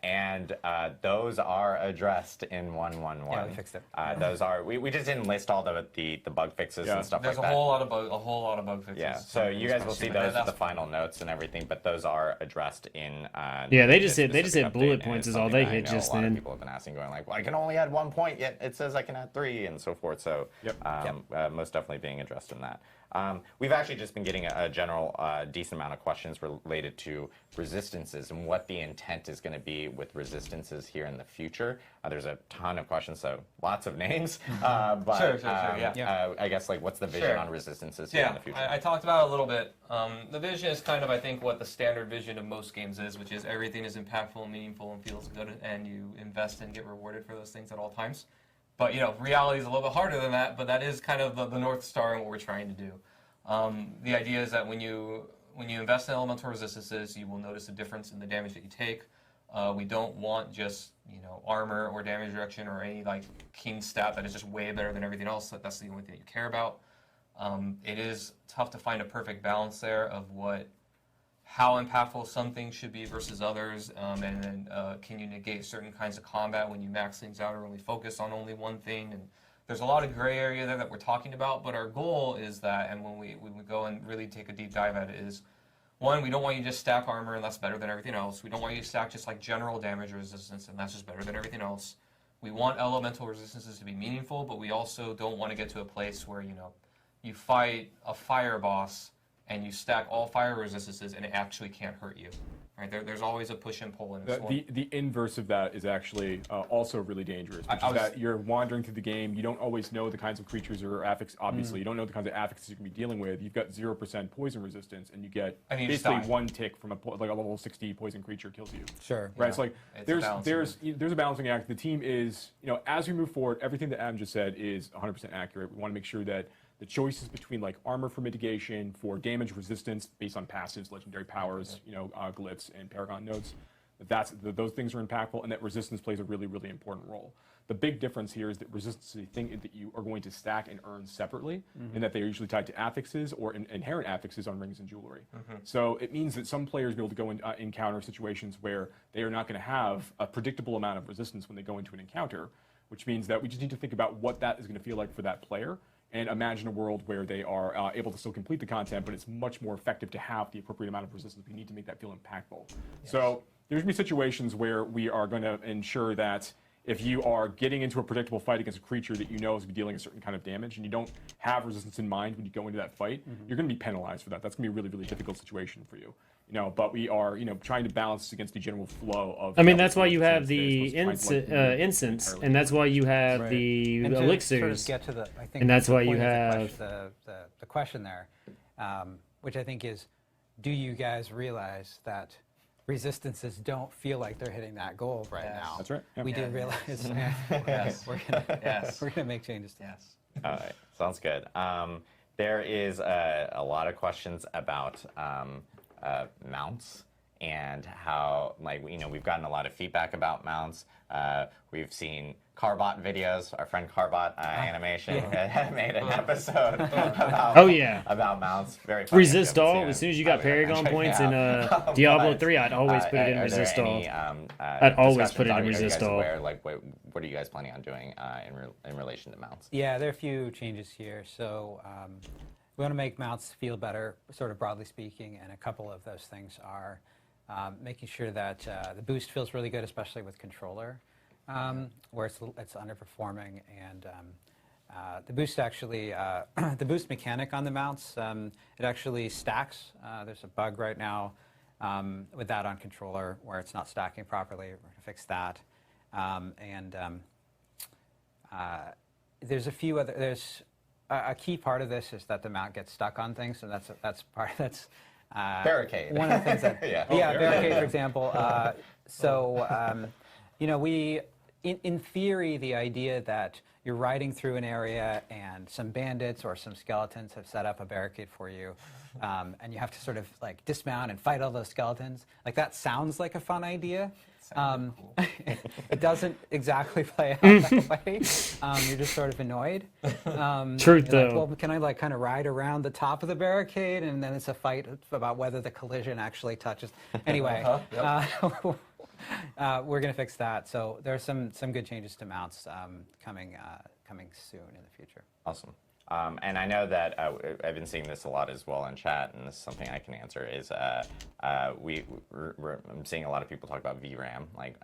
and those are addressed in 1.1.1. Yeah, we fixed it. Those are, we just didn't list all the bug fixes and stuff There's like that. There's a whole lot of bug fixes. Yeah, so you guys will see those with the final notes and everything, but those are addressed in they just hit bullet points is all they hit just then. A lot of people have been asking, going like, well, I can only add 1 point, yet it says I can add 3, and so forth. So most definitely being addressed in that. We've actually just been getting a general decent amount of questions related to resistances and what the intent is going to be with resistances here in the future. There's a ton of questions, so lots of names. But Sure, I guess, like, what's the vision on resistances here in the future? I talked about it a little bit. The vision is kind of, I think, what the standard vision of most games is, which is everything is impactful and meaningful and feels good, and you invest and get rewarded for those things at all times. But, reality is a little bit harder than that, but that is kind of the North Star and what we're trying to do. The idea is that when you invest in elemental resistances, you will notice a difference in the damage that you take. We don't want just, armor or damage reduction or any, like, king stat that is just way better than everything else. That's the only thing you care about. It is tough to find a perfect balance there of how impactful some things should be versus others, and then can you negate certain kinds of combat when you max things out or only focus on only one thing. And there's a lot of gray area there that we're talking about, but our goal is that, and when we go and really take a deep dive at it, is one, we don't want you to just stack armor and that's better than everything else. We don't want you to stack just like general damage resistance and that's just better than everything else. We want elemental resistances to be meaningful, but we also don't want to get to a place where, you fight a fire boss and you stack all fire resistances and it actually can't hurt you. Right? There's always a push and pull in this one. The inverse of that is actually also really dangerous, which is that you're wandering through the game. You don't always know the kinds of creatures or affix. Obviously, you don't know the kinds of affixes you're going to be dealing with. You've got 0% poison resistance, and you get basically one tick from a level 60 poison creature kills you. Sure. Right. It's like there's a balancing act. The team is, as we move forward, everything that Adam just said is 100% accurate. We want to make sure that the choices between like armor for mitigation, for damage resistance based on passives, legendary powers, glyphs and paragon nodes, those things are impactful, and that resistance plays a really, really important role. The big difference here is that resistance is a thing that you are going to stack and earn separately, and that they are usually tied to affixes or inherent affixes on rings and jewelry. So it means that some players will be able to go and encounter situations where they are not going to have a predictable amount of resistance when they go into an encounter, which means that we just need to think about what that is going to feel like for that player, and imagine a world where they are able to still complete the content, but it's much more effective to have the appropriate amount of resistance. We need to make that feel impactful. Yes. So there's going to be situations where we are going to ensure that if you are getting into a predictable fight against a creature that you know is going to be dealing a certain kind of damage, and you don't have resistance in mind when you go into that fight, you're going to be penalized for that. That's going to be a really, really difficult situation for you. But we are, trying to balance against the general flow of. I mean, that's why you have the incense, and that's why you have the elixirs, sort of get to I think, and that's why you have the question there, which I think is, do you guys realize that resistances don't feel like they're hitting that goal right now. That's right. We do realize Yes. we're gonna make changes. Yes. All right, sounds good. There is a lot of questions about mounts and how, like, we've gotten a lot of feedback about mounts. We've seen Carbot videos. Our friend Carbot Animation had made an episode about mounts. Very funny. Resist all. As soon as you got Paragon points in Diablo 3, I'd always put it in resist all. I'd always put it in resist all. Like, what are you guys planning on doing in relation to mounts? Yeah, there are a few changes here. So we want to make mounts feel better, sort of broadly speaking, and a couple of those things are making sure that the boost feels really good, especially with controller, where it's underperforming, and the boost actually, the boost mechanic on the mounts, it actually stacks. There's a bug right now with that on controller where it's not stacking properly. We're going to fix that, there's a few other. There's a key part of this is that the mount gets stuck on things, and that's barricade. One of the things that barricade, for example. We in theory, the idea that you're riding through an area and some bandits or some skeletons have set up a barricade for you, and you have to sort of like dismount and fight all those skeletons. Like, that sounds like a fun idea. It doesn't exactly play out that way. You're just sort of annoyed. Truth, though. Like, well, can I like kind of ride around the top of the barricade, and then it's a fight about whether the collision actually touches. Anyway, we're going to fix that. So there are some good changes to mounts coming soon in the future. Awesome. And I know that I've been seeing this a lot as well in chat, and this is something I can answer, is I'm seeing a lot of people talk about VRAM, like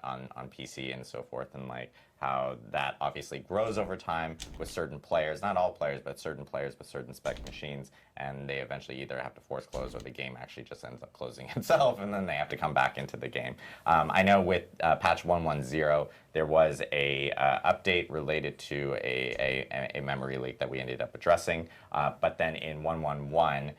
on PC and so forth, and like how that obviously grows over time with certain players, not all players, but certain players with certain spec machines, and they eventually either have to force close or the game actually just ends up closing itself, and then they have to come back into the game. I know with patch 1.10, there was a update related to a memory leak that we ended up addressing, but then in 1.11,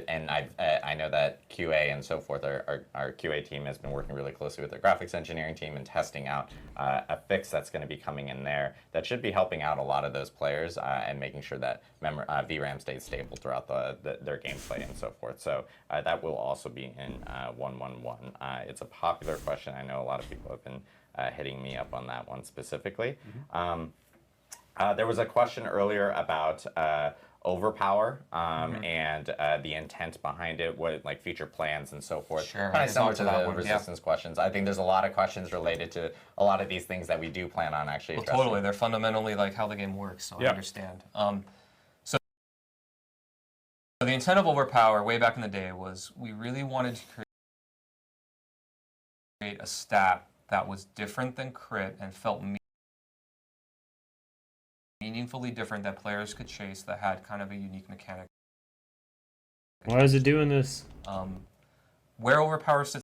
and I know that QA and so forth, our QA team has been working really closely with their graphics engineering team and testing out a fix that's going to be coming in there that should be helping out a lot of those players and making sure that VRAM stays stable throughout their gameplay and so forth. So that will also be in 1.11. It's a popular question. I know a lot of people have been hitting me up on that one specifically. There was a question earlier about overpower and the intent behind it, what like future plans and so forth. Sure. Kind of similar to the resistance questions. I think there's a lot of questions related to a lot of these things that we do plan on actually addressing. Totally. They're fundamentally like how the game works, so I understand. So the intent of overpower way back in the day was we really wanted to create a stat that was different than crit and felt meaningfully different, that players could chase, that had kind of a unique mechanic. Why is it doing this? Where overpower sits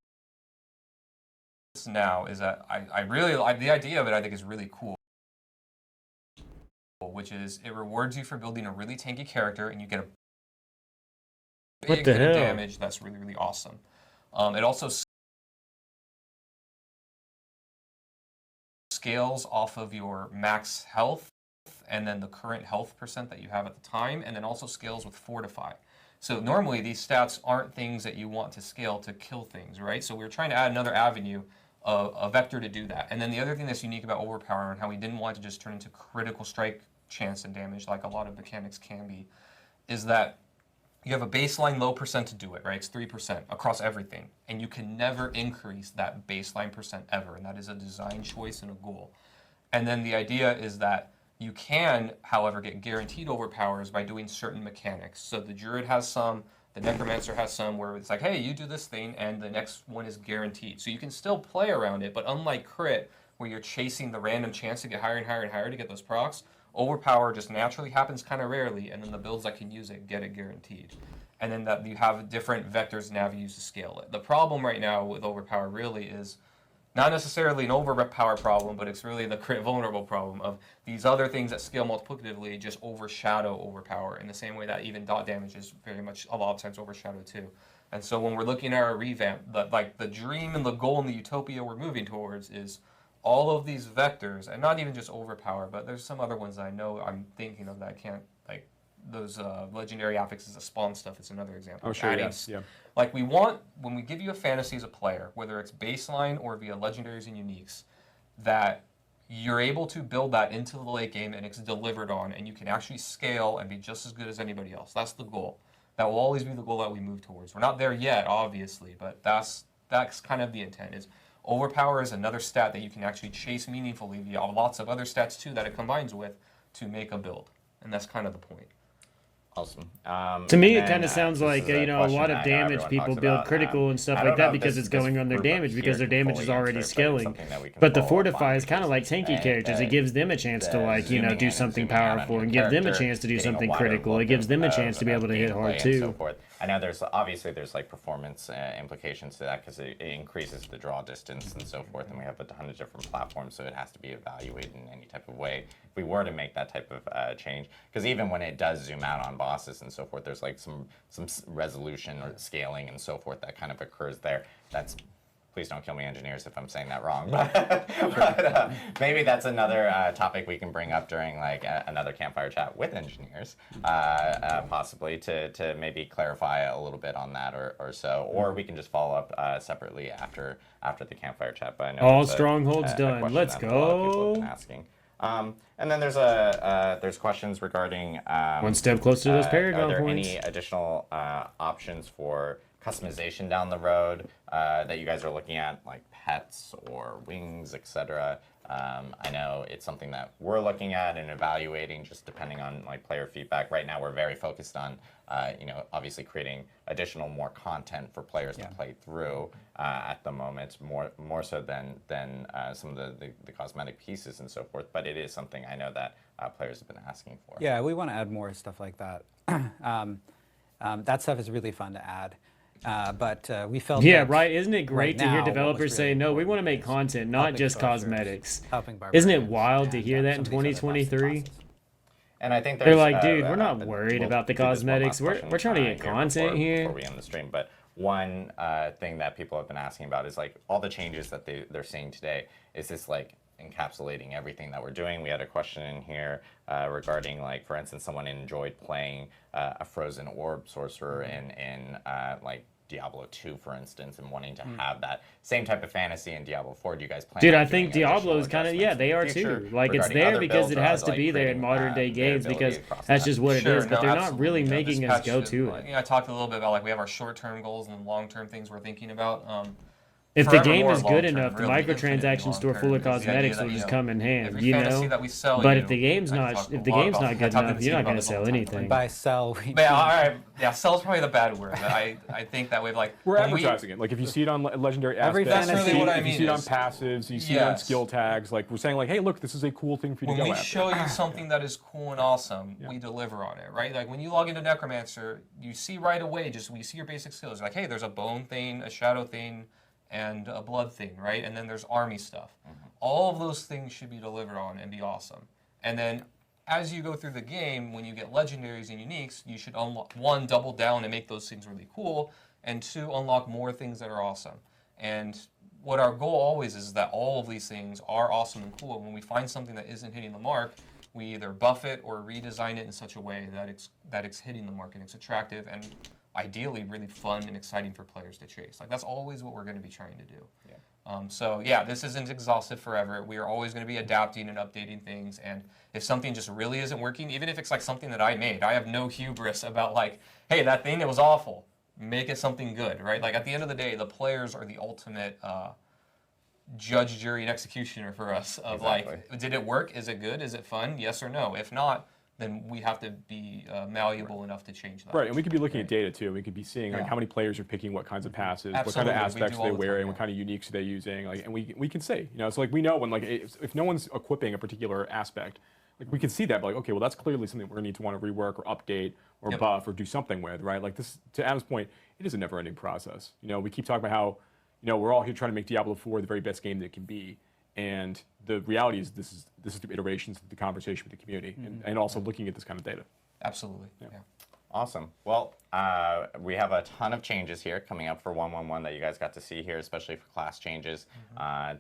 now is that I really like the idea of it. I think is really cool, which is it rewards you for building a really tanky character, and you get a big hit of damage. That's really, really awesome. It also scales off of your max health and then the current health percent that you have at the time, and then also scales with Fortify. So normally these stats aren't things that you want to scale to kill things, right? So we were trying to add another avenue, a vector to do that. And then the other thing that's unique about overpower and how we didn't want to just turn into critical strike chance and damage like a lot of mechanics can be, is that you have a baseline low percent to do it, right? It's 3% across everything. And you can never increase that baseline percent ever. And that is a design choice and a goal. And then the idea is that you can, however, get guaranteed overpowers by doing certain mechanics. So the Druid has some, the Necromancer has some, where it's like, hey, you do this thing, and the next one is guaranteed. So you can still play around it, but unlike crit, where you're chasing the random chance to get higher and higher and higher to get those procs, overpower just naturally happens kind of rarely, and then the builds that can use it get it guaranteed. And then that you have different vectors and avenues to scale it. The problem right now with overpower really is not necessarily an overpower problem, but it's really the crit vulnerable problem of these other things that scale multiplicatively just overshadow overpower in the same way that even dot damage is very much a lot of times overshadowed too. And so when we're looking at our revamp, the dream and the goal and the utopia we're moving towards is all of these vectors, and not even just overpower, but there's some other ones that I know I'm thinking of that I can't, like those legendary affixes of spawn stuff is another example. Oh, sure, yes, yeah. Like we want, when we give you a fantasy as a player, whether it's baseline or via legendaries and uniques, that you're able to build that into the late game and it's delivered on, and you can actually scale and be just as good as anybody else. That's the goal. That will always be the goal that we move towards. We're not there yet, obviously, but that's kind of the intent. Is overpower is another stat that you can actually chase meaningfully via lots of other stats too that it combines with to make a build, and that's kind of the point. Awesome. To me, it kind of sounds like a lot of damage people build critical and stuff like that because it's going on their damage because their damage is already scaling. But the fortify is kind of like tanky characters. It gives them a chance to do something powerful and give them a chance to do something critical. It gives them a chance to be able to hit hard too. I know there's like performance implications to that because it increases the draw distance and so forth, and we have a ton of different platforms, so it has to be evaluated in any type of way if we were to make that type of change. Because even when it does zoom out on bosses and so forth, there's like some resolution or scaling and so forth that kind of occurs there. Please don't kill me, engineers, if I'm saying that wrong. But maybe that's another topic we can bring up during like another campfire chat with engineers, possibly to maybe clarify a little bit on that or so. Or we can just follow up separately after the campfire chat. But I know all strongholds done. Let's go. Asking. And then there's questions regarding one step closer to those Paragon are there points. Any additional options for customization down the road that you guys are looking at, like pets or wings, etc.? I know it's something that we're looking at and evaluating, just depending on like player feedback. Right now, we're very focused on, obviously creating more content for players to play through at the moment, more so than some of the cosmetic pieces and so forth. But it is something I know that players have been asking for. Yeah, we want to add more stuff like that. That stuff is really fun to add. But we felt right. Isn't it great to hear developers say, no, we want to make content, not just cosmetics. Isn't it wild to hear that in 2023? And I think they're like, dude, we're not worried about the cosmetics. We're trying to get content here. Before we end the stream, but one thing that people have been asking about is like all the changes that they're seeing today. Is this like encapsulating everything that we're doing? We had a question in here regarding, like, for instance, someone enjoyed playing a frozen orb sorcerer in like Diablo 2, for instance, and wanting to have that same type of fantasy in Diablo 4. Do you guys plan? Dude, I think Diablo is kind of, they are too. Like, it's there because it has to be there in modern day games because that's just what it is. But they're not really making us go to it. I talked a little bit about like we have our short-term goals and long-term things we're thinking about. If the game is good enough, the microtransaction store full of cosmetics will just come in hand, But if the game's not good enough, you're not going to sell anything. By sell, sell is probably the bad word. I think that way, like we're advertising it. Like if you see it on legendary aspects, that's really what I mean. You see it on passives, you see it on skill tags. Like we're saying, like, hey, look, this is a cool thing for you to go after. When we show you something that is cool and awesome, we deliver on it, right? Like when you log into Necromancer, you see right away, when you see your basic skills, like, hey, there's a bone thing, a shadow thing, and a blood thing, right? And then there's army stuff. All of those things should be delivered on and be awesome. And then as you go through the game, when you get legendaries and uniques, you should unlock, one, double down and make those things really cool, and two, unlock more things that are awesome. And what our goal always is that all of these things are awesome and cool. When we find something that isn't hitting the mark, we either buff it or redesign it in such a way that it's hitting the mark and it's attractive and ideally really fun and exciting for players to chase. Like that's always what we're going to be trying to do. This isn't exhaustive forever. We are always going to be adapting and updating things. And if something just really isn't working, even if it's like something that I made, I have no hubris about like, hey, that thing, it was awful. Make it something good, right? Like at the end of the day, the players are the ultimate judge, jury, and executioner for us of like, did it work? Is it good? Is it fun? Yes or no? If not, then we have to be malleable enough to change that. Right, and we could be looking at data too. We could be seeing like how many players are picking what kinds of passives, what kind of aspects are they wearing, what kind of uniques are they using, like, and we can say, it's like we know when like if no one's equipping a particular aspect, like we can see that, but like, okay, well that's clearly something we're gonna need to want to rework or update or buff or do something with, right? Like this, to Adam's point, it is a never-ending process. We keep talking about how you know, we're all here trying to make Diablo 4 the very best game that it can be. And the reality is this is through iterations, the conversation with the community, and also looking at this kind of data. Absolutely. Yeah. Awesome. Well, we have a ton of changes here coming up for 1.1.1 that you guys got to see here, especially for class changes.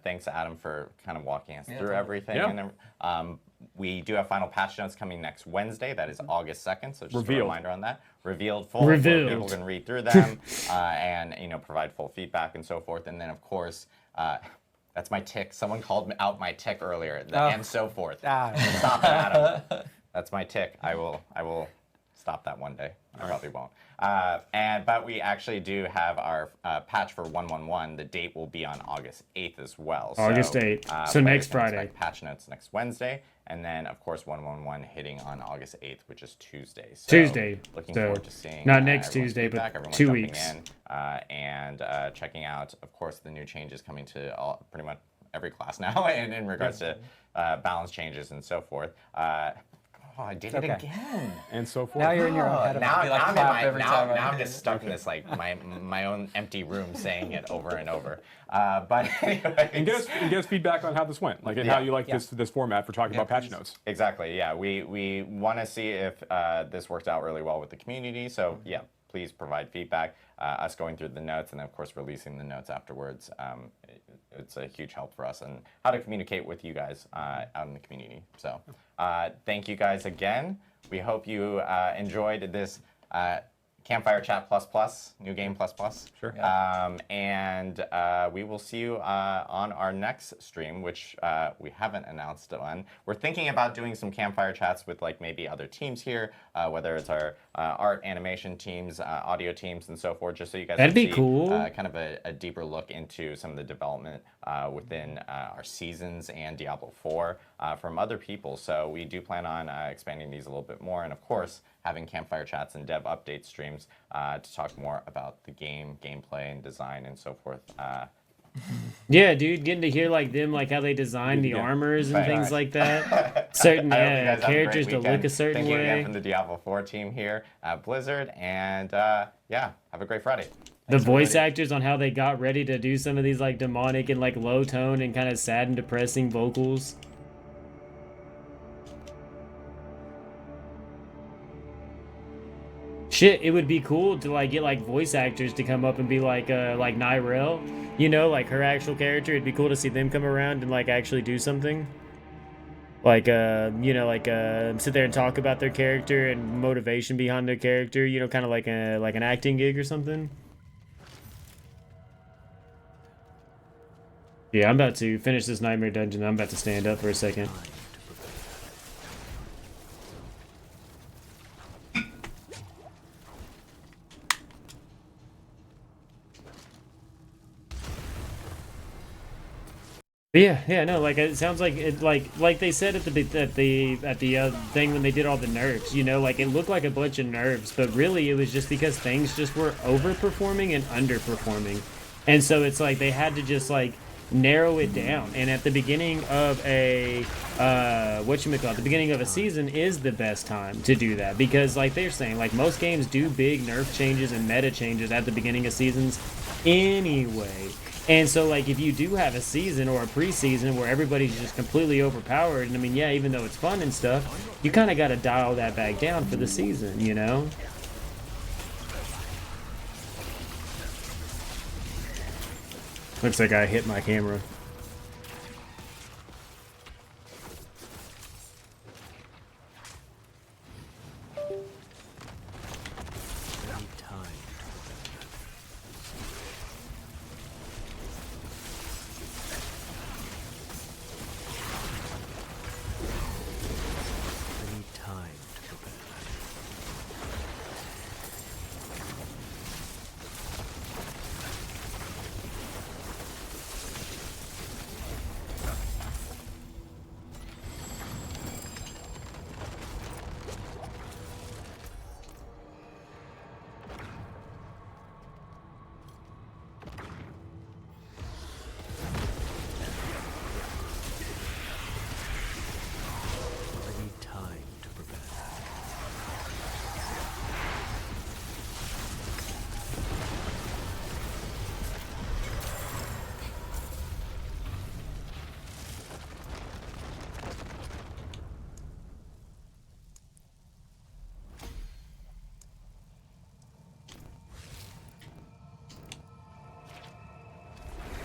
Thanks, Adam, for kind of walking us through everything. Yeah. And we do have final patch notes coming next Wednesday. That is August 2nd. So just a reminder on that. Revealed full. Revealed. People can read through them and provide full feedback and so forth. And then, of course, that's my tick. Someone called out my tick earlier. And so forth. Stop it, Adam. That's my tick. I will stop that one day. I probably won't. But we actually do have our patch for 1.1.1. The date will be on August 8th as well. August 8th. So next Friday. Patch notes next Wednesday. And then, of course, 1.1.1 hitting on August 8th, which is Tuesday. So Tuesday. Looking forward to seeing not next Tuesday, but 2 weeks. And checking out, of course, the new changes coming to pretty much every class now in regards to balance changes and so forth. Oh, I did it again. And so forth. Now you're in your own head. Now I'm just stuck in this like my own empty room saying it over and over. But anyway, and get us feedback on how this went, like and how you like this format for talking about patch notes. Exactly. Yeah, we want to see if this worked out really well with the community. So yeah, please provide feedback. Us going through the notes and of course releasing the notes afterwards. It's a huge help for us and how to communicate with you guys out in the community. So thank you guys again. We hope you enjoyed this Campfire Chat ++, New Game ++. Sure. And we will see you on our next stream, which we haven't announced on. We're thinking about doing some Campfire Chats with like maybe other teams here, whether it's our art, animation teams, audio teams, and so forth, just so you guys That'd can be see cool. kind of a deeper look into some of the development within our seasons and Diablo 4 from other people. So we do plan on expanding these a little bit more, and of course, having Campfire Chats and dev update streams to talk more about the game, gameplay, and design, and so forth. Yeah, dude, getting to hear like them, like how they design the armors and things like that. Certain characters to look a certain way. Thank you again way. from the Diablo 4 team here at Blizzard, and yeah, have a great Friday. The voice actors on how they got ready to do some of these like demonic and like low tone and kind of sad and depressing vocals. Shit, it would be cool to like get like voice actors to come up and be like Nyrel, you know, like her actual character. It'd be cool to see them come around and like actually do something. Like you know, like sit there and talk about their character and motivation behind their character, you know, kind of like an acting gig or something. Yeah, I'm about to finish this nightmare dungeon. I'm about to stand up for a second. Yeah, no, like it sounds like it, like they said at the thing when they did all the nerfs, you know, like it looked like a bunch of nerfs, but really it was just because things just were overperforming and underperforming, and so it's like they had to just like narrow it down. And at the beginning of a the beginning of a season is the best time to do that, because like they're saying, like most games do big nerf changes and meta changes at the beginning of seasons anyway. And so, like, if you do have a season or a preseason where everybody's just completely overpowered, and I mean, yeah, even though it's fun and stuff, you kind of got to dial that back down for the season, you know? Looks like I hit my camera.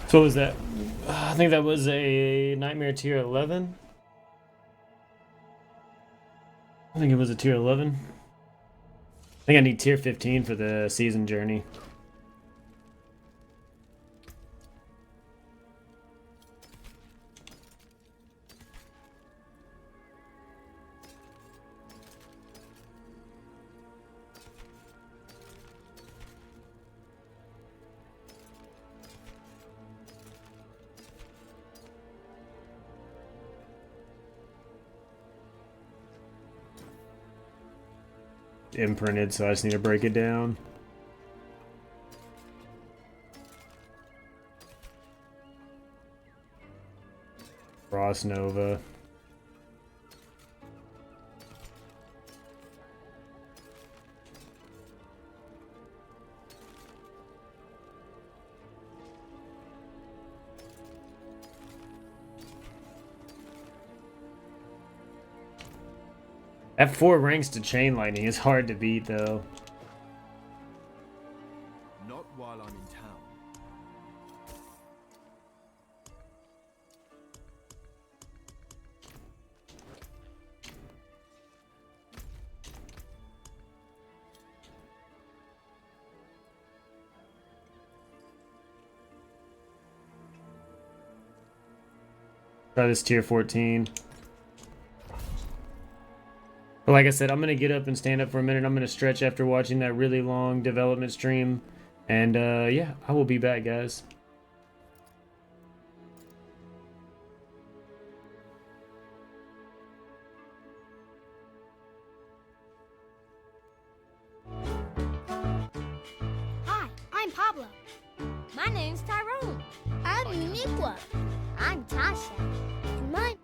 So what was that? I think that was a Nightmare tier 11. I think it was a tier 11. I think I need tier 15 for the season journey. Imprinted, so I just need to break it down. Frost Nova. That 4 ranks to Chain Lightning is hard to beat, though. Not while I'm in town. Try this tier 14. But like I said, I'm going to get up and stand up for a minute. I'm going to stretch after watching that really long development stream. And yeah, I will be back, guys. Hi, I'm Pablo. My name's Tyrone. I'm Uniqua. I'm Tasha. And my...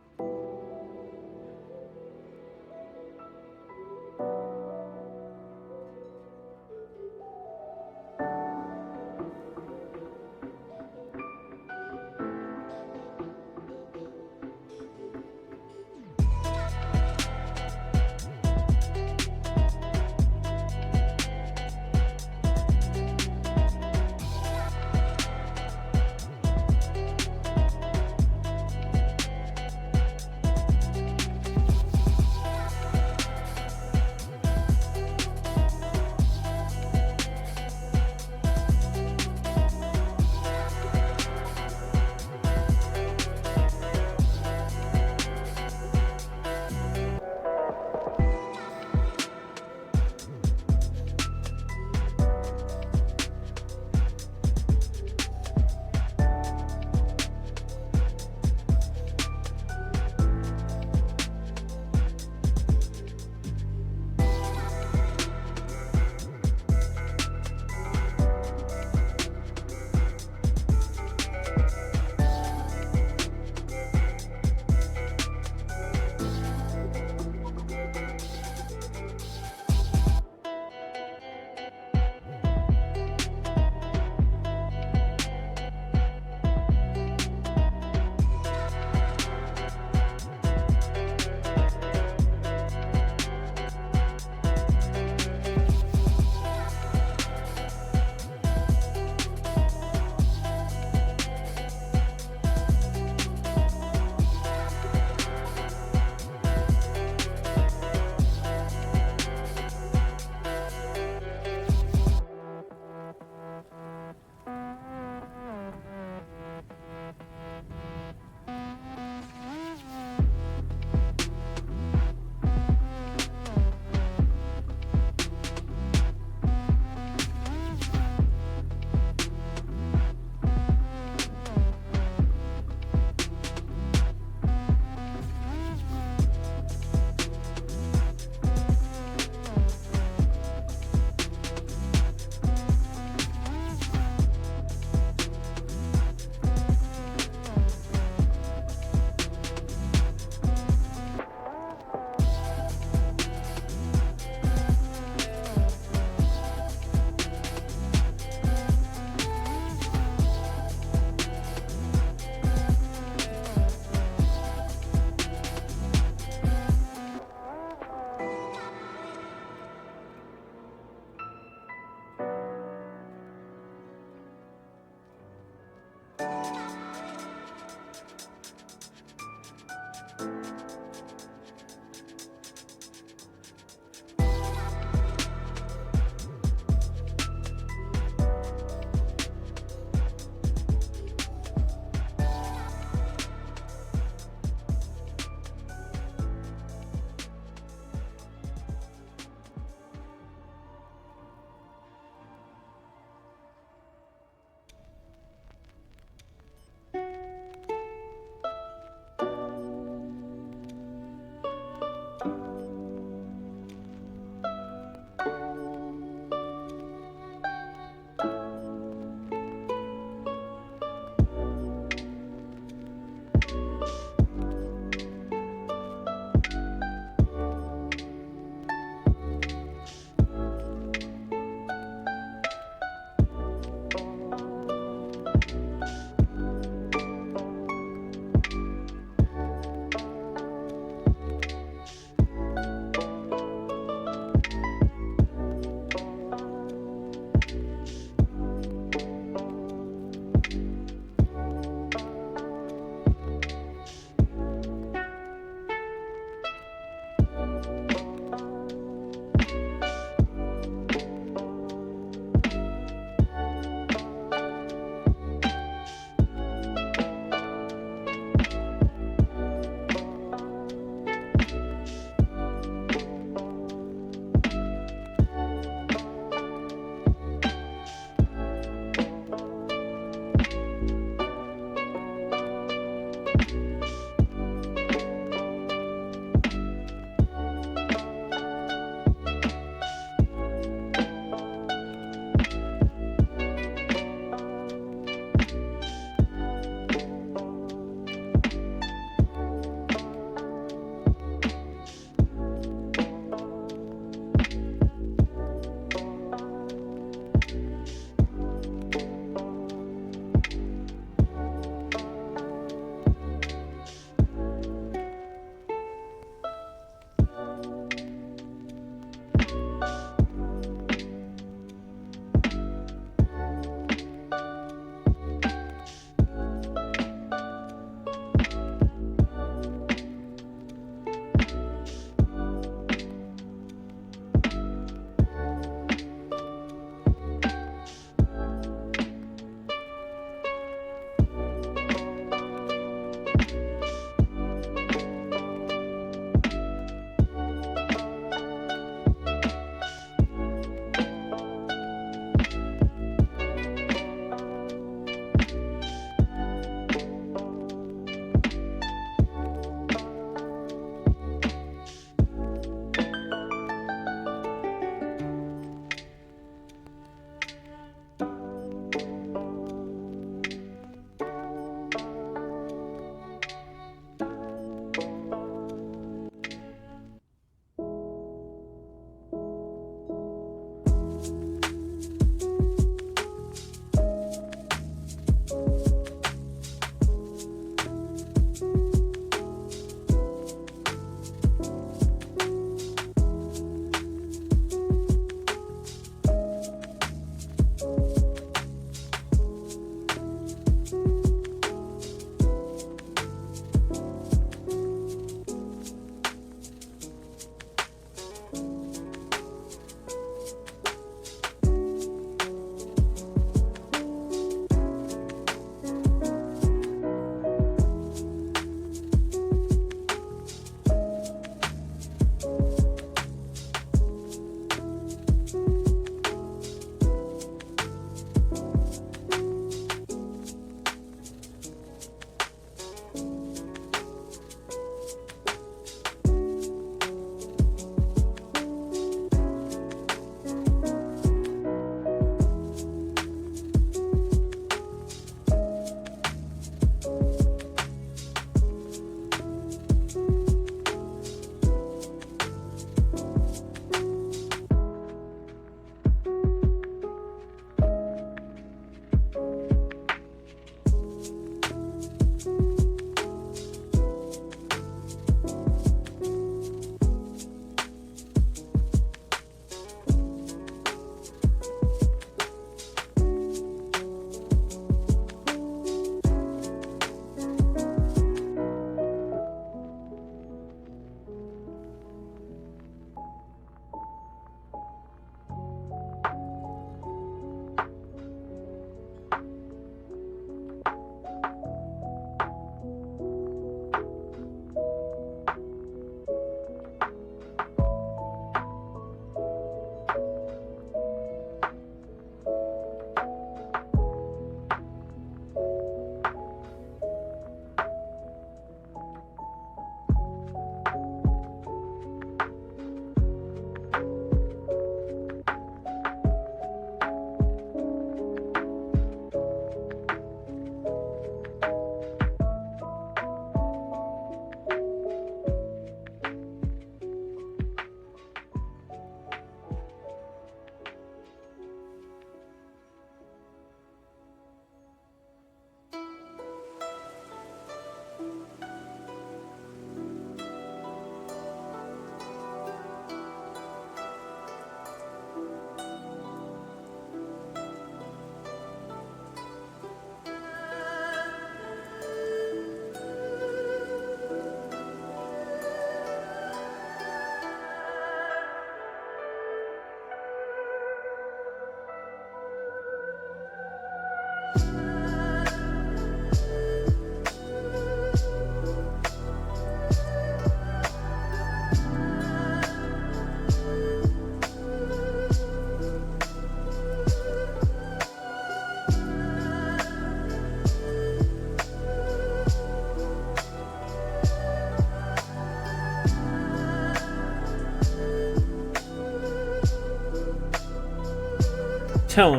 Tell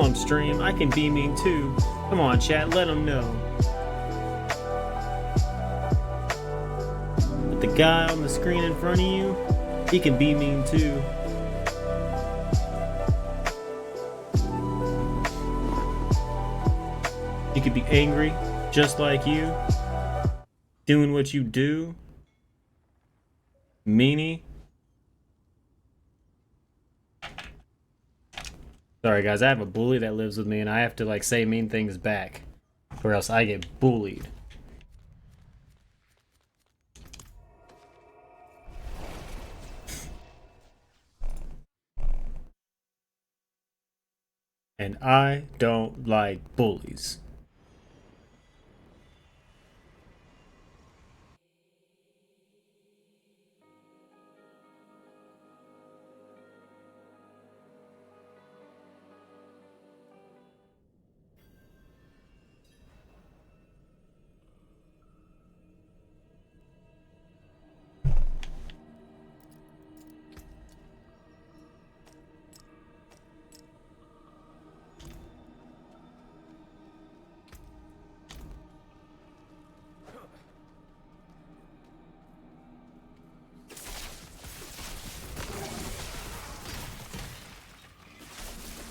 him, stream, I can be mean too. Come on, chat, let him know. But the guy on the screen in front of you, he can be mean too. He could be angry, just like you, doing what you do. Meanie. Sorry guys, I have a bully that lives with me and I have to like say mean things back or else I get bullied. And I don't like bullies.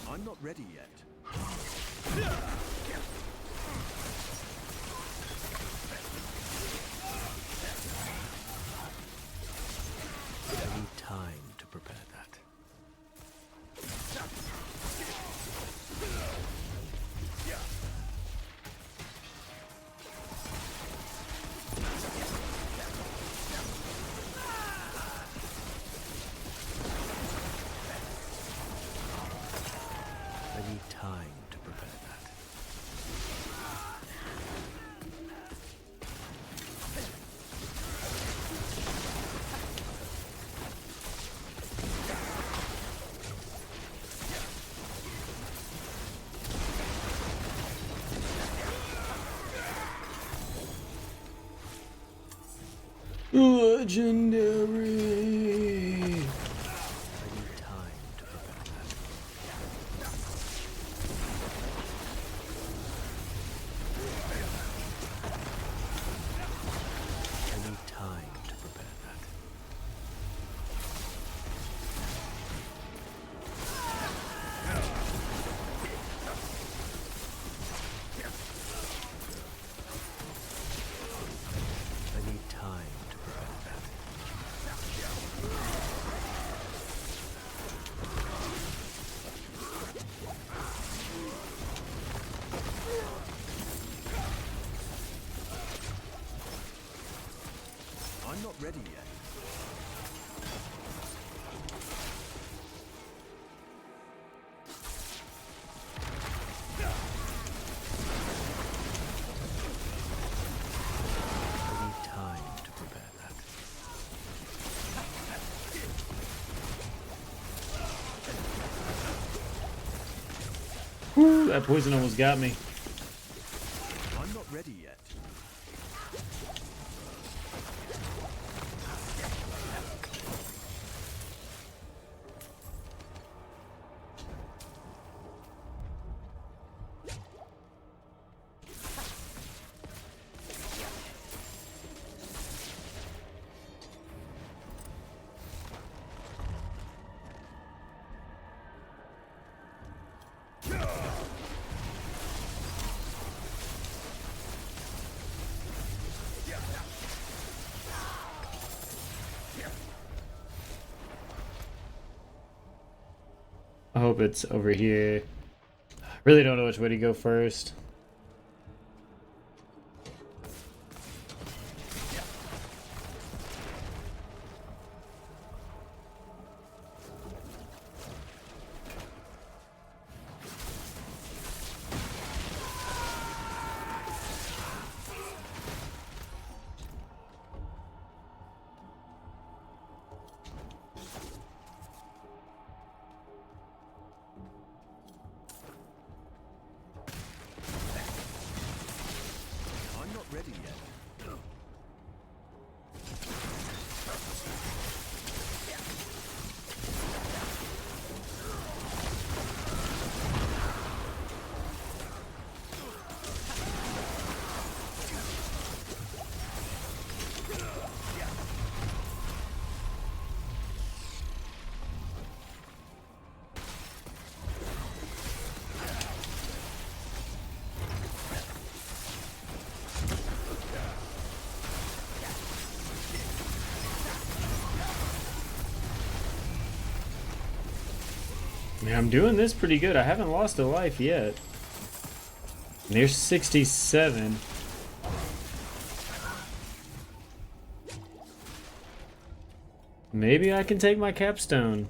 I'm not ready yet. I need time to prepare that. I need time to prepare that. Legendary. I'm not ready yet. I need time to prepare that. Woo, that poison almost got me. I'm not ready yet. I hope it's over here. Really don't know which way to go first. Man, I'm doing this pretty good. I haven't lost a life yet. And there's 67. Maybe I can take my capstone.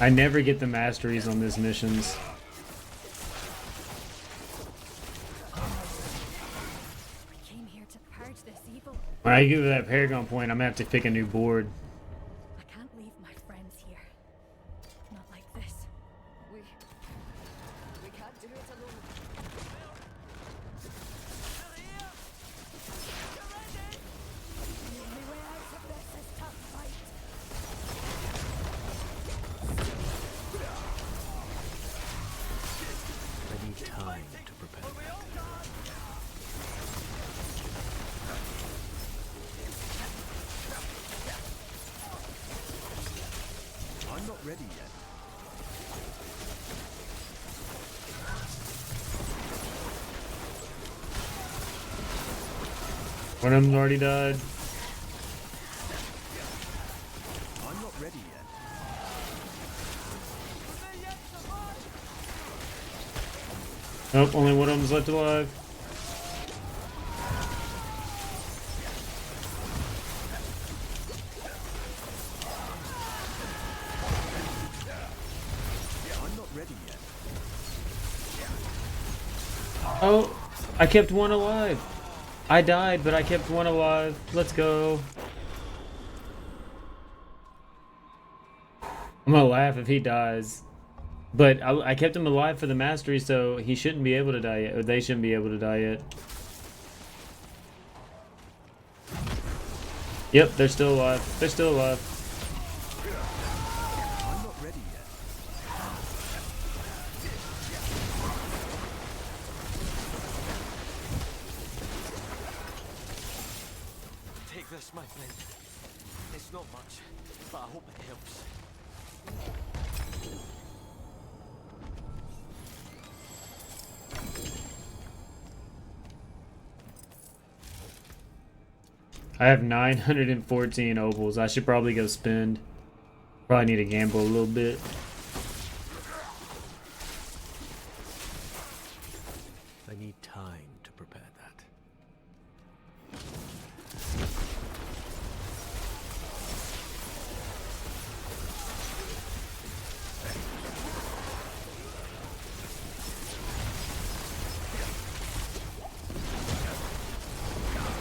I never get the masteries on these missions. Came here to purge this evil. When I get to that Paragon point, I'm gonna have to pick a new board. I can't leave my friends here. Not like this. We can't do it alone. The only way out of this is to fight. I need time to prepare. I'm not ready yet. One of them's already died. I'm not ready yet. Nope, only one of them's left alive. I'm not ready yet. Oh, I kept one alive. I died, but I kept one alive. Let's go. I'm gonna laugh if he dies. But I kept him alive for the mastery, so he shouldn't be able to die yet. Or they shouldn't be able to die yet. Yep, they're still alive. They're still alive. I'm not ready yet. Take this, my friend. It's not much, but I hope it helps. I have 914 opals. I should probably go spend. Probably need to gamble a little bit. I need time to prepare that.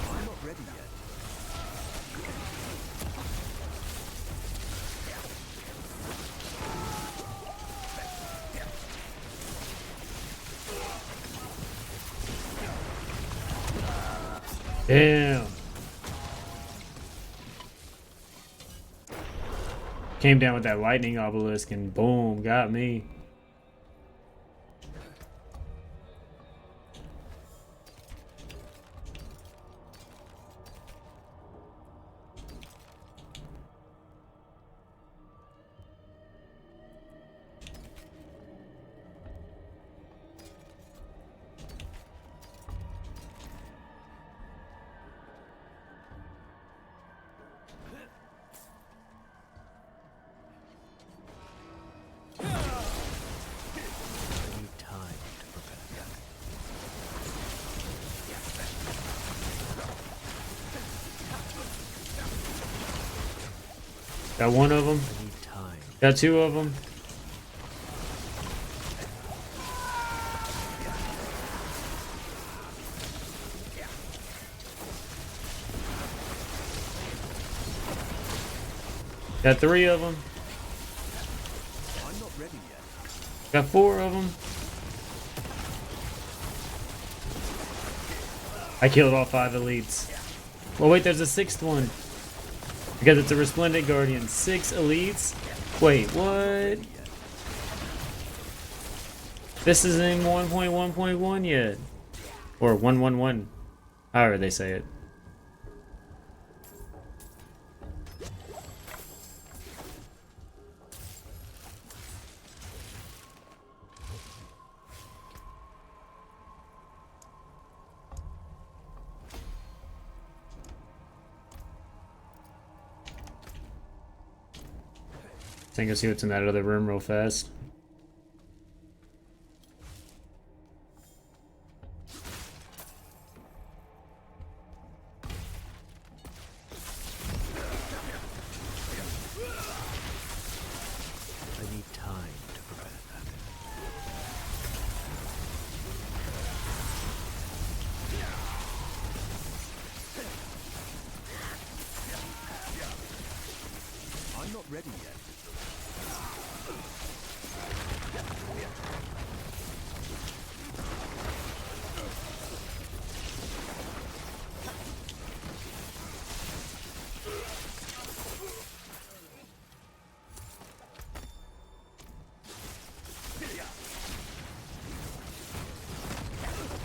I'm not ready yet. Damn. Came down with that lightning obelisk and boom, got me. Got one of them. I need time. Got two of them. Got three of them. I'm not ready yet. Got four of them. I killed all 5 elites. Well, wait, there's a 6th one. Because it's a Resplendent Guardian. 6 elites? Wait, what? This isn't even 1.1.1 yet. Or 1.1.1. However they say it. I think I'll see what's in that other room real fast. I need time to prepare that. I'm not ready yet.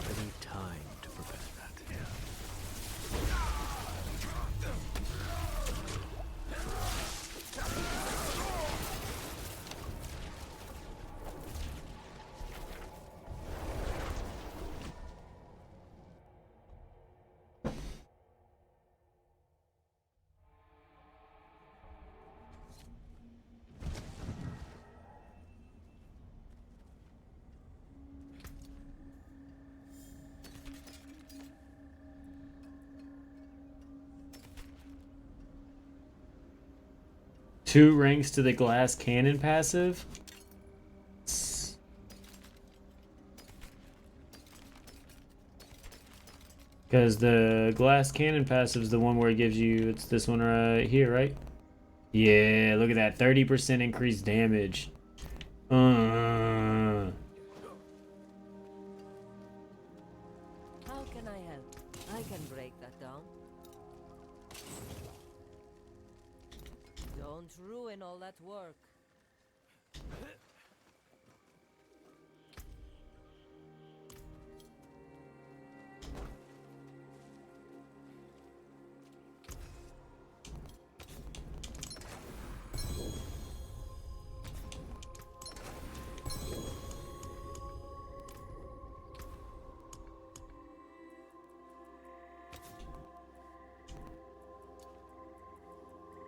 I need time to prepare that. Two ranks to the glass cannon passive. Because the glass cannon passive is the one where it gives you, it's this one right here, right? Yeah, look at that, 30% increased damage. How can I help? I can break that down. Don't ruin all that work.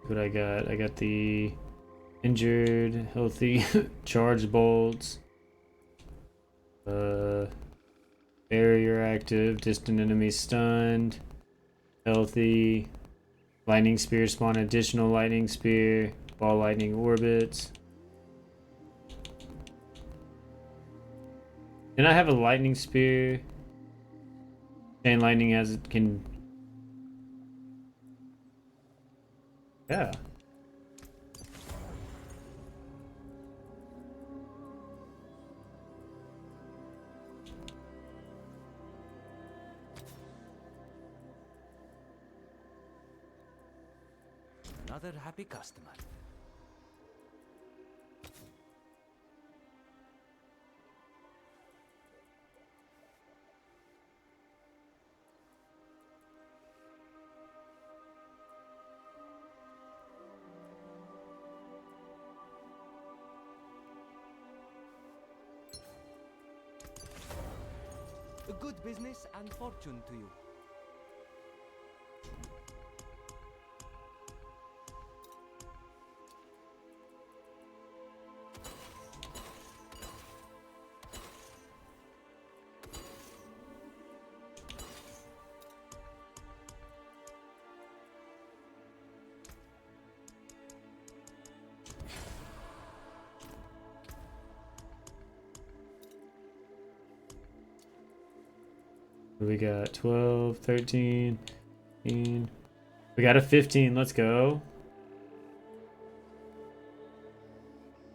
What I got? I got the injured, healthy, charge bolts, barrier active, distant enemy stunned, healthy, lightning spear spawn additional lightning spear, ball lightning orbits. Then I have a lightning spear. Chain lightning has it can. Yeah. Another happy customer. A good business and fortune to you. We got 12, 13, 15. We got a 15. Let's go.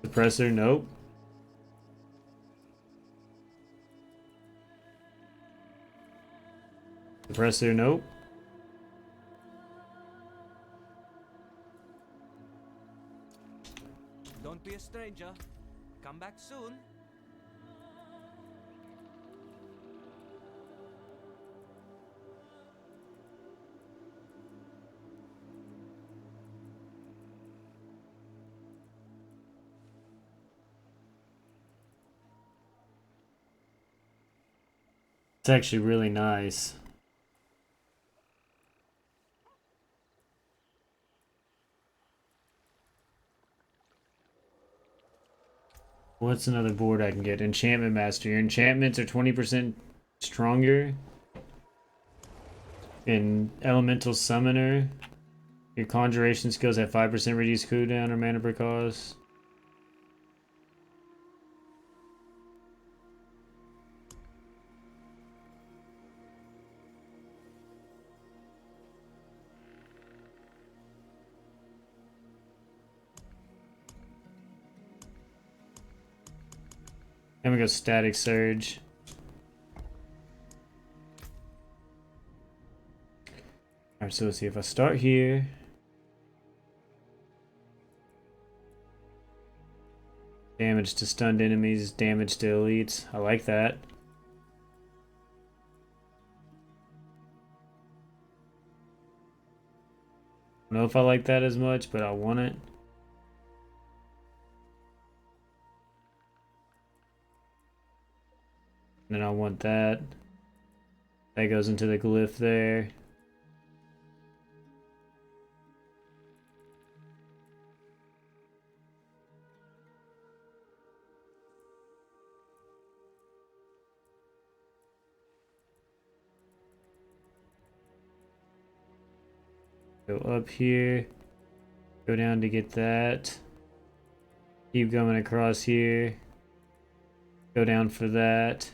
Suppressor, nope. Suppressor, nope. Don't be a stranger. Come back soon. It's actually really nice. What's another board I can get? Enchantment Master. Your enchantments are 20% stronger. And Elemental Summoner. Your conjuration skills have 5% reduced cooldown or mana per cost. Then we go Static Surge. Alright, so let's see if I start here. Damage to stunned enemies, damage to elites. I like that. I don't know if I like that as much, but I want it. And then I want that. That goes into the glyph there. Go up here. Go down to get that. Keep going across here. Go down for that.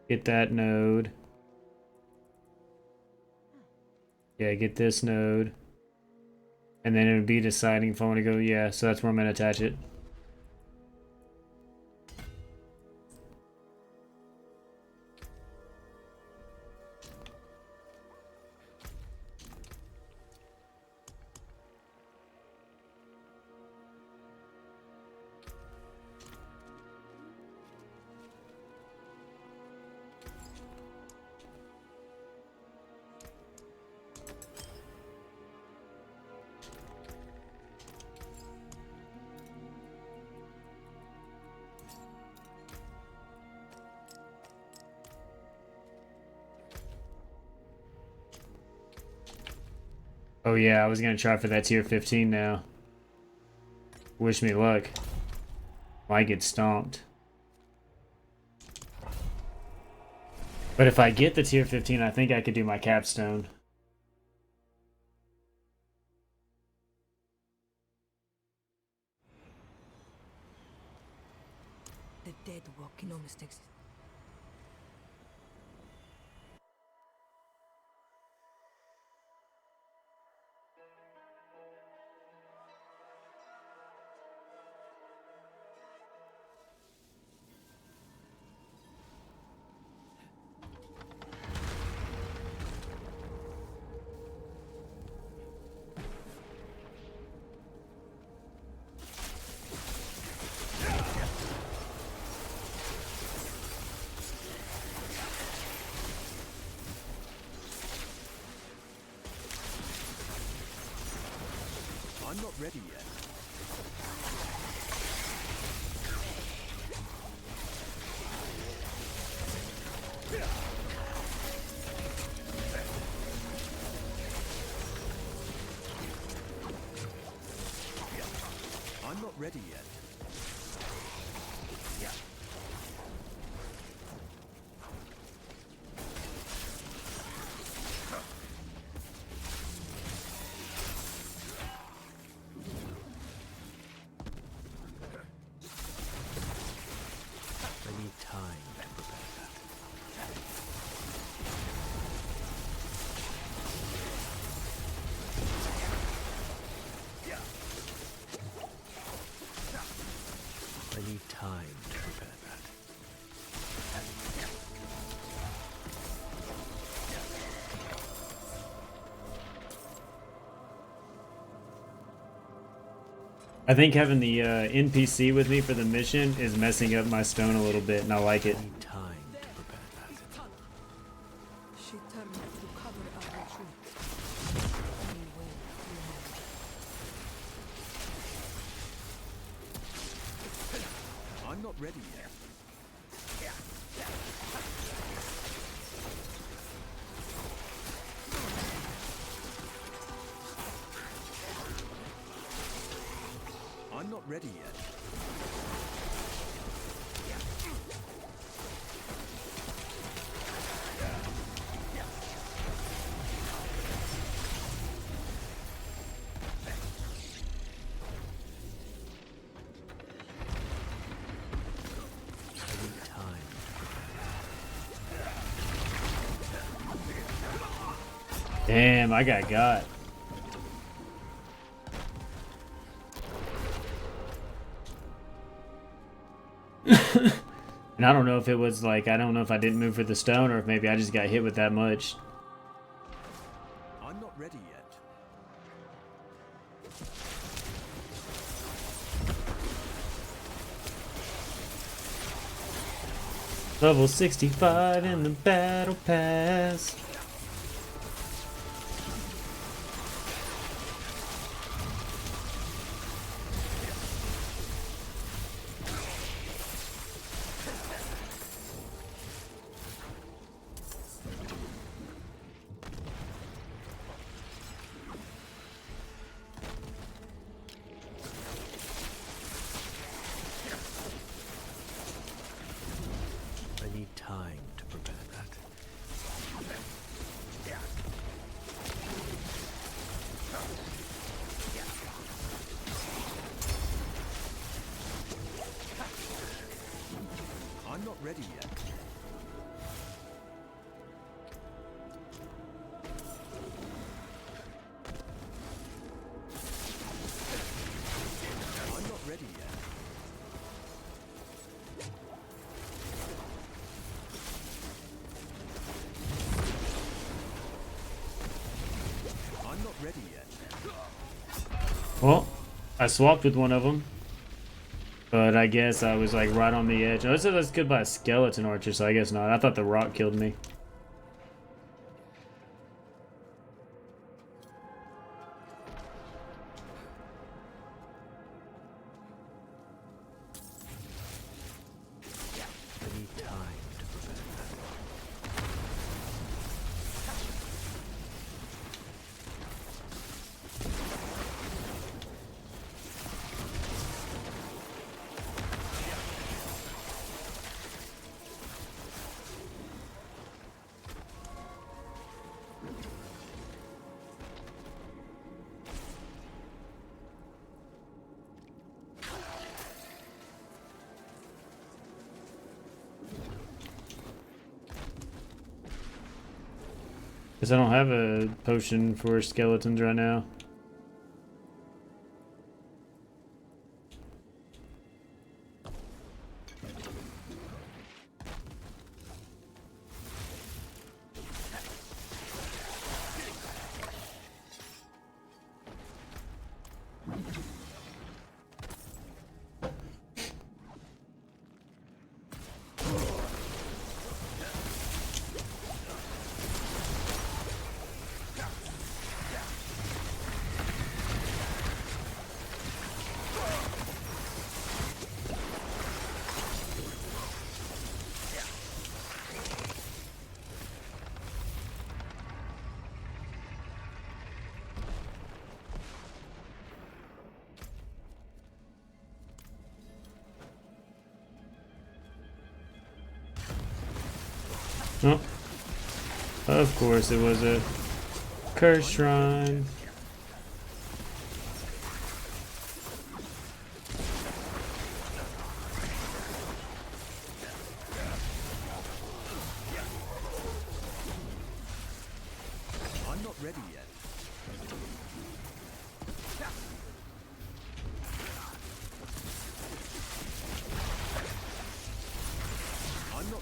Get that node. Yeah, get this node. And then it would be deciding if I want to go, yeah, so that's where I'm going to attach it. Oh yeah, I was gonna try for that tier 15 now. Wish me luck. Might get stomped. But if I get the tier 15, I think I could do my capstone. The dead walk in no mistakes. I'm not ready yet. I'm not ready yet. need time to prepare that. I think having the NPC with me for the mission is messing up my stone a little bit, and I like it. Need time to prepare that. She turned to cover our retreat. We will remember. I'm not ready yet. I'm not ready yet. Damn, I got. And I don't know if it was like, I don't know if I didn't move for the stone or if maybe I just got hit with that much. I'm not ready yet. Level 65 in the battle pass. I need time to prepare that. I'm not ready yet. I'm not ready yet. I'm not ready yet. Well, I swapped with one of them. But I guess I was like right on the edge. Oh, it said that's killed by a skeleton archer, so I guess not. I thought the rock killed me. I need time to prepare that. Because I don't have a potion for skeletons right now. Oh, of course it was a curse shrine. I'm not ready yet.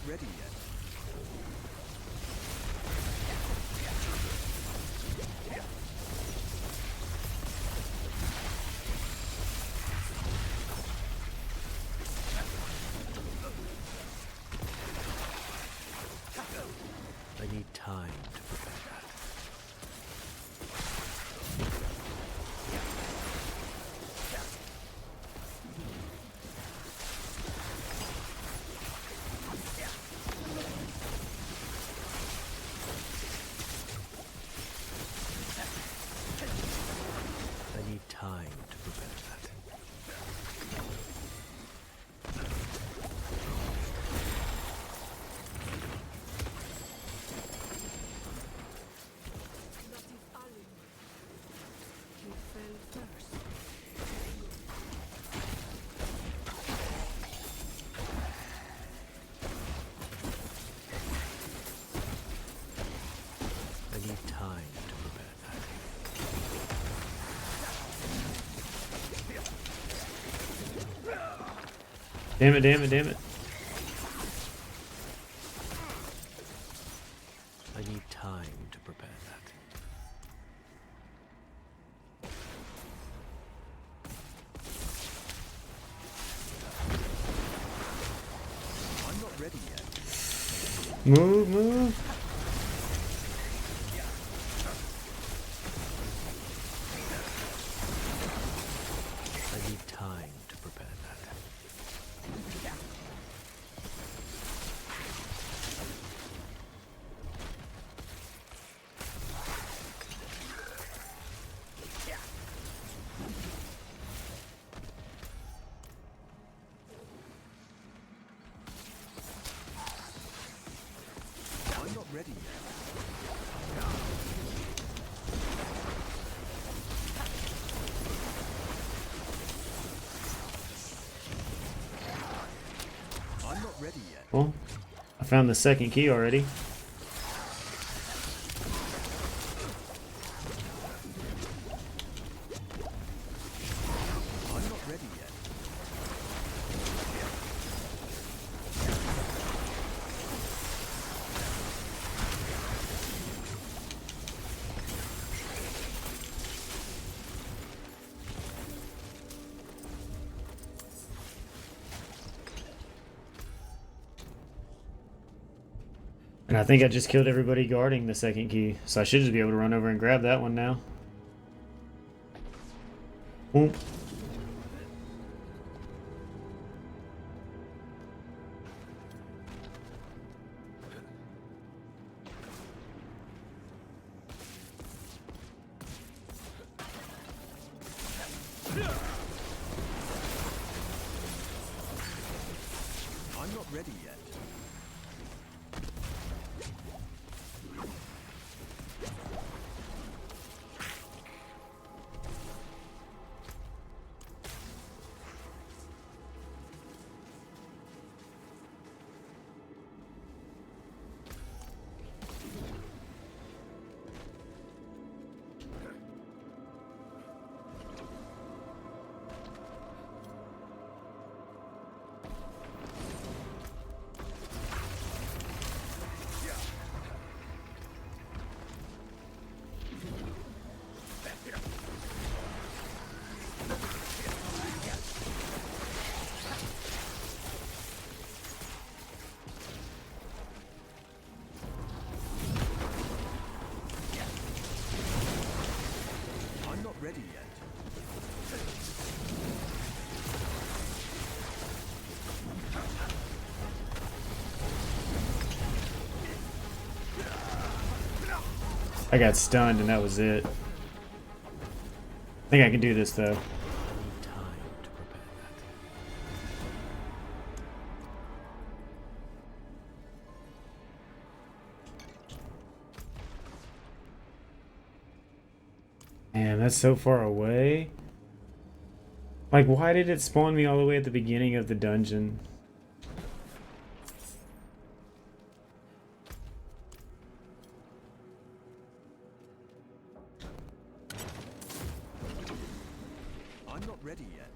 not ready yet. I need time to prepare that. I need time to prepare that. I need time to prepare that. Damn it, damn it, damn it. I need time to prepare that. I'm not ready yet. Move, move. I need time to prepare that. I'm not ready yet. I'm not ready yet. Well, I found the second key already. I'm not ready yet. And I think I just killed everybody guarding the second key. So I should just be able to run over and grab that one now. Boom. I'm not ready yet. I'm not ready yet. I got stunned and that was it. I think I can do this though. I need time to prepare that. Man, that's so far away. Like, why did it spawn me all the way at the beginning of the dungeon? I'm not ready yet.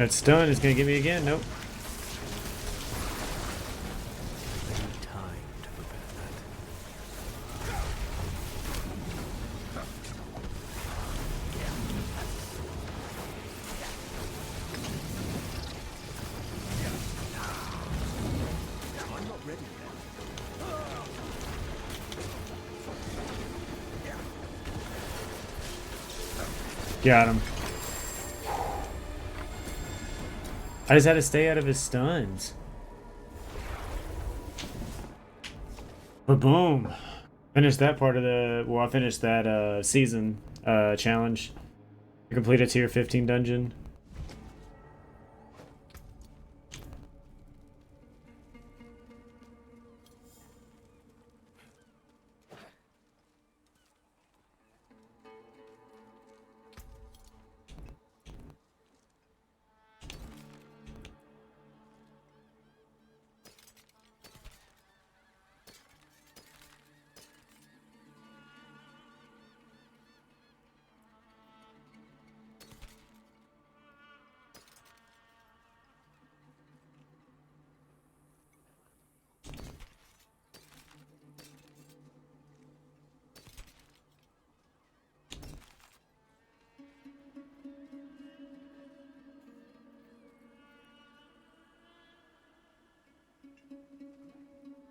That stun is gonna get me again. Nope. I'm not ready yet. Got him. I just had to stay out of his stuns. But boom. Finished that part of the... Well, I finished that season challenge. I completed tier 15 dungeon.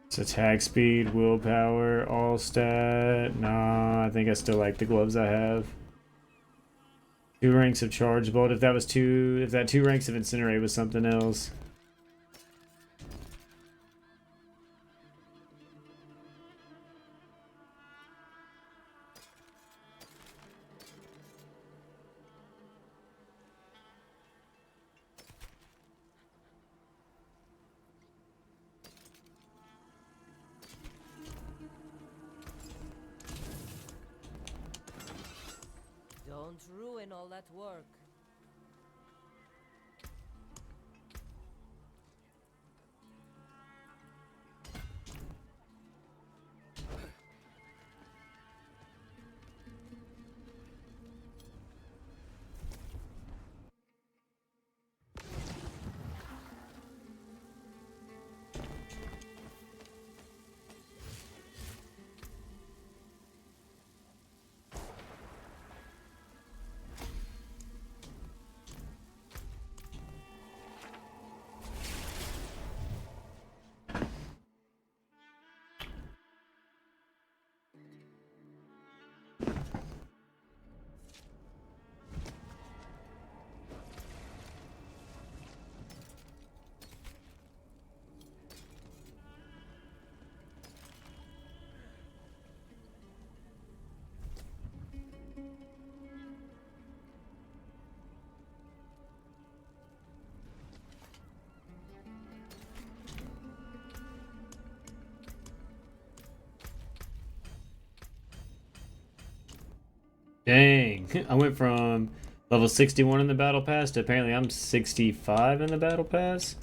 It's attack speed, willpower, all stat. Nah, I think I still like the gloves I have. 2 ranks of charge bolt. If that 2 ranks of incinerate was something else. Don't ruin all that work. Dang, I went from level 61 in the battle pass to apparently I'm 65 in the battle pass.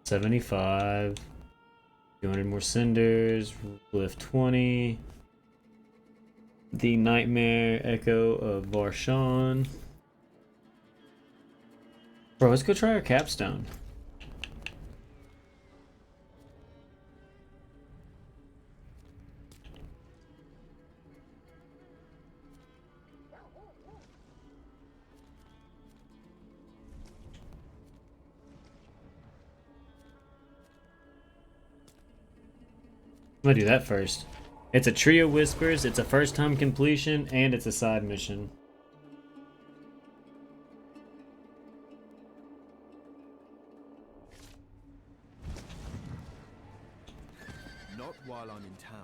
$75, 200 more cinders, lift 20. The Nightmare Echo of Varshan. Bro, let's go try our capstone. I'm gonna do that first. It's a Trio Whispers, it's a first time completion, and it's a side mission. Not while I'm in town.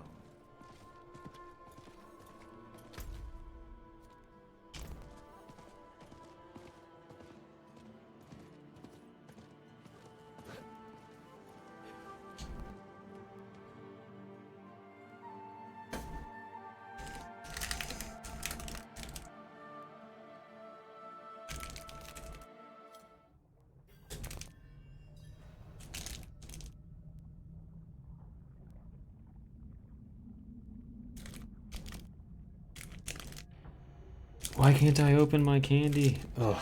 Why can't I open my candy? Ugh.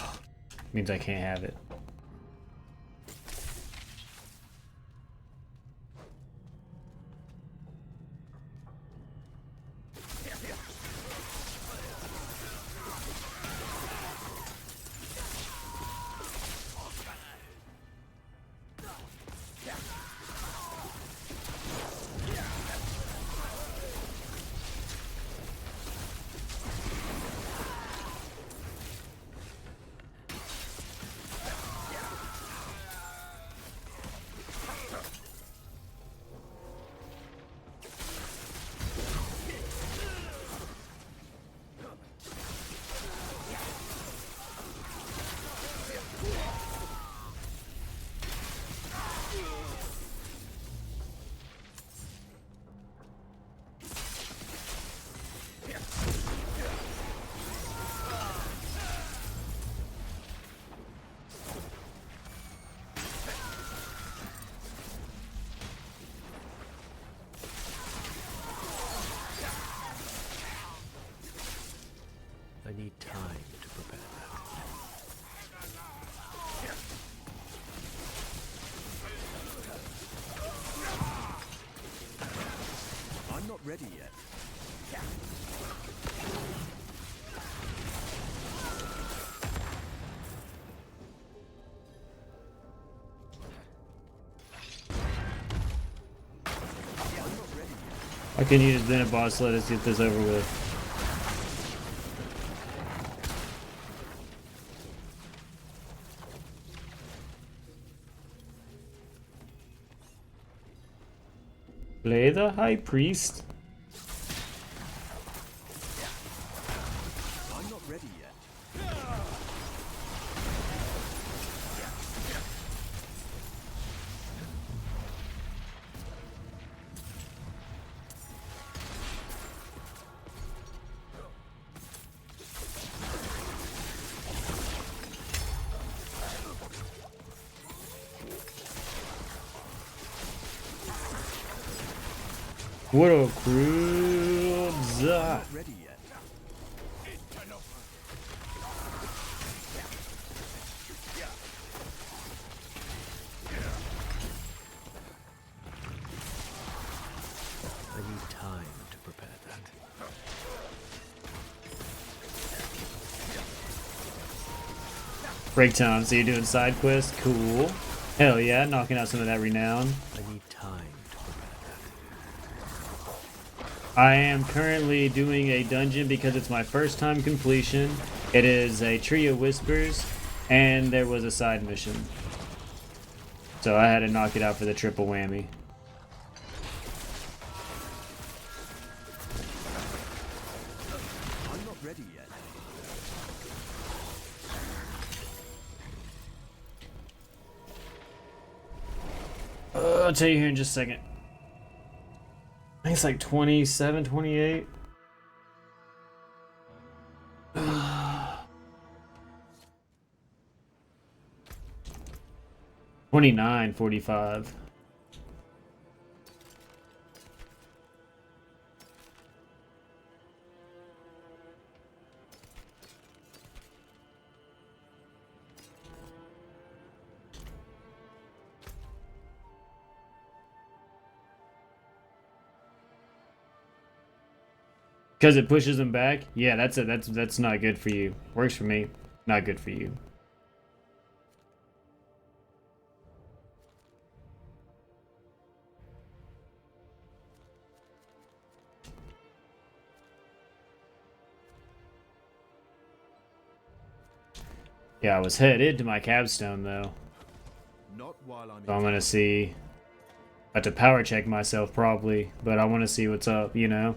Means I can't have it. I need time to prepare that. I'm not ready yet. Why couldn't you just been a boss? Let us get this over with. Play the High Priest. I'm not ready yet. What a cruise! Not ready yet. I need time to prepare that. Break time, so you're doing side quests? Cool. Hell yeah, knocking out some of that renown. I need time to prepare that. I am currently doing a dungeon because it's my first time completion. It is a Tree of Whispers, and there was a side mission. So I had to knock it out for the triple whammy. I'm not ready yet. I'll tell you here in just a second. I think it's like 27, 28. 29, 45. Because it pushes them back? Yeah, that's not good for you. Works for me. Not good for you. Yeah, I was headed to my capstone though. Not while I'm So I'm gonna see. I have to power check myself probably, but I want to see what's up, you know?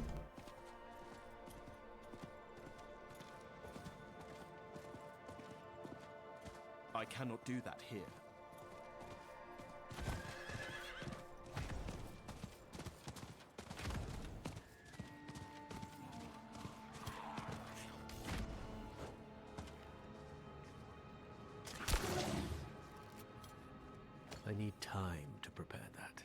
I cannot do that here. I need time to prepare that.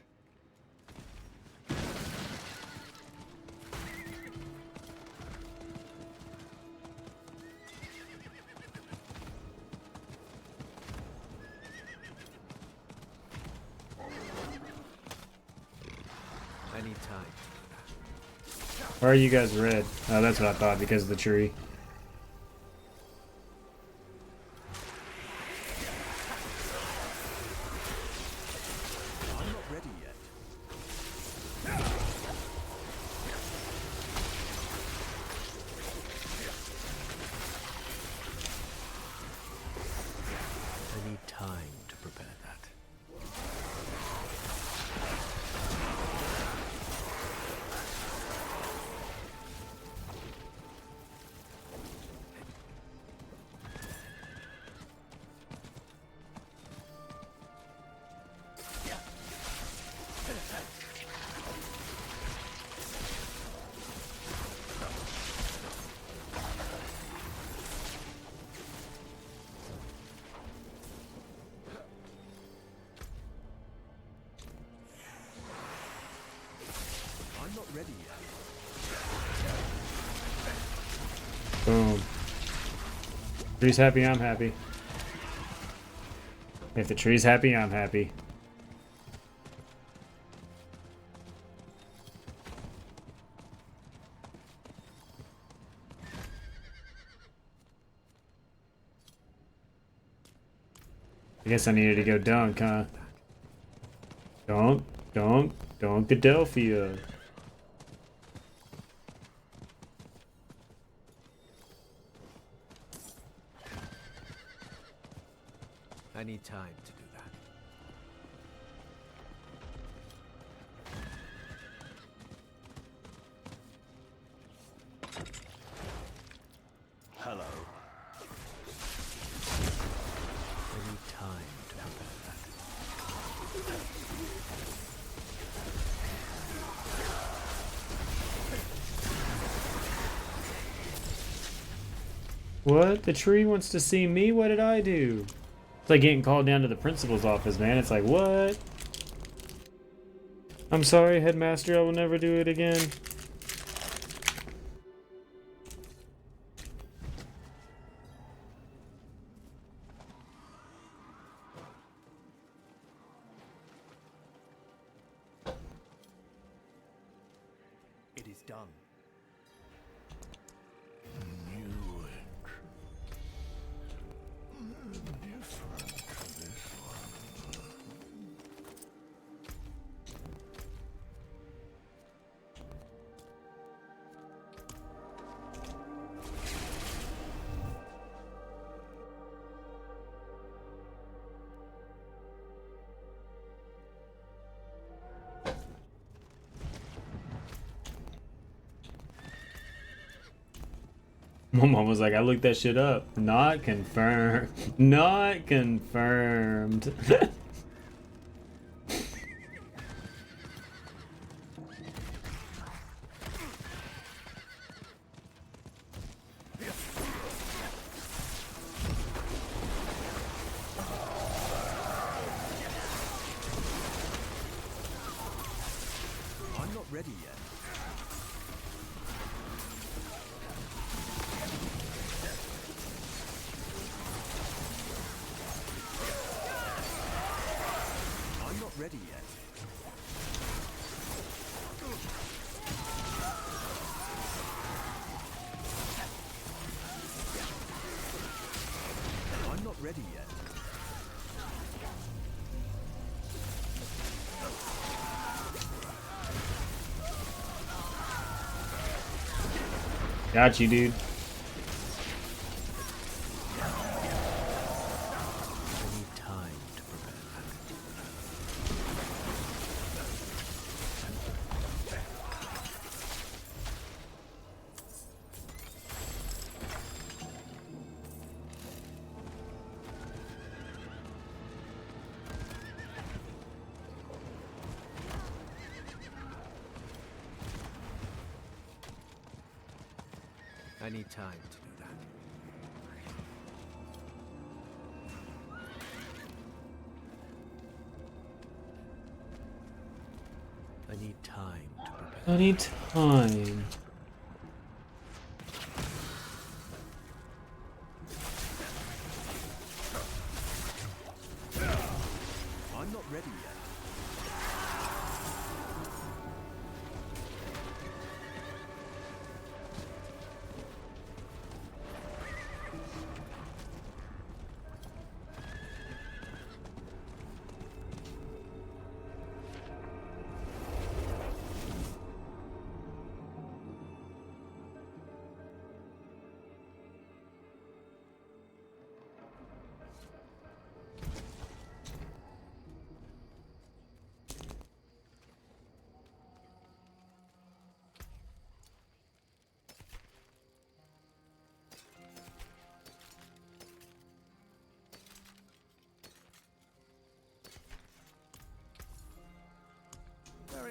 time. Why are you guys red? Oh, that's what I thought, because of the tree. I'm not ready yet. I need time to prepare that. I'm not ready yet. Boom. Tree's happy, I'm happy. If the tree's happy, I'm happy. I guess I needed to go dunk, huh? Dunk, Adelphia. I need time to do that. Hello. I need time to prepare that. What? The tree wants to see me? What did I do? It's like getting called down to the principal's office, man. It's like, what? I'm sorry, headmaster. I will never do it again. It is done. My mom was like, I looked that shit up. Not confirmed. Not confirmed. I'm not ready yet. I'm not ready yet. I'm not ready yet. Got you, dude. I need time to prepare that. I need time to do that. I need time to prepare. I need time. I'm not ready yet.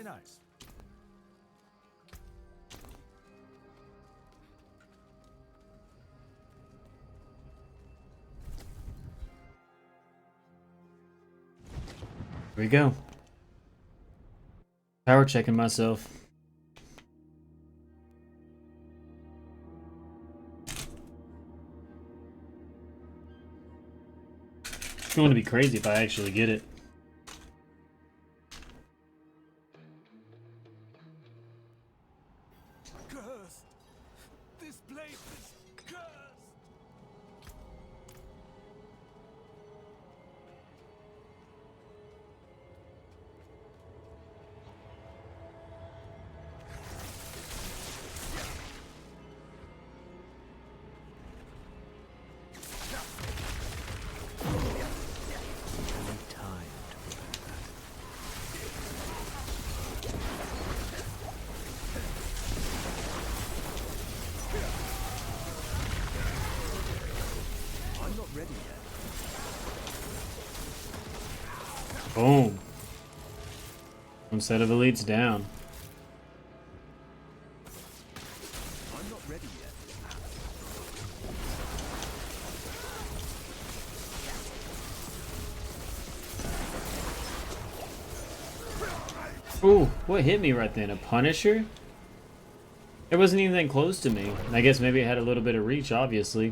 nice. Here we go. Power checking myself. It's going to be crazy if I actually get it. Cursed! This place is cursed! I'm not ready yet. Boom. One set of elites down. I'm not ready yet. Ooh, what hit me right then? A Punisher? It wasn't even that close to me. I guess maybe it had a little bit of reach, obviously.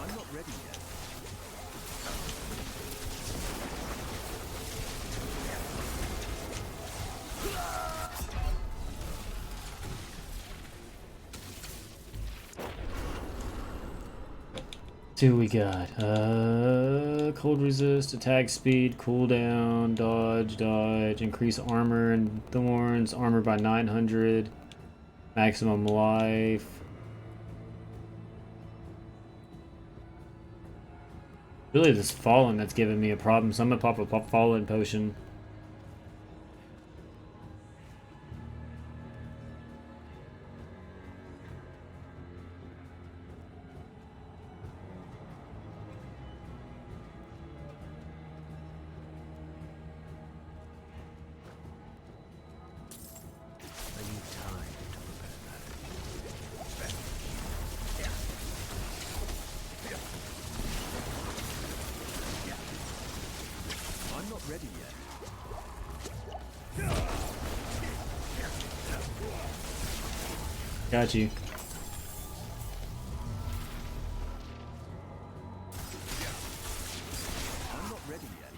I'm not ready yet. See what we got. Cold resist, attack speed, cooldown, dodge, increase armor and thorns, armor by 900, maximum life. Really this fallen that's giving me a problem, so I'm gonna pop a fallen potion. I need time to prepare I'm not ready yet. Got you. I'm not ready yet.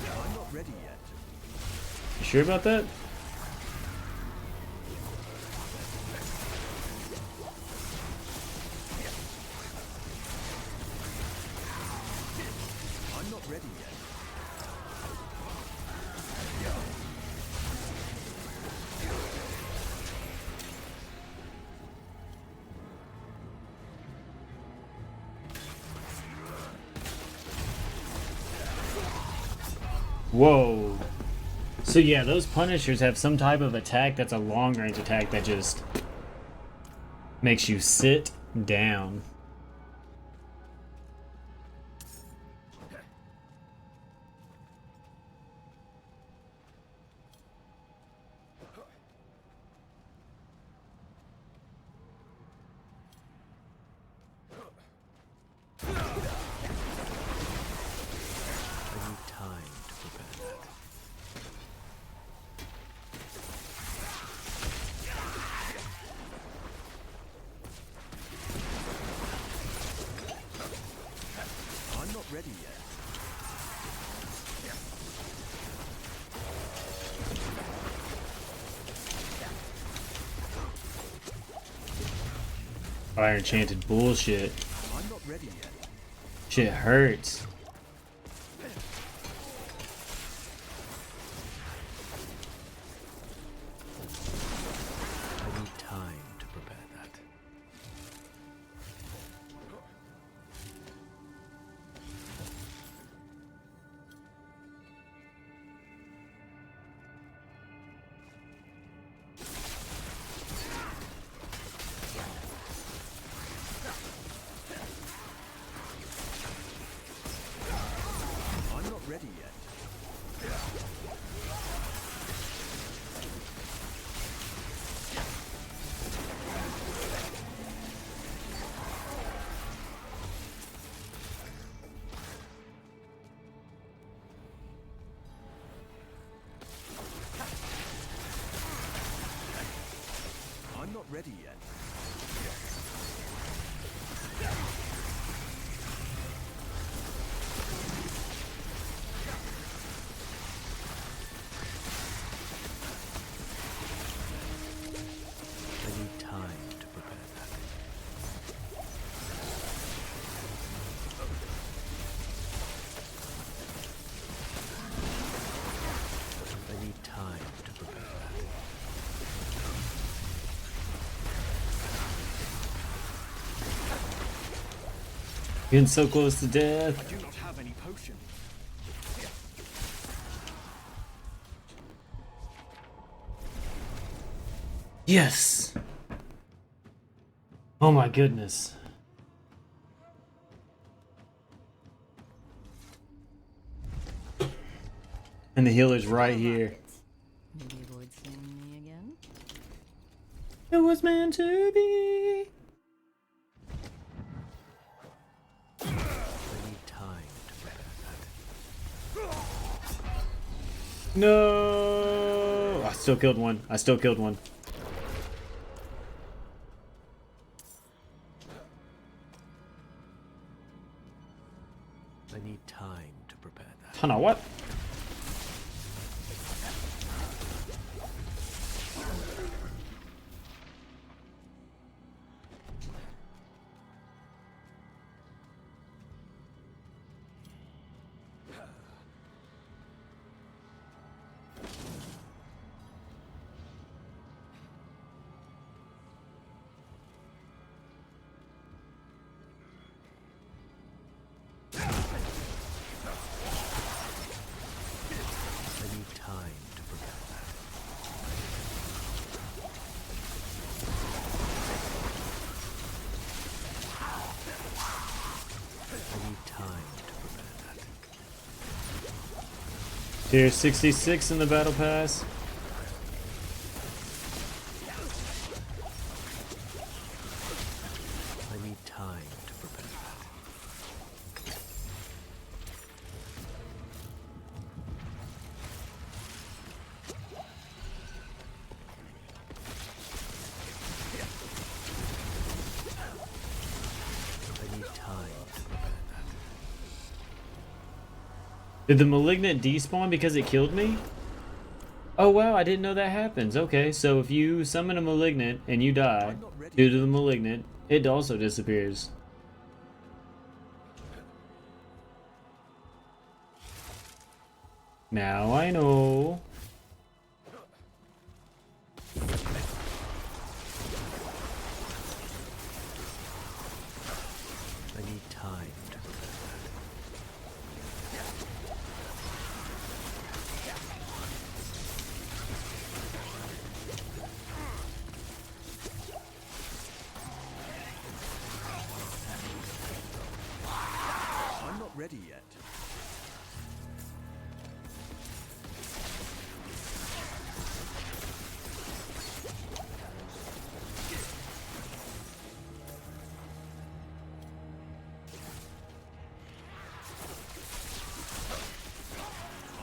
I'm not ready yet. You sure about that? I'm not ready yet. Whoa. So yeah, those Punishers have some type of attack that's a long range attack that just makes you sit down. I need time to prepare that. I'm not ready yet. Fire enchanted bullshit. I'm not ready yet. Shit hurts. I need time to prepare that. I'm not ready yet. I'm not ready yet. I need time to prepare that. I need time to prepare that. Getting so close to I death. do not have any potion. Yes. Oh my goodness. And the healer's right here. Maybe avoid seeing me again? It was meant to be. I need time to prepare that. No. I still killed one. I still killed one. I need time to prepare that. Hana, what? I need time to prepare that. I need time to prepare that. Tier 66 in the battle pass. I need time to prepare that. I need time to prepare that. Did the Malignant despawn because it killed me? Oh wow, I didn't know that happens. Okay, so if you summon a Malignant and you die due to the Malignant, it also disappears. Now I know. I need time to prepare that. I'm not ready yet.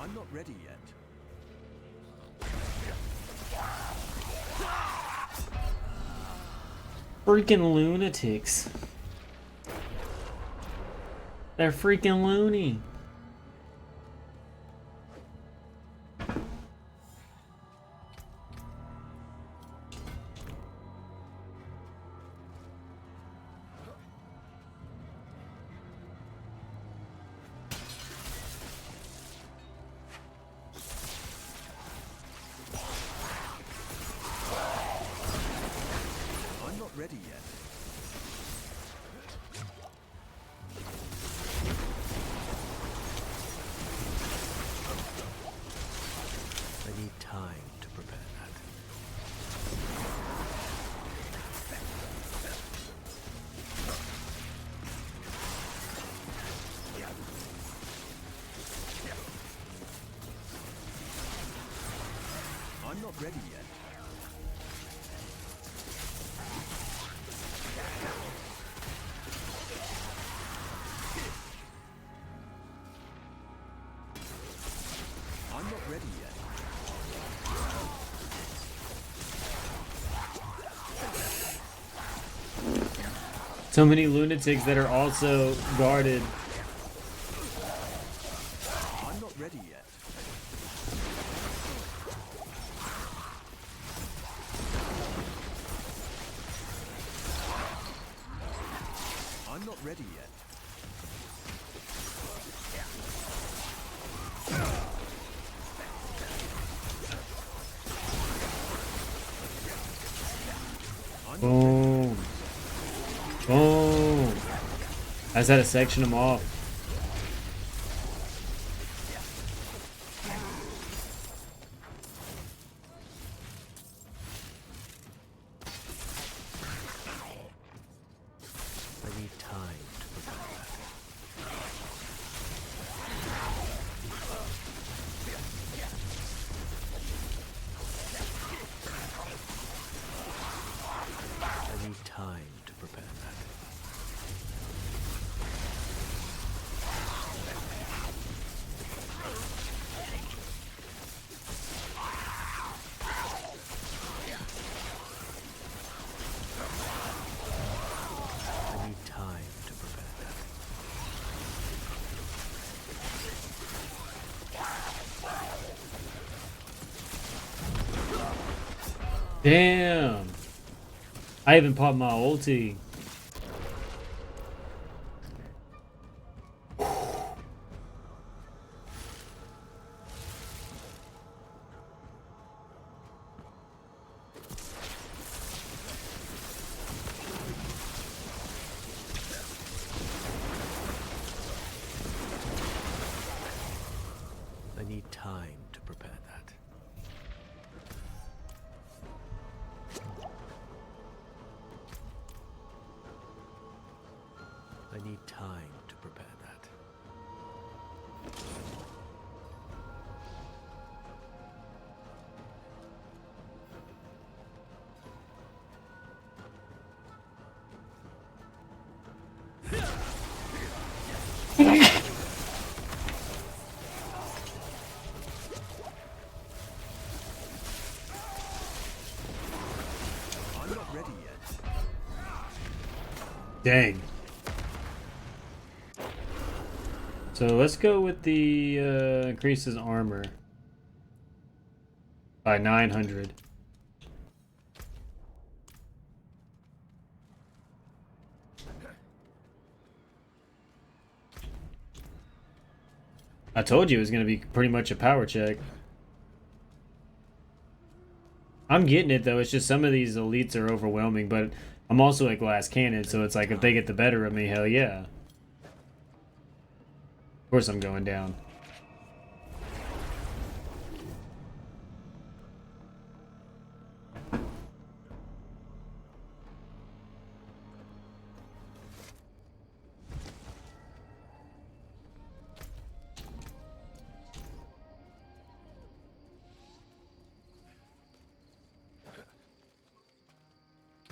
I'm not ready yet. Freaking lunatics. They're freaking loony. not ready yet. I'm not ready yet. So many lunatics that are also guarded. I'm not ready yet. I'm not ready yet. Boom. Boom. I just had to section them off. I need time to prepare that. I need time to prepare that. I need time to prepare that. Damn. I even popped my ulti. I need time to prepare that. I need time to prepare that. I'm not ready yet. Dang. So let's go with the increases armor by 900. I told you it was going to be pretty much a power check. I'm getting it though, it's just some of these elites are overwhelming, but I'm also a glass cannon, so it's like if they get the better of me, hell yeah. Of course I'm going down.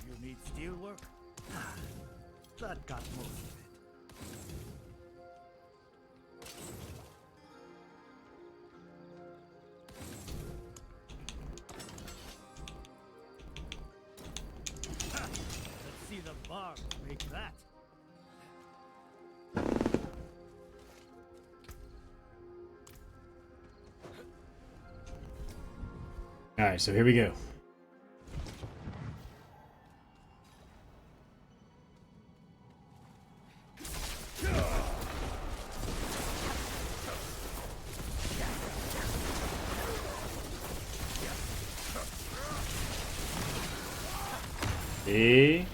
You need steel work? That got most of it. Let's see the barbs make that. Alright, so here we go. See?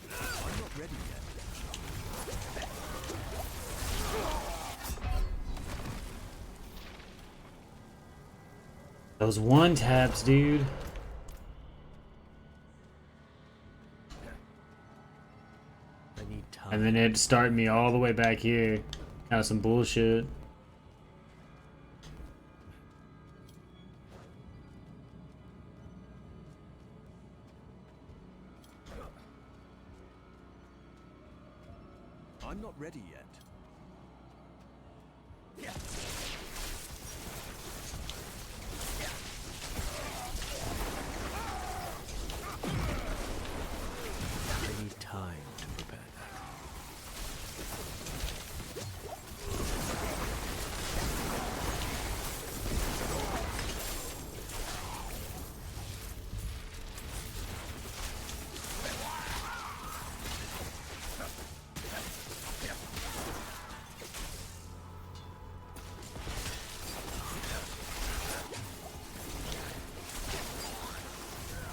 I'm not ready yet. Those one taps, dude. I need time. And then it started me all the way back here. Kind of some bullshit. I'm not ready yet. I need time to prepare that.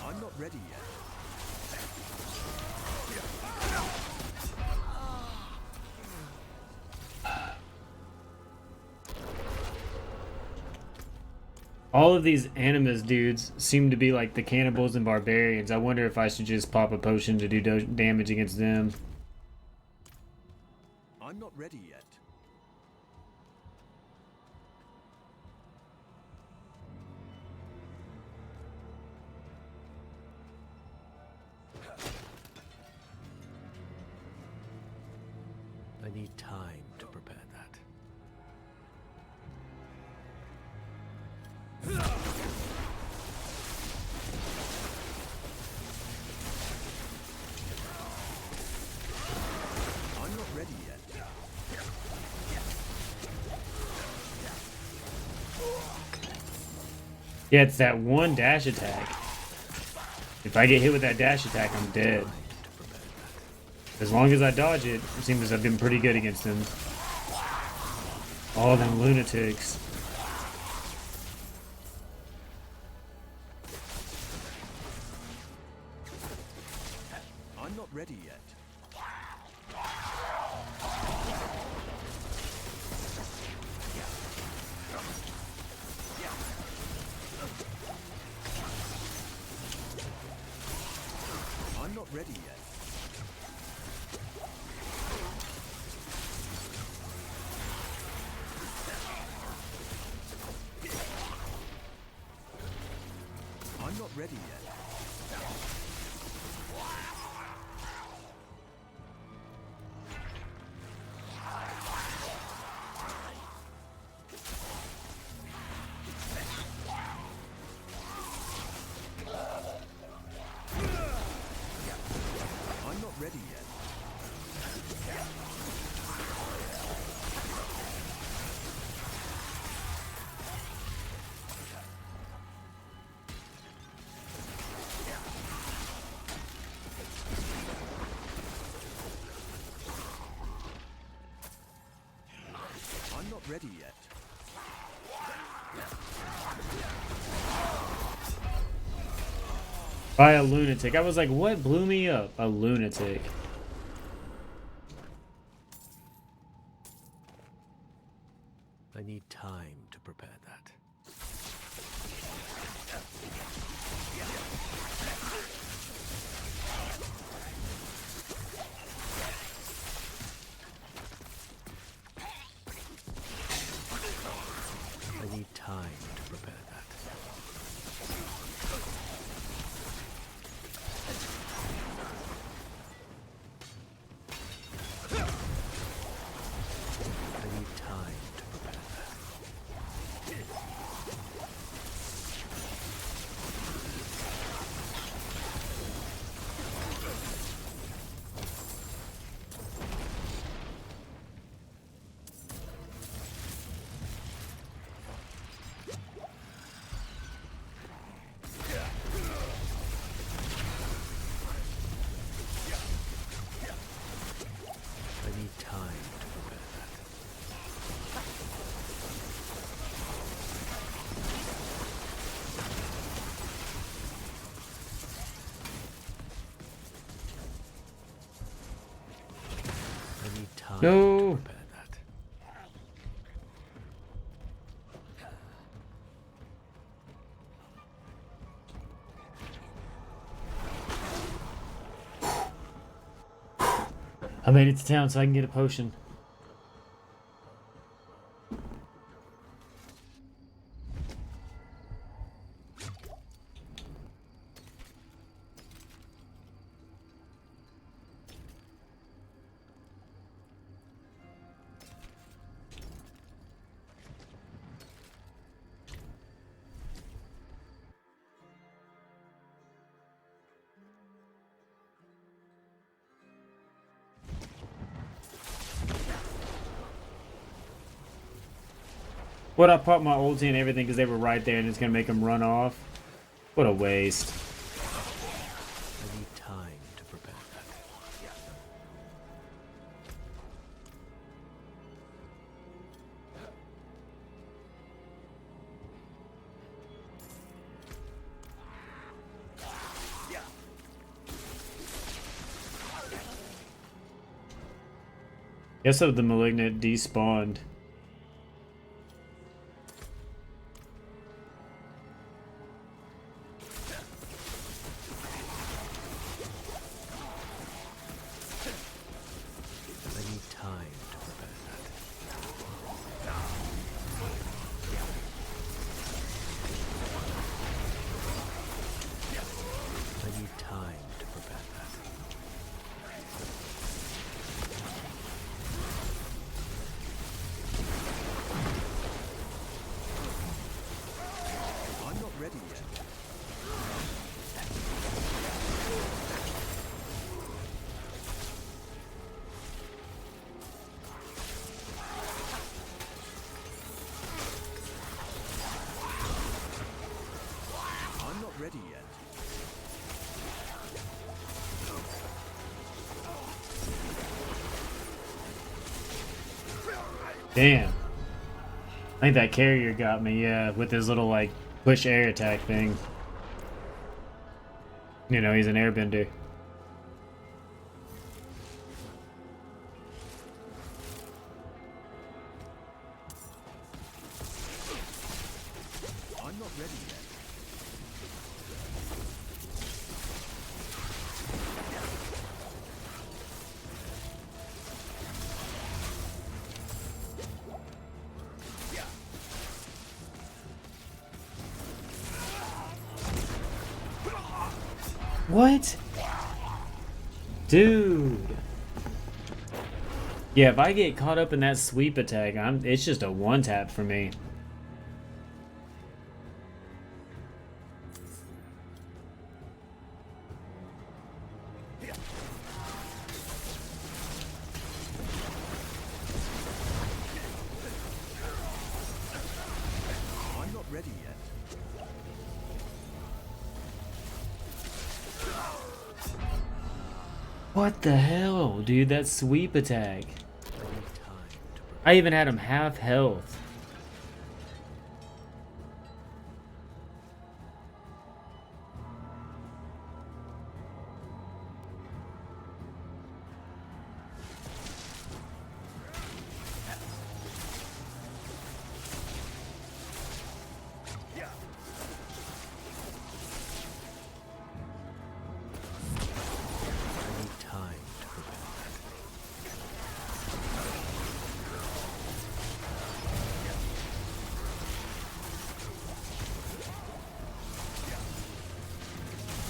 I'm not ready yet. All of these Animus dudes seem to be like the cannibals and barbarians. I wonder if I should just pop a potion to do damage against them. I'm not ready yet. I need time to prepare that. I'm not ready yet. Yeah, it's that one dash attack. If I get hit with that dash attack, I'm dead. As long as I dodge it, it seems as I've been pretty good against them. All them lunatics. I'm not ready yet. I'm not ready yet. I'm not ready yet. I'm not ready yet. I'm not ready yet. By a lunatic. I was like, what blew me up? A lunatic. I need time to prepare that. I need time to prepare that. I need time to prepare that. I need time to prepare that. I need time No. to prepare that. I made it to town so I can get a potion. What, I popped my ulti and everything because they were right there and it's going to make them run off? What a waste. I need time to prepare that. Guess of the Malignant despawned. I need time to prepare that. I need time to prepare that. I'm not ready yet. I'm not ready yet. Damn. I think that carrier got me, yeah, with his little, like, push air attack thing. You know, he's an airbender. I'm not ready yet. What? Dude. Yeah, if I get caught up in that sweep attack, it's just a one tap for me. I'm not ready yet. What the hell, dude? That sweep attack. I even had him half health. I need time to prepare that.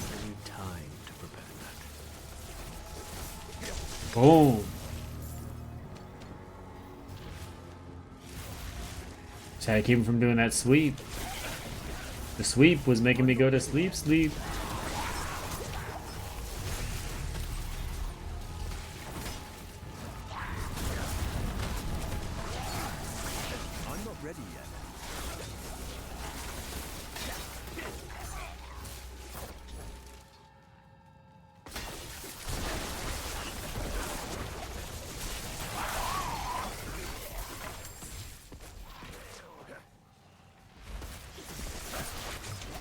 I need time to prepare that. Boom. Just had to keep him from doing that sweep. The sweep was making me go to sleep. I'm not ready yet. I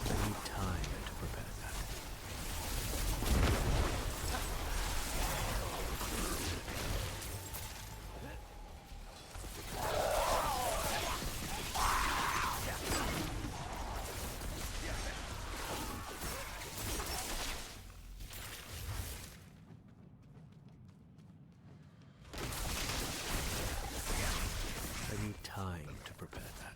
need time to prepare that. I need time to prepare that.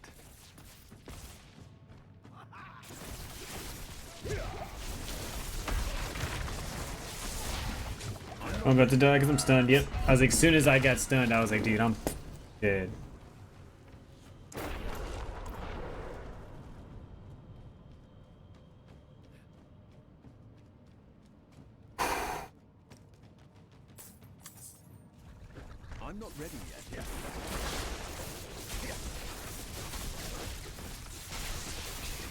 I'm about to die because I'm stunned. Yep. I was like, as soon as I got stunned, I was like, dude, I'm dead. I'm not ready yet.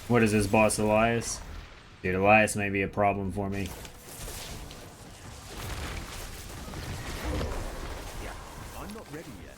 What is this boss, Elias? Dude, Elias may be a problem for me. I'm not ready yet.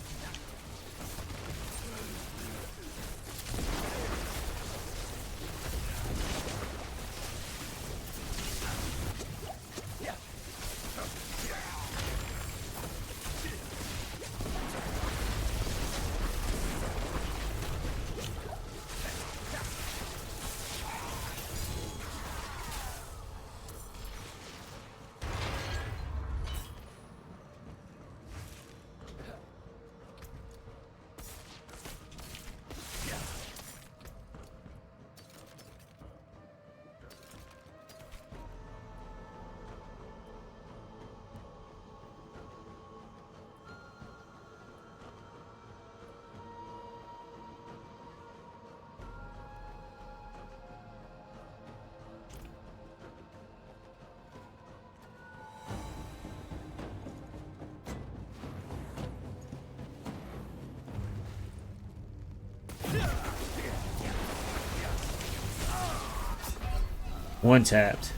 One tapped.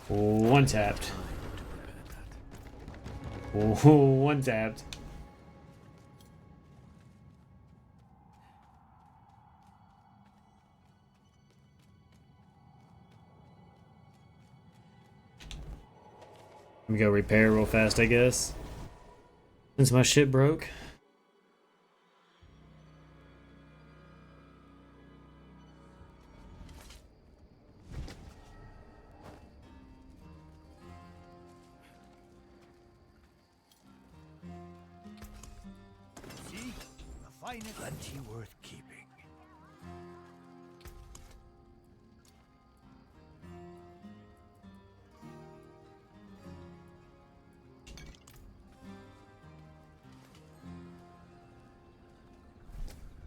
One tapped. One tapped. Let me go repair real fast, I guess. Since my shit broke. See? A fine plenty worth keeping.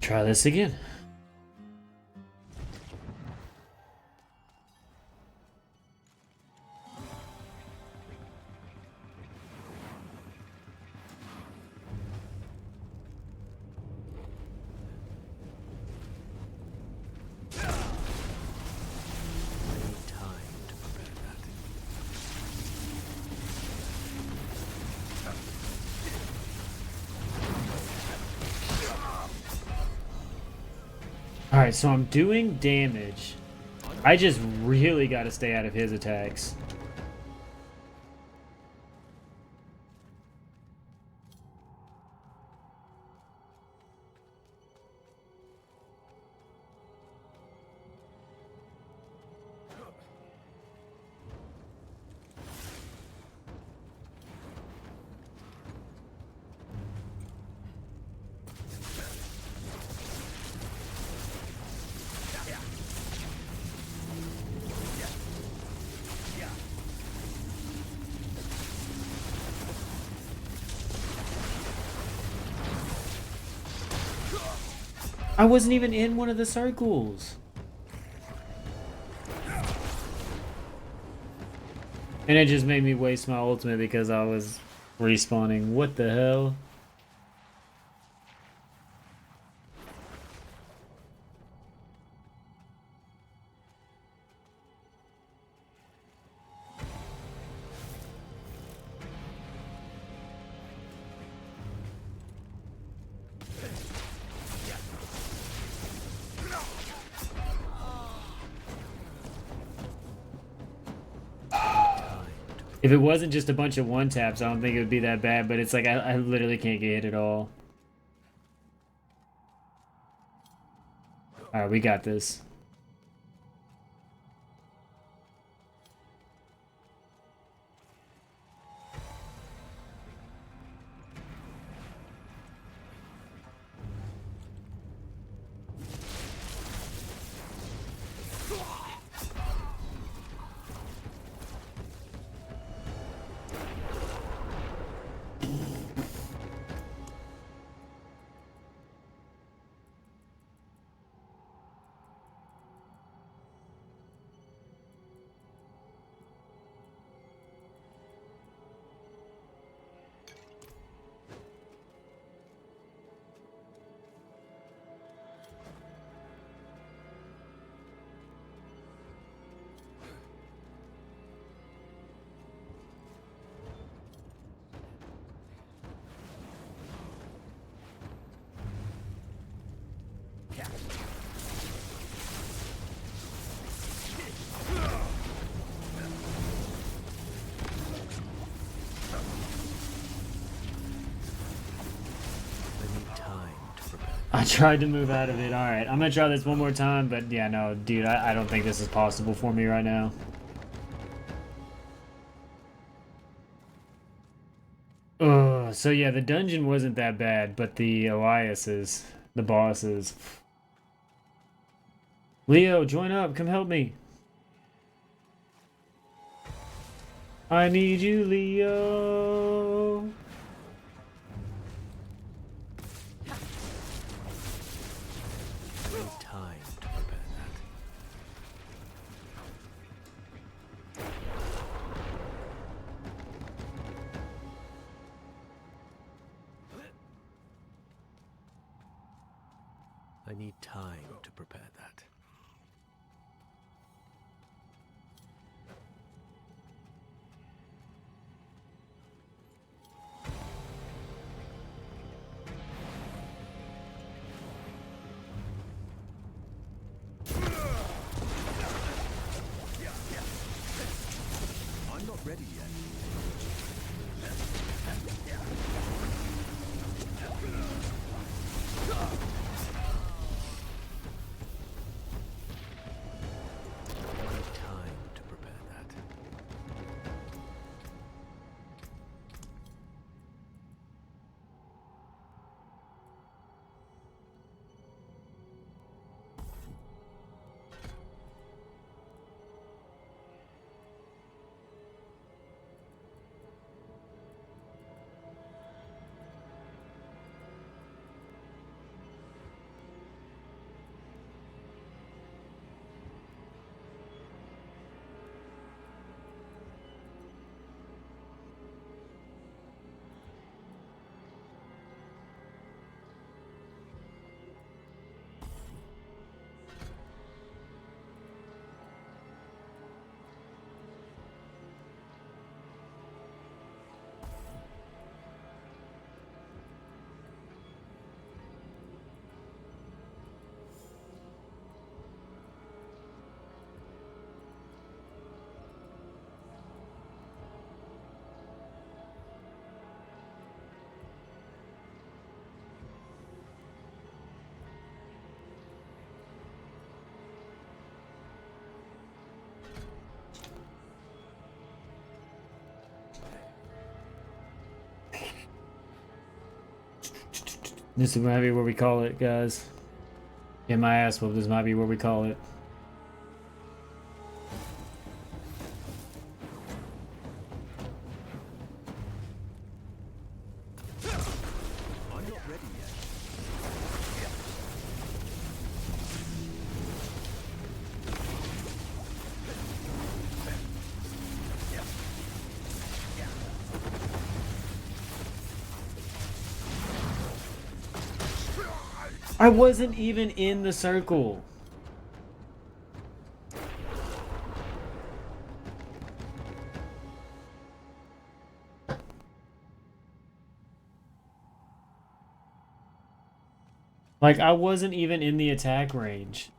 Try this again. Alright, so I'm doing damage. I just really gotta stay out of his attacks. I wasn't even in one of the circles. And it just made me waste my ultimate because I was respawning. What the hell? If it wasn't just a bunch of one taps, I don't think it would be that bad, but it's like I literally can't get hit at all. Alright, we got this. I tried to move out of it. Alright, I'm gonna try this one more time, but yeah, no, dude, I don't think this is possible for me right now. So yeah, the dungeon wasn't that bad, but the Eliases, the bosses. Leo, join up, come help me. I need you, Leo. I need time to prepare that. I need time to prepare that. I'm not ready yet. I need time to prepare that. This might be where we call it, guys. Get my ass whooped. This might be where we call it. I'm not ready yet. I wasn't even in the circle. Like, I wasn't even in the attack range.